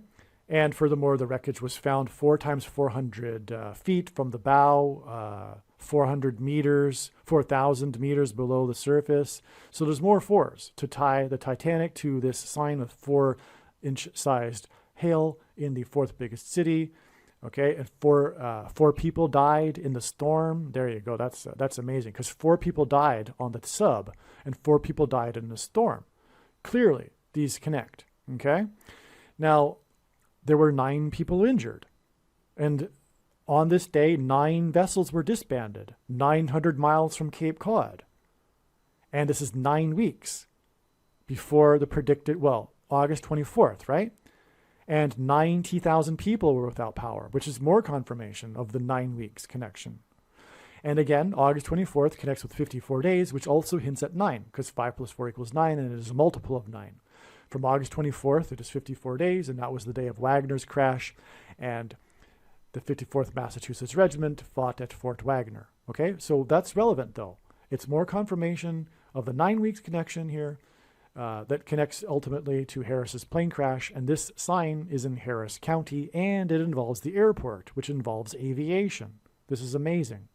and furthermore, the wreckage was found 4 times 400 feet from the bow, 400 meters, 4,000 meters below the surface. So there's more 4s to tie the Titanic to this sign of 4-inch sized hail in the 4th biggest city. Okay, and 4 people died in the storm. There you go. That's amazing, because 4 people died on the sub and 4 people died in the storm. Clearly, these connect. Okay, now there were 9 people injured, and on this day, 9 vessels were disbanded, 900 miles from Cape Cod, and this is 9 weeks before the predicted, August 24th, right? And 90,000 people were without power, which is more confirmation of the 9 weeks connection. And again, August 24th connects with 54 days, which also hints at 9, because 5 plus 4 equals 9, and it is a multiple of 9. From August 24th, it is 54 days, and that was the day of Wagner's crash, and the 54th Massachusetts Regiment fought at Fort Wagner. Okay, so that's relevant, though. It's more confirmation of the 9 weeks connection here, that connects ultimately to Harris's plane crash, and this sign is in Harris County, and it involves the airport, which involves aviation. This is amazing.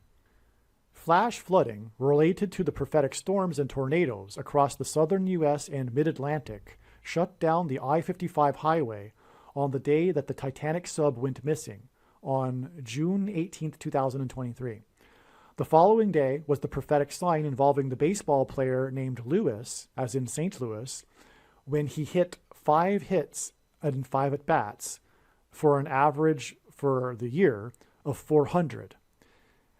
Flash flooding related to the prophetic storms and tornadoes across the southern U.S. and mid-Atlantic shut down the I-55 highway on the day that the Titanic Sub went missing, on June 18, 2023. The following day was the prophetic sign involving the baseball player named Lewis, as in St. Louis, when he hit 5 hits and 5 at-bats for an average for the year of 400.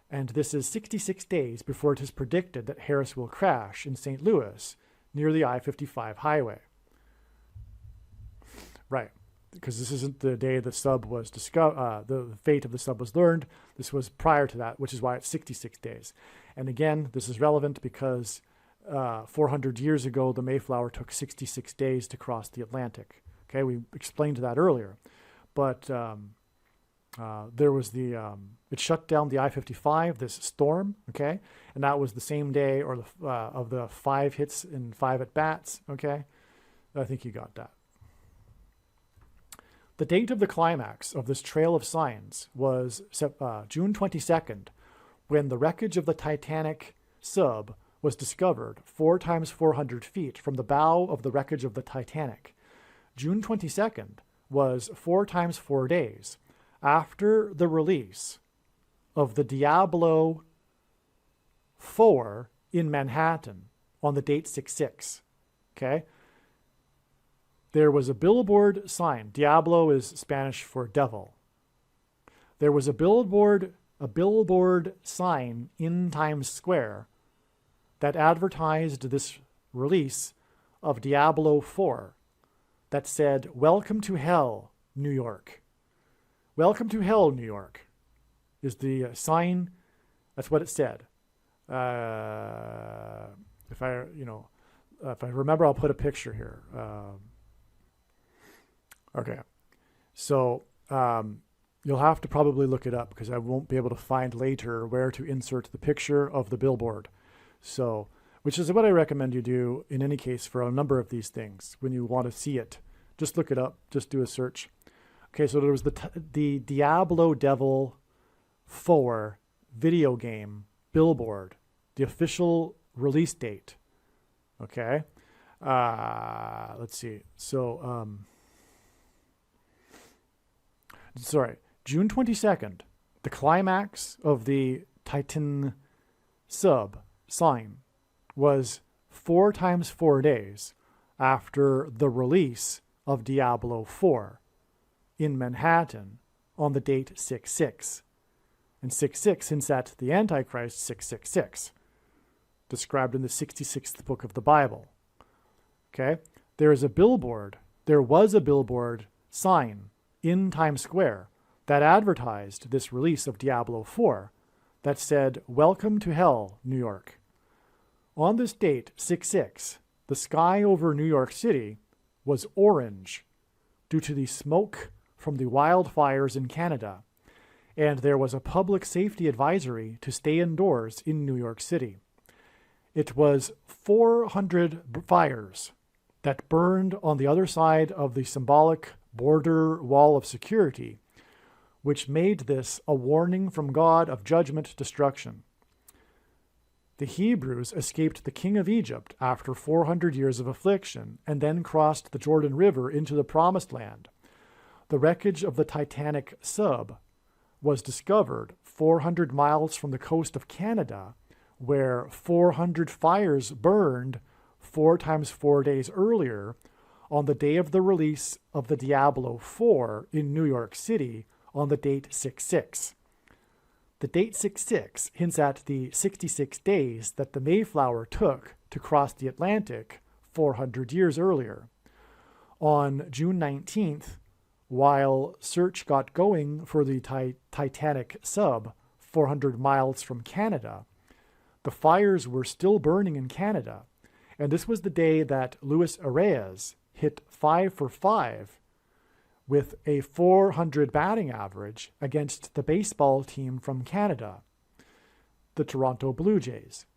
And this is 66 days before it is predicted that Harris will crash in St. Louis near the I-55 highway. Right. Because this isn't the day the sub was discovered, the fate of the sub was learned. This was prior to that, which is why it's 66 days. And again, this is relevant because 400 years ago, the Mayflower took 66 days to cross the Atlantic. Okay, we explained that earlier. But there was it shut down the I-55, this storm, okay? And that was the same day of the 5 hits and 5 at-bats, okay? I think you got that. The date of the climax of this trail of signs was June 22nd, when the wreckage of the Titanic Sub was discovered 4 times 400 feet from the bow of the wreckage of the Titanic. June 22nd was 4 times 4 days after the release of the Diablo 4 in Manhattan on the date 6/6. Okay? There was a billboard sign. Diablo is Spanish for devil. There was a billboard sign in Times Square that advertised this release of Diablo 4 that said, "Welcome to Hell, New York." Welcome to Hell, New York is the sign. That's what it said. If I remember, I'll put a picture here. Okay. So, you'll have to probably look it up because I won't be able to find later where to insert the picture of the billboard. So, which is what I recommend you do in any case for a number of these things. When you want to see it, just look it up, just do a search. Okay, so there was the Diablo Devil 4 video game billboard, the official release date. Okay, let's see. So, June 22nd, the climax of the Titanic Sub sign was 4 times 4 days after the release of Diablo 4 in Manhattan on the date 6/6. And 6/6 hints at the Antichrist 666, described in the 66th book of the Bible. Okay? There was a billboard sign in Times Square that advertised this release of Diablo 4 that said, "Welcome to Hell, New York." On this date, 6/6, the sky over New York City was orange due to the smoke from the wildfires in Canada, and there was a public safety advisory to stay indoors in New York City. It was 400 fires that burned on the other side of the symbolic border wall of security, which made this a warning from God of judgment destruction. The Hebrews escaped the king of Egypt after 400 years of affliction and then crossed the Jordan River into the Promised Land. The wreckage of the Titanic Sub was discovered 400 miles from the coast of Canada, where 400 fires burned 4 times 4 days earlier on the day of the release of the Diablo 4 in New York City on the date 6/6. The date 6/6 hints at the 66 days that the Mayflower took to cross the Atlantic 400 years earlier. On June 19th, while search got going for the Titanic Sub 400 miles from Canada, the fires were still burning in Canada, and this was the day that Luis Arias hit 5 for 5 with a .400 batting average against the baseball team from Canada, the Toronto Blue Jays.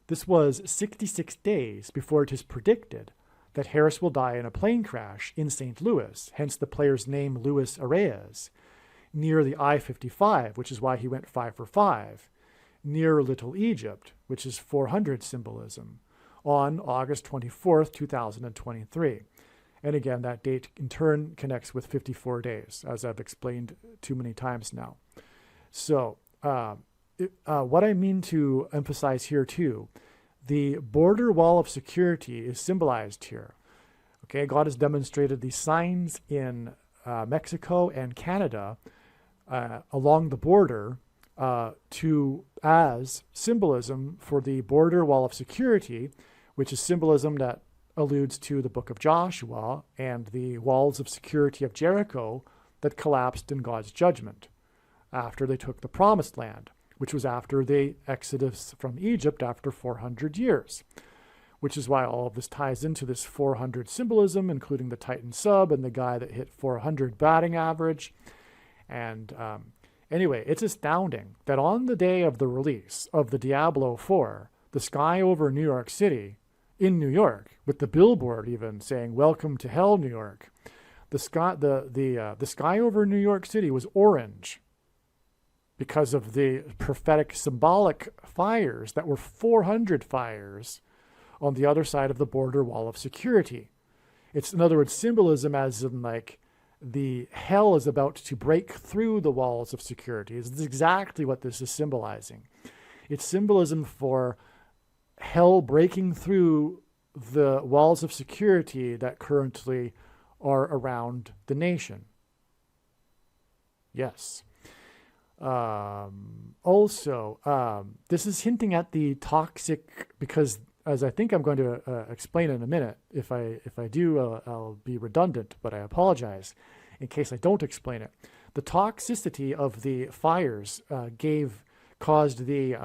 This was 66 days before it is predicted that Harris will die in a plane crash in St. Louis, hence the player's name Luis Arias, near the I-55, which is why he went 5 for 5, near Little Egypt, which is 400 symbolism, on August 24th, 2023. And again, that date in turn connects with 54 days, as I've explained too many times now. So what I mean to emphasize here too, the border wall of security is symbolized here. Okay, God has demonstrated these signs in Mexico and Canada along the border as symbolism for the border wall of security, which is symbolism that alludes to the book of Joshua and the walls of security of Jericho that collapsed in God's judgment after they took the Promised Land, which was after the exodus from Egypt after 400 years, which is why all of this ties into this 400 symbolism, including the Titan Sub and the guy that hit 400 batting average. And anyway, it's astounding that on the day of the release of the Diablo 4, the sky over New York City, in New York, with the billboard even saying "Welcome to Hell, New York," the sky over New York City was orange because of the prophetic symbolic fires that were 400 fires on the other side of the border wall of security. It's, in other words, symbolism as in like the hell is about to break through the walls of security. This is exactly what this is symbolizing. It's symbolism for hell breaking through the walls of security that currently are around the nation. Yes. Also, this is hinting at the toxic, because as I think I'm going to explain in a minute, if I do, I'll be redundant, but I apologize in case I don't explain it. The toxicity of the fires caused the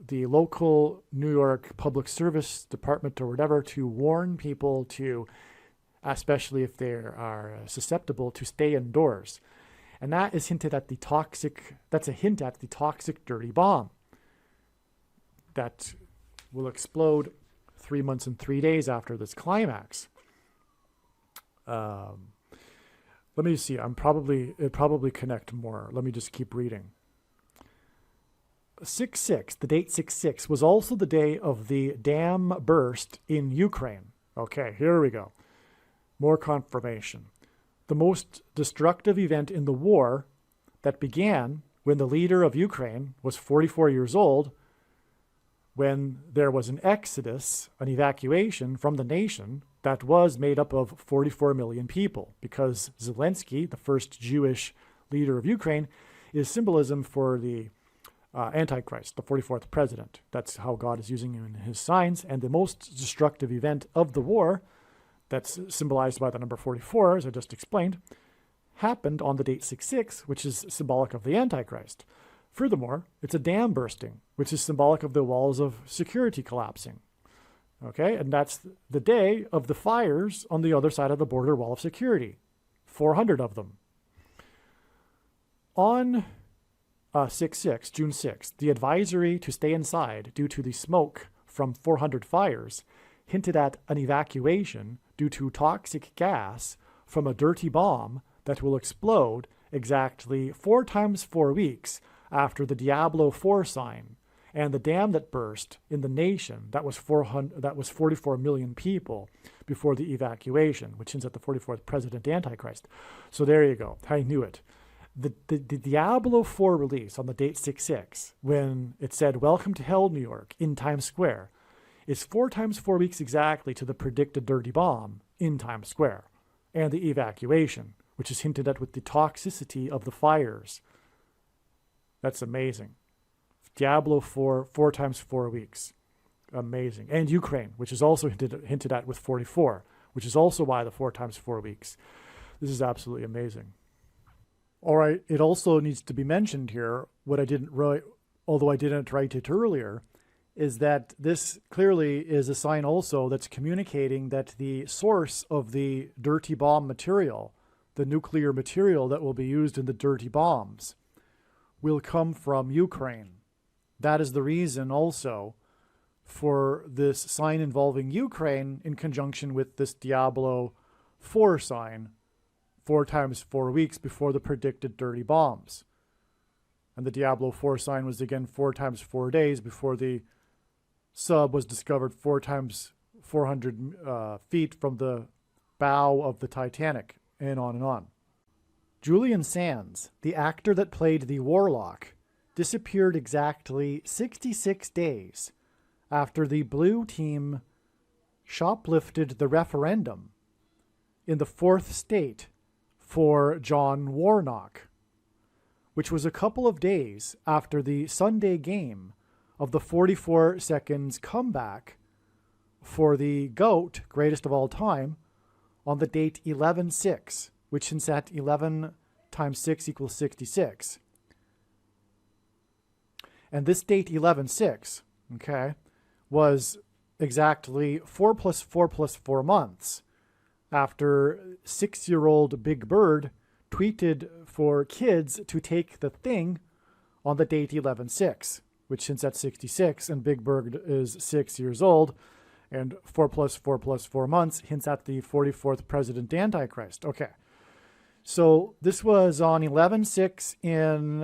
local New York Public Service Department or whatever to warn people to, especially if they are susceptible, to stay indoors. And that is hinted at that's a hint at the toxic dirty bomb that will explode 3 months and 3 days after this climax. Let me see. It'd probably connect more. Let me just keep reading. 6/6, the date 6/6 was also the day of the dam burst in Ukraine. Okay, here we go. More confirmation. The most destructive event in the war that began when the leader of Ukraine was 44 years old, when there was an exodus, an evacuation from the nation that was made up of 44 million people, because Zelensky, the first Jewish leader of Ukraine, is symbolism for the Antichrist, the 44th president. That's how God is using him in his signs. And the most destructive event of the war, that's symbolized by the number 44, as I just explained, happened on the date 6/6, which is symbolic of the Antichrist. Furthermore, it's a dam bursting, which is symbolic of the walls of security collapsing. Okay, and that's the day of the fires on the other side of the border wall of security. 400 of them. On 6/6, June 6th, the advisory to stay inside due to the smoke from 400 fires hinted at an evacuation due to toxic gas from a dirty bomb that will explode exactly 4 times 4 weeks after the Diablo 4 sign and the dam that burst in the nation that was 44 million people before the evacuation, which hints at the 44th president Antichrist. So there you go. I knew it. The Diablo 4 release on the date 6/6, when it said, "Welcome to Hell, New York," in Times Square, is 4 times 4 weeks exactly to the predicted dirty bomb in Times Square, and the evacuation, which is hinted at with the toxicity of the fires. That's amazing. Diablo 4 times 4 weeks. Amazing. And Ukraine, which is also hinted at with 44, which is also why the 4 times 4 weeks. This is absolutely amazing. All right, it also needs to be mentioned here, what I didn't write, although I didn't write it earlier, is that this clearly is a sign also that's communicating that the source of the dirty bomb material, the nuclear material that will be used in the dirty bombs, will come from Ukraine. That is the reason also for this sign involving Ukraine in conjunction with this Diablo 4 sign, 4 times 4 weeks before the predicted dirty bombs. And the Diablo 4 sign was again 4 times 4 days before the Sub was discovered 4 times 400 feet from the bow of the Titanic, and on and on. Julian Sands, the actor that played the Warlock, disappeared exactly 66 days after the blue team shoplifted the referendum in the 4th state for John Warnock, which was a couple of days after the Sunday game of the 44 seconds comeback for the GOAT, greatest of all time, on the date 11/6, which hints at 11 times 6 equals 66. And this date 11/6, okay, was exactly 4 plus 4 plus 4 months after 6-year-old Big Bird tweeted for kids to take the thing on the date 11/6, which hints at 66, and Big Bird is 6 years old, and 4 plus 4 plus 4 months hints at the 44th president Antichrist. Okay, so this was on 11/6 in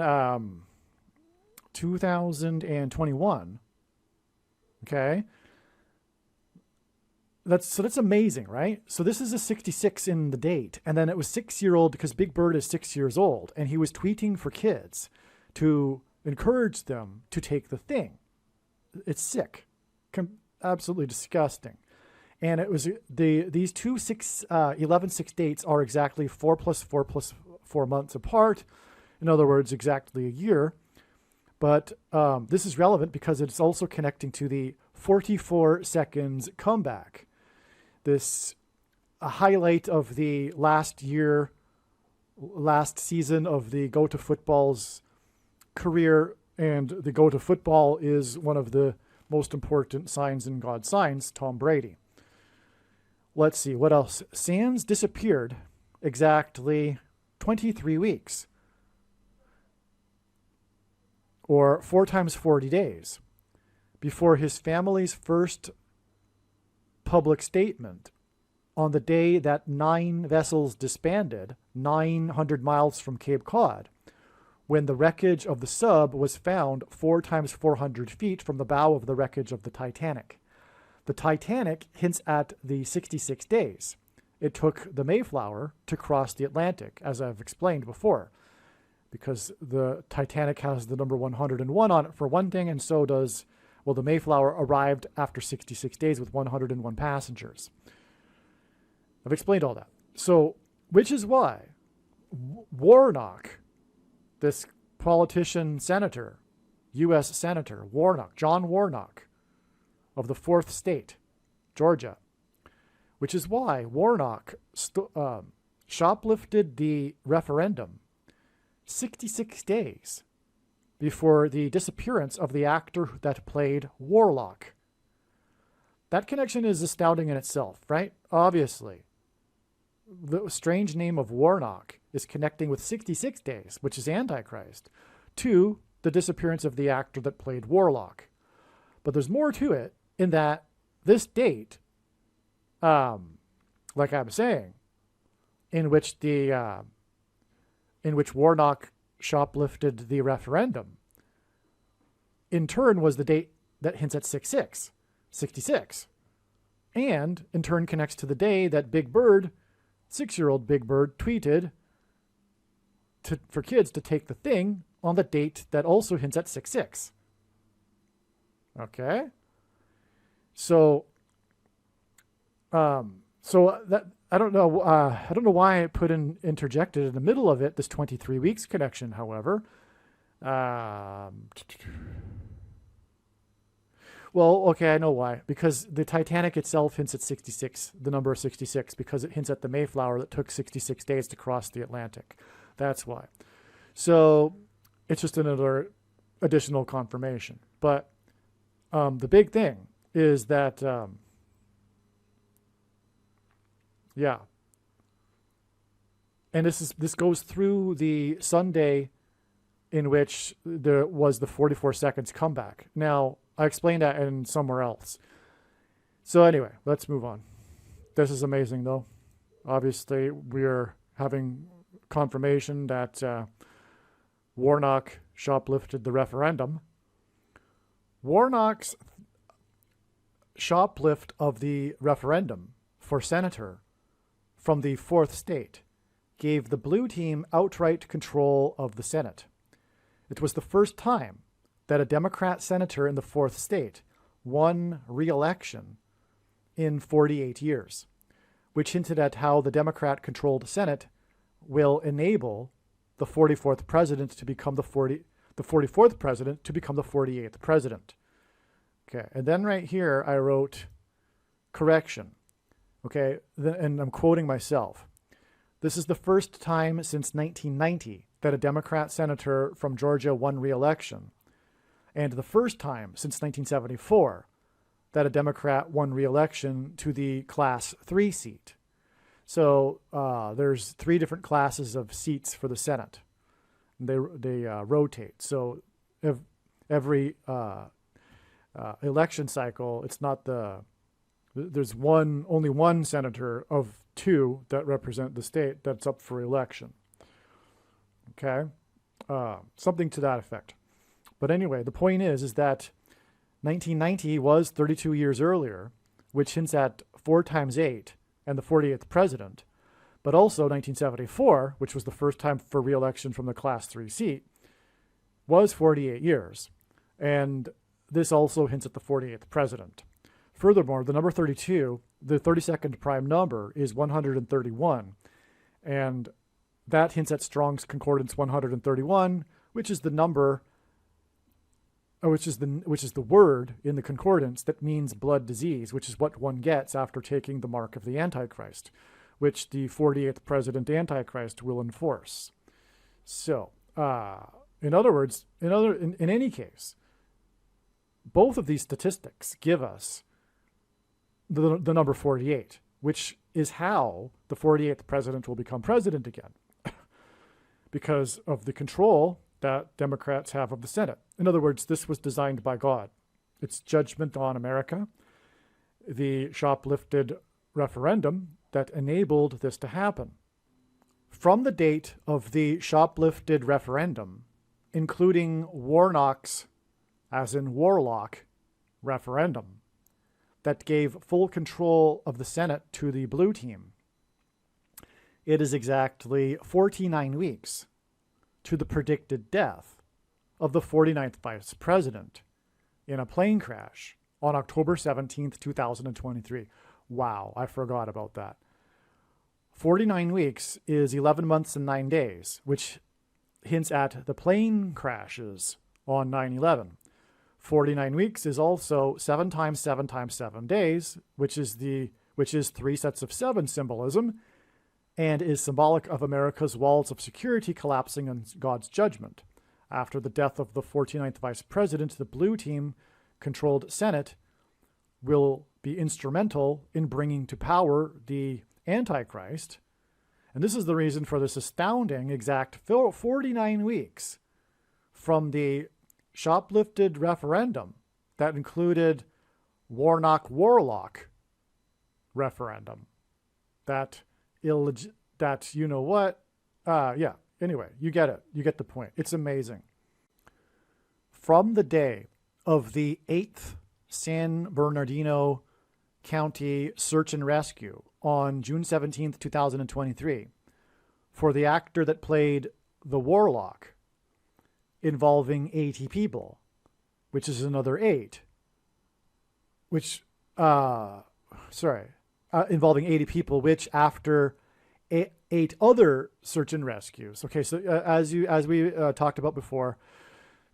2021. Okay, that's amazing, right? So this is a 66 in the date, and then it was 6-year-old because Big Bird is 6 years old, and he was tweeting for kids to encourage them to take the thing. It's sick, absolutely disgusting. And it was these two 11-6 dates are exactly 4 plus 4 plus 4 months apart. In other words, exactly a year. But this is relevant because it's also connecting to the 44 seconds comeback. This a highlight of the last season of the Go to Football's career, and the Go to Football is one of the most important signs in God's signs, Tom Brady. Let's see, what else? Sands disappeared exactly 23 weeks, or 4 times 40 days, before his family's first public statement on the day that 9 vessels disbanded 900 miles from Cape Cod, when the wreckage of the Sub was found 4 times 400 feet from the bow of the wreckage of the Titanic. The Titanic hints at the 66 days it took the Mayflower to cross the Atlantic, as I've explained before, because the Titanic has the number 101 on it for one thing, and so does, well, the Mayflower arrived after 66 days with 101 passengers. I've explained all that. So, which is why Warnock, this politician senator, U.S. Senator Warnock, John Warnock of the 4th state, Georgia, which is why Warnock shoplifted the referendum 66 days before the disappearance of the actor that played Warlock. That connection is astounding in itself, right? Obviously. The strange name of Warnock is connecting with 66 days, which is Antichrist, to the disappearance of the actor that played Warlock. But there's more to it in that this date, like I'm saying, in which Warnock shoplifted the referendum, in turn was the date that hints at 66, and in turn connects to the day that Big Bird, 6-year-old Big Bird, tweeted for kids to take the thing on the date that also hints at 66. Okay, so that I don't know why I interjected in the middle of it this 23 weeks connection. However, well, okay, I know why. Because the Titanic itself hints at 66, the number 66, because it hints at the Mayflower that took 66 days to cross the Atlantic. That's why. So it's just another additional confirmation. But the big thing is that, yeah. And this goes through the Sunday in which there was the 44 seconds comeback. Now, I explained that in somewhere else. So anyway, let's move on. This is amazing, though. Obviously, we're having confirmation that Warnock shoplifted the referendum. Warnock's shoplift of the referendum for senator from the 4th state gave the blue team outright control of the Senate. It was the first time that a Democrat senator in the 4th state won re-election in 48 years, which hinted at how the Democrat-controlled Senate will enable the 44th president to become the 44th president to become the 48th president. Okay, and then right here I wrote correction. Okay, and I'm quoting myself. This is the first time since 1990 that a Democrat senator from Georgia won re-election, and the first time since 1974 that a Democrat won re-election to the Class 3 seat. So there's 3 different classes of seats for the Senate. They rotate. So every election cycle, it's not there's only one senator of 2 that represent the state that's up for election. Okay, something to that effect. But anyway, the point is that 1990 was 32 years earlier which hints at 4 times 8 and the 48th president, but also 1974, which was the first time for re-election from the Class 3 seat, was 48 years. And this also hints at the 48th president. Furthermore, the number 32, the 32nd prime number, is 131. And that hints at Strong's Concordance 131, which is the number, which is the word in the concordance that means blood disease, which is what one gets after taking the mark of the Antichrist, which the 48th president Antichrist will enforce. So, in other words, in any case, both of these statistics give us the number 48, which is how the 48th president will become president again, because of the control that Democrats have of the Senate. In other words, this was designed by God. It's judgment on America, the shoplifted referendum that enabled this to happen. From the date of the shoplifted referendum, including Warnock's, as in Warlock, referendum, that gave full control of the Senate to the blue team, it is exactly 49 weeks to the predicted death of the 49th vice president in a plane crash on October 17th, 2023. Wow, I forgot about that. 49 weeks is 11 months and 9 days, which hints at the plane crashes on 9/11. 49 weeks is also 7 times 7 times 7 days, which is 3 sets of 7 symbolism, and is symbolic of America's walls of security collapsing on God's judgment. After the death of the 49th vice president, the blue team-controlled Senate will be instrumental in bringing to power the Antichrist. And this is the reason for this astounding exact 49 weeks from the shoplifted referendum that included Warnock-Warlock referendum. Anyway, you get it. You get the point. It's amazing. From the day of the 8th San Bernardino County search and rescue on June 17th, 2023, for the actor that played the Warlock, involving 80 people, which is another 8, involving 80 people, which after 8 other search and rescues. Okay, so as we talked about before,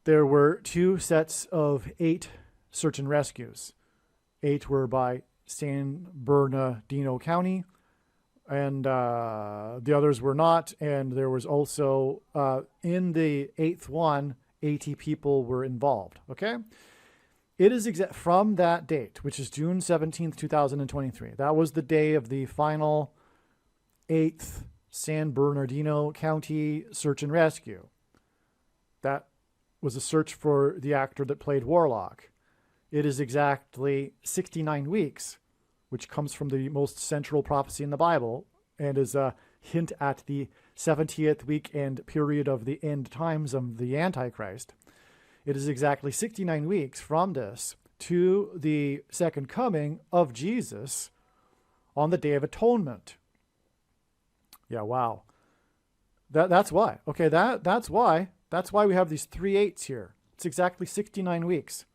there were 2 sets of 8 search and rescues. 8 were by San Bernardino County, and the others were not. And there was also, in the 8th one, 80 people were involved. Okay? It is from that date, which is June 17th, 2023. That was the day of the final 8th San Bernardino County search and rescue. That was a search for the actor that played Warlock. It is exactly 69 weeks, which comes from the most central prophecy in the Bible and is a hint at the 70th week and period of the end times of the Antichrist. It is exactly 69 weeks from this to the second coming of Jesus on the Day of Atonement. Yeah, wow. That's why. Okay, that's why we have these 3 8s here. It's exactly 69 weeks.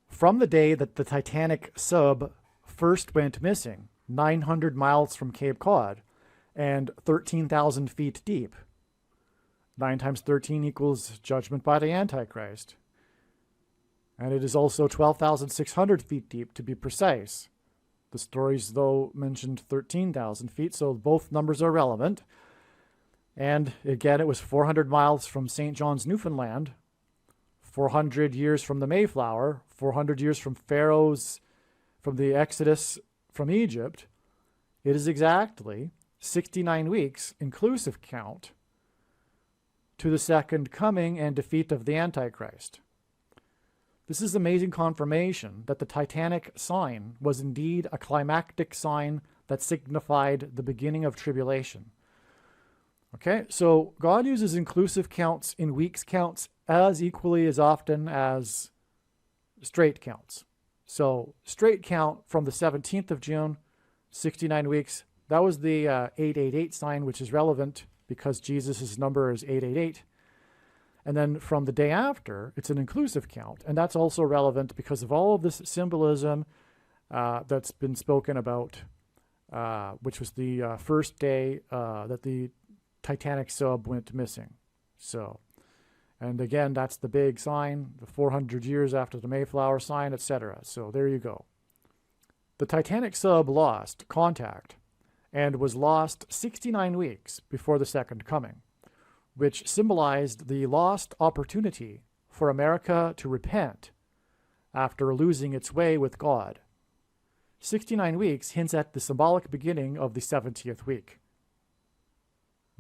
From the day that the Titanic Sub first went missing, 900 miles from Cape Cod and 13,000 feet deep. 9 times 13 equals judgment by the Antichrist. And it is also 12,600 feet deep, to be precise. The stories, though, mentioned 13,000 feet, so both numbers are relevant. And again, it was 400 miles from St. John's, Newfoundland, 400 years from the Mayflower, 400 years from from the Exodus from Egypt. It is exactly 69 weeks, inclusive count, to the second coming and defeat of the Antichrist. This is amazing confirmation that the Titanic sign was indeed a climactic sign that signified the beginning of tribulation. Okay, so God uses inclusive counts in weeks counts as equally as often as straight counts. So straight count from the 17th of June, 69 weeks. That was the 888 sign, which is relevant because Jesus' number is 888. And then from the day after, it's an inclusive count. And that's also relevant because of all of this symbolism that's been spoken about, which was the first day that the Titanic Sub went missing. So, and again, that's the big sign, the 400 years after the Mayflower sign, etc. So there you go. The Titanic Sub lost contact and was lost 69 weeks before the Second Coming, which symbolized the lost opportunity for America to repent after losing its way with God. 69 weeks hints at the symbolic beginning of the 70th week.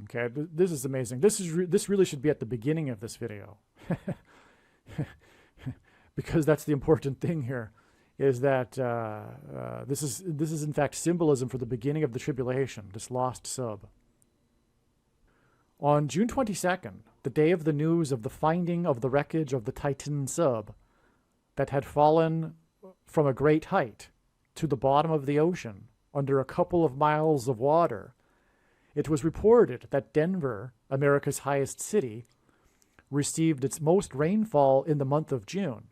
Okay, this is amazing. This really should be at the beginning of this video. Because that's the important thing here, is that this is in fact symbolism for the beginning of the tribulation, this lost sub. On June 22nd, the day of the news of the finding of the wreckage of the Titan Sub that had fallen from a great height to the bottom of the ocean under a couple of miles of water, it was reported that Denver, America's highest city, received its most rainfall in the month of June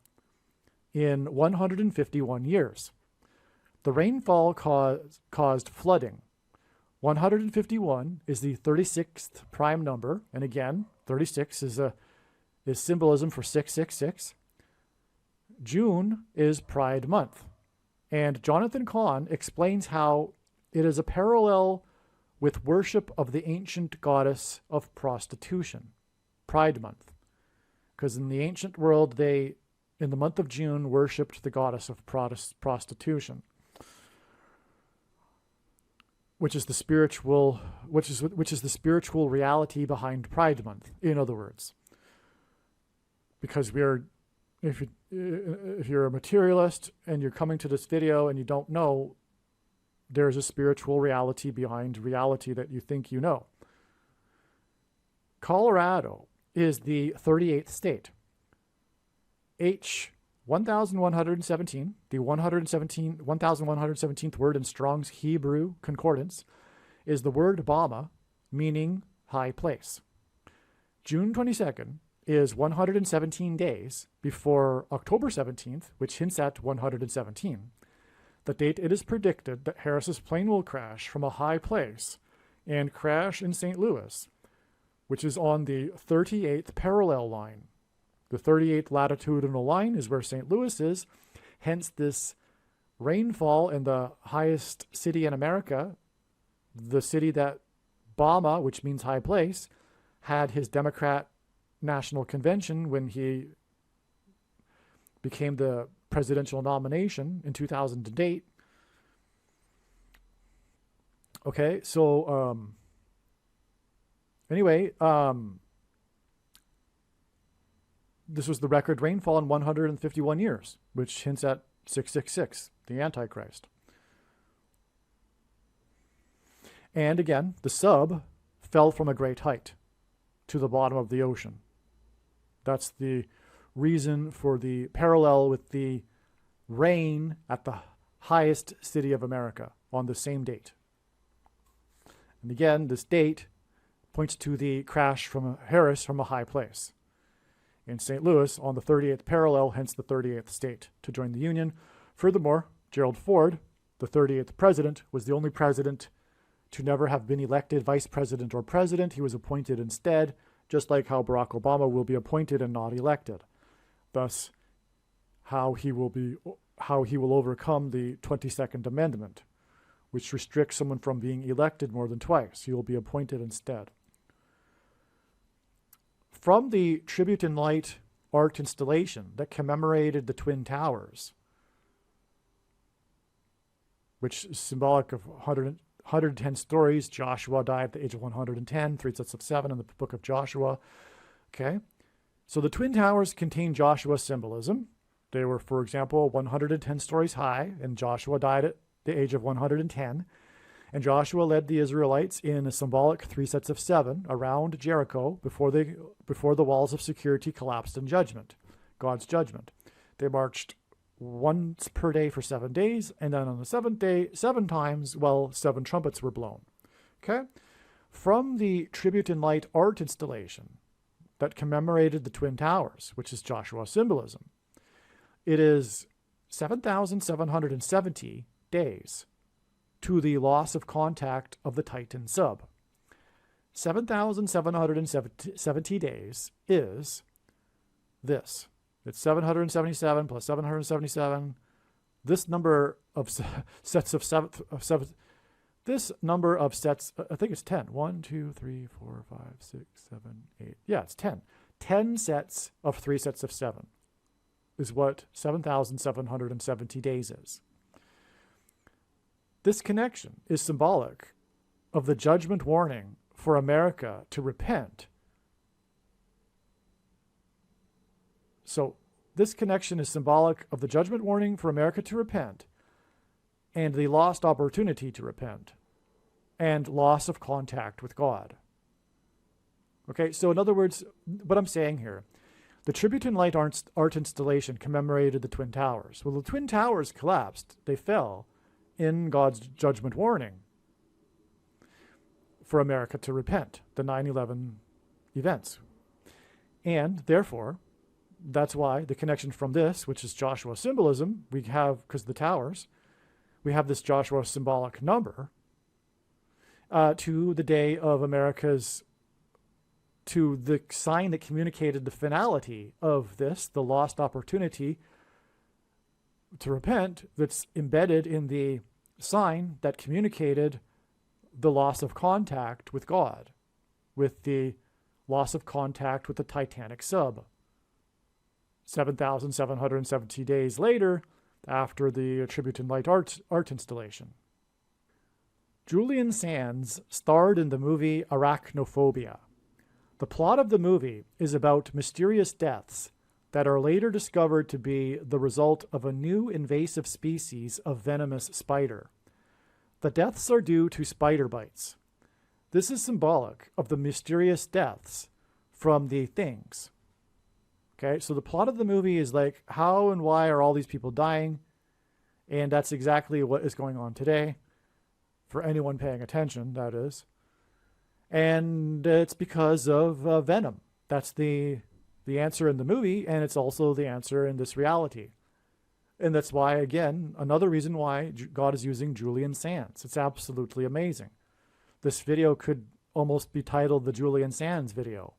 in 151 years. The rainfall caused flooding. 151 is the 36th prime number, and again, 36 is symbolism for 666. June is Pride Month, and Jonathan Cahn explains how it is a parallel with worship of the ancient goddess of prostitution, Pride Month, because in the ancient world they, in the month of June, worshipped the goddess of prostitution, which is the spiritual reality behind Pride Month. In other words, because if you're a materialist and you're coming to this video and you don't know, there's a spiritual reality behind reality that you think you know. Colorado is the 38th state. H 1117, the 1117th word in Strong's Hebrew Concordance, is the word Bama, meaning high place. June 22nd is 117 days before October 17th, which hints at 117. The date it is predicted that Harris's plane will crash from a high place and crash in St. Louis, which is on the 38th parallel line. The 38th latitudinal line is where St. Louis is, hence this rainfall in the highest city in America, the city that Bama, which means high place, had his Democrat National Convention when he became the presidential nomination in 2008. Okay, so anyway, this was the record rainfall in 151 years, which hints at 666, the Antichrist. And again, the sub fell from a great height to the bottom of the ocean. That's the reason for the parallel with the rain at the highest city of America on the same date. And again, this date points to the crash from Harris from a high place in St. Louis on the 38th parallel, hence the 38th state to join the Union. Furthermore, Gerald Ford, the 38th president, was the only president to never have been elected vice president or president. He was appointed instead, just like how Barack Obama will be appointed and not elected. Thus, how he will overcome the 22nd Amendment, which restricts someone from being elected more than twice. He will be appointed instead. From the Tribute in Light art installation that commemorated the Twin Towers, which is symbolic of 110 stories. Joshua died at the age of 110, 3 sets of 7 in the book of Joshua. Okay, so the Twin Towers contain Joshua's symbolism. They were, for example, 110 stories high, and Joshua died at the age of 110. And Joshua led the Israelites in a symbolic 3 sets of 7 around Jericho before the walls of security collapsed in judgment, God's judgment. They marched once per day for 7 days, and then on the seventh day, 7 times, while 7 trumpets were blown. Okay? From the Tribute in Light art installation that commemorated the Twin Towers, which is Joshua symbolism, it is 7,770 days to the loss of contact of the Titan Sub. 7,770 days is this. It's 777 plus 777. This number of sets of seven, this number of sets, I think it's 10. 1, 2, 3, 4, 5, 6, 7, 8. Yeah, it's 10. 10 sets of 3 sets of 7 is what 7,770 days is. This connection is symbolic of the judgment warning for America to repent. So this connection is symbolic of the judgment warning for America to repent and the lost opportunity to repent and loss of contact with God. Okay, so in other words, what I'm saying here, the Tribute in Light art installation commemorated the Twin Towers. Well, the Twin Towers collapsed. They fell in God's judgment warning for America to repent, the 9/11 events. And therefore, that's why the connection from this, which is Joshua symbolism, we have, because the towers, we have this Joshua symbolic number to the day of America's, to the sign that communicated the finality of this, the lost opportunity to repent, that's embedded in the sign that communicated the loss of contact with God, with the loss of contact with the Titanic Sub. 7,770 days later, after the Tribute in Light art installation. Julian Sands starred in the movie Arachnophobia. The plot of the movie is about mysterious deaths that are later discovered to be the result of a new invasive species of venomous spider. The deaths are due to spider bites. This is symbolic of the mysterious deaths from the things. Okay, so the plot of the movie is like, how and why are all these people dying? And that's exactly what is going on today, for anyone paying attention, that is. And it's because of venom. That's the answer in the movie, and it's also the answer in this reality. And that's why, again, another reason why God is using Julian Sands. It's absolutely amazing. This video could almost be titled the Julian Sands video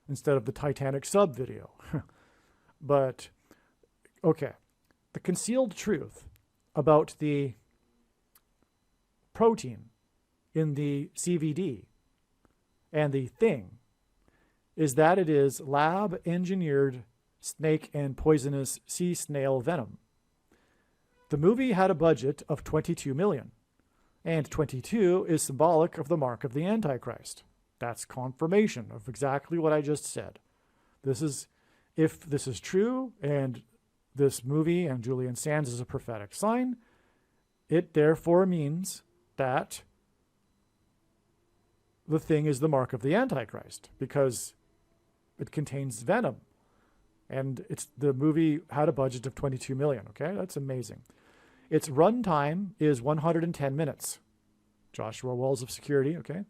instead of the Titanic Sub video. But, okay. The concealed truth about the protein in the CVD and the thing is that it is lab-engineered snake and poisonous sea snail venom. The movie had a budget of $22 million, and 22 is symbolic of the mark of the Antichrist. That's confirmation of exactly what I just said. This is, if this is true, and this movie and Julian Sands is a prophetic sign, it therefore means that the thing is the mark of the Antichrist, because it contains venom. And the movie had a budget of $22 million, okay? That's amazing. Its runtime is 110 minutes. Joshua Walls of Security, okay?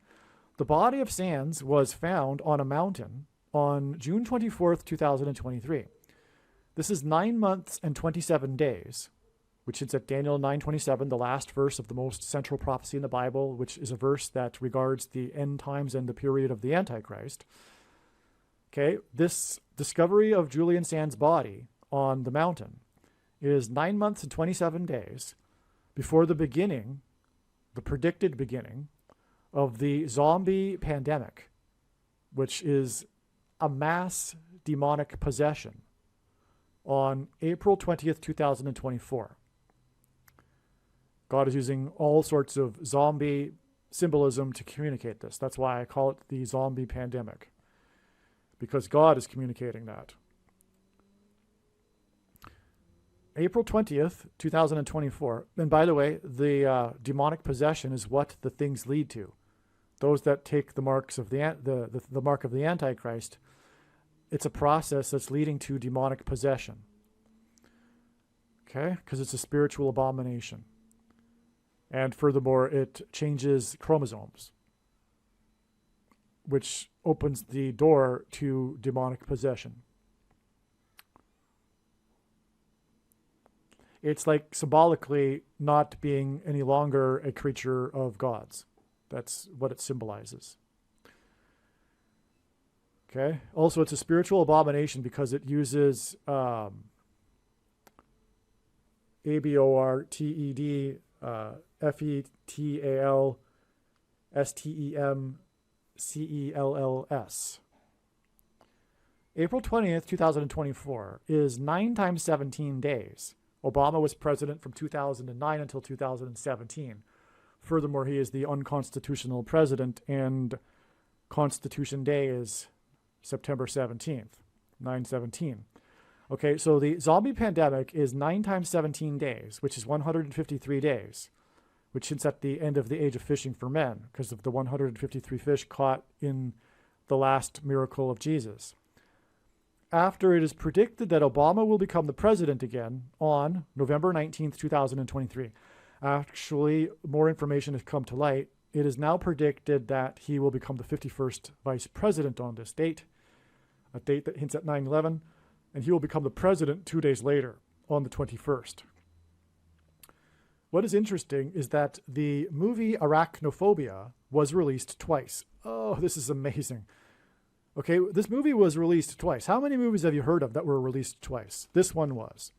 The body of Sands was found on a mountain on June 24th, 2023. This is 9 months and 27 days, which is at Daniel 9:27, the last verse of the most central prophecy in the Bible, which is a verse that regards the end times and the period of the Antichrist. Okay, this discovery of Julian Sands' body on the mountain is 9 months and 27 days before the beginning, the predicted beginning, of the zombie pandemic, which is a mass demonic possession on April 20th, 2024. God is using all sorts of zombie symbolism to communicate this. That's why I call it the zombie pandemic, because God is communicating that. April 20th, 2024. And by the way, the demonic possession is what the things lead to. Those that take the marks of the mark of the Antichrist, it's a process that's leading to demonic possession. Okay, because it's a spiritual abomination. And furthermore, it changes chromosomes, which opens the door to demonic possession. It's like symbolically not being any longer a creature of God's. That's what it symbolizes. Okay. Also, it's a spiritual abomination because it uses ABORTED, FETAL, STEMCELLS. April 20th, 2024 is 9 times 17 days. Obama was president from 2009 until 2017. Furthermore, he is the unconstitutional president, and Constitution Day is September 17th, 9/17. Okay, so the zombie pandemic is 9 times 17 days, which is 153 days, which hints at the end of the age of fishing for men because of the 153 fish caught in the last miracle of Jesus. After it is predicted that Obama will become the president again on November 19th, 2023. Actually, more information has come to light. It is now predicted that he will become the 51st vice president on this date, a date that hints at 9/11, and he will become the president 2 days later on the 21st. What is interesting is that the movie Arachnophobia was released twice. Oh, this is amazing. Okay, this movie was released twice. How many movies have you heard of that were released twice? This one was.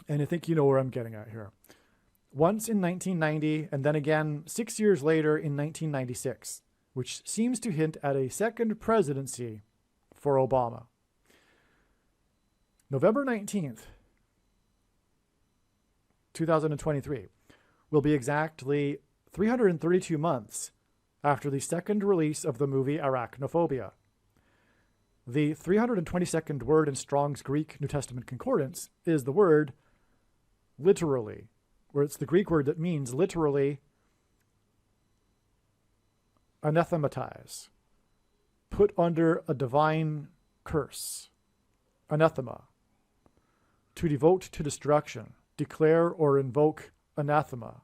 And I think you know where I'm getting at here. Once in 1990, and then again 6 years later in 1996, which seems to hint at a second presidency for Obama. November 19th, 2023, will be exactly 332 months after the second release of the movie Arachnophobia. The 322nd word in Strong's Greek New Testament Concordance is the word literally, where it's the Greek word that means literally anathematize, put under a divine curse, anathema, to devote to destruction, declare or invoke anathema.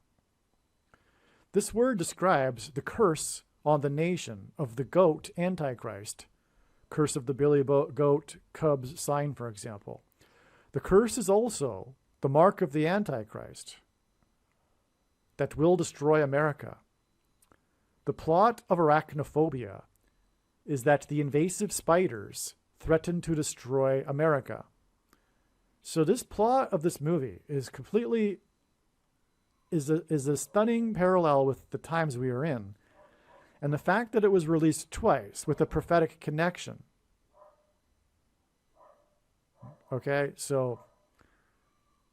This word describes the curse on the nation of the goat Antichrist, curse of the billy goat cubs sign, for example. The curse is also the mark of the Antichrist that will destroy America. The plot of Arachnophobia is that the invasive spiders threaten to destroy America. So this plot of this movie is completely is a stunning parallel with the times we are in. And the fact that it was released twice with a prophetic connection. Okay, so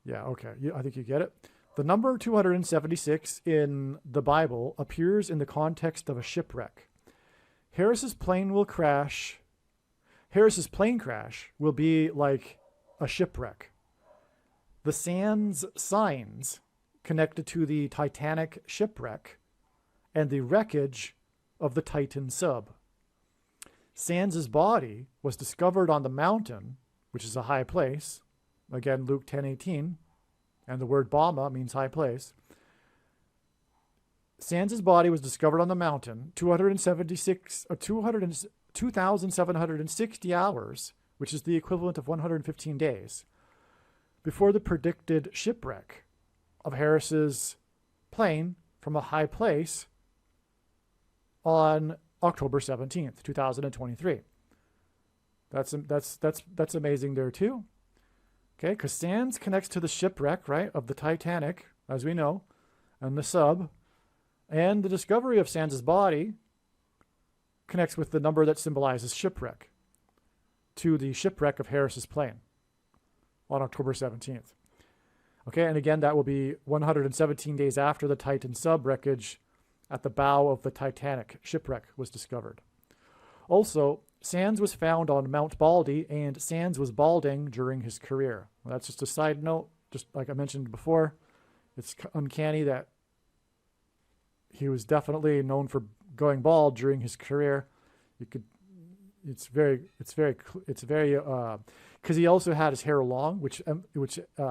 yeah, okay, I think you get it. The number 276 in the Bible appears in the context of a shipwreck. Harris's plane crash will be like a shipwreck. The Sands signs connected to the Titanic shipwreck and the wreckage of the Titan Sub. Sands' body was discovered on the mountain, which is a high place. Again, Luke 10:18, and the word Bama means high place. Sands' body was discovered on the mountain 2,760 hours, which is the equivalent of 115 days, before the predicted shipwreck of Harris's plane from a high place on October 17th, 2023. That's amazing there too. Okay, because Sands connects to the shipwreck, right, of the Titanic, as we know, and the sub, and the discovery of Sands' body connects with the number that symbolizes shipwreck to the shipwreck of Harris's plane on October 17th. Okay, and again, that will be 117 days after the Titan Sub wreckage at the bow of the Titanic shipwreck was discovered. Also, Sands was found on Mount Baldy, and Sands was balding during his career. Well, that's just a side note. Just like I mentioned before, it's uncanny that he was definitely known for going bald during his career. It's very, because he also had his hair long, which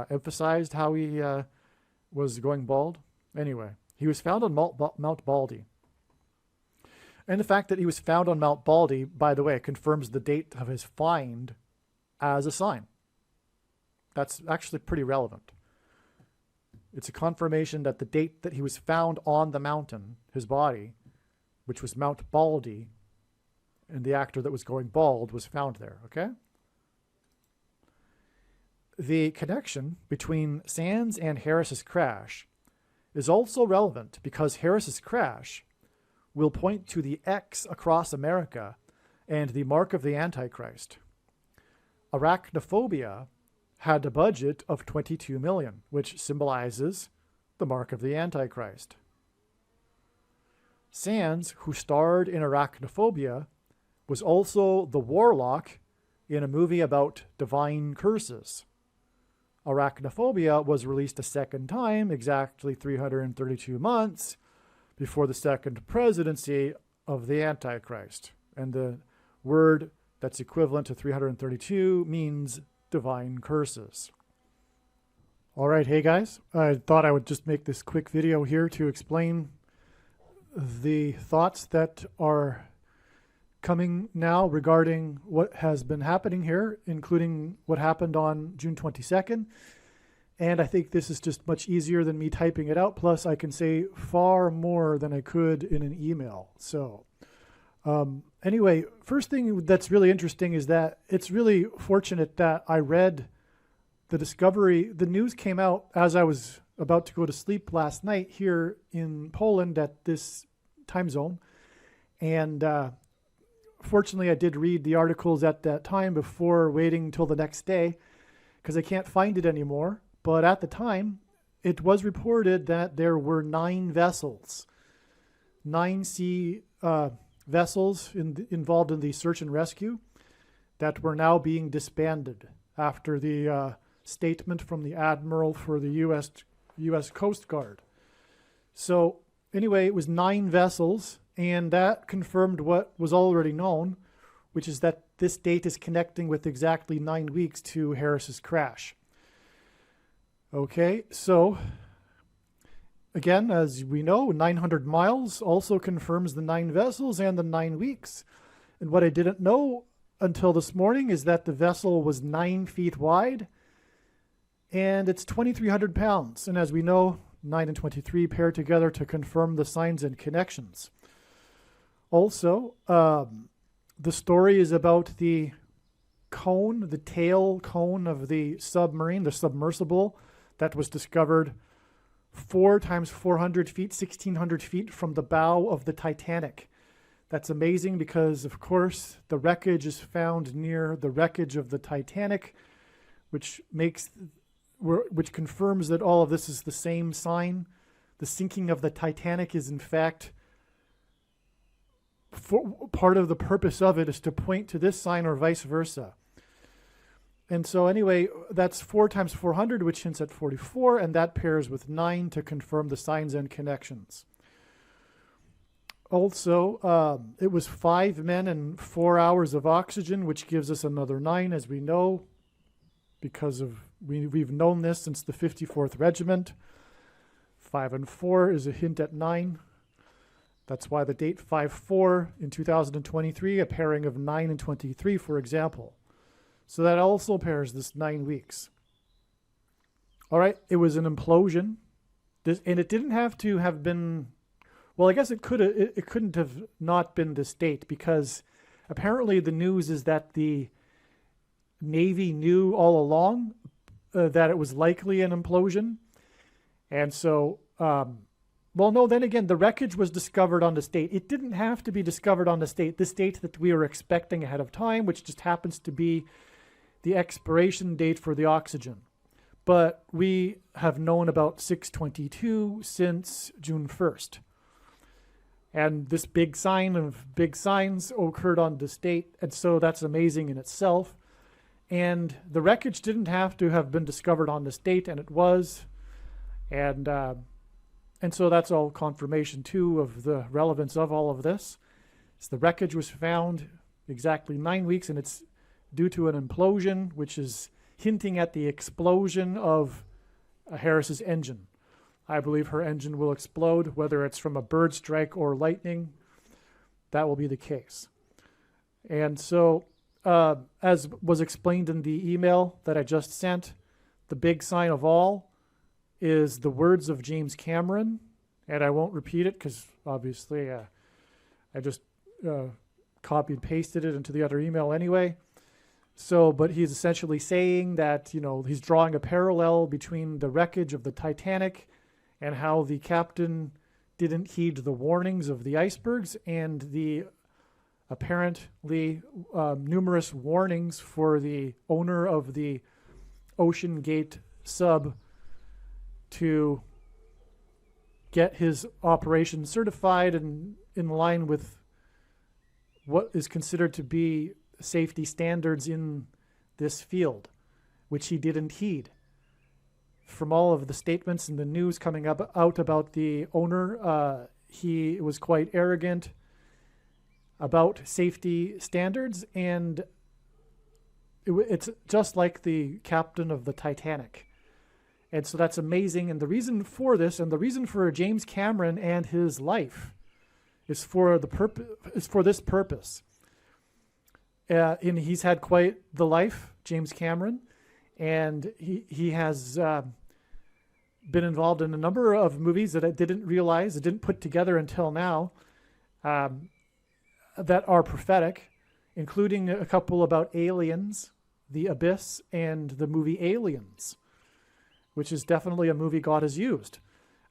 emphasized how he was going bald. Anyway, he was found on Mount Baldy. And the fact that he was found on Mount Baldy, by the way, confirms the date of his find as a sign. That's actually pretty relevant. It's a confirmation that the date that he was found on the mountain, his body, which was Mount Baldy, and the actor that was going bald was found there, okay? The connection between Sands and Harris's crash is also relevant because Harris's crash will point to the X across America and the mark of the Antichrist. Arachnophobia had a budget of $22 million, which symbolizes the mark of the Antichrist. Sands, who starred in Arachnophobia, was also the warlock in a movie about divine curses. Arachnophobia was released a second time, exactly 332 months before the second presidency of the Antichrist. And the word that's equivalent to 332 means divine curses. All right, hey guys, I thought I would just make this quick video here to explain the thoughts that are coming now regarding what has been happening here, including what happened on June 22nd. And I think this is just much easier than me typing it out. Plus, I can say far more than I could in an email. So anyway, first thing that's really interesting is that it's really fortunate that I read the discovery. The news came out as I was about to go to sleep last night here in Poland at this time zone. And fortunately, I did read the articles at that time before waiting until the next day because I can't find it anymore. But at the time, it was reported that there were 9 vessels, 9 sea vessels involved in the search and rescue that were now being disbanded after the statement from the admiral for the U.S. Coast Guard. So anyway, it was 9 vessels, and that confirmed what was already known, which is that this date is connecting with exactly 9 weeks to Harris's crash. Okay, so again, as we know, 900 miles also confirms the 9 vessels and the 9 weeks. And what I didn't know until this morning is that the vessel was 9 feet wide and it's 2,300 pounds. And as we know, 9 and 23 pair together to confirm the signs and connections. Also, the story is about the cone, the tail cone of the submarine, the submersible, that was discovered 4 times 400 feet, 1,600 feet from the bow of the Titanic. That's amazing because, of course, the wreckage is found near the wreckage of the Titanic, which confirms that all of this is the same sign. The sinking of the Titanic is, in fact, part of the purpose of it is to point to this sign or vice versa. And so anyway, that's 4 times 400, which hints at 44, and that pairs with 9 to confirm the signs and connections. Also, it was 5 men and 4 hours of oxygen, which gives us another 9, as we know, because we've known this since the 54th Regiment. 5 and 4 is a hint at 9. That's why the date 5-4 in 2023, a pairing of 9 and 23, for example. So that also pairs this 9 weeks. All right, it was an implosion. And it didn't have to have been, well, I guess it couldn't have not been this date because apparently the news is that the Navy knew all along that it was likely an implosion. And so, well, no, then again, the wreckage was discovered on this date. It didn't have to be discovered on this date that we were expecting ahead of time, which just happens to be the expiration date for the oxygen. But we have known about 622 since June 1st. And this big sign of big signs occurred on this date, and so that's amazing in itself. And the wreckage didn't have to have been discovered on this date, and it was. And so that's all confirmation, too, of the relevance of all of this. So the wreckage was found exactly 9 weeks, and it's due to an implosion, which is hinting at the explosion of Harris's engine. I believe her engine will explode, whether it's from a bird strike or lightning. That will be the case. And so, as was explained in the email that I just sent, the big sign of all is the words of James Cameron, and I won't repeat it because obviously I just copied and pasted it into the other email anyway. So, but he's essentially saying that, he's drawing a parallel between the wreckage of the Titanic and how the captain didn't heed the warnings of the icebergs and the apparently numerous warnings for the owner of the Ocean Gate Sub to get his operation certified and in line with what is considered to be safety standards in this field, which he didn't heed. From all of the statements and the news coming out about the owner, he was quite arrogant about safety standards, and it's just like the captain of the Titanic. And so that's amazing. And the reason for this, and the reason for James Cameron and his life, is for this purpose. And he's had quite the life, James Cameron, and he has been involved in a number of movies that I didn't realize, I didn't put together until now, that are prophetic, including a couple about aliens, The Abyss, and the movie Aliens, which is definitely a movie God has used.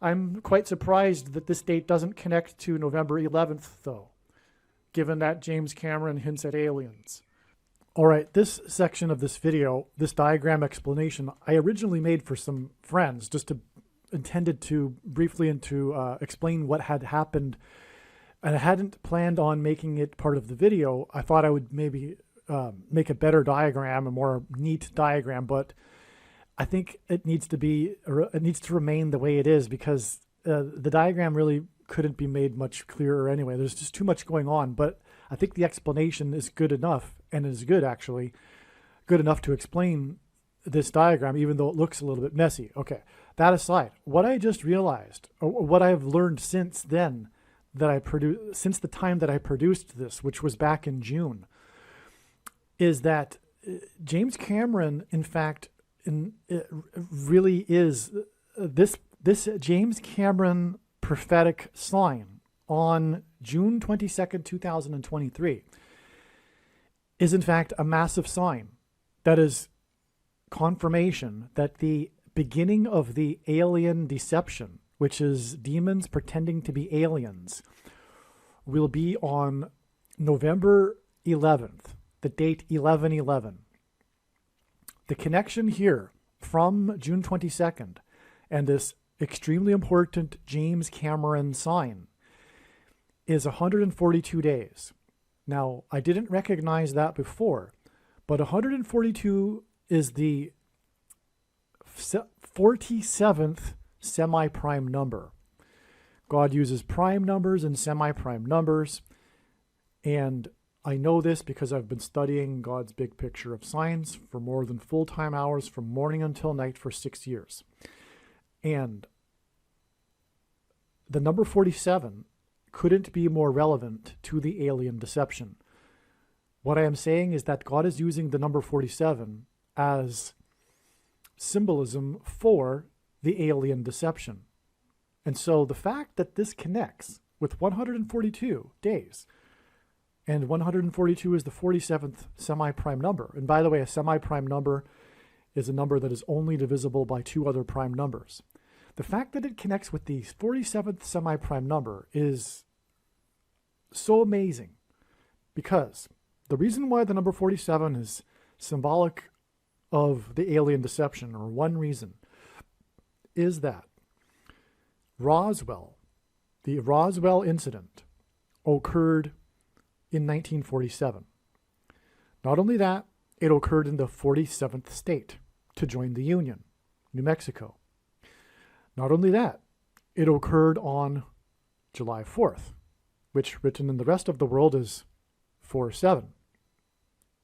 I'm quite surprised that this date doesn't connect to November 11th, though, given that James Cameron hints at aliens. All right, this section of this video, this diagram explanation, I originally made for some friends, intended to briefly explain what had happened, and I hadn't planned on making it part of the video. I thought I would maybe make a better diagram, a more neat diagram, but I think it needs to remain the way it is, because the diagram really couldn't be made much clearer anyway. There's just too much going on, but I think the explanation is good enough, and is good enough to explain this diagram, even though it looks a little bit messy. Okay, that aside, what I just realized, or what I've learned since then, since the time that I produced this, which was back in June, is that James Cameron, in fact, it really is this James Cameron prophetic sign on June 22nd, 2023 is in fact a massive sign that is confirmation that the beginning of the alien deception, which is demons pretending to be aliens, will be on November 11th, the date 11/11. The connection here from June 22nd and this extremely important James Cameron sign is 142 days. Now, I didn't recognize that before, but 142 is the 47th semi-prime number. God uses prime numbers and semi-prime numbers, and I know this because I've been studying God's big picture of science for more than full-time hours from morning until night for 6 years. And the number 47 couldn't be more relevant to the alien deception. What I am saying is that God is using the number 47 as symbolism for the alien deception. And so the fact that this connects with 142 days, and 142 is the 47th semi-prime number. And by the way, a semi-prime number is a number that is only divisible by two other prime numbers. The fact that it connects with the 47th semi-prime number is so amazing, because the reason why the number 47 is symbolic of the alien deception, or one reason, is that the Roswell incident occurred in 1947. Not only that, it occurred in the 47th state to join the Union, New Mexico. Not only that, it occurred on July 4th, which written in the rest of the world is 4/7,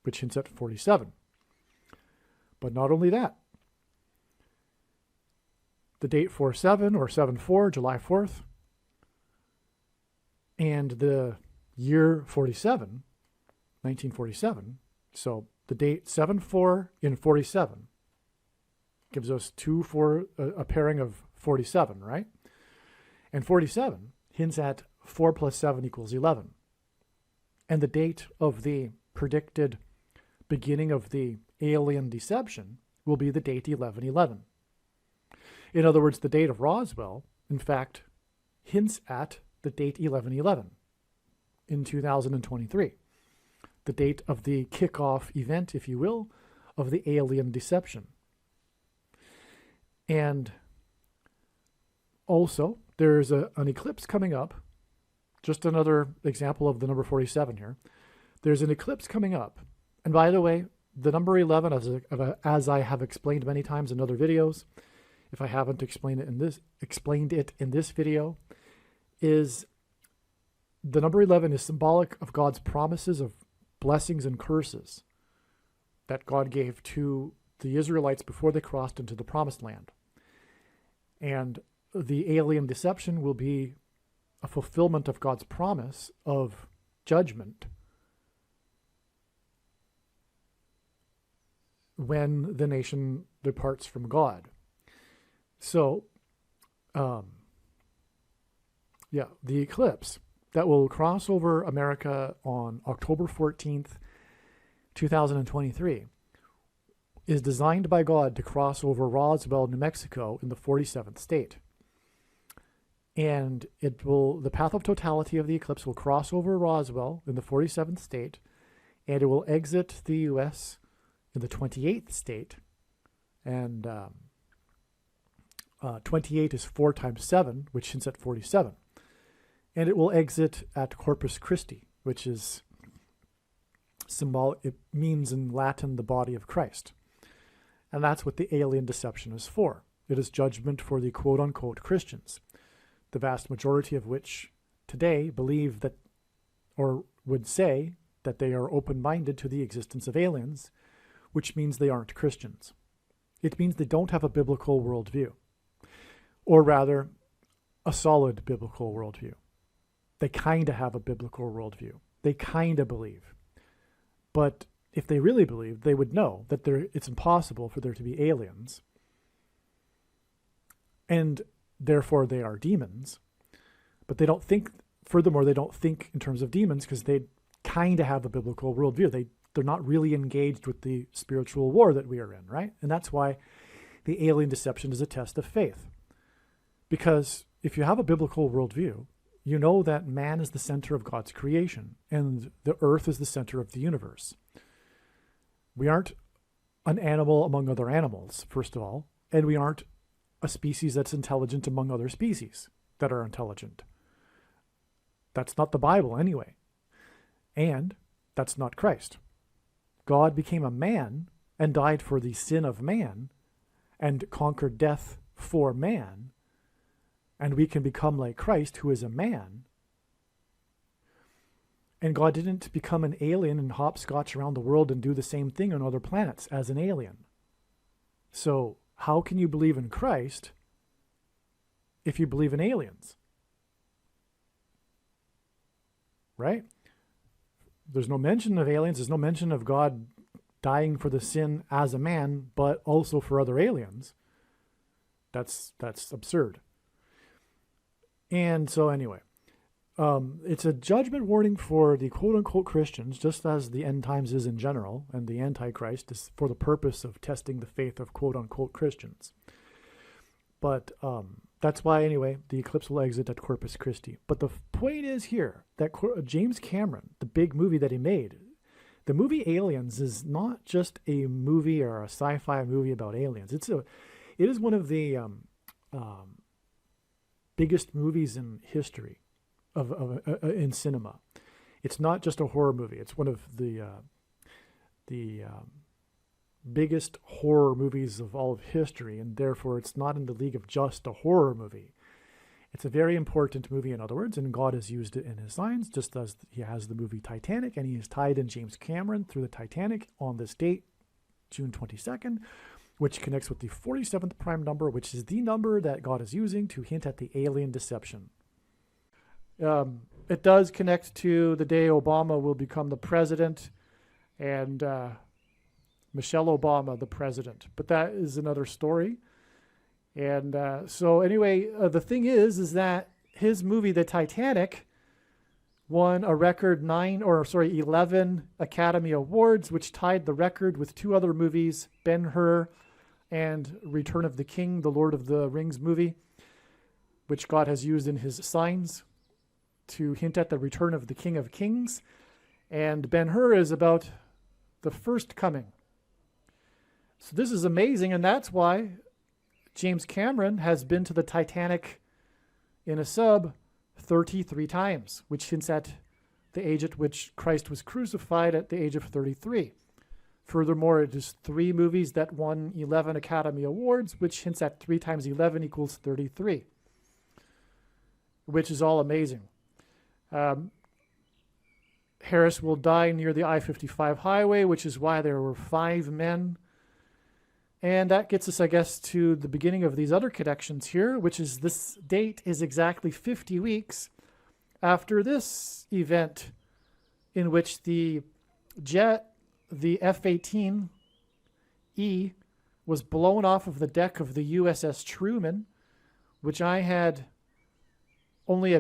which hints at 47. But not only that, the date 47 or 7/4, July 4th, and the year 47, 1947, so the date 7/4 in 47 gives us a pairing of 47, right? And 47 hints at 4 plus 7 equals 11. And the date of the predicted beginning of the alien deception will be the date 11/11. In other words, the date of Roswell, in fact, hints at the date 11/11 in 2023, the date of the kickoff event, if you will, of the alien deception. And also, there's an eclipse coming up. Just another example of the number 47 here. There's an eclipse coming up. And by the way, the number 11, as I have explained many times in other videos, if I haven't explained it in this video, is the number 11 is symbolic of God's promises of blessings and curses that God gave to the Israelites before they crossed into the promised land. And the alien deception will be a fulfillment of God's promise of judgment when the nation departs from God. So, the eclipse that will cross over America on October 14th, 2023, is designed by God to cross over Roswell, New Mexico in the 47th state. And the path of totality of the eclipse will cross over Roswell in the 47th state, and it will exit the U.S. in the 28th state. And 28 is 4 times 7, which hints at 47. And it will exit at Corpus Christi, which is symbolic. It means in Latin the body of Christ. And that's what the alien deception is for. It is judgment for the quote-unquote Christians, the vast majority of which today believe that, or would say that they are open-minded to the existence of aliens, which means they aren't Christians. It means they don't have a biblical worldview, or rather, a solid biblical worldview. They kind of have a biblical worldview. They kind of believe. But if they really believed, they would know that it's impossible for there to be aliens, and therefore they are demons. But they don't think, furthermore, they don't think in terms of demons because they kind of have a biblical worldview. They're not really engaged with the spiritual war that we are in, right? And that's why the alien deception is a test of faith. Because if you have a biblical worldview, you know that man is the center of God's creation and the earth is the center of the universe. We aren't an animal among other animals, first of all, and we aren't a species that's intelligent among other species that are intelligent. That's not the Bible anyway. And that's not Christ. God became a man and died for the sin of man and conquered death for man. And we can become like Christ, who is a man. And God didn't become an alien and hopscotch around the world and do the same thing on other planets as an alien. So how can you believe in Christ if you believe in aliens? Right? There's no mention of aliens. There's no mention of God dying for the sin as a man, but also for other aliens. That's absurd. And so anyway, it's a judgment warning for the quote-unquote Christians, just as the end times is in general, and the Antichrist is for the purpose of testing the faith of quote-unquote Christians. But that's why, anyway, the eclipse will exit at Corpus Christi. But the point is here that James Cameron, the big movie that he made, the movie Aliens is not just a movie or a sci-fi movie about aliens. It is one of the biggest movies in history in cinema. It's not just a horror movie. It's one of the biggest horror movies of all of history, and therefore it's not in the league of just a horror movie. It's a very important movie, in other words, and God has used it in his signs, just as he has the movie Titanic, and he has tied in James Cameron through the Titanic on this date, June 22nd, which connects with the 47th prime number, which is the number that God is using to hint at the alien deception. It does connect to the day Obama will become the president, and Michelle Obama the president. But that is another story. And so anyway, the thing is that his movie, The Titanic, won a record 11 Academy Awards, which tied the record with two other movies, Ben-Hur and Return of the King, the Lord of the Rings movie, which God has used in his signs to hint at the return of the King of Kings. And Ben-Hur is about the first coming. So this is amazing, and that's why James Cameron has been to the Titanic in a sub 33 times, which hints at the age at which Christ was crucified at the age of 33. Furthermore, it is 3 movies that won 11 Academy Awards, which hints at 3 times 11 equals 33, which is all amazing. Harris will die near the I-55 highway, which is why there were 5 men. And that gets us, I guess, to the beginning of these other connections here, which is this date is exactly 50 weeks after this event in which the jet, the F-18E, was blown off of the deck of the USS Truman, which I had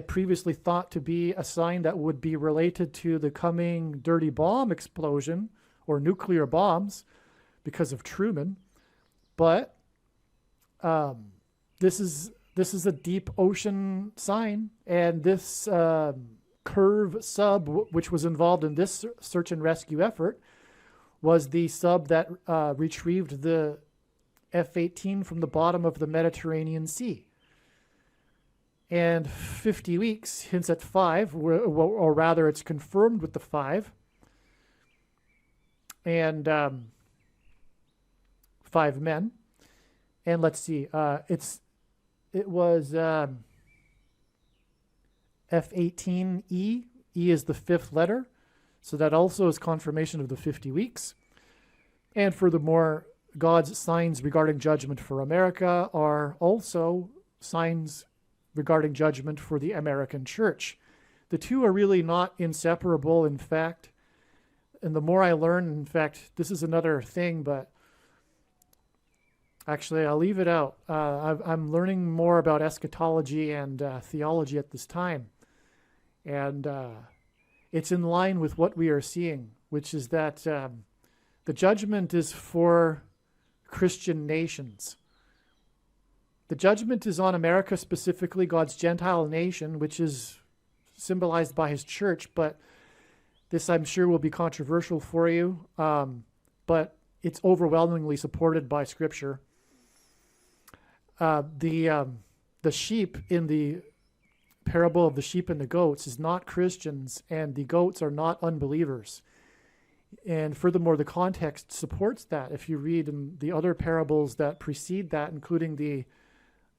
previously thought to be a sign that would be related to the coming dirty bomb explosion or nuclear bombs because of Truman. But this is a deep ocean sign, and this Curve sub, which was involved in this search and rescue effort, was the sub that retrieved the F-18 from the bottom of the Mediterranean Sea. And 50 weeks hints at 5, or rather it's confirmed with the 5. And 5 men. And let's see, it was F-18E. E is the 5th letter. So that also is confirmation of the 50 weeks. And furthermore, God's signs regarding judgment for America are also signs regarding judgment for the American church. The two are really not inseparable, in fact. And the more I learn, in fact, this is another thing, but actually I'll leave it out. I'm learning more about eschatology and theology at this time. And it's in line with what we are seeing, which is that the judgment is for Christian nations. The judgment is on America specifically, God's Gentile nation, which is symbolized by his church, but this I'm sure will be controversial for you, but it's overwhelmingly supported by Scripture. The sheep in the parable of the sheep and the goats is not Christians, and the goats are not unbelievers. And furthermore, the context supports that. If you read in the other parables that precede that, including the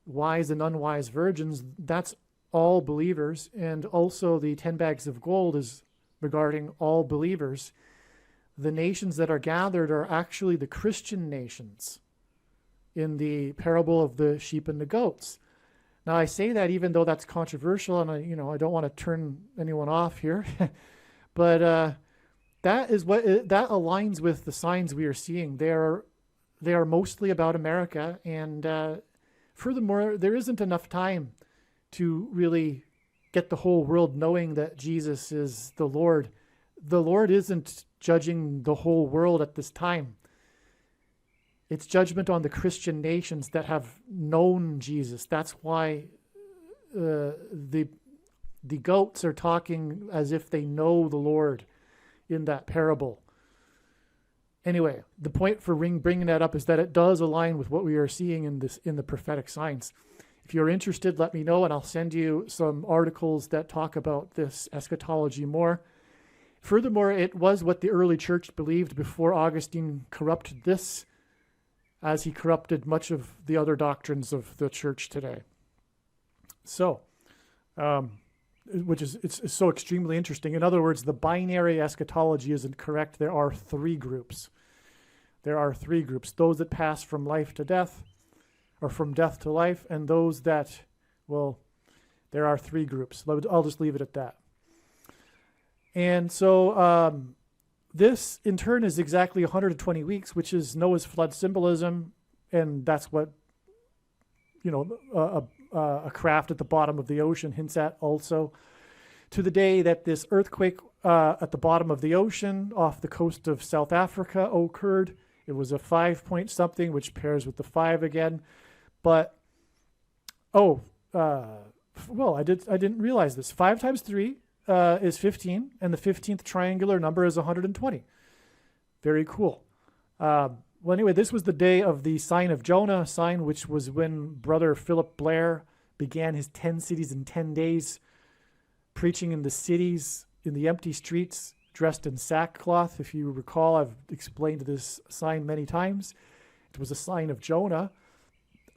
wise and unwise virgins, that's all believers. And also the 10 bags of gold is regarding all believers. The nations that are gathered are actually the Christian nations in the parable of the sheep and the goats. Now, I say that even though that's controversial, and I don't want to turn anyone off here, but that aligns with the signs we are seeing. They are mostly about America, and furthermore, there isn't enough time to really get the whole world knowing that Jesus is the Lord. The Lord isn't judging the whole world at this time. It's judgment on the Christian nations that have known Jesus. That's why the goats are talking as if they know the Lord in that parable. Anyway, the point for bringing that up is that it does align with what we are seeing in the prophetic signs. If you're interested, let me know, and I'll send you some articles that talk about this eschatology more. Furthermore, it was what the early church believed before Augustine corrupted this, as he corrupted much of the other doctrines of the church today. So, which is it's so extremely interesting. In other words, the binary eschatology isn't correct. There are three groups. There are three groups: those that pass from life to death, or from death to life, and those that, well, there are three groups. I'll just leave it at that. And so this, in turn, is exactly 120 weeks, which is Noah's flood symbolism, and that's what, a craft at the bottom of the ocean hints at also, to the day that this earthquake at the bottom of the ocean off the coast of South Africa occurred. It was a 5 point something, which pairs with the 5 again. But, I didn't realize this. 5 times 3 is 15, and the 15th triangular number is 120. Very cool. Well, anyway, this was the day of the sign of Jonah, sign which was when Brother Philip Blair began his 10 cities in 10 days, preaching in the cities, in the empty streets, dressed in sackcloth. If you recall, I've explained this sign many times. It was a sign of Jonah.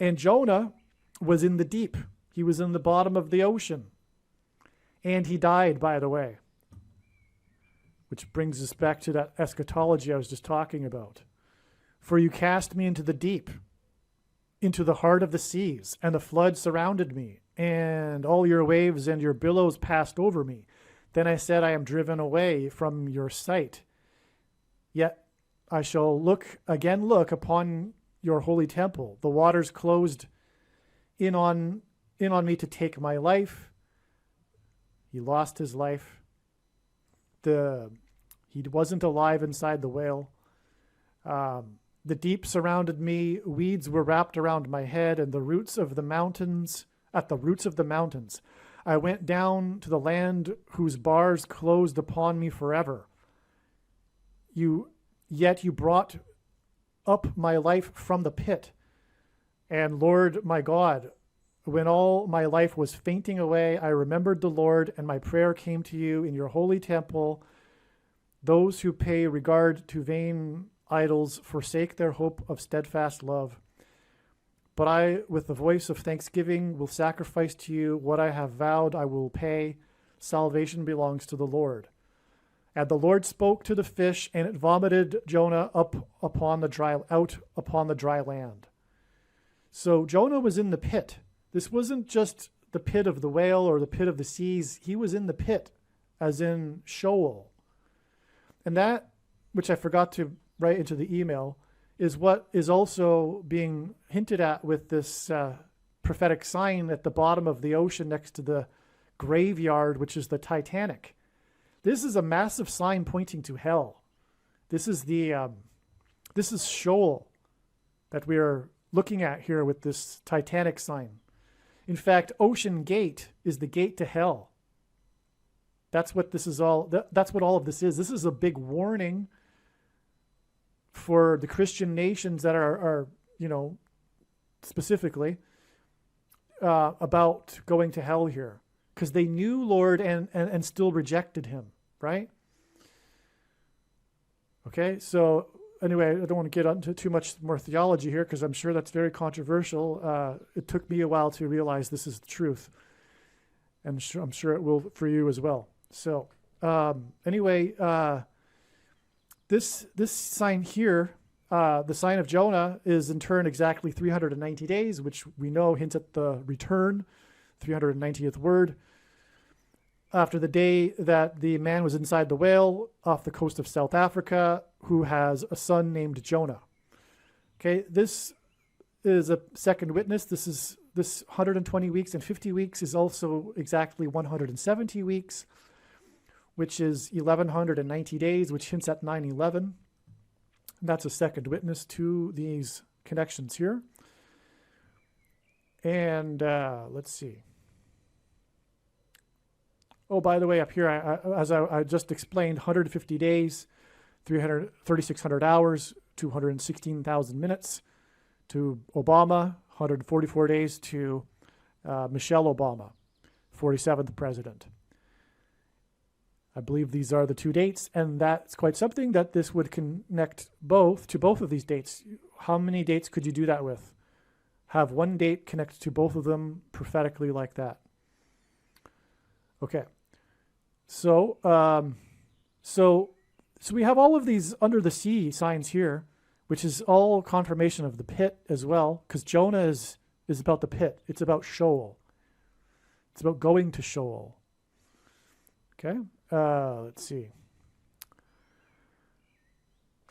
And Jonah was in the deep. He was in the bottom of the ocean. And he died, by the way. Which brings us back to that eschatology I was just talking about. For you cast me into the deep, into the heart of the seas, and the flood surrounded me, and all your waves and your billows passed over me. Then I said, I am driven away from your sight. Yet I shall look upon your holy temple. The waters closed in on me to take my life. He lost his life. He wasn't alive inside the whale. The deep surrounded me. Weeds were wrapped around my head, and at the roots of the mountains, I went down to the land whose bars closed upon me forever. Yet you brought up my life from the pit. And Lord, my God, when all my life was fainting away, I remembered the Lord, and my prayer came to you in your holy temple. Those who pay regard to vain idols forsake their hope of steadfast love. But I, with the voice of thanksgiving, will sacrifice to you what I have vowed I will pay. Salvation belongs to the Lord. And the Lord spoke to the fish, and it vomited Jonah out upon the dry land. So Jonah was in the pit. This wasn't just the pit of the whale or the pit of the seas. He was in the pit, as in Sheol. And that, which I forgot to write into the email, is what is also being hinted at with this prophetic sign at the bottom of the ocean next to the graveyard, which is the Titanic. This is a massive sign pointing to hell. This is Sheol that we are looking at here with this Titanic sign. In fact, Ocean Gate is the gate to hell. That's what this is all. That's what all of this is. This is a big warning for the Christian nations that are specifically about going to hell here, because they knew Lord and still rejected him, right? Okay, so anyway, I don't want to get into too much more theology here, because I'm sure that's very controversial. It took me a while to realize this is the truth, and I'm sure it will for you as well. So anyway, this sign here, the sign of Jonah, is in turn exactly 390 days, which we know hints at the return, 390th word, after the day that the man was inside the whale off the coast of South Africa, who has a son named Jonah. Okay, this is a second witness. This 120 weeks and 50 weeks is also exactly 170 weeks, which is 1,190 days, which hints at 9/11. That's a second witness to these connections here. And let's see. Oh, by the way, up here, as I just explained, 150 days, 3,600 hours, 216,000 minutes to Obama, 144 days to Michelle Obama, 47th president. I believe these are the two dates, and that's quite something that this would connect to both of these dates. How many dates could you do that with? Have one date connect to both of them prophetically like that. Okay. So, so we have all of these under the sea signs here, which is all confirmation of the pit as well, because Jonah is about the pit. It's about Sheol. It's about going to Sheol. Okay. Let's see.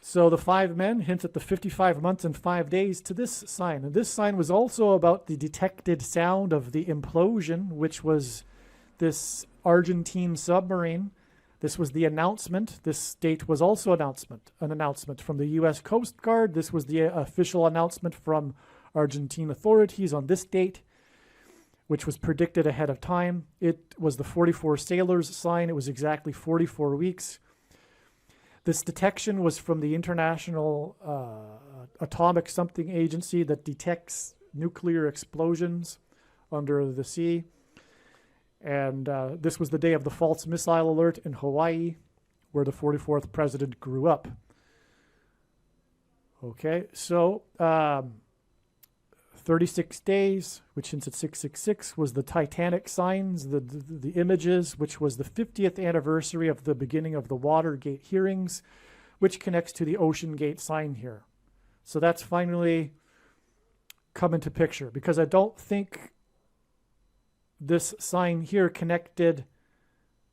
So the 5 men hints at the 55 months and 5 days to this sign. And this sign was also about the detected sound of the implosion, which was this Argentine submarine. This was the announcement. This date was also an announcement from the U.S. Coast Guard. This was the official announcement from Argentine authorities on this date, which was predicted ahead of time. It was the 44 sailors sign. It was exactly 44 weeks. This detection was from the International Atomic Something Agency that detects nuclear explosions under the sea. And this was the day of the false missile alert in Hawaii, where the 44th president grew up. Okay, so 36 days, which hints at 666, was the Titanic signs, the images, which was the 50th anniversary of the beginning of the Watergate hearings, which connects to the Ocean Gate sign here. So that's finally come into picture, because I don't think this sign here connected,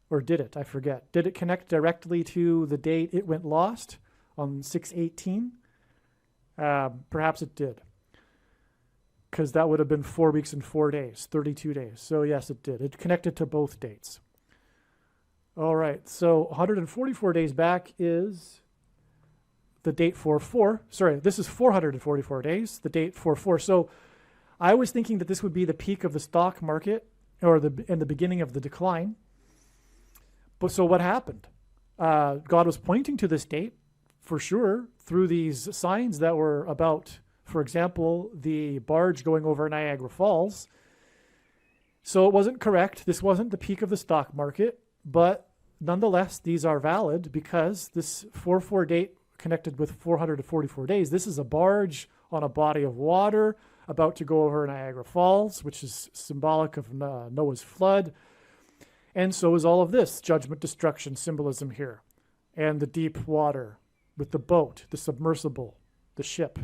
or did it? I forget. Did it connect directly to the date it went lost on 6/18? Perhaps it did, because that would have been 4 weeks and 4 days, 32 days. So yes, it did. It connected to both dates. All right, so 144 days back is the date 4/4. Sorry, this is 444 days, the date 4/4. So I was thinking that this would be the peak of the stock market, or the beginning of the decline. But so what happened? God was pointing to this date for sure through these signs that were about, for example, the barge going over Niagara Falls. So it wasn't correct. This wasn't the peak of the stock market, but nonetheless, these are valid because this 4/4 date connected with 444 days. This is a barge on a body of water about to go over Niagara Falls, which is symbolic of Noah's flood. And so is all of this judgment, destruction, symbolism here. And the deep water with the boat, the submersible, the ship.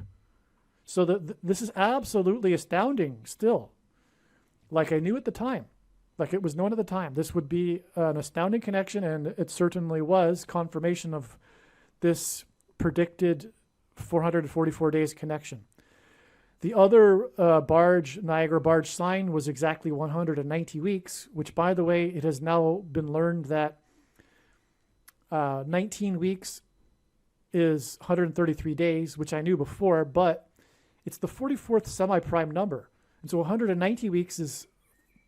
So this is absolutely astounding still. Like I knew at the time, like it was known at the time, this would be an astounding connection, and it certainly was confirmation of this predicted 444 days connection. The other Niagara barge sign was exactly 190 weeks, which, by the way, it has now been learned that 19 weeks is 133 days, which I knew before, but it's the 44th semi-prime number. And so 190 weeks is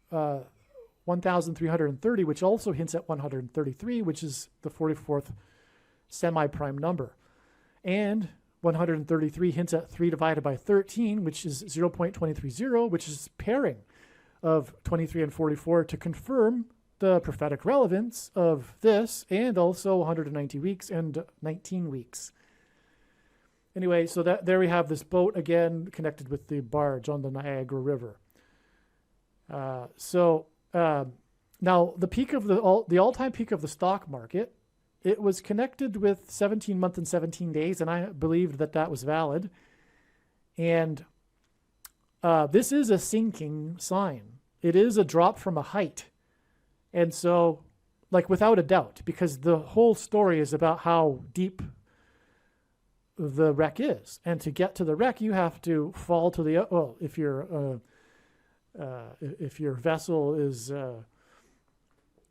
1,330, which also hints at 133, which is the 44th semi-prime number. And 133 hints at 3 divided by 13, which is 0.230, which is pairing of 23 and 44 to confirm the prophetic relevance of this, and also 190 weeks and 19 weeks. Anyway, so there we have this boat again connected with the barge on the Niagara River. Now the peak of the all-time peak of the stock market, it was connected with 17 months and 17 days, and I believed that that was valid. And this is a sinking sign. It is a drop from a height. And so, like, without a doubt, because the whole story is about how deep the wreck is. And to get to the wreck, you have to fall to the, well, if your vessel is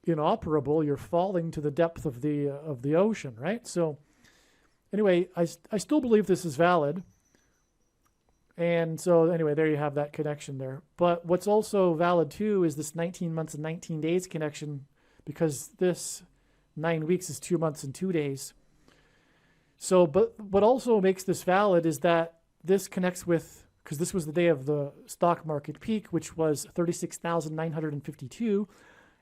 inoperable, you're falling to the depth of the ocean, right? So anyway, I still believe this is valid. And so anyway, there you have that connection there. But what's also valid too is this 19 months and 19 days connection, because this 9 weeks is 2 months and 2 days. So, but what also makes this valid is that this connects with, because this was the day of the stock market peak, which was 36,952,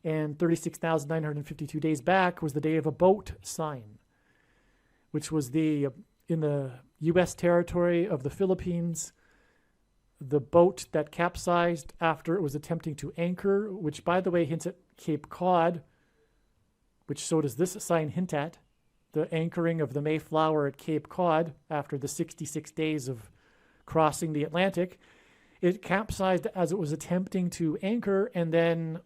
and 36,952 days back was the day of a boat sign, which was in the U.S. territory of the Philippines. the boat that capsized after it was attempting to anchor, which, by the way, hints at Cape Cod, which so does this sign hint at, the anchoring of the Mayflower at Cape Cod after the 66 days of crossing the Atlantic. It capsized as it was attempting to anchor, and then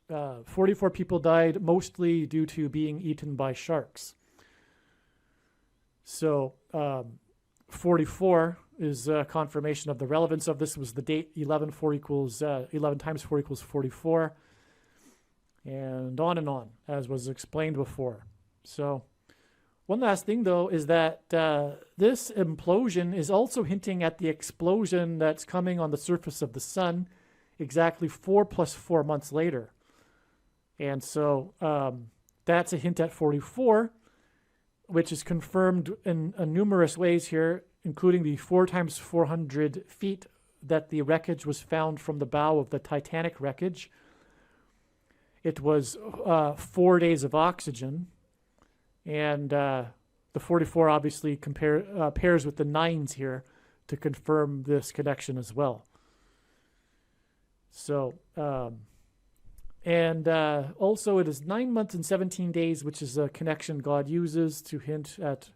44 people died, mostly due to being eaten by sharks. So 44 is confirmation of the relevance of this. Was the date 11 times 4 equals 44, and on, as was explained before. So one last thing, though, is that this implosion is also hinting at the explosion that's coming on the surface of the sun exactly 4 plus 4 months later. And so that's a hint at 44, which is confirmed in numerous ways here, including the 4 times 400 feet that the wreckage was found from the bow of the Titanic wreckage. It was 4 days of oxygen. And the 44 obviously pairs with the 9s here to confirm this connection as well. So, also it is 9 months and 17 days, which is a connection God uses to hint at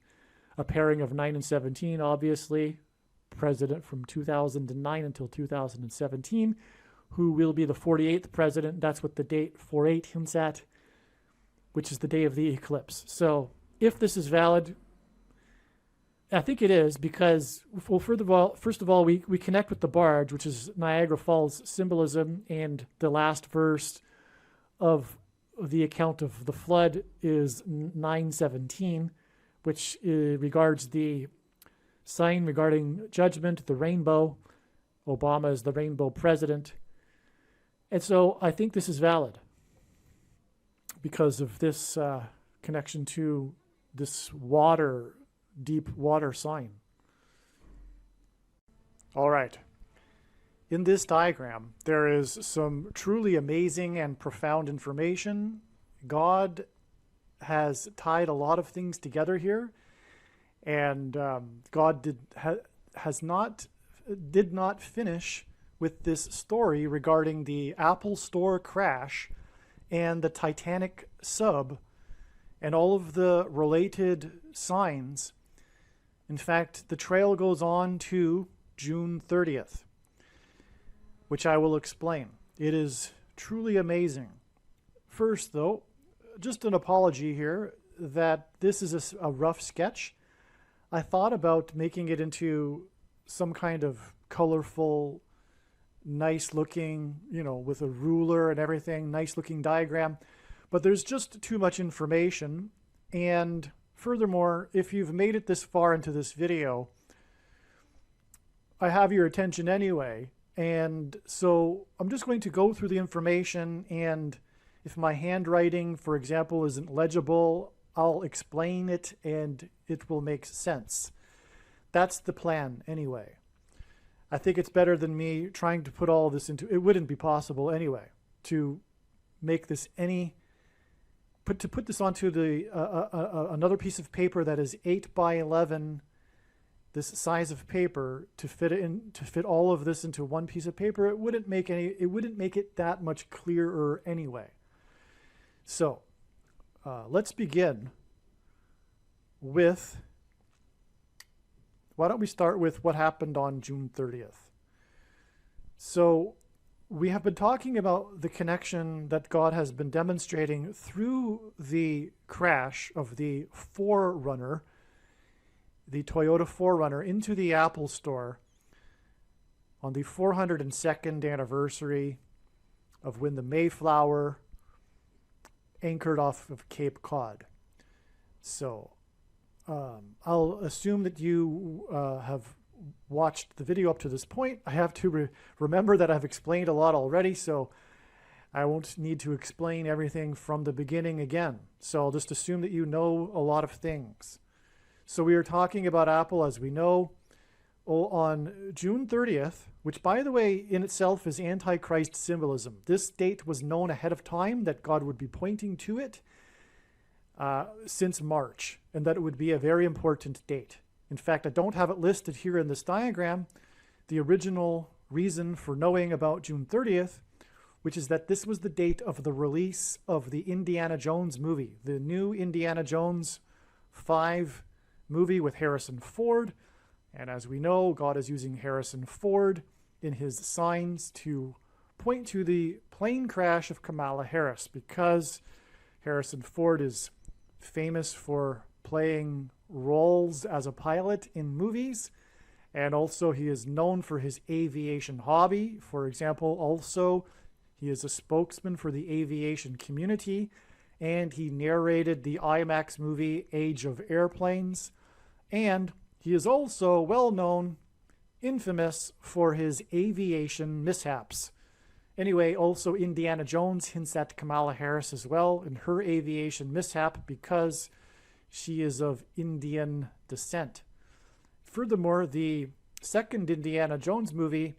a pairing of 9 and 17, obviously. President from 2009 until 2017, who will be the 48th president. That's what the date 48 hints at, which is the day of the eclipse. So if this is valid, I think it is, because, well, first of all, we connect with the barge, which is Niagara Falls symbolism, and the last verse of the account of the flood is 9:17, which regards the sign regarding judgment, the rainbow. Obama is the rainbow president. And so I think this is valid because of this connection to this deep water sign. All right. In this diagram, there is some truly amazing and profound information. God has tied a lot of things together here, and God did not finish with this story regarding the Apple Store crash and the Titanic Sub and all of the related signs. In fact, the trail goes on to June 30th, which I will explain. It is truly amazing. First, though, just an apology here that this is a rough sketch. I thought about making it into some kind of colorful, nice looking, with a ruler and everything, nice looking diagram, but there's just too much information. And furthermore, if you've made it this far into this video, I have your attention anyway. And so I'm just going to go through the information, and if my handwriting, for example, isn't legible, I'll explain it and it will make sense. That's the plan anyway. I think it's better than me trying to put all this into, it wouldn't be possible anyway, to make this to put this onto another piece of paper that is 8 by 11, this size of paper, to fit all of this into one piece of paper. It wouldn't make it that much clearer anyway. So let's begin with, why don't we start with what happened on June 30th? So we have been talking about the connection that God has been demonstrating through the crash of the 4Runner, the Toyota 4Runner, into the Apple Store on the 402nd anniversary of when the Mayflower anchored off of Cape Cod. So I'll assume that you have watched the video up to this point. I have to remember that I've explained a lot already, so I won't need to explain everything from the beginning again. So I'll just assume that you know a lot of things. So we are talking about Apple, as we know, on June 30th, which, by the way, in itself is Antichrist symbolism. This date was known ahead of time, that God would be pointing to it since March, and that it would be a very important date. In fact, I don't have it listed here in this diagram the original reason for knowing about June 30th, which is that this was the date of the release of the Indiana Jones movie, the new Indiana Jones 5 movie with Harrison Ford. And as we know, God is using Harrison Ford in his signs to point to the plane crash of Kamala Harris, because Harrison Ford is famous for playing roles as a pilot in movies, and also he is known for his aviation hobby. For example, also he is a spokesman for the aviation community, and he narrated the IMAX movie Age of Airplanes, and he is also well known, infamous for his aviation mishaps. Anyway, also Indiana Jones hints at Kamala Harris as well in her aviation mishap because she is of Indian descent. Furthermore, the second Indiana Jones movie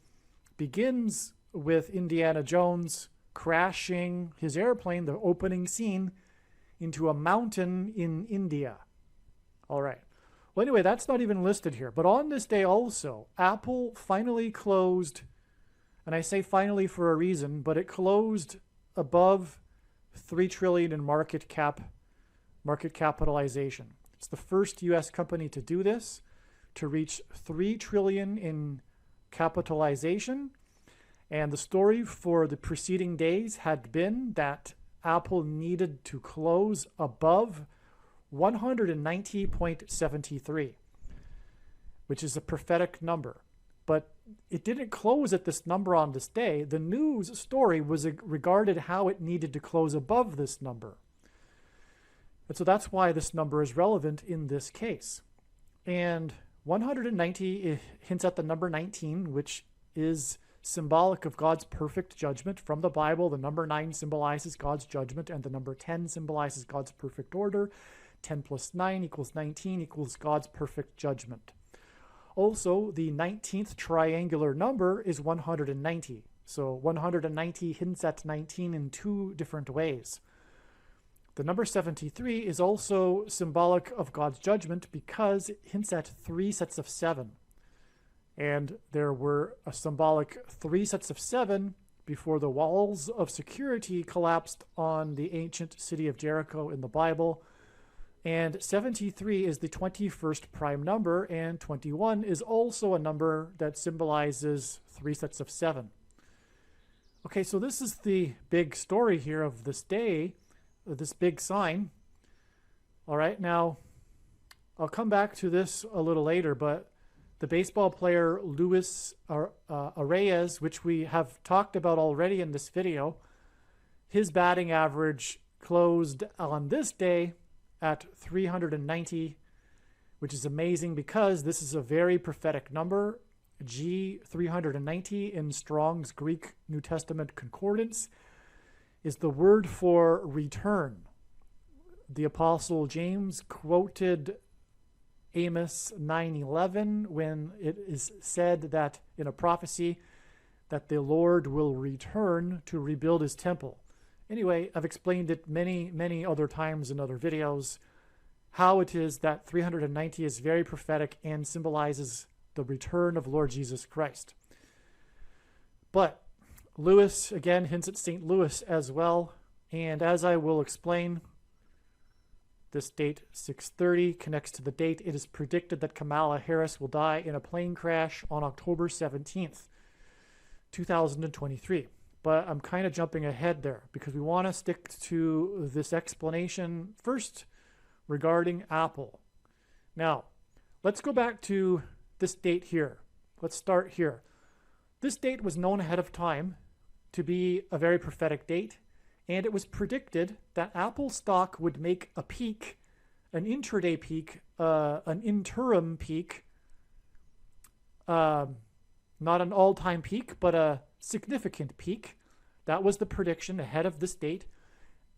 begins with Indiana Jones crashing his airplane, the opening scene, into a mountain in India. All right. Well, anyway, that's not even listed here. But on this day also, Apple finally closed, and I say finally for a reason, but it closed above $3 trillion in market capitalization. It's the first U.S. company to do this, to reach $3 trillion in capitalization. And the story for the preceding days had been that Apple needed to close above 190.73, which is a prophetic number. But it didn't close at this number on this day. The news story was regarded how it needed to close above this number. And so that's why this number is relevant in this case. And 190 hints at the number 19, which is symbolic of God's perfect judgment. From the Bible, the number 9 symbolizes God's judgment, and the number 10 symbolizes God's perfect order. 10 plus 9 equals 19 equals God's perfect judgment. Also, the 19th triangular number is 190. So 190 hints at 19 in two different ways. The number 73 is also symbolic of God's judgment because it hints at 3 sets of 7. And there were a symbolic 3 sets of 7 before the walls of security collapsed on the ancient city of Jericho in the Bible. And 73 is the 21st prime number, and 21 is also a number that symbolizes 3 sets of 7. Okay, so this is the big story here of this day, this big sign. All right, now I'll come back to this a little later, but the baseball player Luis Arraez, which we have talked about already in this video, his batting average closed on this day at 390, which is amazing because this is a very prophetic number. G390 in Strong's Greek New Testament Concordance is the word for return. The Apostle James quoted Amos 9:11 when it is said that in a prophecy that the Lord will return to rebuild his temple. Anyway, I've explained it many other times in other videos, how it is that 390 is very prophetic and symbolizes the return of Lord Jesus Christ. But Lewis, again, hints at St. Louis as well. And as I will explain, this date, 6/30, connects to the date it is predicted that Kamala Harris will die in a plane crash on October 17th, 2023. But I'm kind of jumping ahead there because we want to stick to this explanation first regarding Apple. Now, let's go back to this date here. Let's start here. This date was known ahead of time to be a very prophetic date, and it was predicted that Apple stock would make a peak, an intraday peak, an interim peak, not an all-time peak, but a significant peak. That was the prediction ahead of this date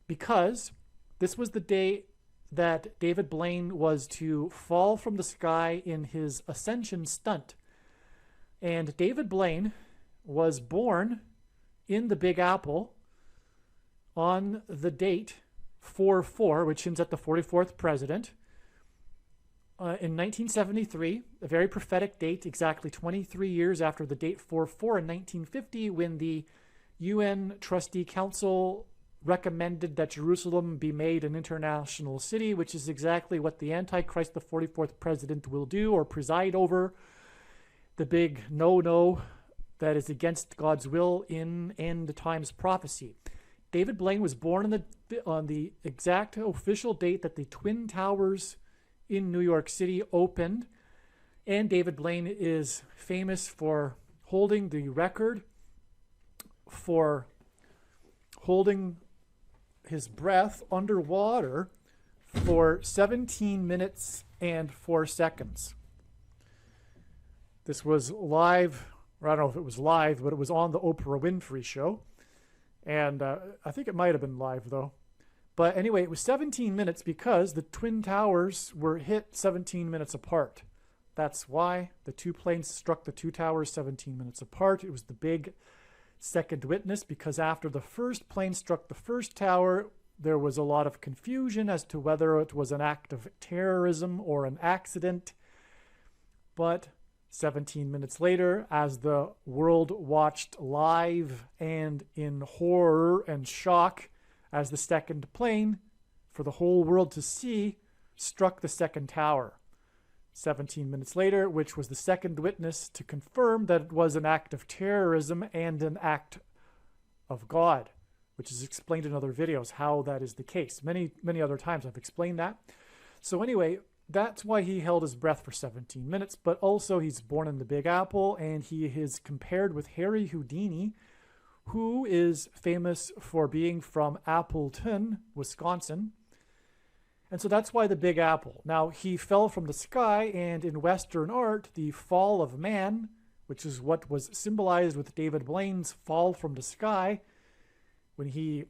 because this was the day that David Blaine was to fall from the sky in his ascension stunt. And David Blaine was born in the Big Apple on the date 4/4, which hints at the 44th president. in 1973, a very prophetic date, exactly 23 years after the date 4/4 in 1950, when the UN Trustee Council recommended that Jerusalem be made an international city, which is exactly what the Antichrist, the 44th president, will do or preside over. The big no-no that is against God's will in end times prophecy. David Blaine was born on the exact official date that the Twin Towers in New York City opened, and David Blaine is famous for holding the record for holding his breath underwater for 17 minutes and 4 seconds. This was live, or I don't know if it was live, but it was on the Oprah Winfrey Show. And I think it might have been live, though. But anyway, it was 17 minutes because the Twin Towers were hit 17 minutes apart. That's why the two planes struck the two towers 17 minutes apart. It was the big second witness, because after the first plane struck the first tower, there was a lot of confusion as to whether it was an act of terrorism or an accident. But 17 minutes later, as the world watched live and in horror and shock as the second plane, for the whole world to see, struck the second tower. 17 minutes later, which was the second witness to confirm that it was an act of terrorism and an act of God, which is explained in other videos how that is the case. Many other times I've explained that. So anyway, that's why he held his breath for 17 minutes, but also he's born in the Big Apple, and he is compared with Harry Houdini, who is famous for being from Appleton, Wisconsin. And so that's why the Big Apple. Now, he fell from the sky, and in Western art, the fall of man, which is what was symbolized with David Blaine's fall from the sky, when he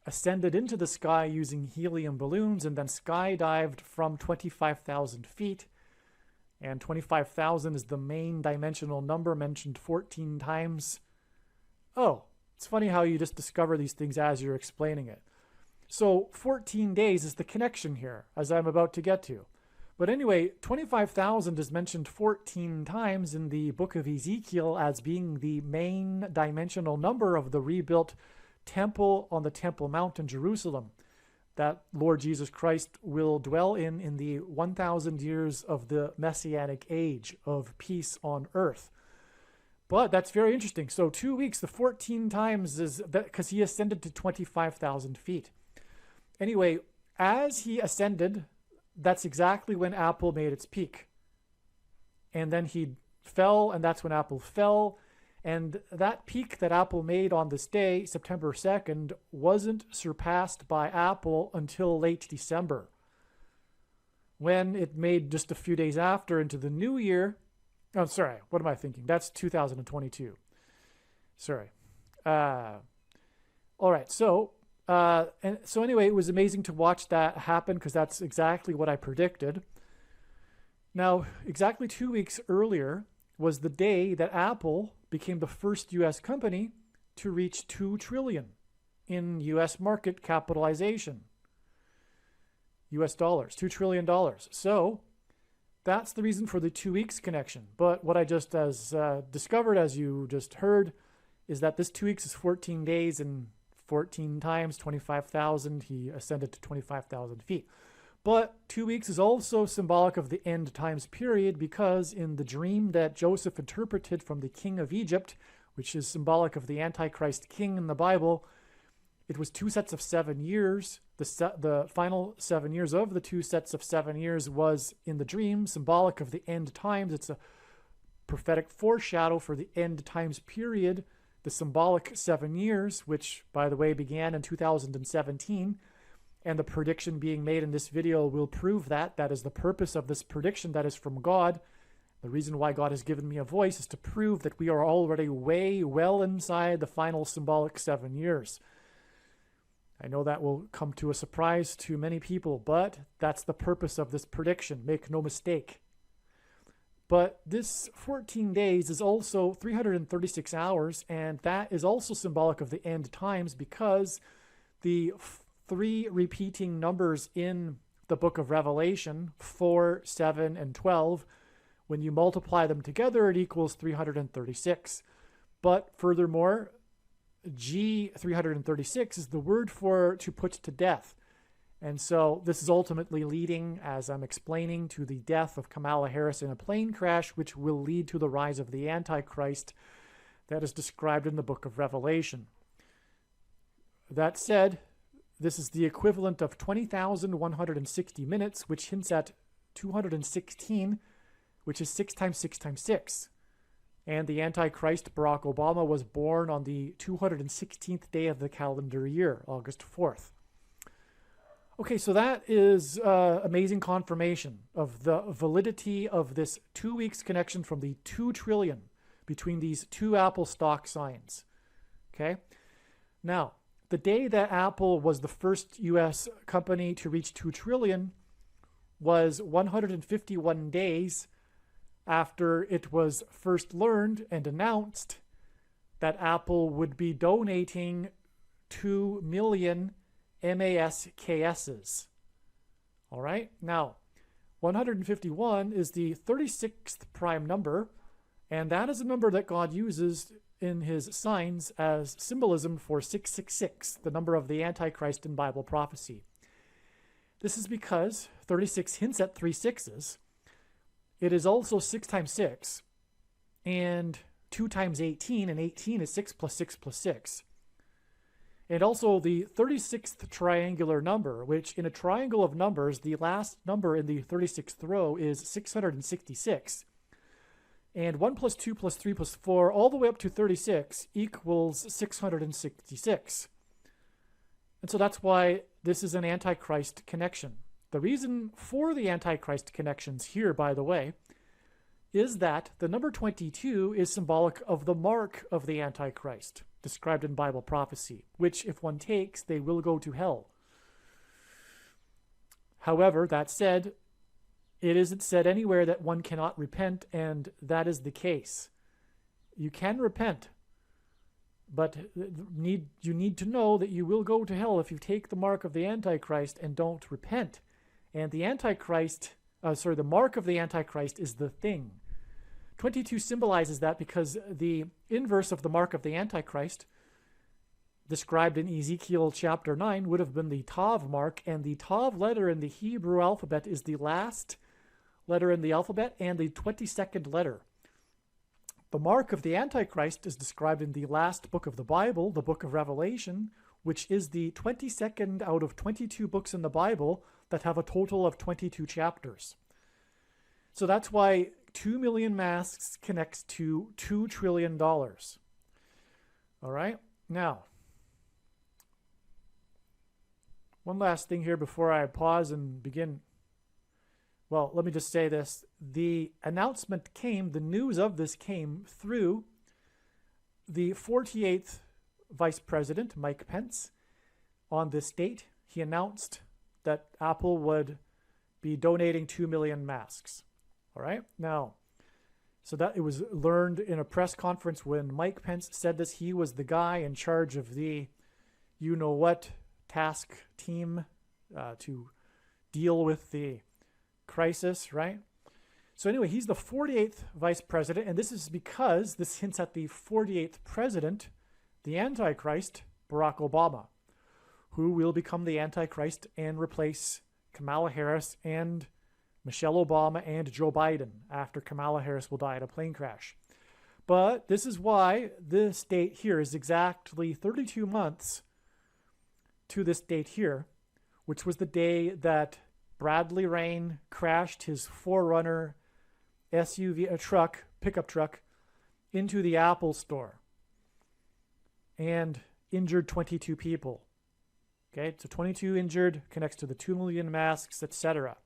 ascended into the sky using helium balloons and then skydived from 25,000 feet. And 25,000 is the main dimensional number mentioned 14 times. Oh, it's funny how you just discover these things as you're explaining it. So 14 days is the connection here, as I'm about to get to. But anyway, 25,000 is mentioned 14 times in the book of Ezekiel as being the main dimensional number of the rebuilt temple on the Temple Mount in Jerusalem that Lord Jesus Christ will dwell in the 1,000 years of the Messianic age of peace on earth. But that's very interesting. So 2 weeks, the 14 times is that because he ascended to 25,000 feet. Anyway, as he ascended, that's exactly when Apple made its peak. And then he fell, and that's when Apple fell. And that peak that Apple made on this day, September 2nd, wasn't surpassed by Apple until late December, when it made just a few days after into the new year. Oh, sorry, what am I thinking? That's 2022. Sorry. All right, so anyway, it was amazing to watch that happen because that's exactly what I predicted. Now, exactly 2 weeks earlier was the day that Apple became the first U.S. company to reach $2 trillion in U.S. market capitalization. U.S. dollars, $2 trillion. So that's the reason for the 2 weeks connection. But what I just discovered, as you just heard, is that this 2 weeks is 14 days and 14 times 25,000. He ascended to 25,000 feet. But 2 weeks is also symbolic of the end times period, because in the dream that Joseph interpreted from the king of Egypt, which is symbolic of the Antichrist king in the Bible, it was 2 sets of 7 years. The final 7 years of the 2 sets of 7 years was in the dream, symbolic of the end times. It's a prophetic foreshadow for the end times period, the symbolic 7 years, which, by the way, began in 2017. And the prediction being made in this video will prove that. That is the purpose of this prediction that is from God. The reason why God has given me a voice is to prove that we are already way well inside the final symbolic 7 years. I know that will come to a surprise to many people, but that's the purpose of this prediction. Make no mistake. But this 14 days is also 336 hours, and that is also symbolic of the end times, because the 3 repeating numbers in the book of Revelation, 4, 7, and 12. When you multiply them together, it equals 336. But furthermore, G 336 is the word for to put to death. And so this is ultimately leading, as I'm explaining, to the death of Kamala Harris in a plane crash, which will lead to the rise of the Antichrist that is described in the book of Revelation. That said, this is the equivalent of 20,160 minutes, which hints at 216, which is 6 times 6 times 6. And the Antichrist, Barack Obama, was born on the 216th day of the calendar year, August 4th. Okay, so that is amazing confirmation of the validity of this 2 weeks connection from the 2 trillion between these two Apple stock signs. Okay, now the day that Apple was the first U.S. company to reach 2 trillion was 151 days after it was first learned and announced that Apple would be donating 2 million MASKSs. All right, now 151 is the 36th prime number, and that is a number that God uses in his signs as symbolism for 666, the number of the Antichrist in Bible prophecy. This is because 36 hints at 3 sixes. It is also 6 times 6, and 2 times 18, and 18 is 6 plus 6 plus 6. And also the 36th triangular number, which in a triangle of numbers, the last number in the 36th row is 666. And 1 plus 2 plus 3 plus 4, all the way up to 36, equals 666. And so that's why this is an Antichrist connection. The reason for the Antichrist connections here, by the way, is that the number 22 is symbolic of the mark of the Antichrist, described in Bible prophecy, which if one takes, they will go to hell. However, that said, it isn't said anywhere that one cannot repent, and that is the case. You can repent, but you need to know that you will go to hell if you take the mark of the Antichrist and don't repent. And the Antichrist, the mark of the Antichrist is the thing. 22 symbolizes that because the inverse of the mark of the Antichrist, described in Ezekiel chapter 9, would have been the Tav mark, and the Tav letter in the Hebrew alphabet is the last letter in the alphabet and the 22nd letter. The mark of the Antichrist is described in the last book of the Bible, the book of Revelation, which is the 22nd out of 22 books in the Bible that have a total of 22 chapters. So that's why 2 million masks connects to $2 trillion. All right, now, one last thing here before I pause and begin. Well, let me just say this. The announcement came, the news of this came through the 48th Vice President, Mike Pence. On this date, he announced that Apple would be donating 2 million masks. All right, now, so that it was learned in a press conference when Mike Pence said this. He was the guy in charge of the you-know-what task team to deal with the crisis, right? So anyway, he's the 48th vice president, and this is because this hints at the 48th president, the Antichrist, Barack Obama, who will become the Antichrist and replace Kamala Harris and Michelle Obama and Joe Biden after Kamala Harris will die in a plane crash. But this is why this date here is exactly 32 months to this date here, which was the day that Bradley Rain crashed his 4Runner SUV, pickup truck, into the Apple store and injured 22 people. Okay, so 22 injured, connects to the 2 million masks, etc.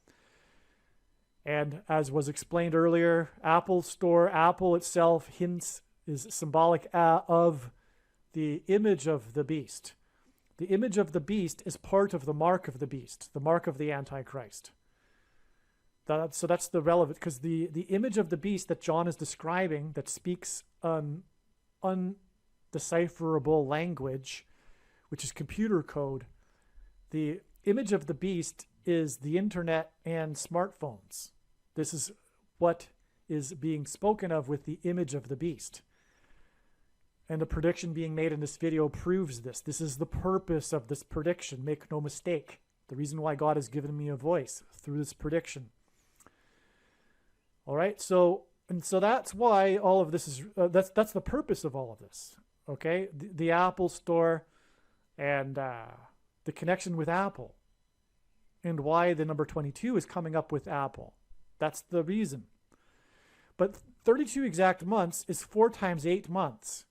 And as was explained earlier, Apple Store, Apple itself is symbolic of the image of the beast. The image of the beast is part of the mark of the beast, the mark of the Antichrist. So that's the relevant, because the image of the beast that John is describing that speaks an undecipherable language, which is computer code, the image of the beast is the internet and smartphones. This is what is being spoken of with the image of the beast. And the prediction being made in this video proves this. This is the purpose of this prediction. Make no mistake. The reason why God has given me a voice through this prediction. All right, so that's why all of this is, that's the purpose of all of this. Okay, the Apple Store and the connection with Apple, and why the number 22 is coming up with Apple. That's the reason. But 32 exact months is 4 times 8 months,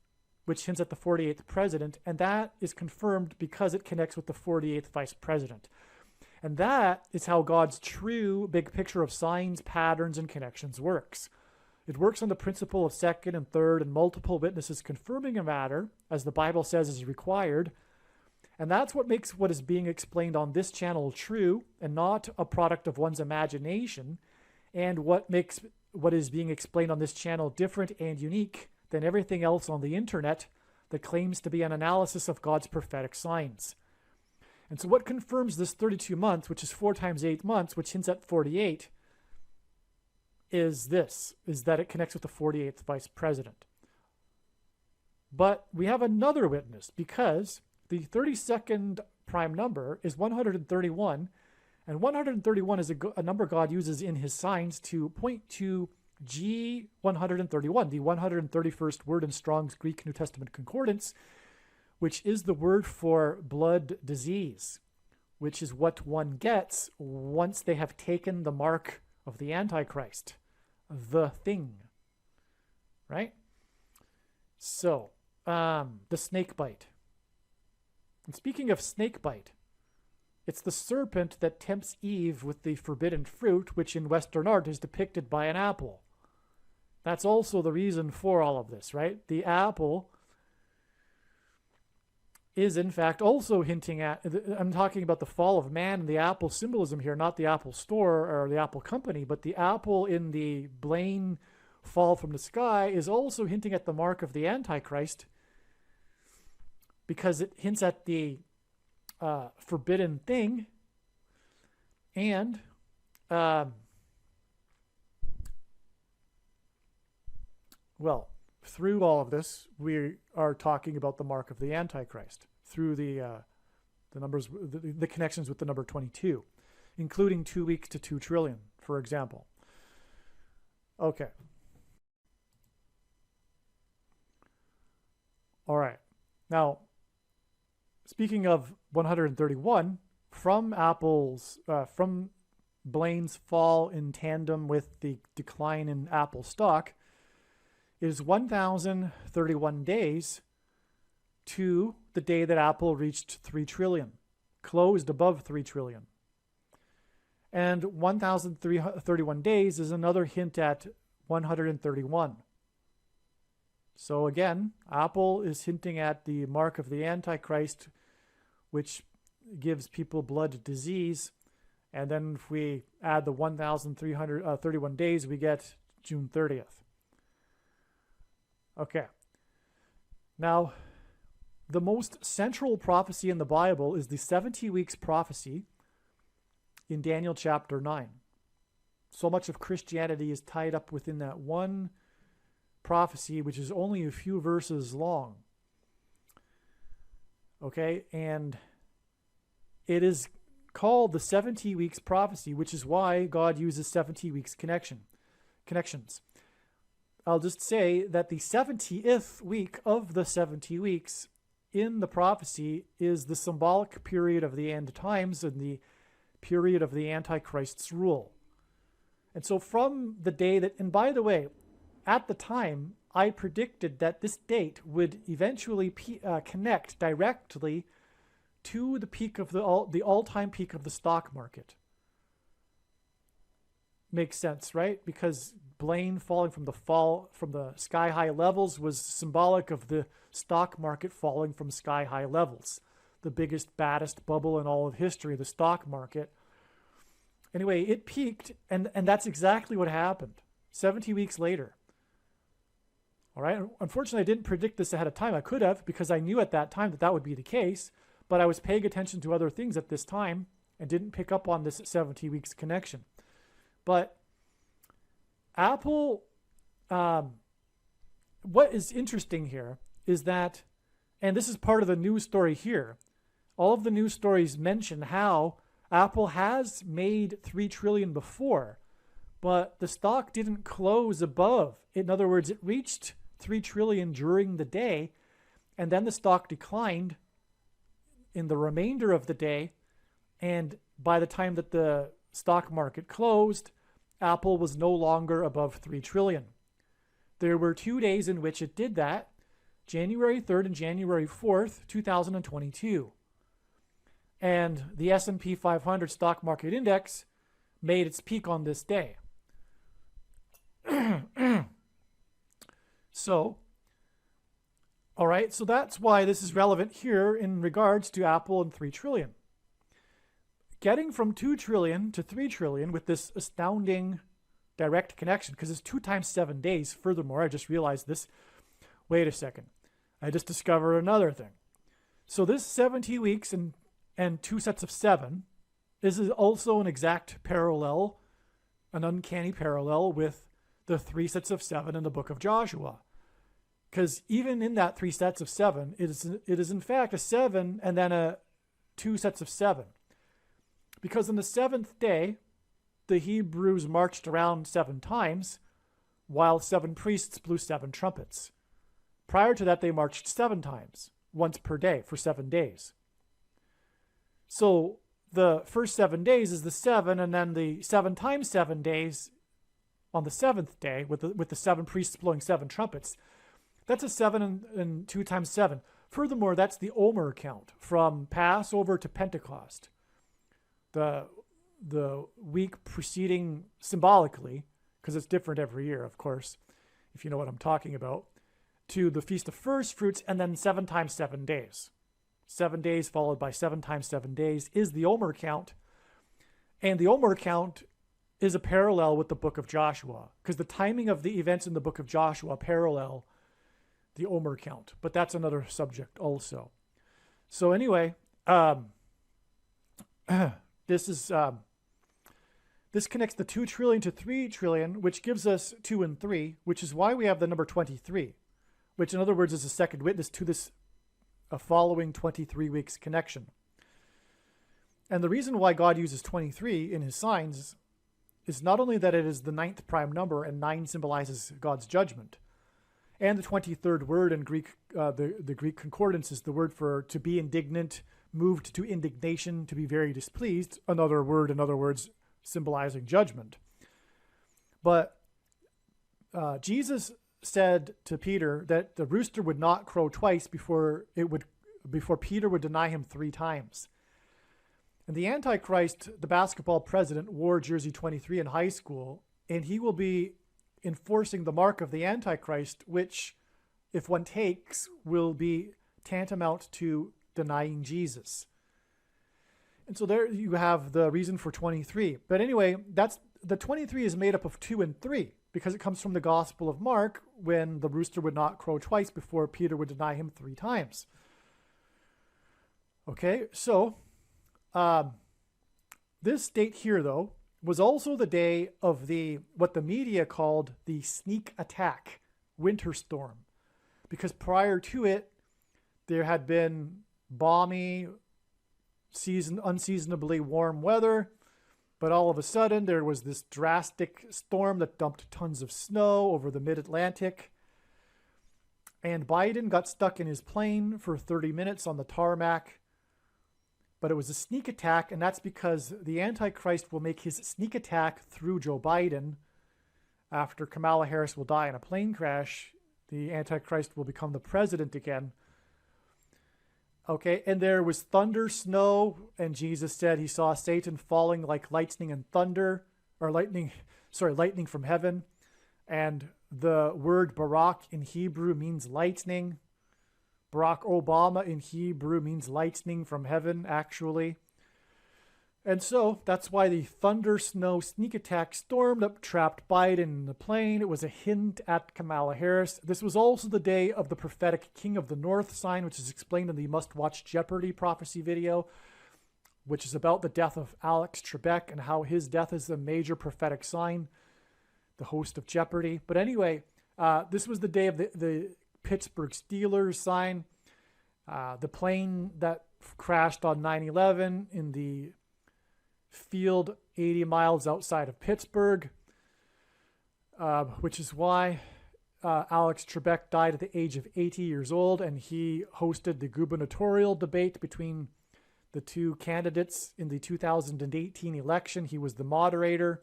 which hints at the 48th president, and that is confirmed because it connects with the 48th vice president. And that is how God's true big picture of signs, patterns, and connections works. It works on the principle of second and third and multiple witnesses confirming a matter, as the Bible says is required. And that's what makes what is being explained on this channel true and not a product of one's imagination, and what makes what is being explained on this channel different and unique than everything else on the internet that claims to be an analysis of God's prophetic signs. And so what confirms this 32 months, which is 4 times 8 months, which hints at 48, is that it connects with the 48th vice president. But we have another witness, because the 32nd prime number is 131, and 131 is a number God uses in his signs to point to G131, the 131st word in Strong's Greek New Testament Concordance, which is the word for blood disease, which is what one gets once they have taken the mark of the Antichrist, the thing, right? So, the snake bite. And speaking of snake bite, it's the serpent that tempts Eve with the forbidden fruit, which in Western art is depicted by an apple. That's also the reason for all of this, right? The apple is in fact also hinting at, I'm talking about the fall of man and the apple symbolism here, not the Apple Store or the Apple Company, but the apple in the Blaine fall from the sky is also hinting at the mark of the Antichrist, because it hints at the forbidden thing. And well, through all of this, we are talking about the mark of the Antichrist through the numbers, the connections with the number 22, including 2 weeks to 2 trillion, for example. Okay. All right. Now, speaking of 131, from Blaine's fall in tandem with the decline in Apple stock, is 1,031 days to the day that Apple reached 3 trillion, closed above 3 trillion. And 1,031 days is another hint at 131. So again, Apple is hinting at the mark of the Antichrist, which gives people blood disease. And then if we add the 1,331 days, we get June 30th. Okay. Now, the most central prophecy in the Bible is the 70 weeks prophecy in Daniel chapter 9. So much of Christianity is tied up within that one prophecy, which is only a few verses long. Okay, and it is called the 70 weeks prophecy, which is why God uses 70 weeks connections. I'll just say that the 70th week of the 70 weeks in the prophecy is the symbolic period of the end times and the period of the Antichrist's rule. And so from the day that, and by the way, at the time, I predicted that this date would eventually connect directly to the peak of the all-time peak of the stock market. Makes sense, right? Because Blaine falling from the sky-high levels was symbolic of the stock market falling from sky-high levels. The biggest, baddest bubble in all of history, the stock market. Anyway, it peaked, and that's exactly what happened 70 weeks later. All right. Unfortunately, I didn't predict this ahead of time. I could have, because I knew at that time that that would be the case, but I was paying attention to other things at this time, and didn't pick up on this 70 weeks connection. But Apple, what is interesting here is that, and this is part of the news story here, all of the news stories mention how Apple has made 3 trillion before, but the stock didn't close above. In other words, it reached 3 trillion during the day, and then the stock declined in the remainder of the day. And by the time that the stock market closed, Apple was no longer above 3 trillion. There were 2 days in which it did that, January 3rd and January 4th, 2022. And the S&P 500 stock market index made its peak on this day. So, all right, so that's why this is relevant here in regards to Apple and 3 trillion. Getting from 2 trillion to 3 trillion with this astounding direct connection, because it's 2 times 7 days. Furthermore, I just realized this. Wait a second. I just discovered another thing. So this 70 weeks and 2 sets of 7 is also an exact parallel, an uncanny parallel with the 3 sets of 7 in the book of Joshua. Because even in that 3 sets of 7, it is in fact a 7 and then a 2 sets of 7. Because on the 7th day, the Hebrews marched around 7 times, while 7 priests blew 7 trumpets. Prior to that, they marched 7 times, once per day, for 7 days. So the first 7 days is the 7, and then the 7 times 7 days on the 7th day, with the 7 priests blowing 7 trumpets. That's a 7 and 2 times 7. Furthermore, that's the Omer count, from Passover to Pentecost. The week preceding, symbolically, because it's different every year, of course, if you know what I'm talking about, to the Feast of First Fruits, and then 7 times 7 days. 7 days followed by 7 times 7 days is the Omer count. And the Omer count is a parallel with the book of Joshua, because the timing of the events in the book of Joshua parallel the Omer count. But that's another subject also. So anyway, this connects the 2 trillion to 3 trillion, which gives us 2 and 3, which is why we have the number 23, which in other words is a second witness to this following 23 weeks connection. And the reason why God uses 23 in his signs is not only that it is the 9th prime number, and 9 symbolizes God's judgment, and the 23rd word in Greek, the Greek concordance is the word for to be indignant, moved to indignation, to be very displeased, another word, in other words, symbolizing judgment. But Jesus said to Peter that the rooster would not crow twice before Peter would deny him 3 times. And the Antichrist, the basketball president, wore jersey 23 in high school, and he will be enforcing the mark of the Antichrist, which, if one takes, will be tantamount to denying Jesus. And so there you have the reason for 23. But anyway, that's the 23 is made up of 2 and 3, because it comes from the Gospel of Mark, when the rooster would not crow twice before Peter would deny him 3 times. Okay, so this date here, though, was also the day of what the media called the sneak attack winter storm, because prior to it, there had been balmy, unseasonably warm weather, but all of a sudden there was this drastic storm that dumped tons of snow over the mid-Atlantic, and Biden got stuck in his plane for 30 minutes on the tarmac. But it was a sneak attack, and that's because the Antichrist will make his sneak attack through Joe Biden. After Kamala Harris will die in a plane crash, the Antichrist will become the president again. Okay, and there was thunder, snow, and Jesus said he saw Satan falling like lightning and thunder, or lightning from heaven. And the word Barak in Hebrew means lightning. Barack Obama in Hebrew means lightning from heaven, actually. And so that's why the thunder, snow, sneak attack storm that trapped Biden in the plane. It was a hint at Kamala Harris. This was also the day of the prophetic King of the North sign, which is explained in the Must Watch Jeopardy prophecy video. which is about the death of Alex Trebek and how his death is a major prophetic sign, the host of Jeopardy. But anyway, this was the day of the Pittsburgh Steelers sign. The plane that crashed on 9/11 in the field 80 miles outside of Pittsburgh, which is why Alex Trebek died at the age of 80 years old, and he hosted the gubernatorial debate between the two candidates in the 2018 election. He was the moderator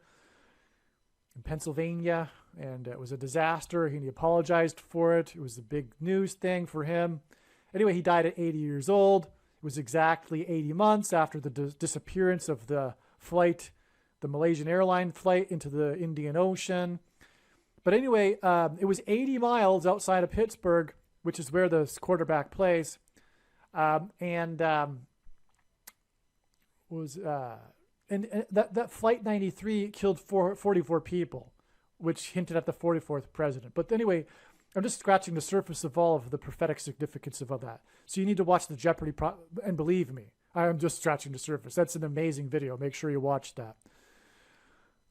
in Pennsylvania, and it was a disaster. He apologized for it. It was a big news thing for him. Anyway, he died at 80 years old. It was exactly 80 months after the disappearance of the flight, the Malaysian airline flight into the Indian Ocean. But anyway, it was 80 miles outside of Pittsburgh, which is where the quarterback plays. And that Flight 93 killed 44 people, which hinted at the 44th president. But anyway, I'm just scratching the surface of all of the prophetic significance of that. So you need to watch the Jeopardy, and believe me, I'm just scratching the surface. That's an amazing video. Make sure you watch that.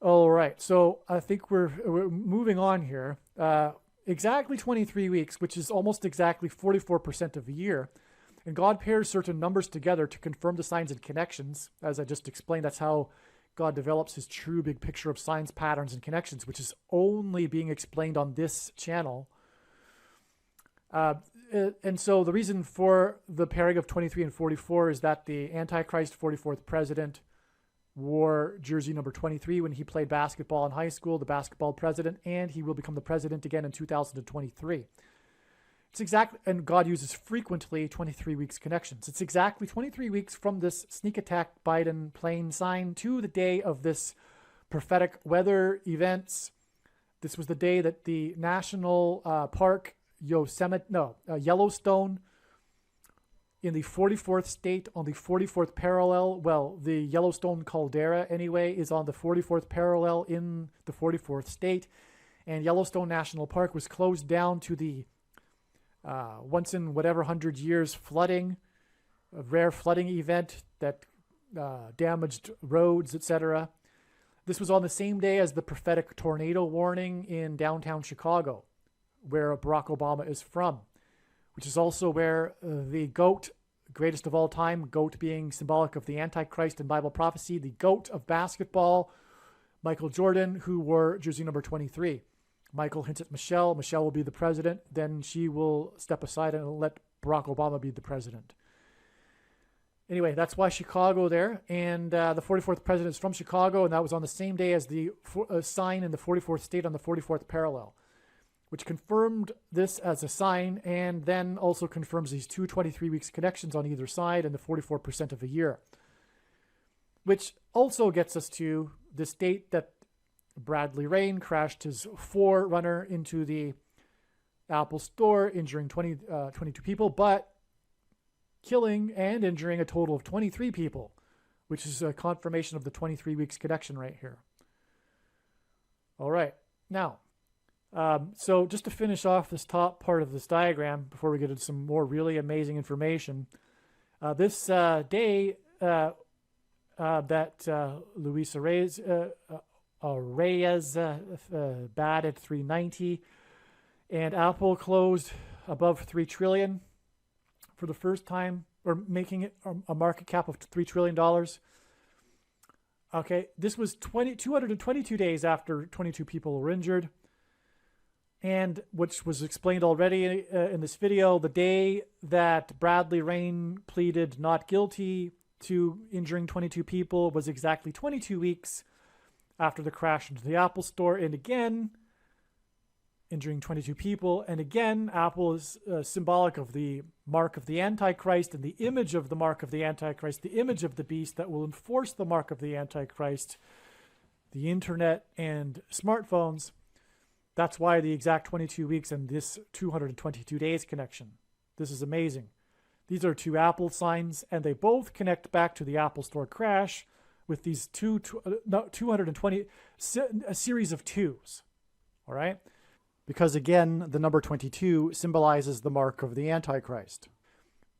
All right, so I think we're moving on here. Exactly 23 weeks, which is almost exactly 44% of a year. And God pairs certain numbers together to confirm the signs and connections. As I just explained, that's how God develops his true big picture of signs, patterns, and connections, which is only being explained on this channel. And so the reason for the pairing of 23 and 44 is that the Antichrist 44th president wore jersey number 23 when he played basketball in high school, the basketball president, and he will become the president again in 2023. It's exactly, and God uses frequently 23 weeks connections. It's exactly 23 weeks from this sneak attack Biden plane sign to the day of this prophetic weather events. This was the day that the national park Yellowstone in the 44th state on the 44th parallel. Well, the Yellowstone caldera anyway is on the 44th parallel in the 44th state, and Yellowstone National Park was closed down to the once in whatever 100 years flooding, a rare flooding event that damaged roads, etc. This was on the same day as the prophetic tornado warning in downtown Chicago, where Barack Obama is from, which is also where the GOAT, greatest of all time, GOAT being symbolic of the Antichrist in Bible prophecy, the GOAT of basketball, Michael Jordan, who wore jersey number 23. Michael hints at Michelle. Michelle will be the president. Then she will step aside and let Barack Obama be the president. Anyway, that's why Chicago there. And the 44th president is from Chicago, and that was on the same day as the sign in the 44th state on the 44th parallel, which confirmed this as a sign, and then also confirms these 23 weeks connections on either side and the 44% of a year, which also gets us to this date that Bradley Rain crashed his 4Runner into the Apple store, injuring 22 people, but killing and injuring a total of 23 people, which is a confirmation of the 23 weeks connection right here. All right. Now, so just to finish off this top part of this diagram before we get into some more really amazing information, this day that Luis Reyes batted 390, and Apple closed above 3 trillion for the first time, or making it a market cap of $3 trillion. Okay, this was 222 days after 22 people were injured, and which was explained already in this video, the day that Bradley Rain pleaded not guilty to injuring 22 people was exactly 22 weeks after the crash into the Apple store, and again, injuring 22 people. And again, Apple is symbolic of the mark of the Antichrist and the image of the mark of the Antichrist, the image of the beast that will enforce the mark of the Antichrist, the internet and smartphones. That's why the exact 22 weeks and this 222 days connection. This is amazing. These are two Apple signs, and they both connect back to the Apple Store crash with these 220, a series of twos. All right? Because again, the number 22 symbolizes the mark of the Antichrist.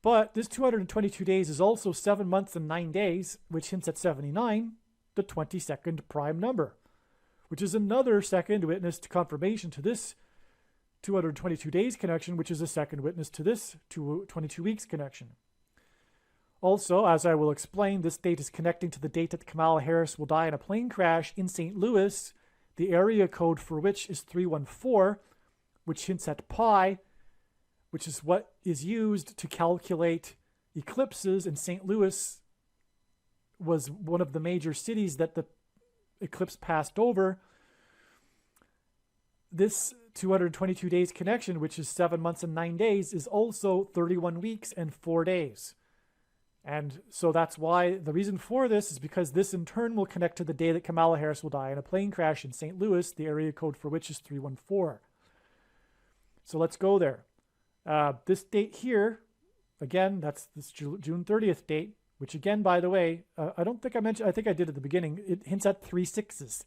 But this 222 days is also 7 months and 9 days, which hints at 79, the 22nd prime number, which is another second witness to confirmation to this 222 days connection, which is a second witness to this 22 weeks connection. Also, as I will explain, this date is connecting to the date that Kamala Harris will die in a plane crash in St. Louis, the area code for which is 314, which hints at pi, which is what is used to calculate eclipses. And St. Louis was one of the major cities that the eclipse passed over. This 222 days connection, which is 7 months and 9 days, is also 31 weeks and 4 days. And so that's why the reason for this is because this in turn will connect to the day that Kamala Harris will die in a plane crash in St. Louis, the area code for which is 314. So let's go there. This date here, again, that's this June 30th date, which again, by the way, I don't think I mentioned, I think I did at the beginning, it hints at 3 6s.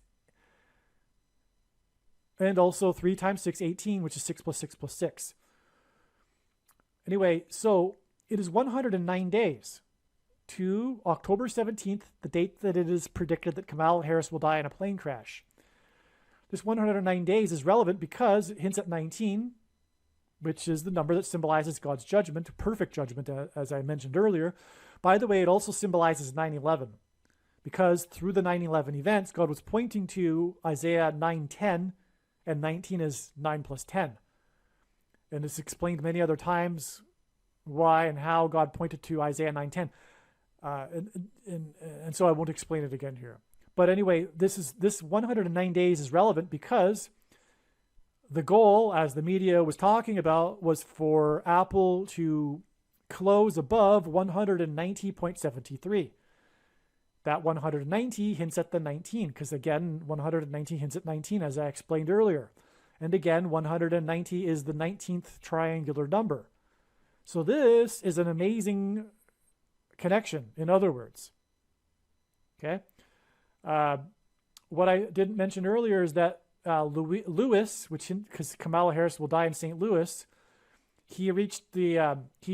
And also 3 times 6, 18, which is 6 plus 6 plus 6. Anyway, so it is 109 days to October 17th, the date that it is predicted that Kamala Harris will die in a plane crash. This 109 days is relevant because it hints at 19, which is the number that symbolizes God's judgment, perfect judgment, as I mentioned earlier. By the way, it also symbolizes 9/11, because through the 9/11 events, God was pointing to Isaiah 9:10, and 19 is 9 plus 10. And it's explained many other times why and how God pointed to Isaiah 9:10. And so I won't explain it again here. But anyway, this 109 days is relevant because the goal, as the media was talking about, was for Apple to close above 190.73. That 190 hints at the 19, because again, 190 hints at 19, as I explained earlier. And again, 190 is the 19th triangular number. So this is an amazing connection, in other words. Okay? What I didn't mention earlier is that Lewis, because Kamala Harris will die in St. Louis, he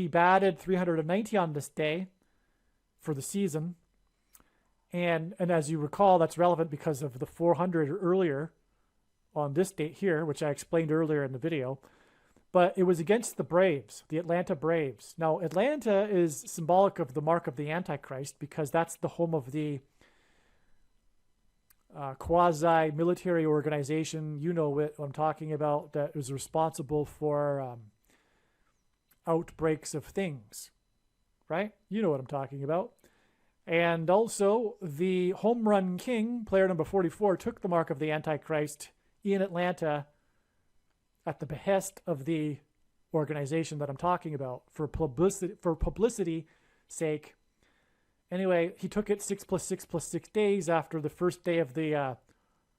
batted 390 on this day for the season. And as you recall, that's relevant because of the 400 earlier on this date here, which I explained earlier in the video. But it was against the Braves, the Atlanta Braves. Now, Atlanta is symbolic of the mark of the Antichrist because that's the home of the quasi-military organization, you know what I'm talking about, that is responsible for outbreaks of things, right? You know what I'm talking about. And also, the home run king, player number 44, took the mark of the Antichrist in Atlanta at the behest of the organization that I'm talking about for publicity sake. Anyway, he took it 6 plus 6 plus 6 days after the first day of the,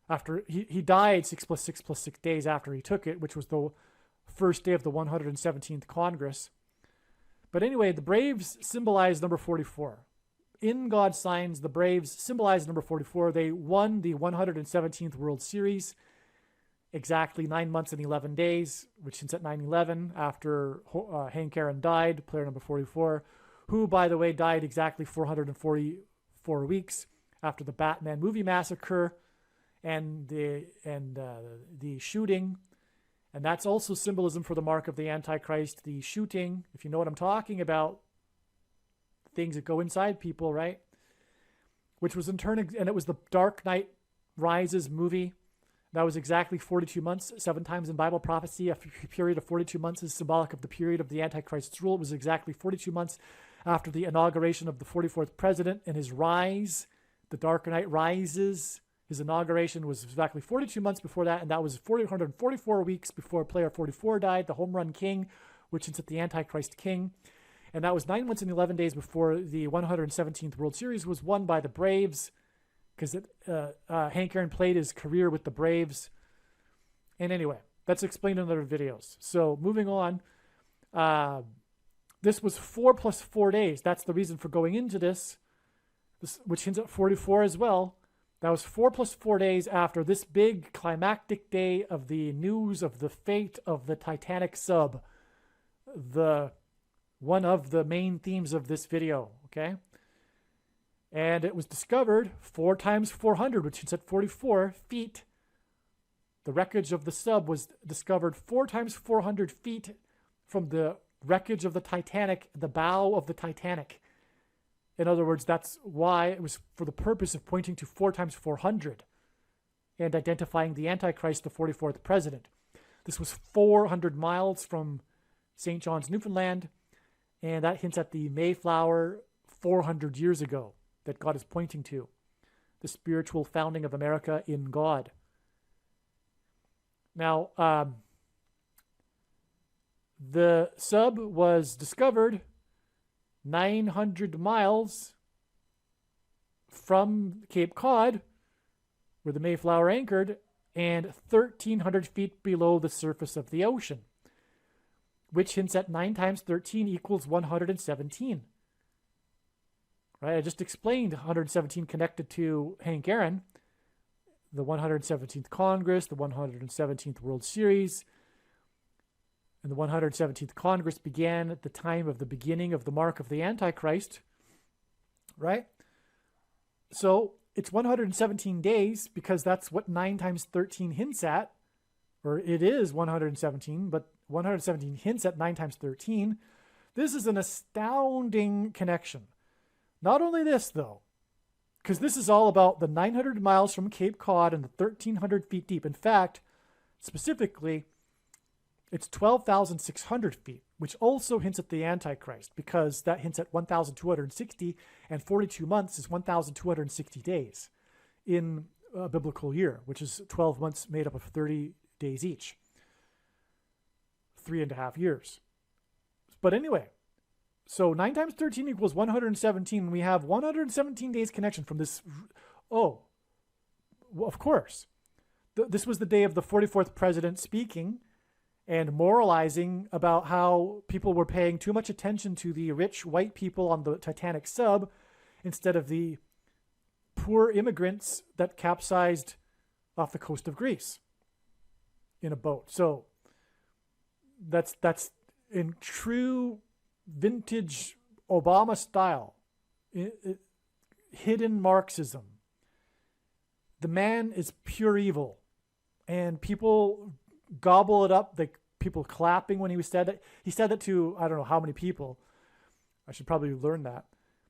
after he died 6 plus 6 plus 6 days after he took it, which was the first day of the 117th Congress. But anyway, the Braves symbolize number 44. In God's signs, the Braves symbolize number 44. They won the 117th World Series exactly 9 months and 11 days, which hints at 9/11 after Hank Aaron died, player number 44, who, by the way, died exactly 444 weeks after the Batman movie massacre and the shooting. And that's also symbolism for the mark of the Antichrist, the shooting, if you know what I'm talking about, things that go inside people, right? Which was in turn, and it was the Dark Knight Rises movie. That was exactly 42 months, 7 times in Bible prophecy. A period of 42 months is symbolic of the period of the Antichrist's rule. It was exactly 42 months after the inauguration of the 44th president and his rise. The Dark Knight Rises, his inauguration was exactly 42 months before that, and that was 444 weeks before player 44 died, the home run king, which is at the Antichrist king. And that was 9 months and 11 days before the 117th World Series was won by the Braves, because Hank Aaron played his career with the Braves. And anyway, that's explained in other videos. So moving on, this was 4 plus 4 days. That's the reason for going into this which hints at 44 as well. That was 4 plus 4 days after this big climactic day of the news of the fate of the Titanic Sub, the one of the main themes of this video, okay? And it was discovered 4 times 400, which is at 44 feet. The wreckage of the sub was discovered 4 times 400 feet from the wreckage of the Titanic, the bow of the Titanic. In other words, that's why it was for the purpose of pointing to 4 times 400 and identifying the Antichrist, the 44th president. This was 400 miles from St. John's, Newfoundland, and that hints at the Mayflower 400 years ago that God is pointing to, the spiritual founding of America in God. Now, the sub was discovered 900 miles from Cape Cod, where the Mayflower anchored, and 1,300 feet below the surface of the ocean, which hints at 9 times 13 equals 117. Right? I just explained 117 connected to Hank Aaron, the 117th Congress, the 117th World Series. And the 117th Congress began at the time of the beginning of the mark of the Antichrist, right? So it's 117 days because that's what 9 times 13 hints at, or it is 117, but 117 hints at 9 times 13. This is an astounding connection. Not only this, though, because this is all about the 900 miles from Cape Cod and the 1,300 feet deep. In fact, specifically, it's 12,600 feet, which also hints at the Antichrist because that hints at 1,260, and 42 months is 1,260 days in a biblical year, which is 12 months made up of 30 days each. 3.5 years. But anyway, so 9 times 13 equals 117. We have 117 days connection from this. Oh, well, of course. This was the day of the 44th president speaking and moralizing about how people were paying too much attention to the rich white people on the Titanic Sub instead of the poor immigrants that capsized off the coast of Greece in a boat. So that's in true vintage Obama style, hidden Marxism. The man is pure evil, and people gobble it up. Like people clapping when he said it. He said it to I don't know how many people. I should probably learn that,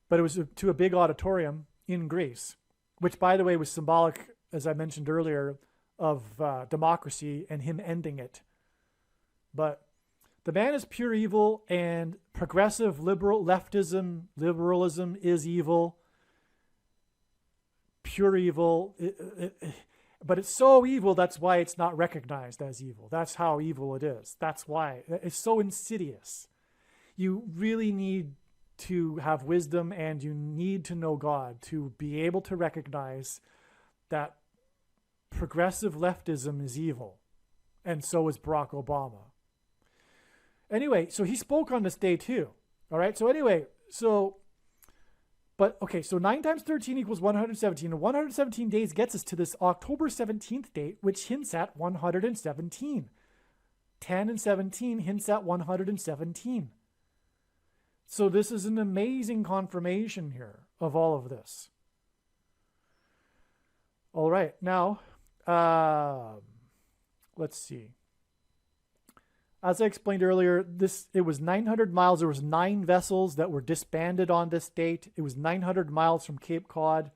but it was to a big auditorium in Greece, which, by the way, was symbolic, as I mentioned earlier, of democracy and him ending it. But the man is pure evil, and progressive liberalism is evil. Pure evil. But it's so evil, that's why it's not recognized as evil. That's how evil it is. That's why. It's so insidious. You really need to have wisdom, and you need to know God to be able to recognize that progressive leftism is evil. And so is Barack Obama. Anyway, so he spoke on this day too. All right. So anyway, so 9 times 13 equals 117. And 117 days gets us to this October 17th date, which hints at 117. 10 and 17 hints at 117. So this is an amazing confirmation here of all of this. All right. Now, let's see. As I explained earlier, it was 900 miles. There was 9 vessels that were disbanded on this date. It was 900 miles from Cape Cod,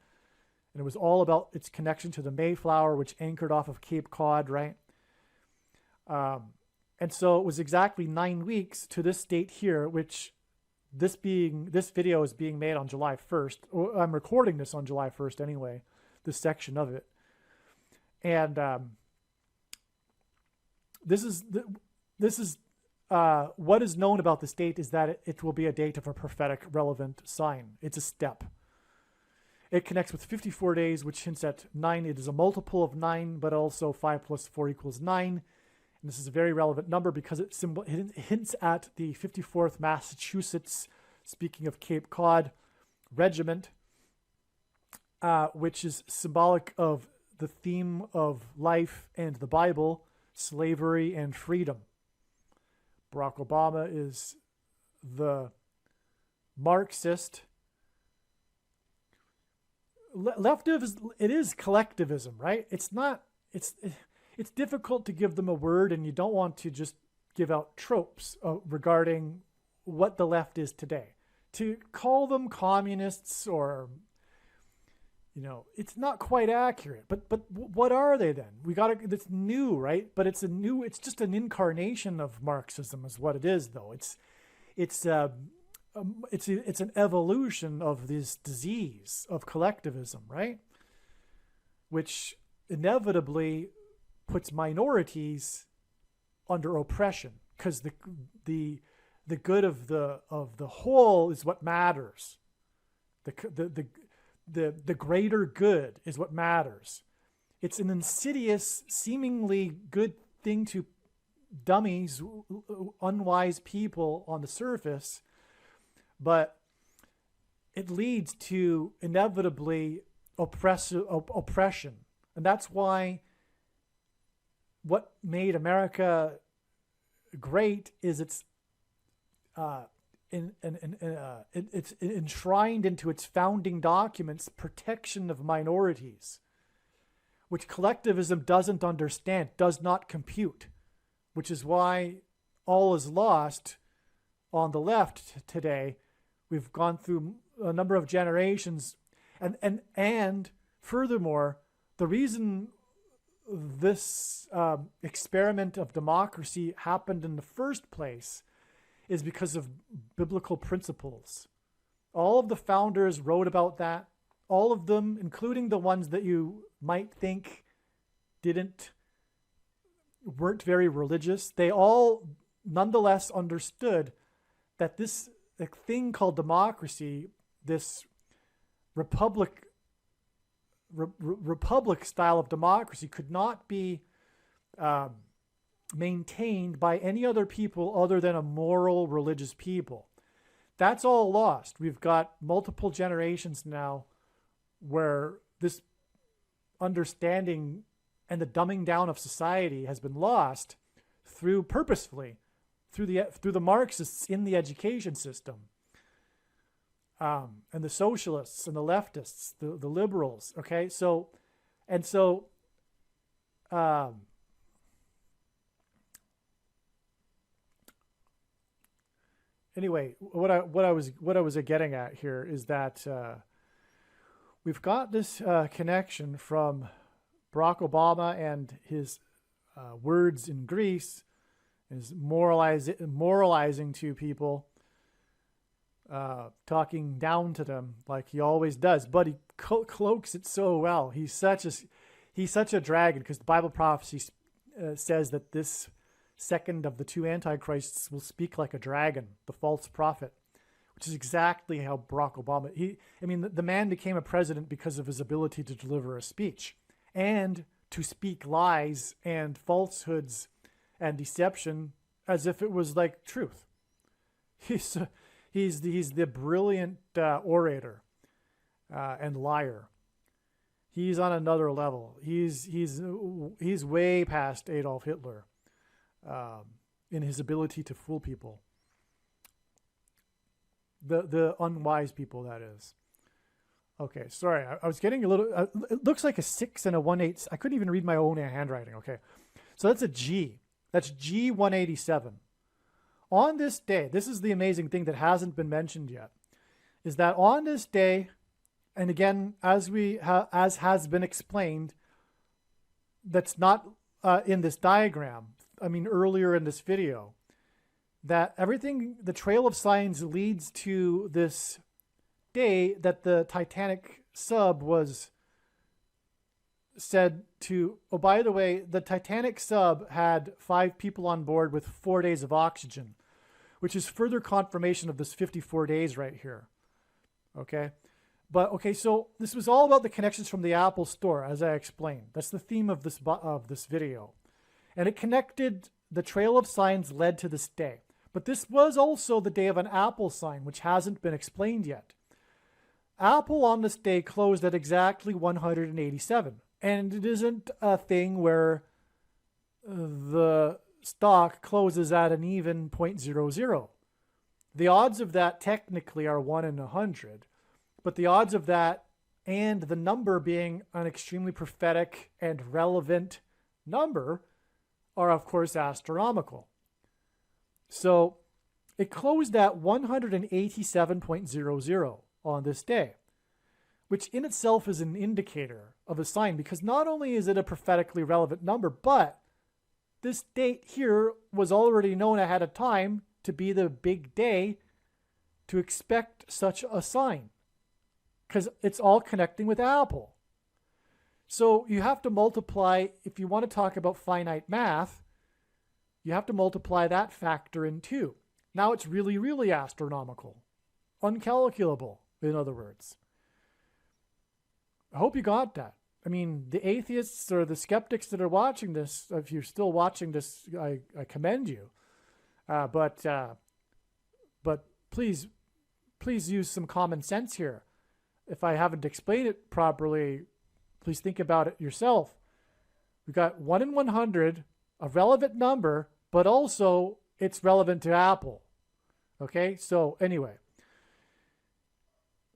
and it was all about its connection to the Mayflower, which anchored off of Cape Cod, right? And so it was exactly 9 weeks to this date here, which this video is being made on July 1st. I'm recording this on July 1st anyway, this section of it. And this is what is known about this date is that it will be a date of a prophetic relevant sign. It's a step. It connects with 54 days, which hints at 9. It is a multiple of 9, but also 5 plus 4 equals 9. And this is a very relevant number because it hints at the 54th Massachusetts, speaking of Cape Cod, regiment, which is symbolic of the theme of life and the Bible, slavery and freedom. Barack Obama is the Marxist leftism. It is collectivism, right? It's not. It's difficult to give them a word, and you don't want to just give out tropes regarding what the left is today. To call them communists or, it's not quite accurate. But what are they then? It's new, right? But it's just an incarnation of Marxism is what it is, though. It's an evolution of this disease of collectivism, right? Which inevitably puts minorities under oppression, because the good of the whole is what matters. The greater good is what matters. It's an insidious, seemingly good thing to dummies, unwise people on the surface, but it leads to inevitably oppression. And that's why what made America great is it's enshrined into its founding documents protection of minorities, which collectivism doesn't understand, does not compute, which is why all is lost on the left today. We've gone through a number of generations, and furthermore, the reason this experiment of democracy happened in the first place is because of biblical principles. All of the founders wrote about that. All of them, including the ones that you might think weren't very religious, they all nonetheless understood that this thing called democracy, this republic style of democracy, could not be maintained by any other people other than a moral religious people. That's all lost. We've got multiple generations now where this understanding and the dumbing down of society has been lost through the Marxists in the education system, and the socialists and the leftists, the liberals. Okay, anyway, what I was getting at here is that we've got this connection from Barack Obama and his words in Greece, is moralizing to people, talking down to them like he always does, but he cloaks it so well. He's such a dragon, because the Bible prophecy says that this second of the two antichrists will speak like a dragon, the false prophet, which is exactly how Barack Obama, the man became a president because of his ability to deliver a speech and to speak lies and falsehoods and deception as if it was like truth. He's the brilliant orator and liar. He's on another level. He's way past Adolf Hitler in his ability to fool people. The unwise people, that is. Okay, sorry. I was getting a little... it looks like a 6 and a 1/8. I couldn't even read my own handwriting. Okay, so that's a G. That's G187. On this day, this is the amazing thing that hasn't been mentioned yet, is that on this day, and again, as has been explained, that's not in this diagram, earlier in this video, that everything, the trail of signs leads to this day that the Titanic Sub was said to, oh, by the way, the Titanic Sub had 5 people on board with 4 days of oxygen, which is further confirmation of this 54 days right here. Okay. But okay, so this was all about the connections from the Apple store, as I explained. That's the theme of this video. And it connected, the trail of signs led to this day. But this was also the day of an Apple sign, which hasn't been explained yet. Apple on this day closed at exactly 187. And it isn't a thing where the stock closes at an even 0.00. The odds of that technically are 1 in 100, but the odds of that and the number being an extremely prophetic and relevant number are, of course, astronomical. So it closed at 187.00 on this day, which in itself is an indicator of a sign, because not only is it a prophetically relevant number, but this date here was already known ahead of time to be the big day to expect such a sign, because it's all connecting with Apple. So you have to multiply, if you want to talk about finite math, you have to multiply that factor in too. Now it's really, really astronomical. Uncalculable, in other words. I hope you got that. I mean, the atheists or the skeptics that are watching this, if you're still watching this, I commend you. But please use some common sense here. If I haven't explained it properly, please think about it yourself. We've got 1 in 100, a relevant number, but also it's relevant to Apple. Okay, so anyway.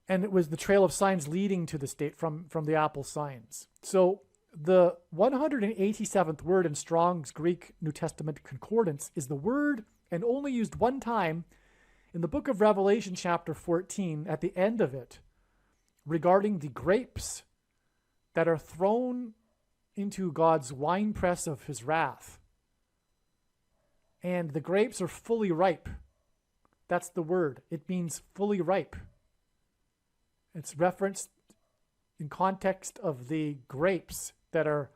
And it was the trail of signs leading to this date from the Apple signs. So the 187th word in Strong's Greek New Testament Concordance is the word, and only used one time, in the book of Revelation chapter 14, at the end of it, regarding the grapes that are thrown into God's winepress of his wrath. And the grapes are fully ripe. That's the word. It means fully ripe. It's referenced in context of the grapes that are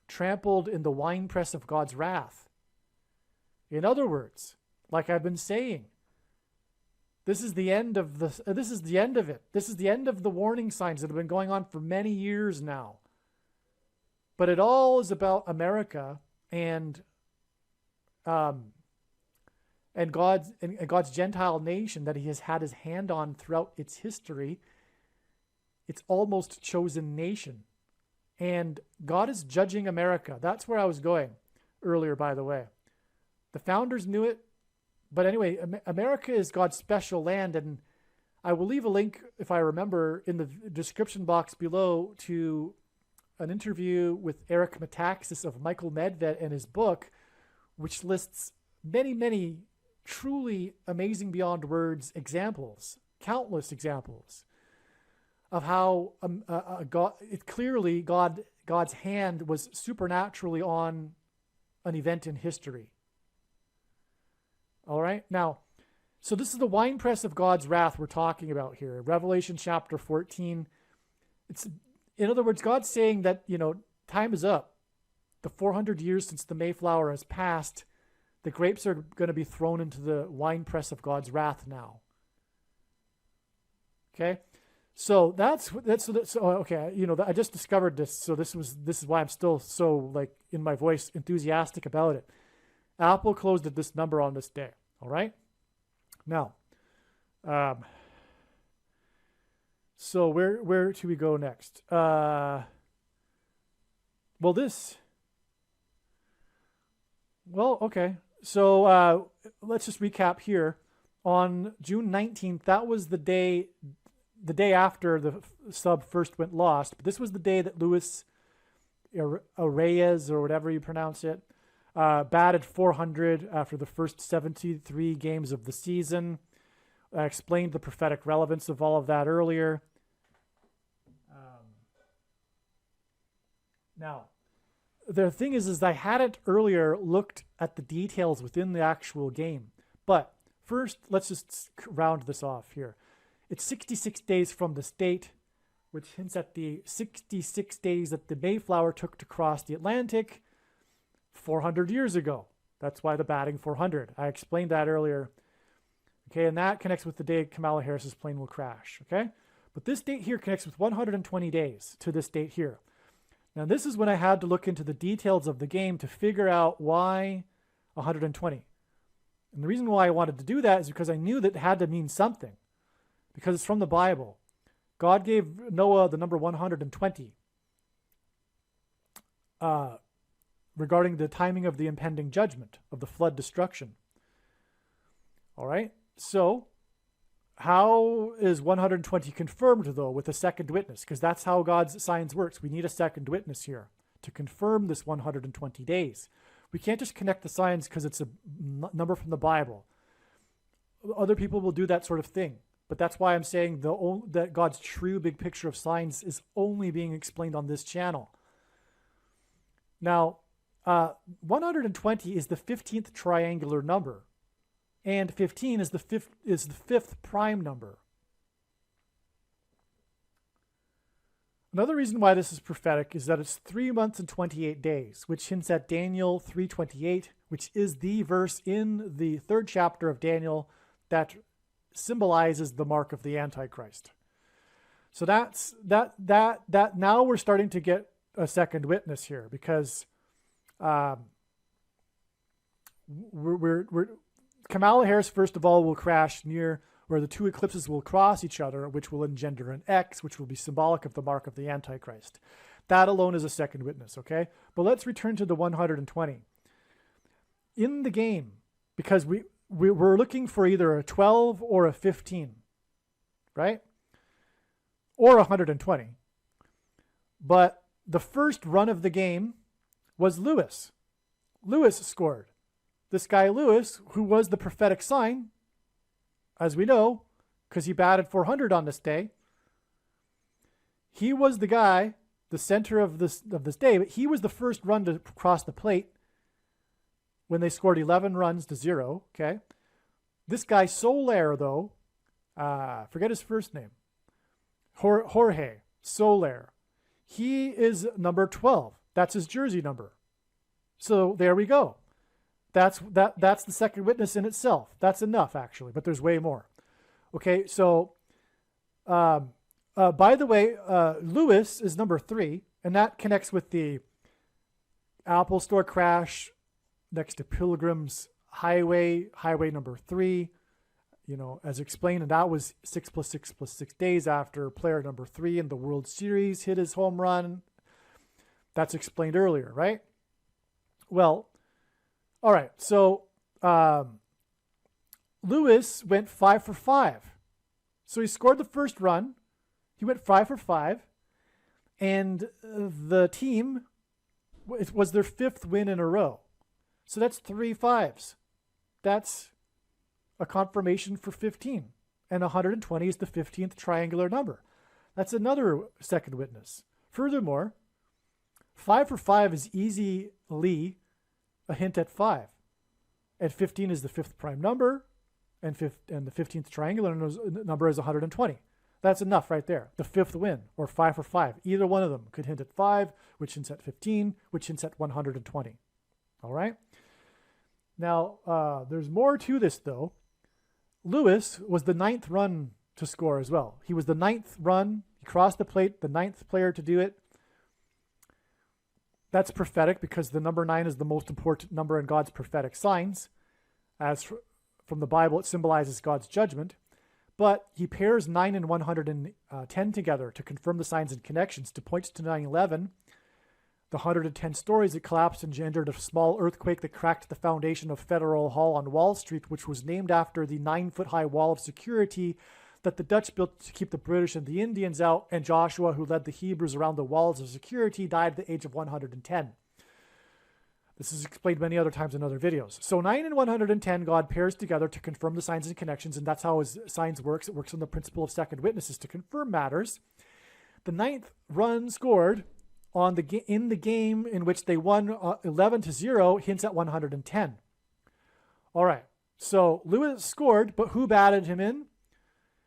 trampled in the winepress of God's wrath. In other words, like I've been saying, this is the end of it. This is the end of the warning signs that have been going on for many years now. But it all is about America and God's Gentile nation that he has had his hand on throughout its history. It's almost chosen nation. And God is judging America. That's where I was going earlier, by the way. The founders knew it. But anyway, America is God's special land. And I will leave a link, if I remember, in the description box below to an interview with Eric Metaxas of Michael Medved and his book, which lists many, many truly amazing beyond words examples, countless examples of how God's hand was supernaturally on an event in history. All right, now, so this is the winepress of God's wrath we're talking about here, Revelation chapter 14. It's, in other words, God's saying that, time is up. The 400 years since the Mayflower has passed, the grapes are going to be thrown into the winepress of God's wrath now. Okay, so that's okay. I just discovered this, so this is why I'm still so in my voice enthusiastic about it. Apple closed at this number on this day. All right. Now, so where should we go next? Okay. So let's just recap here. On June 19th, that was the day after the sub first went lost. But this was the day that Luis Arraez, or whatever you pronounce it, batted 400 after the first 73 games of the season. I explained the prophetic relevance of all of that earlier. Now, the thing is I hadn't earlier looked at the details within the actual game. But first, let's just round this off here. It's 66 days from this date, which hints at the 66 days that the Mayflower took to cross the Atlantic 400 years ago. That's why the batting 400. I explained that earlier. Okay, and that connects with the day Kamala Harris's plane will crash. Okay, but this date here connects with 120 days to this date here. Now, this is when I had to look into the details of the game to figure out why 120. And the reason why I wanted to do that is because I knew that it had to mean something, because it's from the Bible. God gave Noah the number 120 regarding the timing of the impending judgment of the flood destruction. All right. So how is 120 confirmed, though, with a second witness? Because that's how God's signs works. We need a second witness here to confirm this 120 days. We can't just connect the signs because it's a number from the Bible. Other people will do that sort of thing. But that's why I'm saying that God's true big picture of signs is only being explained on this channel. Now, 120 is the 15th triangular number, and 15 is the fifth prime number. Another reason why this is prophetic is that it's 3 months and 28 days, which hints at Daniel 3:28, which is the verse in the 3rd chapter of Daniel that symbolizes the mark of the Antichrist. So that now we're starting to get a second witness here, because Kamala Harris, first of all, will crash near where the two eclipses will cross each other, which will engender an X, which will be symbolic of the mark of the Antichrist. That alone is a second witness, okay? But let's return to the 120. In the game, because we're looking for either a 12 or a 15, right? Or 120. But the first run of the game was Lewis. Lewis scored. This guy Lewis, who was the prophetic sign, as we know, because he batted 400 on this day, he was the guy, the center of this day, but he was the first run to cross the plate when they scored 11 runs to 0, okay? This guy Soler, though, forget his first name, Jorge Soler, he is number 12. That's his jersey number. So there we go. That's the second witness in itself. That's enough, actually, but there's way more. Okay, so by the way, Lewis is number 3, and that connects with the Apple Store crash next to Pilgrim's Highway number 3, as explained, and that was 6 + 6 + 6 days after player number 3 in the World Series hit his home run. That's explained earlier, right? Well, all right, so Lewis went 5 for 5. So he scored the first run. He went 5 for 5. And the team, it was their 5th win in a row. So that's 3 5s. That's a confirmation for 15. And 120 is the 15th triangular number. That's another second witness. Furthermore, 5 for 5 is easily a hint at 5. And 15 is the 5th prime number, and the 15th triangular number is 120. That's enough right there. The 5th win, or 5 for 5. Either one of them could hint at 5, which hints at 15, which hints at 120. All right? Now, there's more to this, though. Lewis was the 9th run to score as well. He was the 9th run. He crossed the plate, the 9th player to do it. That's prophetic because the number 9 is the most important number in God's prophetic signs. As from the Bible, it symbolizes God's judgment. But he pairs 9 and 110 together to confirm the signs and connections, to point to 9/11, the 110 stories that collapsed and engendered a small earthquake that cracked the foundation of Federal Hall on Wall Street, which was named after the 9-foot-high wall of security that the Dutch built to keep the British and the Indians out, and Joshua, who led the Hebrews around the walls of security, died at the age of 110. This is explained many other times in other videos. So 9 and 110, God pairs together to confirm the signs and connections, and that's how his signs works. It works on the principle of second witnesses to confirm matters. The 9th run scored in the game in which they won 11-0 hints at 110. All right, so Lewis scored, but who batted him in?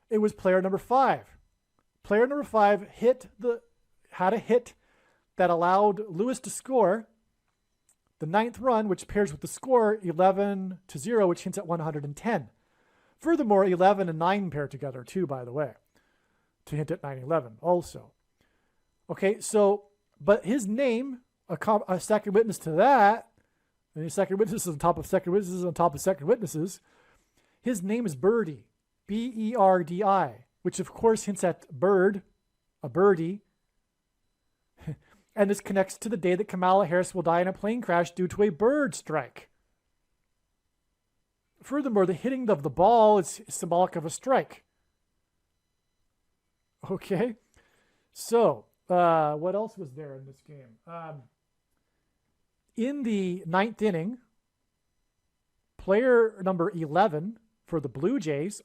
It was player number 5. Player number 5 had a hit that allowed Lewis to score the 9th run, which pairs with the score 11-0, which hints at 110. Furthermore, 11 and 9 pair together too, by the way, to hint at 9/11 also. Okay, so, but his name, a second witness to that, and his second witnesses on top of second witnesses on top of second witnesses, his name is Birdie, Berdi, which of course hints at bird, a birdie. And this connects to the day that Kamala Harris will die in a plane crash due to a bird strike. furthermore, the hitting of the ball is symbolic of a strike. Okay, so what else was there in this game? In the ninth inning, player number 11 for the Blue Jays.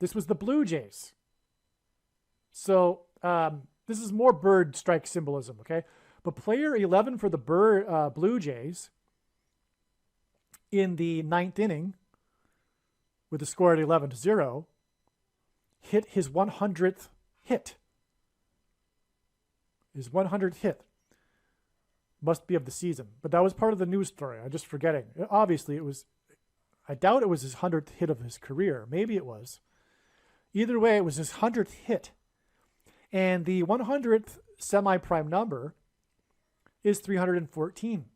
This was the Blue Jays. So this is more bird strike symbolism, okay? But player 11 for the Blue Jays in the ninth inning, with the score at 11-0, hit his 100th hit. His 100th hit. Must be of the season. But that was part of the news story. I'm just forgetting. Obviously, it was... I doubt it was his 100th hit of his career. Maybe it was. Either way, it was his 100th hit. And the 100th semi-prime number is 314.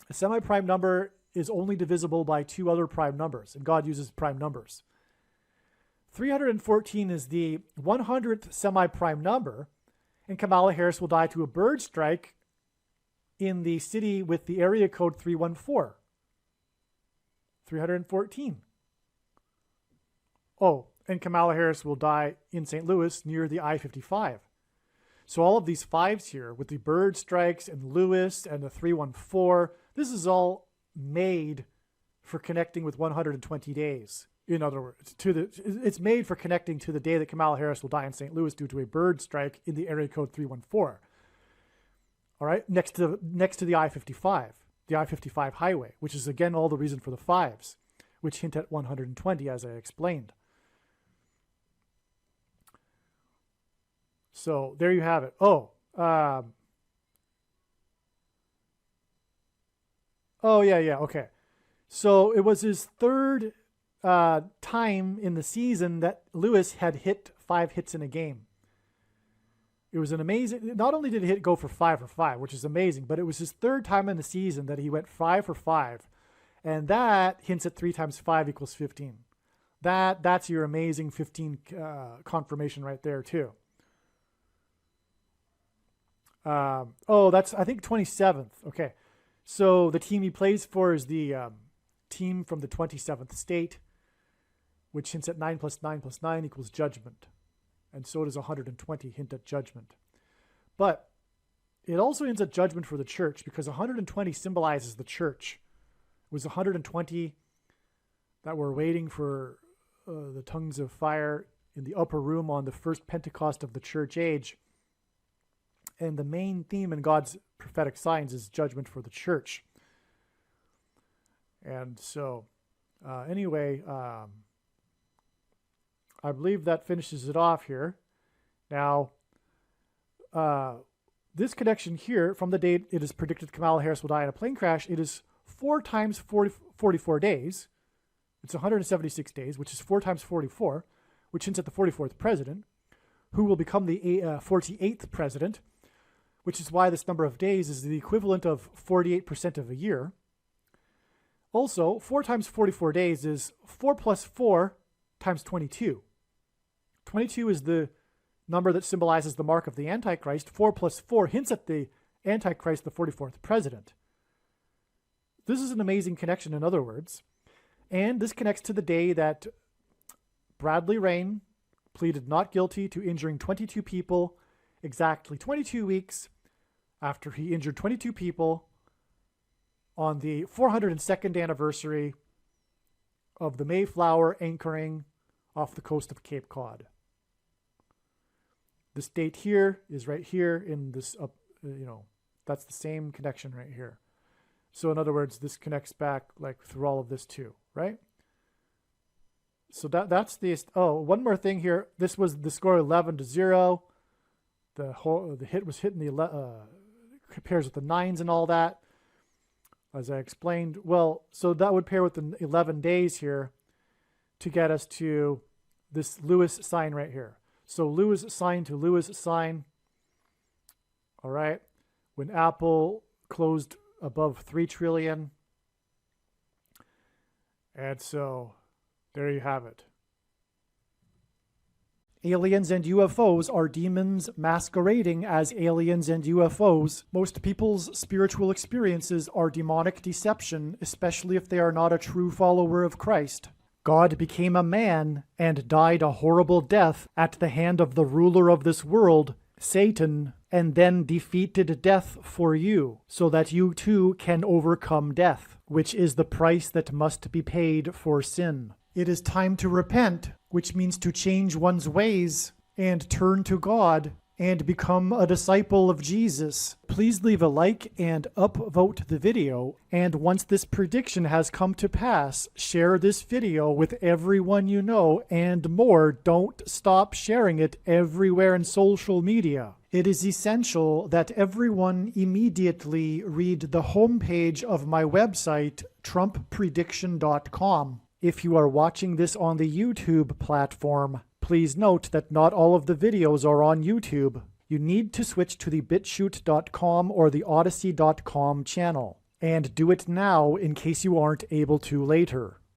A semi-prime number is only divisible by two other prime numbers, and God uses prime numbers. 314 is the 100th semi-prime number, and Kamala Harris will die to a bird strike in the city with the area code 314. 314. Oh, and Kamala Harris will die in St. Louis near the I-55. So all of these fives here with the bird strikes and Lewis and the 314, this is all made for connecting with 120 days. In other words, it's made for connecting to the day that Kamala Harris will die in St. Louis due to a bird strike in the area code 314. All right, next to the I-55, the I-55 highway, which is again all the reason for the fives, which hint at 120, as I explained. So there you have it. Okay. So it was his third time in the season that Lewis had hit 5 hits in a game. It was an amazing, not only did he go for 5 for 5, which is amazing, but it was his third time in the season that he went 5 for 5. And that hints at 3 times 5 equals 15. That's your amazing 15 confirmation right there too. That's, I think, 27th. Okay. So the team he plays for is the team from the 27th state, which hints at 9 plus 9 plus 9 equals judgment. And so does 120 hint at judgment. But it also hints at judgment for the church because 120 symbolizes the church. It was 120 that were waiting for the tongues of fire in the upper room on the first Pentecost of the church age. And the main theme in God's prophetic signs is judgment for the church. And so, anyway, I believe that finishes it off here. Now, this connection here, from the date it is predicted Kamala Harris will die in a plane crash, it is 4 times 44 days. It's 176 days, which is 4 times 44, which hints at the 44th president, who will become the 48th president, which is why this number of days is the equivalent of 48% of a year. Also, 4 times 44 days is 4 plus 4 times 22. 22 is the number that symbolizes the mark of the Antichrist. 4 plus 4 hints at the Antichrist, the 44th president. This is an amazing connection, in other words. And this connects to the day that Bradley Rain pleaded not guilty to injuring 22 people exactly 22 weeks after he injured 22 people on the 402nd anniversary of the Mayflower anchoring off the coast of Cape Cod. This date here is right here in this, that's the same connection right here. So in other words, this connects back like through all of this too, right? So that's the, one more thing here. This was the score 11-0. The hit was hitting the pairs with the 9s and all that, as I explained. Well, so that would pair with the 11 days here to get us to this Lewis sign right here. So Lewis sign to Lewis sign. All right. When Apple closed above 3 trillion. And so there you have it. Aliens and UFOs are demons masquerading as aliens and UFOs. Most people's spiritual experiences are demonic deception, especially if they are not a true follower of Christ. God became a man and died a horrible death at the hand of the ruler of this world, Satan, and then defeated death for you, so that you too can overcome death, which is the price that must be paid for sin. It is time to repent, which means to change one's ways and turn to God and become a disciple of Jesus. Please leave a like and upvote the video. And once this prediction has come to pass, share this video with everyone you know and more. Don't stop sharing it everywhere in social media. It is essential that everyone immediately read the homepage of my website, TrumpPrediction.com. If you are watching this on the YouTube platform, please note that not all of the videos are on YouTube. You need to switch to the BitChute.com or the Odyssey.com channel. And do it now in case you aren't able to later.